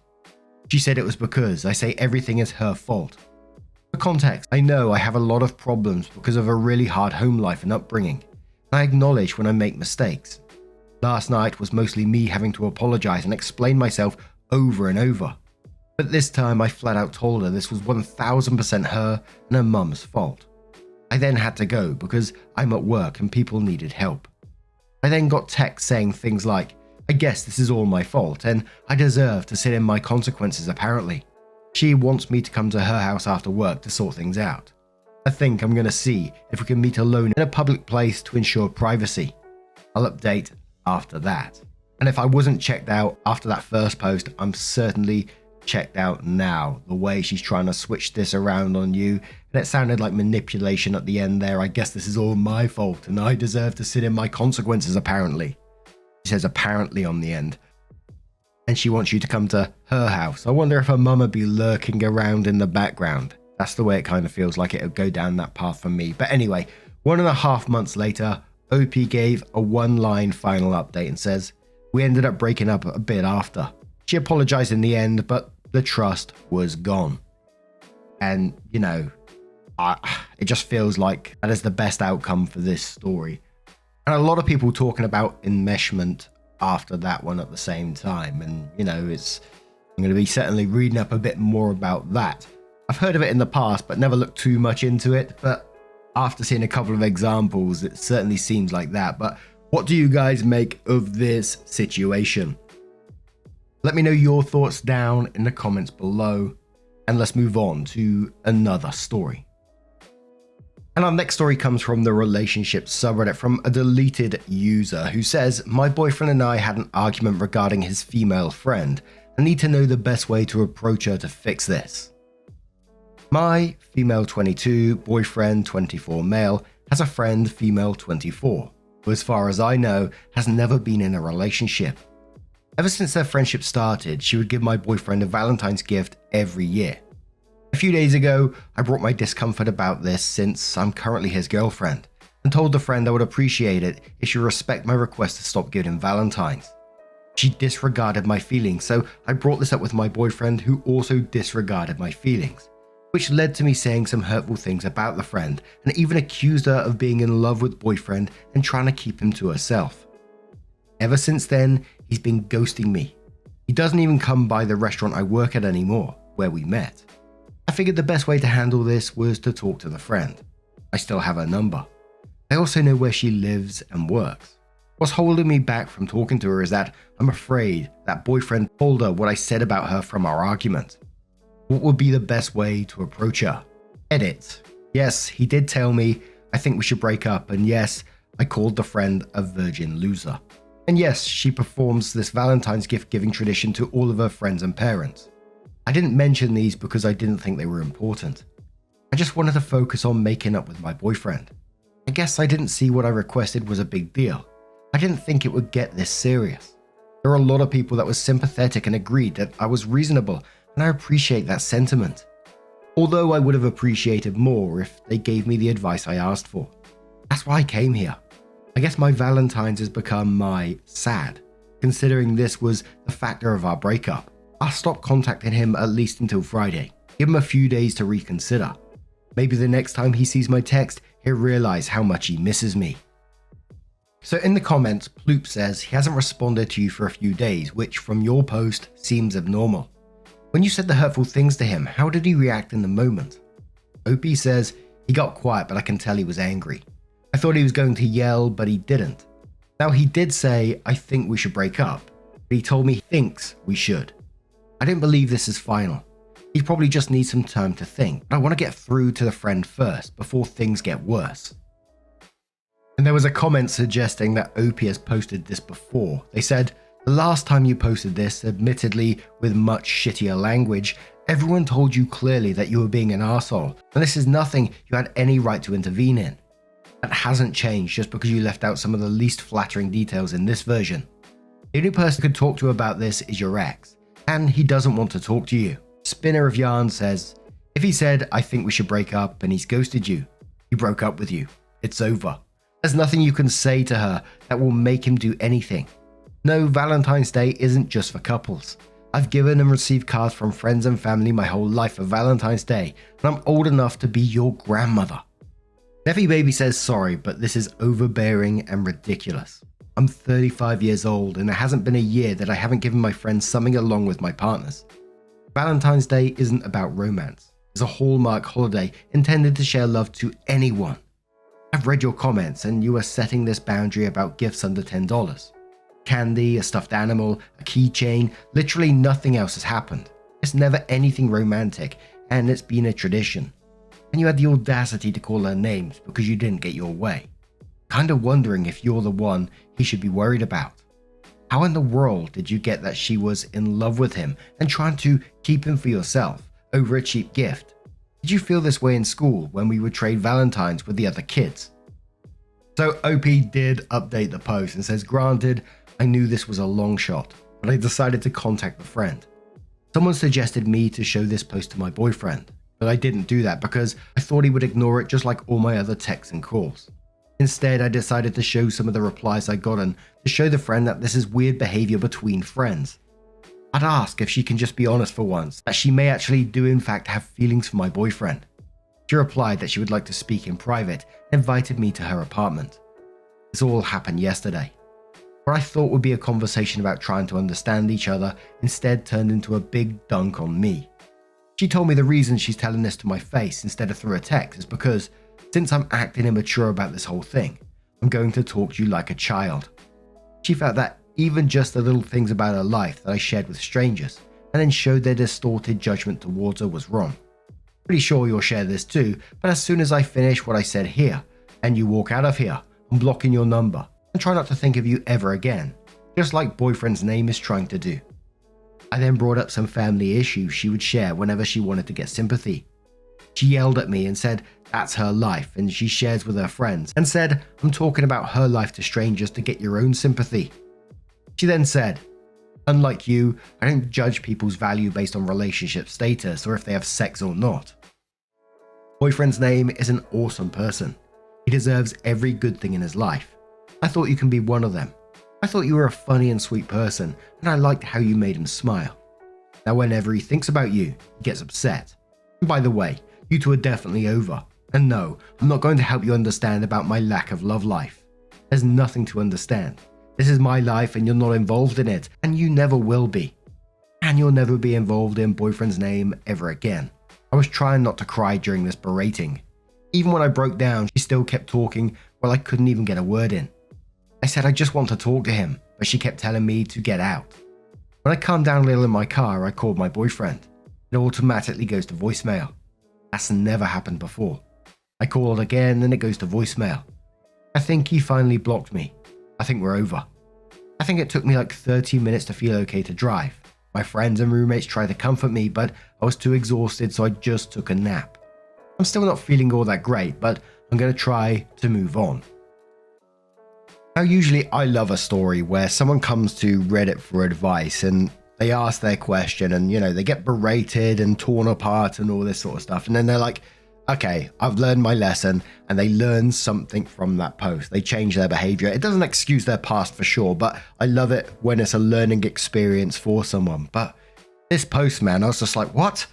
She said it was because I say everything is her fault. For context, I know I have a lot of problems because of a really hard home life and upbringing, and I acknowledge when I make mistakes. Last night was mostly me having to apologize and explain myself over and over. But this time I flat out told her this was 1000% her and her mum's fault. I then had to go because I'm at work and people needed help. I then got texts saying things like, 'I guess this is all my fault and I deserve to sit in my consequences apparently.' She wants me to come to her house after work to sort things out. I think I'm going to see if we can meet alone in a public place to ensure privacy. I'll update after that. And if I wasn't checked out after that first post, I'm certainly checked out now. The way she's trying to switch this around on you, and it sounded like manipulation at the end there. I guess this is all my fault and I deserve to sit in my consequences apparently." She says apparently on the end. And she wants you to come to her house. I wonder if her mum would be lurking around in the background. That's the way it kind of feels like it would go down that path for me. But anyway, 1.5 months later, OP gave a one-line final update and says, "We ended up breaking up a bit after. She apologized in the end, but the trust was gone." And, you know, it just feels like that is the best outcome for this story. And a lot of people talking about enmeshment after that one at the same time. And, you know, I'm going to be certainly reading up a bit more about that. I've heard of it in the past, but never looked too much into it. But after seeing a couple of examples, it certainly seems like that. But what do you guys make of this situation? Let me know your thoughts down in the comments below, and let's move on to another story. And our next story comes from the relationship subreddit from a deleted user who says, "My boyfriend and I had an argument regarding his female friend and need to know the best way to approach her to fix this. My female 22, boyfriend 24 male, has a friend female 24, who as far as I know has never been in a relationship. Ever since their friendship started, she would give my boyfriend a Valentine's gift every year. A few days ago, I brought my discomfort about this since I'm currently his girlfriend, and told the friend I would appreciate it if she would respect my request to stop giving Valentines. She disregarded my feelings, so I brought this up with my boyfriend, who also disregarded my feelings, which led to me saying some hurtful things about the friend and even accused her of being in love with boyfriend and trying to keep him to herself. Ever since then, he's been ghosting me. He doesn't even come by the restaurant I work at anymore, where we met. I figured the best way to handle this was to talk to the friend. I still have her number. I also know where she lives and works. What's holding me back from talking to her is that I'm afraid that boyfriend told her what I said about her from our argument. What would be the best way to approach her? Edit. Yes, he did tell me I think we should break up, and yes, I called the friend a virgin loser. And yes, she performs this Valentine's gift giving tradition to all of her friends and parents. I didn't mention these because I didn't think they were important. I just wanted to focus on making up with my boyfriend. I guess I didn't see what I requested was a big deal. I didn't think it would get this serious. There are a lot of people that were sympathetic and agreed that I was reasonable, and I appreciate that sentiment. Although I would have appreciated more if they gave me the advice I asked for. That's why I came here. I guess my Valentine's has become my sad, considering this was the factor of our breakup. I'll stop contacting him at least until Friday. Give him a few days to reconsider. Maybe the next time he sees my text, he'll realize how much he misses me. So in the comments, Ploop says he hasn't responded to you for a few days, which from your post seems abnormal. When you said the hurtful things to him, how did he react in the moment? OP says he got quiet, but I can tell he was angry. I thought he was going to yell, but he didn't. Now he did say, I think we should break up, but he told me he thinks we should. I didn't believe this is final. He probably just needs some time to think, but I want to get through to the friend first before things get worse. And there was a comment suggesting that OP has posted this before. They said, the last time you posted this, admittedly with much shittier language, everyone told you clearly that you were being an arsehole, and this is nothing you had any right to intervene in. That hasn't changed just because you left out some of the least flattering details in this version. The only person who could talk to about this is your ex, and he doesn't want to talk to you. Spinner of Yarn says, if he said, I think we should break up and he's ghosted you, he broke up with you. It's over. There's nothing you can say to her that will make him do anything. No, Valentine's Day isn't just for couples. I've given and received cards from friends and family my whole life for Valentine's Day, and I'm old enough to be your grandmother. Neffy Baby says sorry, but this is overbearing and ridiculous. I'm 35 years old and it hasn't been a year that I haven't given my friends something along with my partners. Valentine's Day isn't about romance. It's a hallmark holiday intended to share love to anyone. I've read your comments and you are setting this boundary about gifts under $10. Candy, a stuffed animal, a keychain, literally nothing else has happened. It's never anything romantic and it's been a tradition. And you had the audacity to call her names because you didn't get your way. Kinda wondering if you're the one he should be worried about. How in the world did you get that she was in love with him and trying to keep him for yourself over a cheap gift? Did you feel this way in school when we would trade Valentines with the other kids? So OP did update the post and says, granted, I knew this was a long shot, but I decided to contact the friend. Someone suggested me to show this post to my boyfriend, but I didn't do that because I thought he would ignore it just like all my other texts and calls. Instead, I decided to show some of the replies I'd gotten to show the friend that this is weird behavior between friends. I'd ask if she can just be honest for once, that she may actually do in fact have feelings for my boyfriend. She replied that she would like to speak in private and invited me to her apartment. This all happened yesterday. What I thought would be a conversation about trying to understand each other instead turned into a big dunk on me. She told me the reason she's telling this to my face instead of through a text is because since I'm acting immature about this whole thing, I'm going to talk to you like a child. She felt that even just the little things about her life that I shared with strangers and then showed their distorted judgment towards her was wrong. Pretty sure you'll share this too, but as soon as I finish what I said here and you walk out of here, I'm blocking your number and try not to think of you ever again, just like boyfriend's name is trying to do. I then brought up some family issues she would share whenever she wanted to get sympathy. She yelled at me and said that's her life and she shares with her friends and said I'm talking about her life to strangers to get your own sympathy. She then said, unlike you, I don't judge people's value based on relationship status or if they have sex or not. Boyfriend's name is an awesome person. He deserves every good thing in his life. I thought you can be one of them. I thought you were a funny and sweet person and I liked how you made him smile. Now whenever he thinks about you, he gets upset. And by the way, you two are definitely over. And no, I'm not going to help you understand about my lack of love life. There's nothing to understand. This is my life and you're not involved in it, and you never will be. And you'll never be involved in boyfriend's name ever again. I was trying not to cry during this berating. Even when I broke down, she still kept talking while I couldn't even get a word in. I said I just want to talk to him, but she kept telling me to get out. When I calmed down a little in my car, I called my boyfriend. It automatically goes to voicemail. That's never happened before. I called again and it goes to voicemail. I think he finally blocked me. I think we're over. I think it took me like 30 minutes to feel okay to drive. My friends and roommates tried to comfort me, but I was too exhausted, so I just took a nap. I'm still not feeling all that great, but I'm going to try to move on. Now, usually I love a story where someone comes to Reddit for advice and they ask their question and, they get berated and torn apart and all this sort of stuff. And then they're like, okay, I've learned my lesson, and they learn something from that post. They change their behavior. It doesn't excuse their past for sure, but I love it when it's a learning experience for someone. But This post, man, I was just like, what?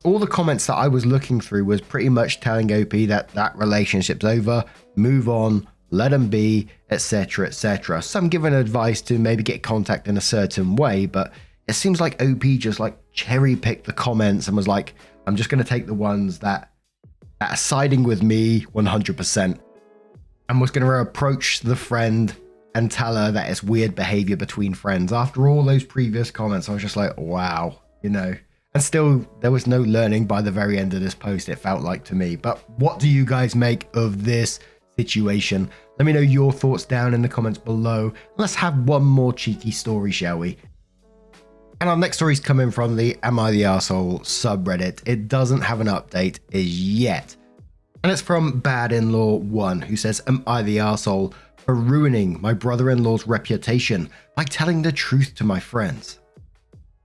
All the comments that I was looking through was pretty much telling OP that that relationship's over, move on, let them be, etc, etc. Some giving advice to maybe get contact in a certain way, but it seems like OP just like cherry picked the comments and was like, I'm just going to take the ones that are siding with me 100%, and was going to approach the friend and tell her that it's weird behavior between friends. After all those previous comments, I was just like, wow, you know. And still, there was no learning by the very end of this post, it felt like to me. But what do you guys make of this situation? Let me know your thoughts down in the comments below. Let's have one more cheeky story, shall we? And our next story is coming from the Am I the Arsehole subreddit. It doesn't have an update as yet. And it's from Bad In-Law 1, who says, Am I the arsehole for ruining my brother-in-law's reputation by telling the truth to my friends?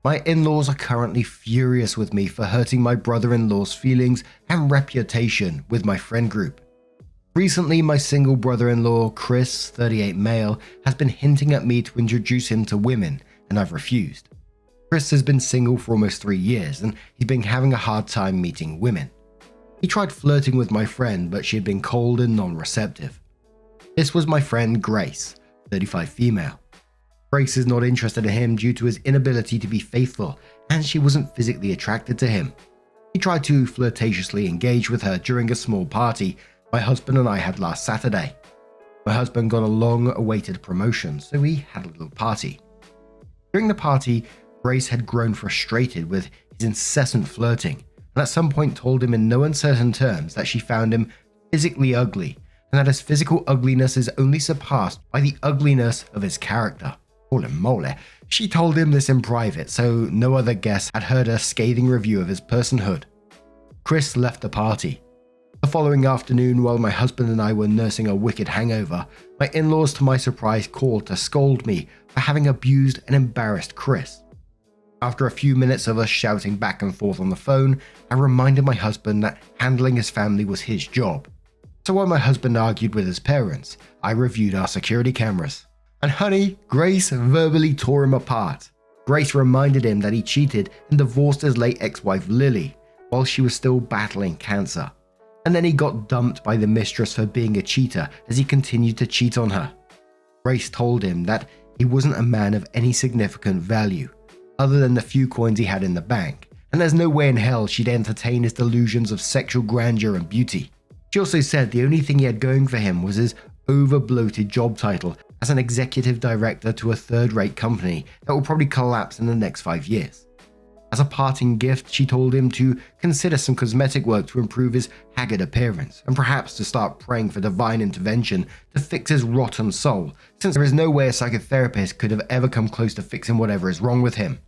My in-laws are currently furious with me for hurting my brother-in-law's feelings and reputation with my friend group. Recently, my single brother-in-law, Chris, 38 male, has been hinting at me to introduce him to women, and I've refused. Chris has been single for almost 3 years, and he's been having a hard time meeting women. He tried flirting with my friend, but she had been cold and non-receptive. This was my friend Grace, 35 female. Grace is not interested in him due to his inability to be faithful, and she wasn't physically attracted to him. He tried to flirtatiously engage with her during a small party my husband and I had last Saturday. My husband got a long-awaited promotion, so we had a little party. During the party, Grace had grown frustrated with his incessant flirting, and at some point told him in no uncertain terms that she found him physically ugly, and that his physical ugliness is only surpassed by the ugliness of his character. Holy moly. She told him this in private, so no other guest had heard a scathing review of his personhood. Chris left the party. The following afternoon, while my husband and I were nursing a wicked hangover, my in-laws, to my surprise, called to scold me for having abused and embarrassed Chris. After a few minutes of us shouting back and forth on the phone, I reminded my husband that handling his family was his job. So while my husband argued with his parents, I reviewed our security cameras. And honey, Grace verbally tore him apart. Grace reminded him that he cheated and divorced his late ex-wife Lily while she was still battling cancer. And then he got dumped by the mistress for being a cheater as he continued to cheat on her. Grace told him that he wasn't a man of any significant value, other than the few coins he had in the bank, and there's no way in hell she'd entertain his delusions of sexual grandeur and beauty. She also said the only thing he had going for him was his over-bloated job title as an executive director to a third-rate company that will probably collapse in the next 5 years. As a parting gift, she told him to consider some cosmetic work to improve his haggard appearance, and perhaps to start praying for divine intervention to fix his rotten soul, since there is no way a psychotherapist could have ever come close to fixing whatever is wrong with him.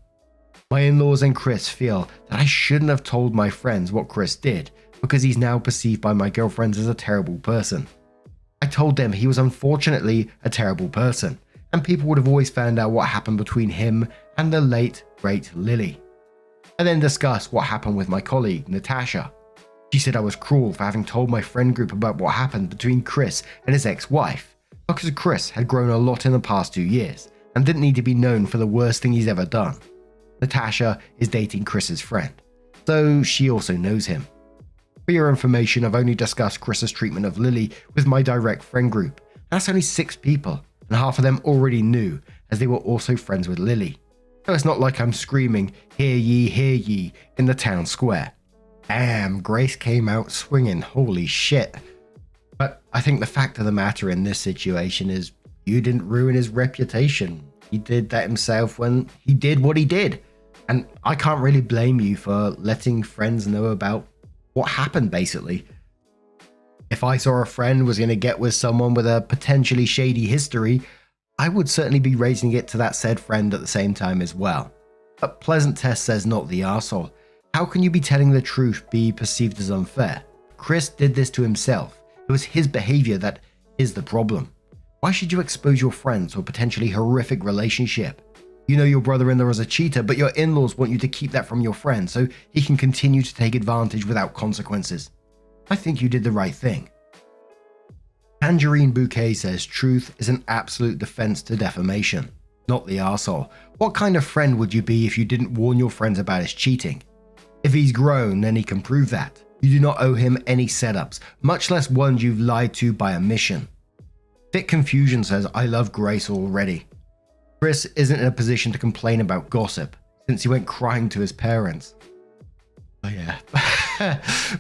My in-laws and Chris feel that I shouldn't have told my friends what Chris did, because he's now perceived by my girlfriends as a terrible person. I told them he was unfortunately a terrible person, and people would have always found out what happened between him and the late, great Lily. I then discussed what happened with my colleague, Natasha. She said I was cruel for having told my friend group about what happened between Chris and his ex-wife, because Chris had grown a lot in the past 2 years, and didn't need to be known for the worst thing he's ever done. Natasha is dating Chris's friend, so she also knows him. For your information, I've only discussed Chris's treatment of Lily with my direct friend group, and that's only 6 people, and half of them already knew, as they were also friends with Lily. So it's not like I'm screaming, hear ye, in the town square. Damn, Grace came out swinging, holy shit. But I think the fact of the matter in this situation is you didn't ruin his reputation. He did that himself when he did what he did. And I can't really blame you for letting friends know about what happened, basically. If I saw a friend was going to get with someone with a potentially shady history, I would certainly be raising it to that said friend at the same time as well. But Pleasant Test says not the arsehole. How can you be telling the truth be perceived as unfair? Chris did this to himself. It was his behavior that is the problem. Why should you expose your friends to a potentially horrific relationship? You know your brother-in-law is a cheater, but your in-laws want you to keep that from your friend so he can continue to take advantage without consequences. I think you did the right thing. Tangerine Bouquet says truth is an absolute defense to defamation. not the arsehole. What kind of friend would you be if you didn't warn your friends about his cheating? If he's grown, then he can prove that. You do not owe him any setups, much less ones you've lied to by omission. Fit Confusion says, I love Grace already. Chris isn't in a position to complain about gossip, since he went crying to his parents. Oh yeah.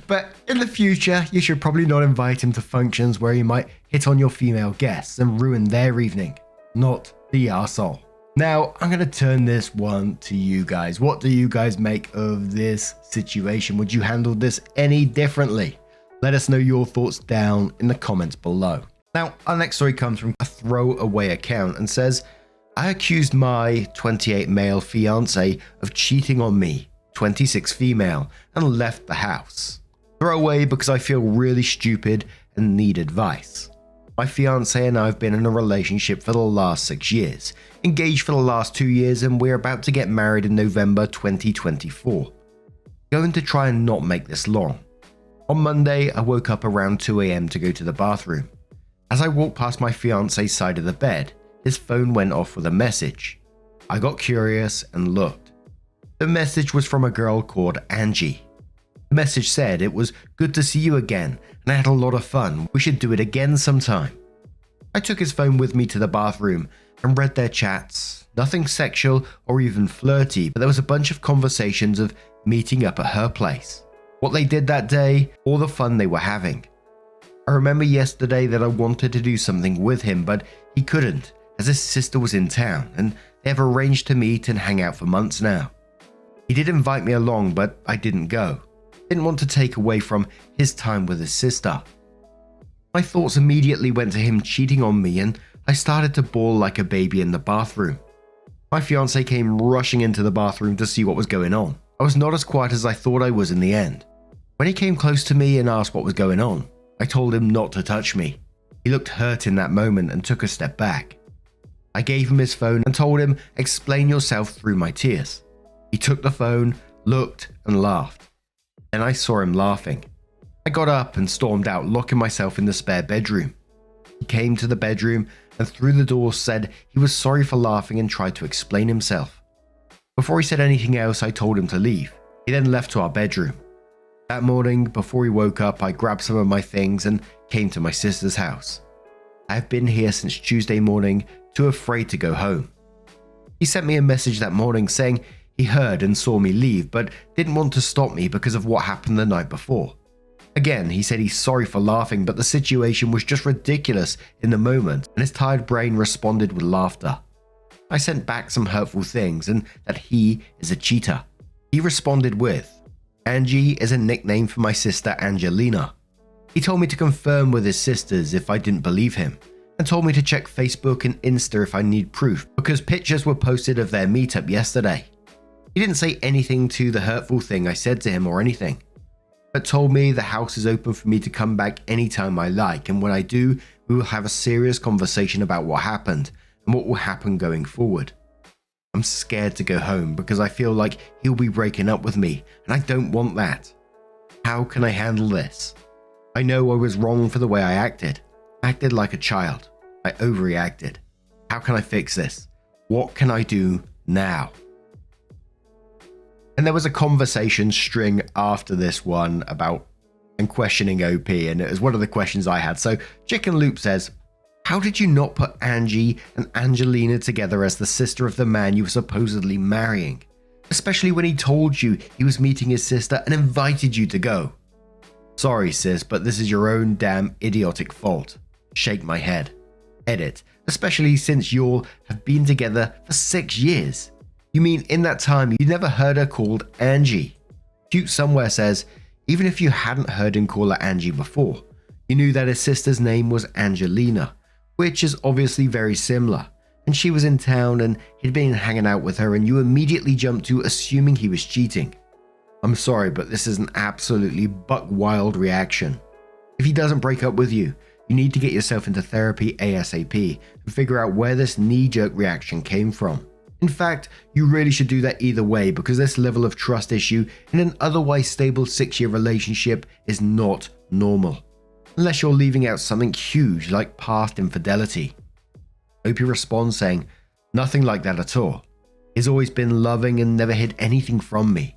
But in the future, you should probably not invite him to functions where he might hit on your female guests and ruin their evening, not the arsehole. Now, I'm going to turn this one to you guys. What do you guys make of this situation? Would you handle this any differently? Let us know your thoughts down in the comments below. Now, our next story comes from a throwaway account and says, I accused my 28 male fiance of cheating on me, 26 female, and left the house. Throwaway because I feel really stupid and need advice. My fiance and I have been in a relationship for the last 6 years, engaged for the last 2 years, and we're about to get married in November 2024. Going to try and not make this long. On Monday, I woke up around 2 AM to go to the bathroom. As I walked past my fiance's side of the bed, his phone went off with a message. I got curious and looked. The message was from a girl called Angie. The message said it was good to see you again and I had a lot of fun. We should do it again sometime. I took his phone with me to the bathroom and read their chats. Nothing sexual or even flirty, but there was a bunch of conversations of meeting up at her place, what they did that day, all the fun they were having. I remember yesterday that I wanted to do something with him, but he couldn't as his sister was in town and they have arranged to meet and hang out for months now. He did invite me along, but I didn't go. Didn't want to take away from his time with his sister. My thoughts immediately went to him cheating on me and I started to bawl like a baby in the bathroom. My fiance came rushing into the bathroom to see what was going on. I was not as quiet as I thought I was in the end. When he came close to me and asked what was going on, I told him not to touch me. He looked hurt in that moment and took a step back. I gave him his phone and told him, explain yourself through my tears. He took the phone, looked and laughed. Then I saw him laughing. I got up and stormed out, locking myself in the spare bedroom. He came to the bedroom and through the door said he was sorry for laughing and tried to explain himself. Before he said anything else, I told him to leave. He then left to our bedroom. That morning, before he woke up, I grabbed some of my things and came to my sister's house. I have been here since Tuesday morning, too afraid to go home. He sent me a message that morning saying he heard and saw me leave, but didn't want to stop me because of what happened the night before. Again, he said he's sorry for laughing, but the situation was just ridiculous in the moment, and his tired brain responded with laughter. I sent back some hurtful things and that he is a cheater. He responded with, Angie is a nickname for my sister Angelina. He told me to confirm with his sisters if I didn't believe him, and told me to check Facebook and Insta if I need proof, because pictures were posted of their meetup yesterday. He didn't say anything to the hurtful thing I said to him or anything, but told me the house is open for me to come back anytime I like, and when I do, we will have a serious conversation about what happened and what will happen going forward. I'm scared to go home because I feel like he'll be breaking up with me, and I don't want that. How can I handle this? I know I was wrong for the way I acted. I acted like a child. I overreacted. How can I fix this? What can I do now? And there was a conversation string after this one about and questioning OP, and it was one of the questions I had. So Chicken Loop says, how did you not put Angie and Angelina together as the sister of the man you were supposedly marrying? Especially when he told you he was meeting his sister and invited you to go. Sorry sis, but this is your own damn idiotic fault. Shake my head. Edit. Especially since y'all have been together for 6 years. You mean in that time you never heard her called Angie? Cute Somewhere says, even if you hadn't heard him call her Angie before, you knew that his sister's name was Angelina, which is obviously very similar, and she was in town and he'd been hanging out with her and you immediately jumped to assuming he was cheating. I'm sorry, but this is an absolutely buck wild reaction. If he doesn't break up with you, you need to get yourself into therapy ASAP and figure out where this knee-jerk reaction came from. In fact, you really should do that either way because this level of trust issue in an otherwise stable 6-year relationship is not normal. Unless you're leaving out something huge like past infidelity. OP responds saying, Nothing like that at all. He's always been loving and never hid anything from me.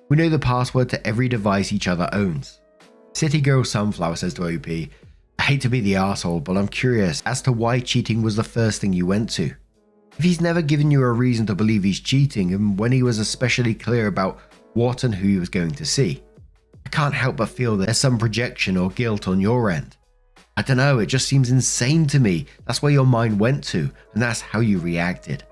We know the password to every device each other owns. City Girl Sunflower says to OP, I hate to be the asshole, but I'm curious as to why cheating was the first thing you went to. If he's never given you a reason to believe he's cheating, and when he was especially clear about what and who he was going to see, I can't help but feel that there's some projection or guilt on your end. I don't know, it just seems insane to me. That's where your mind went to, and that's how you reacted.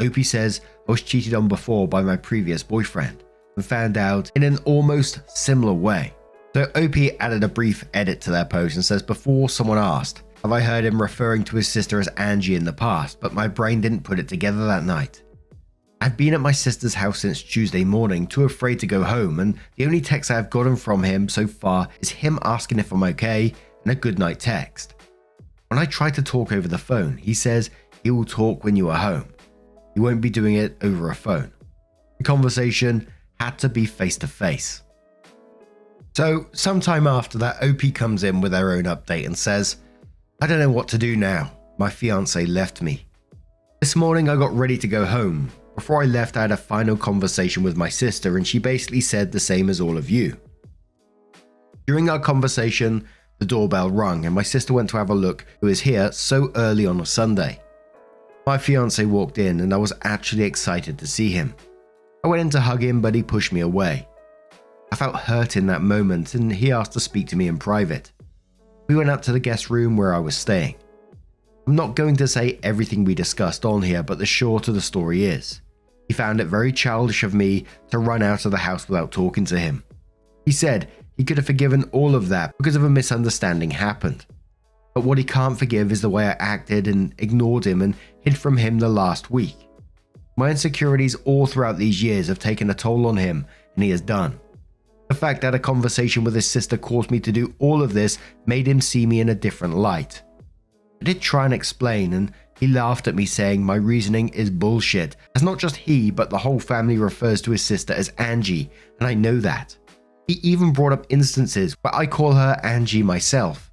OP says I was cheated on before by my previous boyfriend, and found out in an almost similar way. So OP added a brief edit to their post and says, before someone asked, have I heard him referring to his sister as Angie in the past, but my brain didn't put it together that night. I've been at my sister's house since Tuesday morning, too afraid to go home, and the only text I've gotten from him so far is him asking if I'm okay and a goodnight text. When I try to talk over the phone, he says he will talk when you are home. He won't be doing it over a phone. The conversation had to be face to face. So sometime after that, OP comes in with her own update and says, I don't know what to do now. My fiance left me. This morning I got ready to go home. Before I left, I had a final conversation with my sister and she basically said the same as all of you. During our conversation, the doorbell rung and my sister went to have a look who is here so early on a Sunday. My fiance walked in and I was actually excited to see him. I went in to hug him, but he pushed me away. I felt hurt in that moment and he asked to speak to me in private. We went up to the guest room where I was staying. I'm not going to say everything we discussed on here, but the short of the story is, he found it very childish of me to run out of the house without talking to him. He said he could have forgiven all of that because of a misunderstanding happened. But what he can't forgive is the way I acted and ignored him and hid from him the last week. My insecurities all throughout these years have taken a toll on him, and he is done. The fact that a conversation with his sister caused me to do all of this made him see me in a different light. I did try and explain, and he laughed at me saying my reasoning is bullshit, as not just he but the whole family refers to his sister as Angie, and I know that. He even brought up instances where I call her Angie myself.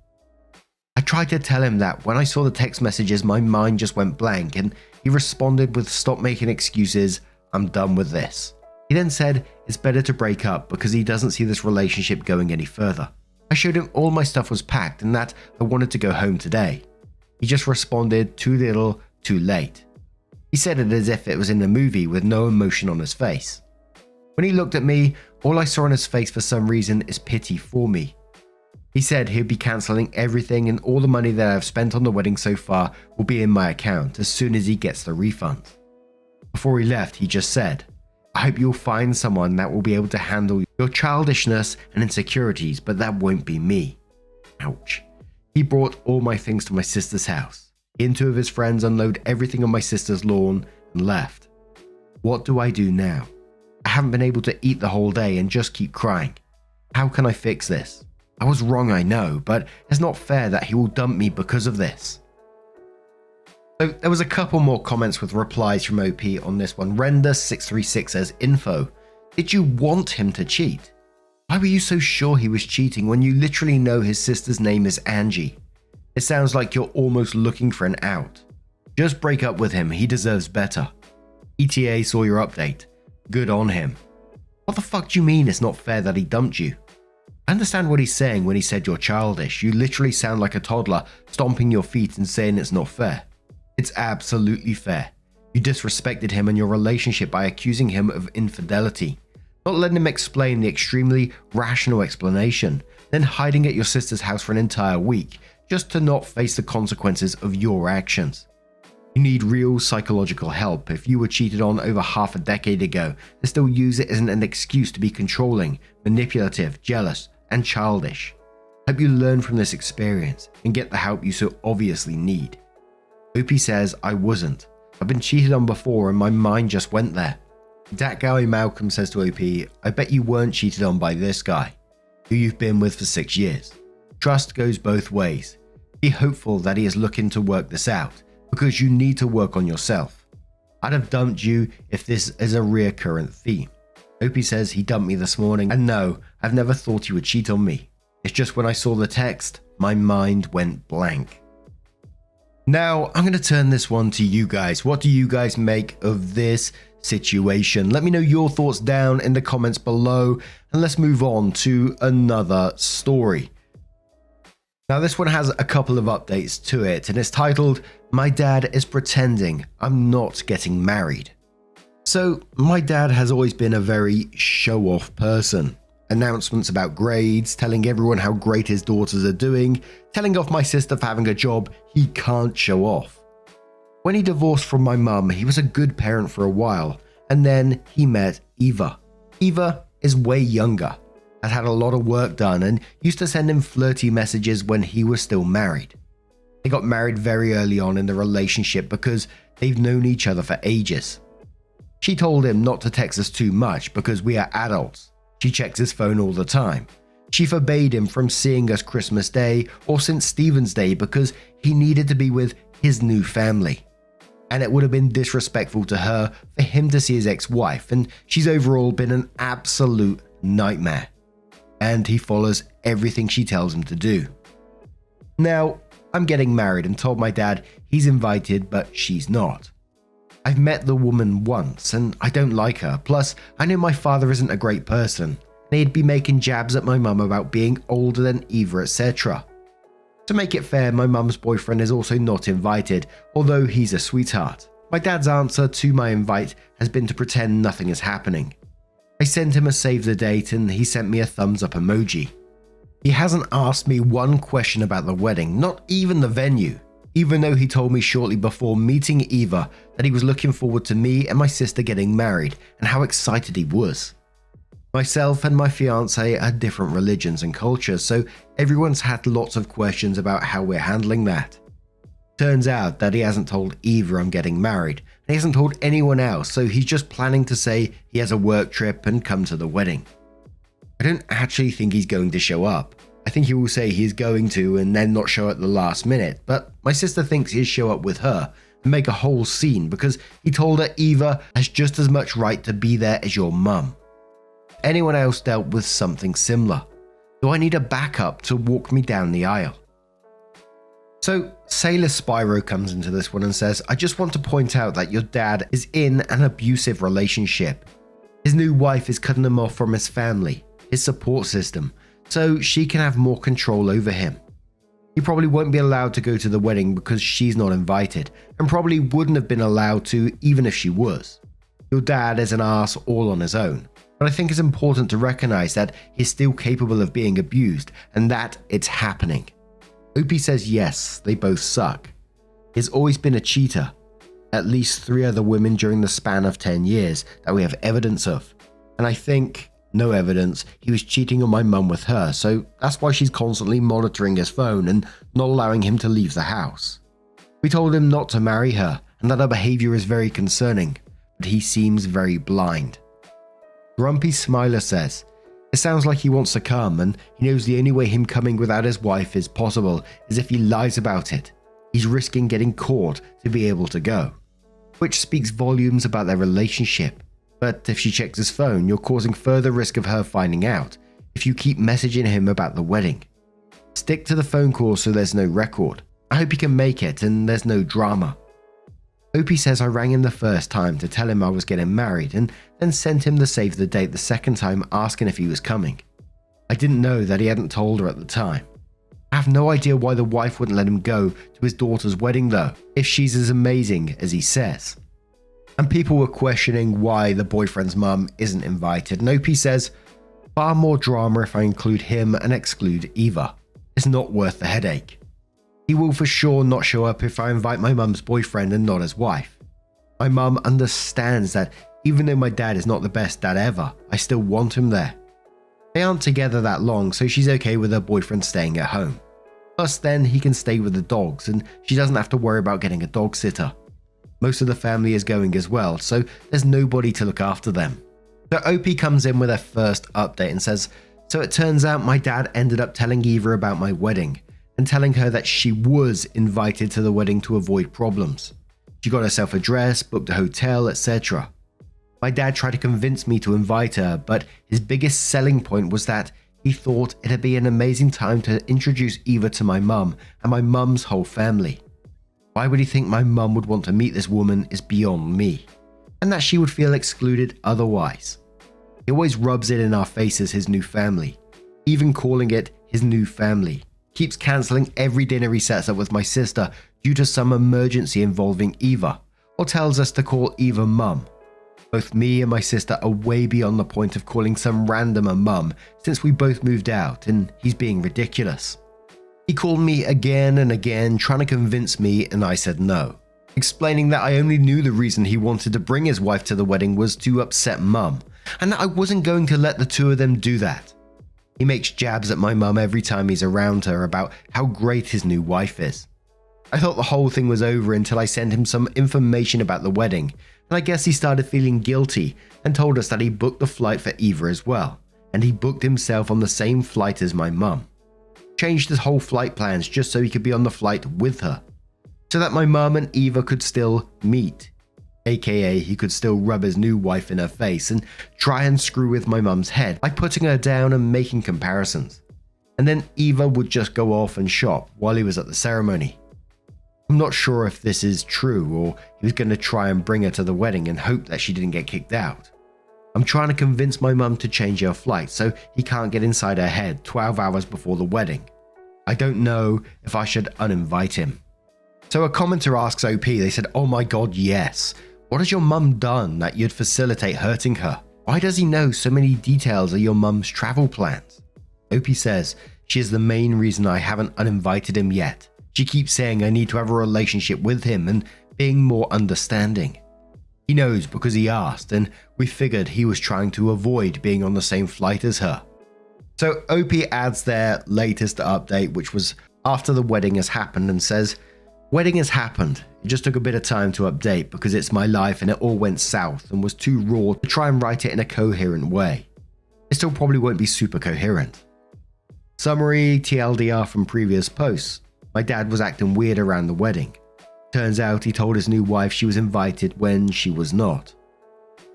I tried to tell him that when I saw the text messages my mind just went blank, and he responded with stop making excuses, I'm done with this. He then said it's better to break up because he doesn't see this relationship going any further. I showed him all my stuff was packed and that I wanted to go home today. He just responded too little, too late. He said it as if it was in a movie with no emotion on his face. When he looked at me, all I saw on his face for some reason is pity for me. He said he'd be cancelling everything and all the money that I've spent on the wedding so far will be in my account as soon as he gets the refund. Before he left, he just said, I hope you'll find someone that will be able to handle your childishness and insecurities, but that won't be me. Ouch. He brought all my things to my sister's house. He and two of his friends unloaded everything on my sister's lawn and left. What do I do now? I haven't been able to eat the whole day and just keep crying. How can I fix this? I was wrong, I know, but it's not fair that he will dump me because of this. So there was a couple more comments with replies from OP on this one. Render636 says, info, did you want him to cheat? Why were you so sure he was cheating when you literally know his sister's name is Angie? It sounds like you're almost looking for an out. Just break up with him, he deserves better. ETA saw your update. Good on him. What the fuck do you mean it's not fair that he dumped you? I understand what he's saying when he said you're childish. You literally sound like a toddler stomping your feet and saying it's not fair. It's absolutely fair. You disrespected him and your relationship by accusing him of infidelity, not letting him explain the extremely rational explanation, then hiding at your sister's house for an entire week just to not face the consequences of your actions. You need real psychological help. If you were cheated on over half a decade ago, then still use it as an excuse to be controlling, manipulative, jealous, and childish. Hope you learn from this experience and get the help you so obviously need. OP says, I wasn't. I've been cheated on before and my mind just went there. That guy Malcolm says to OP, I bet you weren't cheated on by this guy, who you've been with for 6 years. Trust goes both ways. Be hopeful that he is looking to work this out, because you need to work on yourself. I'd have dumped you if this is a recurrent theme. OP says he dumped me this morning, and no, I've never thought he would cheat on me. It's just when I saw the text, my mind went blank. Now, I'm going to turn this one to you guys. What do you guys make of this situation? Let me know your thoughts down in the comments below, and let's move on to another story. Now, this one has a couple of updates to it, and it's titled, "My Dad is Pretending I'm Not Getting Married." So, my dad has always been a very show-off person. Announcements about grades, telling everyone how great his daughters are doing, telling off my sister for having a job he can't show off. When he divorced from my mum, he was a good parent for a while, and then he met Eva. Eva is way younger, has had a lot of work done, and used to send him flirty messages when he was still married. They got married very early on in the relationship because they've known each other for ages. She told him not to text us too much because we are adults. She checks his phone all the time. She forbade him from seeing us Christmas Day or St. Stephen's Day because he needed to be with his new family. And it would have been disrespectful to her for him to see his ex-wife, and she's overall been an absolute nightmare. And he follows everything she tells him to do. Now, I'm getting married and told my dad he's invited, but she's not. I've met the woman once and I don't like her, plus I know my father isn't a great person, and he'd be making jabs at my mum about being older than Eva, etc. To make it fair, my mum's boyfriend is also not invited, although he's a sweetheart. My dad's answer to my invite has been to pretend nothing is happening. I sent him a save the date and he sent me a thumbs up emoji. He hasn't asked me one question about the wedding, not even the venue. Even though he told me shortly before meeting Eva that he was looking forward to me and my sister getting married and how excited he was. Myself and my fiance are different religions and cultures, so everyone's had lots of questions about how we're handling that. Turns out that he hasn't told Eva I'm getting married, and he hasn't told anyone else, so he's just planning to say he has a work trip and come to the wedding. I don't actually think he's going to show up. I think he will say he is going to and then not show at the last minute, but my sister thinks he'll show up with her and make a whole scene because he told her Eva has just as much right to be there as your mum. Anyone else dealt with something similar? Do I need a backup to walk me down the aisle? So Sailor Spyro comes into this one and says, "I just want to point out that your dad is in an abusive relationship. His new wife is cutting him off from his family, his support system, so she can have more control over him. He probably won't be allowed to go to the wedding because she's not invited, and probably wouldn't have been allowed to even if she was. Your dad is an ass all on his own, but I think it's important to recognize that he's still capable of being abused and that it's happening." Opie says yes, they both suck. He's always been a cheater. At least 3 other women during the span of 10 years that we have evidence of, and I think no evidence he was cheating on my mum with her, so that's why she's constantly monitoring his phone and not allowing him to leave the house. We told him not to marry her and that her behavior is very concerning, but he seems very blind. Grumpy Smiler says, "It sounds like he wants to come and he knows the only way him coming without his wife is possible is if he lies about it. He's risking getting caught to be able to go," which speaks volumes about their relationship. But if she checks his phone, you're causing further risk of her finding out if you keep messaging him about the wedding. Stick to the phone call so there's no record. I hope he can make it and there's no drama. Opie says I rang him the first time to tell him I was getting married and then sent him the save the date the second time asking if he was coming. I didn't know that he hadn't told her at the time. I have no idea why the wife wouldn't let him go to his daughter's wedding though, if she's as amazing as he says. And people were questioning why the boyfriend's mum isn't invited, and Opie says, "Far more drama if I include him and exclude Eva. It's not worth the headache. He will for sure not show up if I invite my mum's boyfriend and not his wife. My mum understands that even though my dad is not the best dad ever, I still want him there. They aren't together that long, so she's okay with her boyfriend staying at home. Plus then he can stay with the dogs and she doesn't have to worry about getting a dog sitter. Most of the family is going as well, so there's nobody to look after them." So Opie comes in with her first update and says, "So it turns out my dad ended up telling Eva about my wedding and telling her that she was invited to the wedding to avoid problems. She got herself a dress, booked a hotel, etc. My dad tried to convince me to invite her, but his biggest selling point was that he thought it'd be an amazing time to introduce Eva to my mum and my mum's whole family. Why would he think my mum would want to meet this woman is beyond me, and that she would feel excluded otherwise. He always rubs it in our faces his new family, even calling it his new family. Keeps cancelling every dinner he sets up with my sister due to some emergency involving Eva, or tells us to call Eva mum. Both me and my sister are way beyond the point of calling some randomer mum since we both moved out, and he's being ridiculous. He called me again and again trying to convince me, and I said no, explaining that I only knew the reason he wanted to bring his wife to the wedding was to upset mum, and that I wasn't going to let the two of them do that. He makes jabs at my mum every time he's around her about how great his new wife is. I thought the whole thing was over until I sent him some information about the wedding, and I guess he started feeling guilty and told us that he booked the flight for Eva as well, and he booked himself on the same flight as my mum. Changed his whole flight plans just so he could be on the flight with her, so that my mum and Eva could still meet, aka he could still rub his new wife in her face and try and screw with my mum's head by putting her down and making comparisons. And then Eva would just go off and shop while he was at the ceremony. I'm not sure if this is true or he was going to try and bring her to the wedding and hope that she didn't get kicked out. I'm trying to convince my mum to change her flight so he can't get inside her head 12 hours before the wedding. I don't know if I should uninvite him. So a commenter asks OP, they said, "Oh my god, yes. What has your mum done that you'd facilitate hurting her? Why does he know so many details of your mum's travel plans?" OP says, "She is the main reason I haven't uninvited him yet. She keeps saying I need to have a relationship with him and being more understanding. He knows because he asked, and we figured he was trying to avoid being on the same flight as her." So OP adds their latest update, which was after the wedding has happened, and says, "Wedding has happened. It just took a bit of time to update because it's my life and it all went south and was too raw to try and write it in a coherent way. It still probably won't be super coherent. Summary TLDR from previous posts. My dad was acting weird around the wedding. Turns out he told his new wife she was invited when she was not.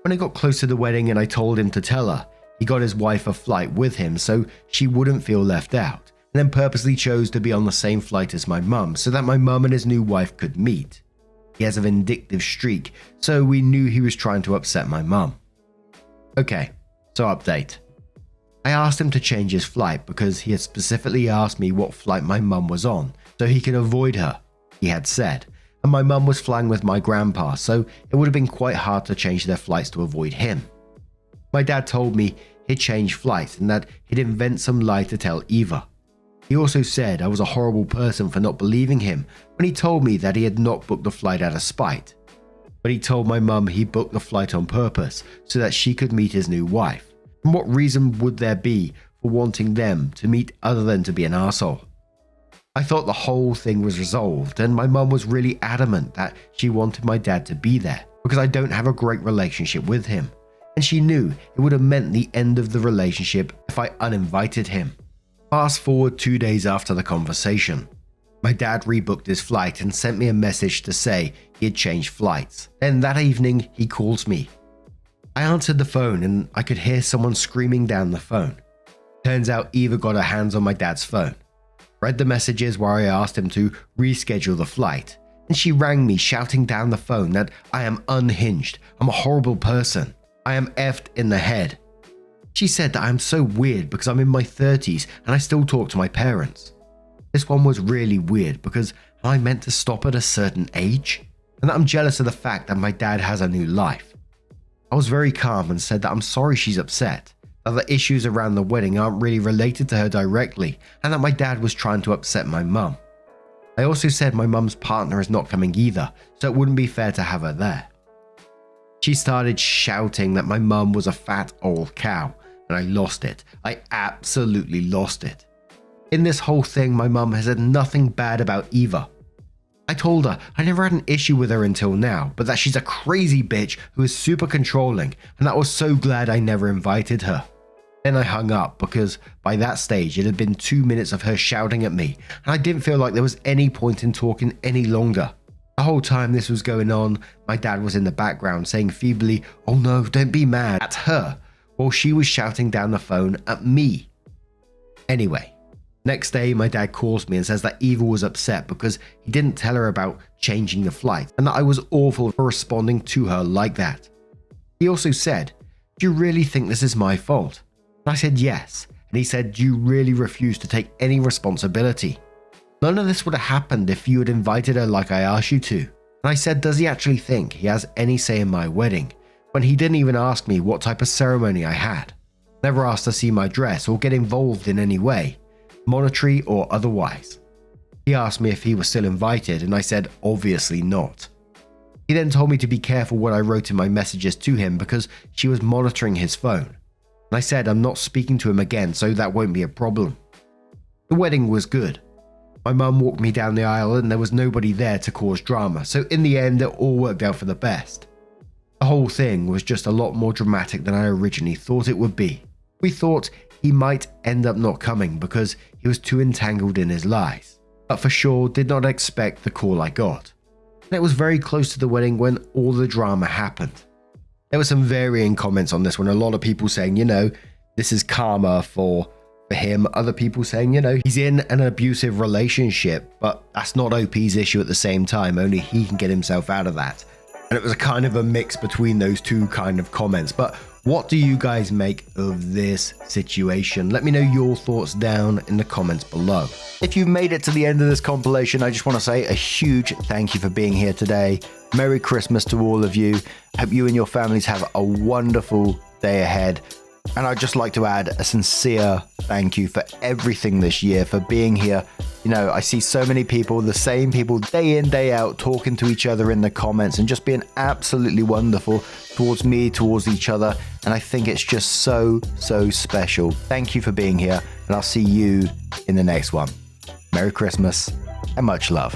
When it got close to the wedding and I told him to tell her, he got his wife a flight with him so she wouldn't feel left out, and then purposely chose to be on the same flight as my mum so that my mum and his new wife could meet. He has a vindictive streak, so we knew he was trying to upset my mum." Okay, so update. I asked him to change his flight because he had specifically asked me what flight my mum was on so he could avoid her, he had said, and my mum was flying with my grandpa, so it would have been quite hard to change their flights to avoid him. My dad told me he'd change flights and that he'd invent some lie to tell Eva. He also said I was a horrible person for not believing him when he told me that he had not booked the flight out of spite. But he told my mum he booked the flight on purpose so that she could meet his new wife. And what reason would there be for wanting them to meet other than to be an arsehole? I thought the whole thing was resolved, and my mum was really adamant that she wanted my dad to be there because I don't have a great relationship with him, and she knew it would have meant the end of the relationship if I uninvited him. Fast forward 2 days after the conversation. My dad rebooked his flight and sent me a message to say he had changed flights. Then that evening he calls me. I answered the phone and I could hear someone screaming down the phone. Turns out Eva got her hands on my dad's phone. Read the messages where I asked him to reschedule the flight, and she rang me shouting down the phone that I am unhinged, I'm a horrible person, I am effed in the head. She said that I am so weird because I'm in my 30s and I still talk to my parents. This one was really weird because am I meant to stop at a certain age? And that I'm jealous of the fact that my dad has a new life. I was very calm and said that I'm sorry she's upset, that the issues around the wedding aren't really related to her directly, and that my dad was trying to upset my mum. I also said my mum's partner is not coming either, so it wouldn't be fair to have her there. She started shouting that my mum was a fat old cow, and I lost it. I absolutely lost it. In this whole thing, my mum has said nothing bad about Eva. I told her I never had an issue with her until now, but that she's a crazy bitch who is super controlling, and that I was so glad I never invited her. Then I hung up because by that stage it had been 2 minutes of her shouting at me, and I didn't feel like there was any point in talking any longer. The whole time this was going on, my dad was in the background saying feebly, "Oh no, don't be mad," at her, while she was shouting down the phone at me. Anyway, Next day, my dad calls me and says that Eva was upset because he didn't tell her about changing the flight and that I was awful for responding to her like that. He also said, "Do you really think this is my fault?" And I said yes, and he said, "Do you really refuse to take any responsibility? None of this would have happened if you had invited her like I asked you to." And I said, does he actually think he has any say in my wedding when he didn't even ask me what type of ceremony I had? Never asked to see my dress or get involved in any way, monetary or otherwise. He asked me if he was still invited, and I said obviously not. He then told me to be careful what I wrote in my messages to him because she was monitoring his phone. And I said I'm not speaking to him again, so that won't be a problem. The wedding was good. My mum walked me down the aisle and there was nobody there to cause drama, so in the end it all worked out for the best. The whole thing was just a lot more dramatic than I originally thought it would be. We thought he might end up not coming because he was too entangled in his lies, but for sure did not expect the call I got. And it was very close to the wedding when all the drama happened. There were some varying comments on this one, a lot of people saying, this is karma for him, other people saying, he's in an abusive relationship, but that's not OP's issue at the same time, only he can get himself out of that. And it was a kind of a mix between those two kind of comments. But what do you guys make of this situation? Let me know your thoughts down in the comments below. If you've made it to the end of this compilation, I just want to say a huge thank you for being here today. Merry Christmas to all of you. Hope you and your families have a wonderful day ahead. And I'd just like to add a sincere thank you for everything this year, for being here. I see so many people, the same people day in, day out, talking to each other in the comments and just being absolutely wonderful towards me, towards each other. And I think it's just so, so special. Thank you for being here, and I'll see you in the next one. Merry Christmas and much love.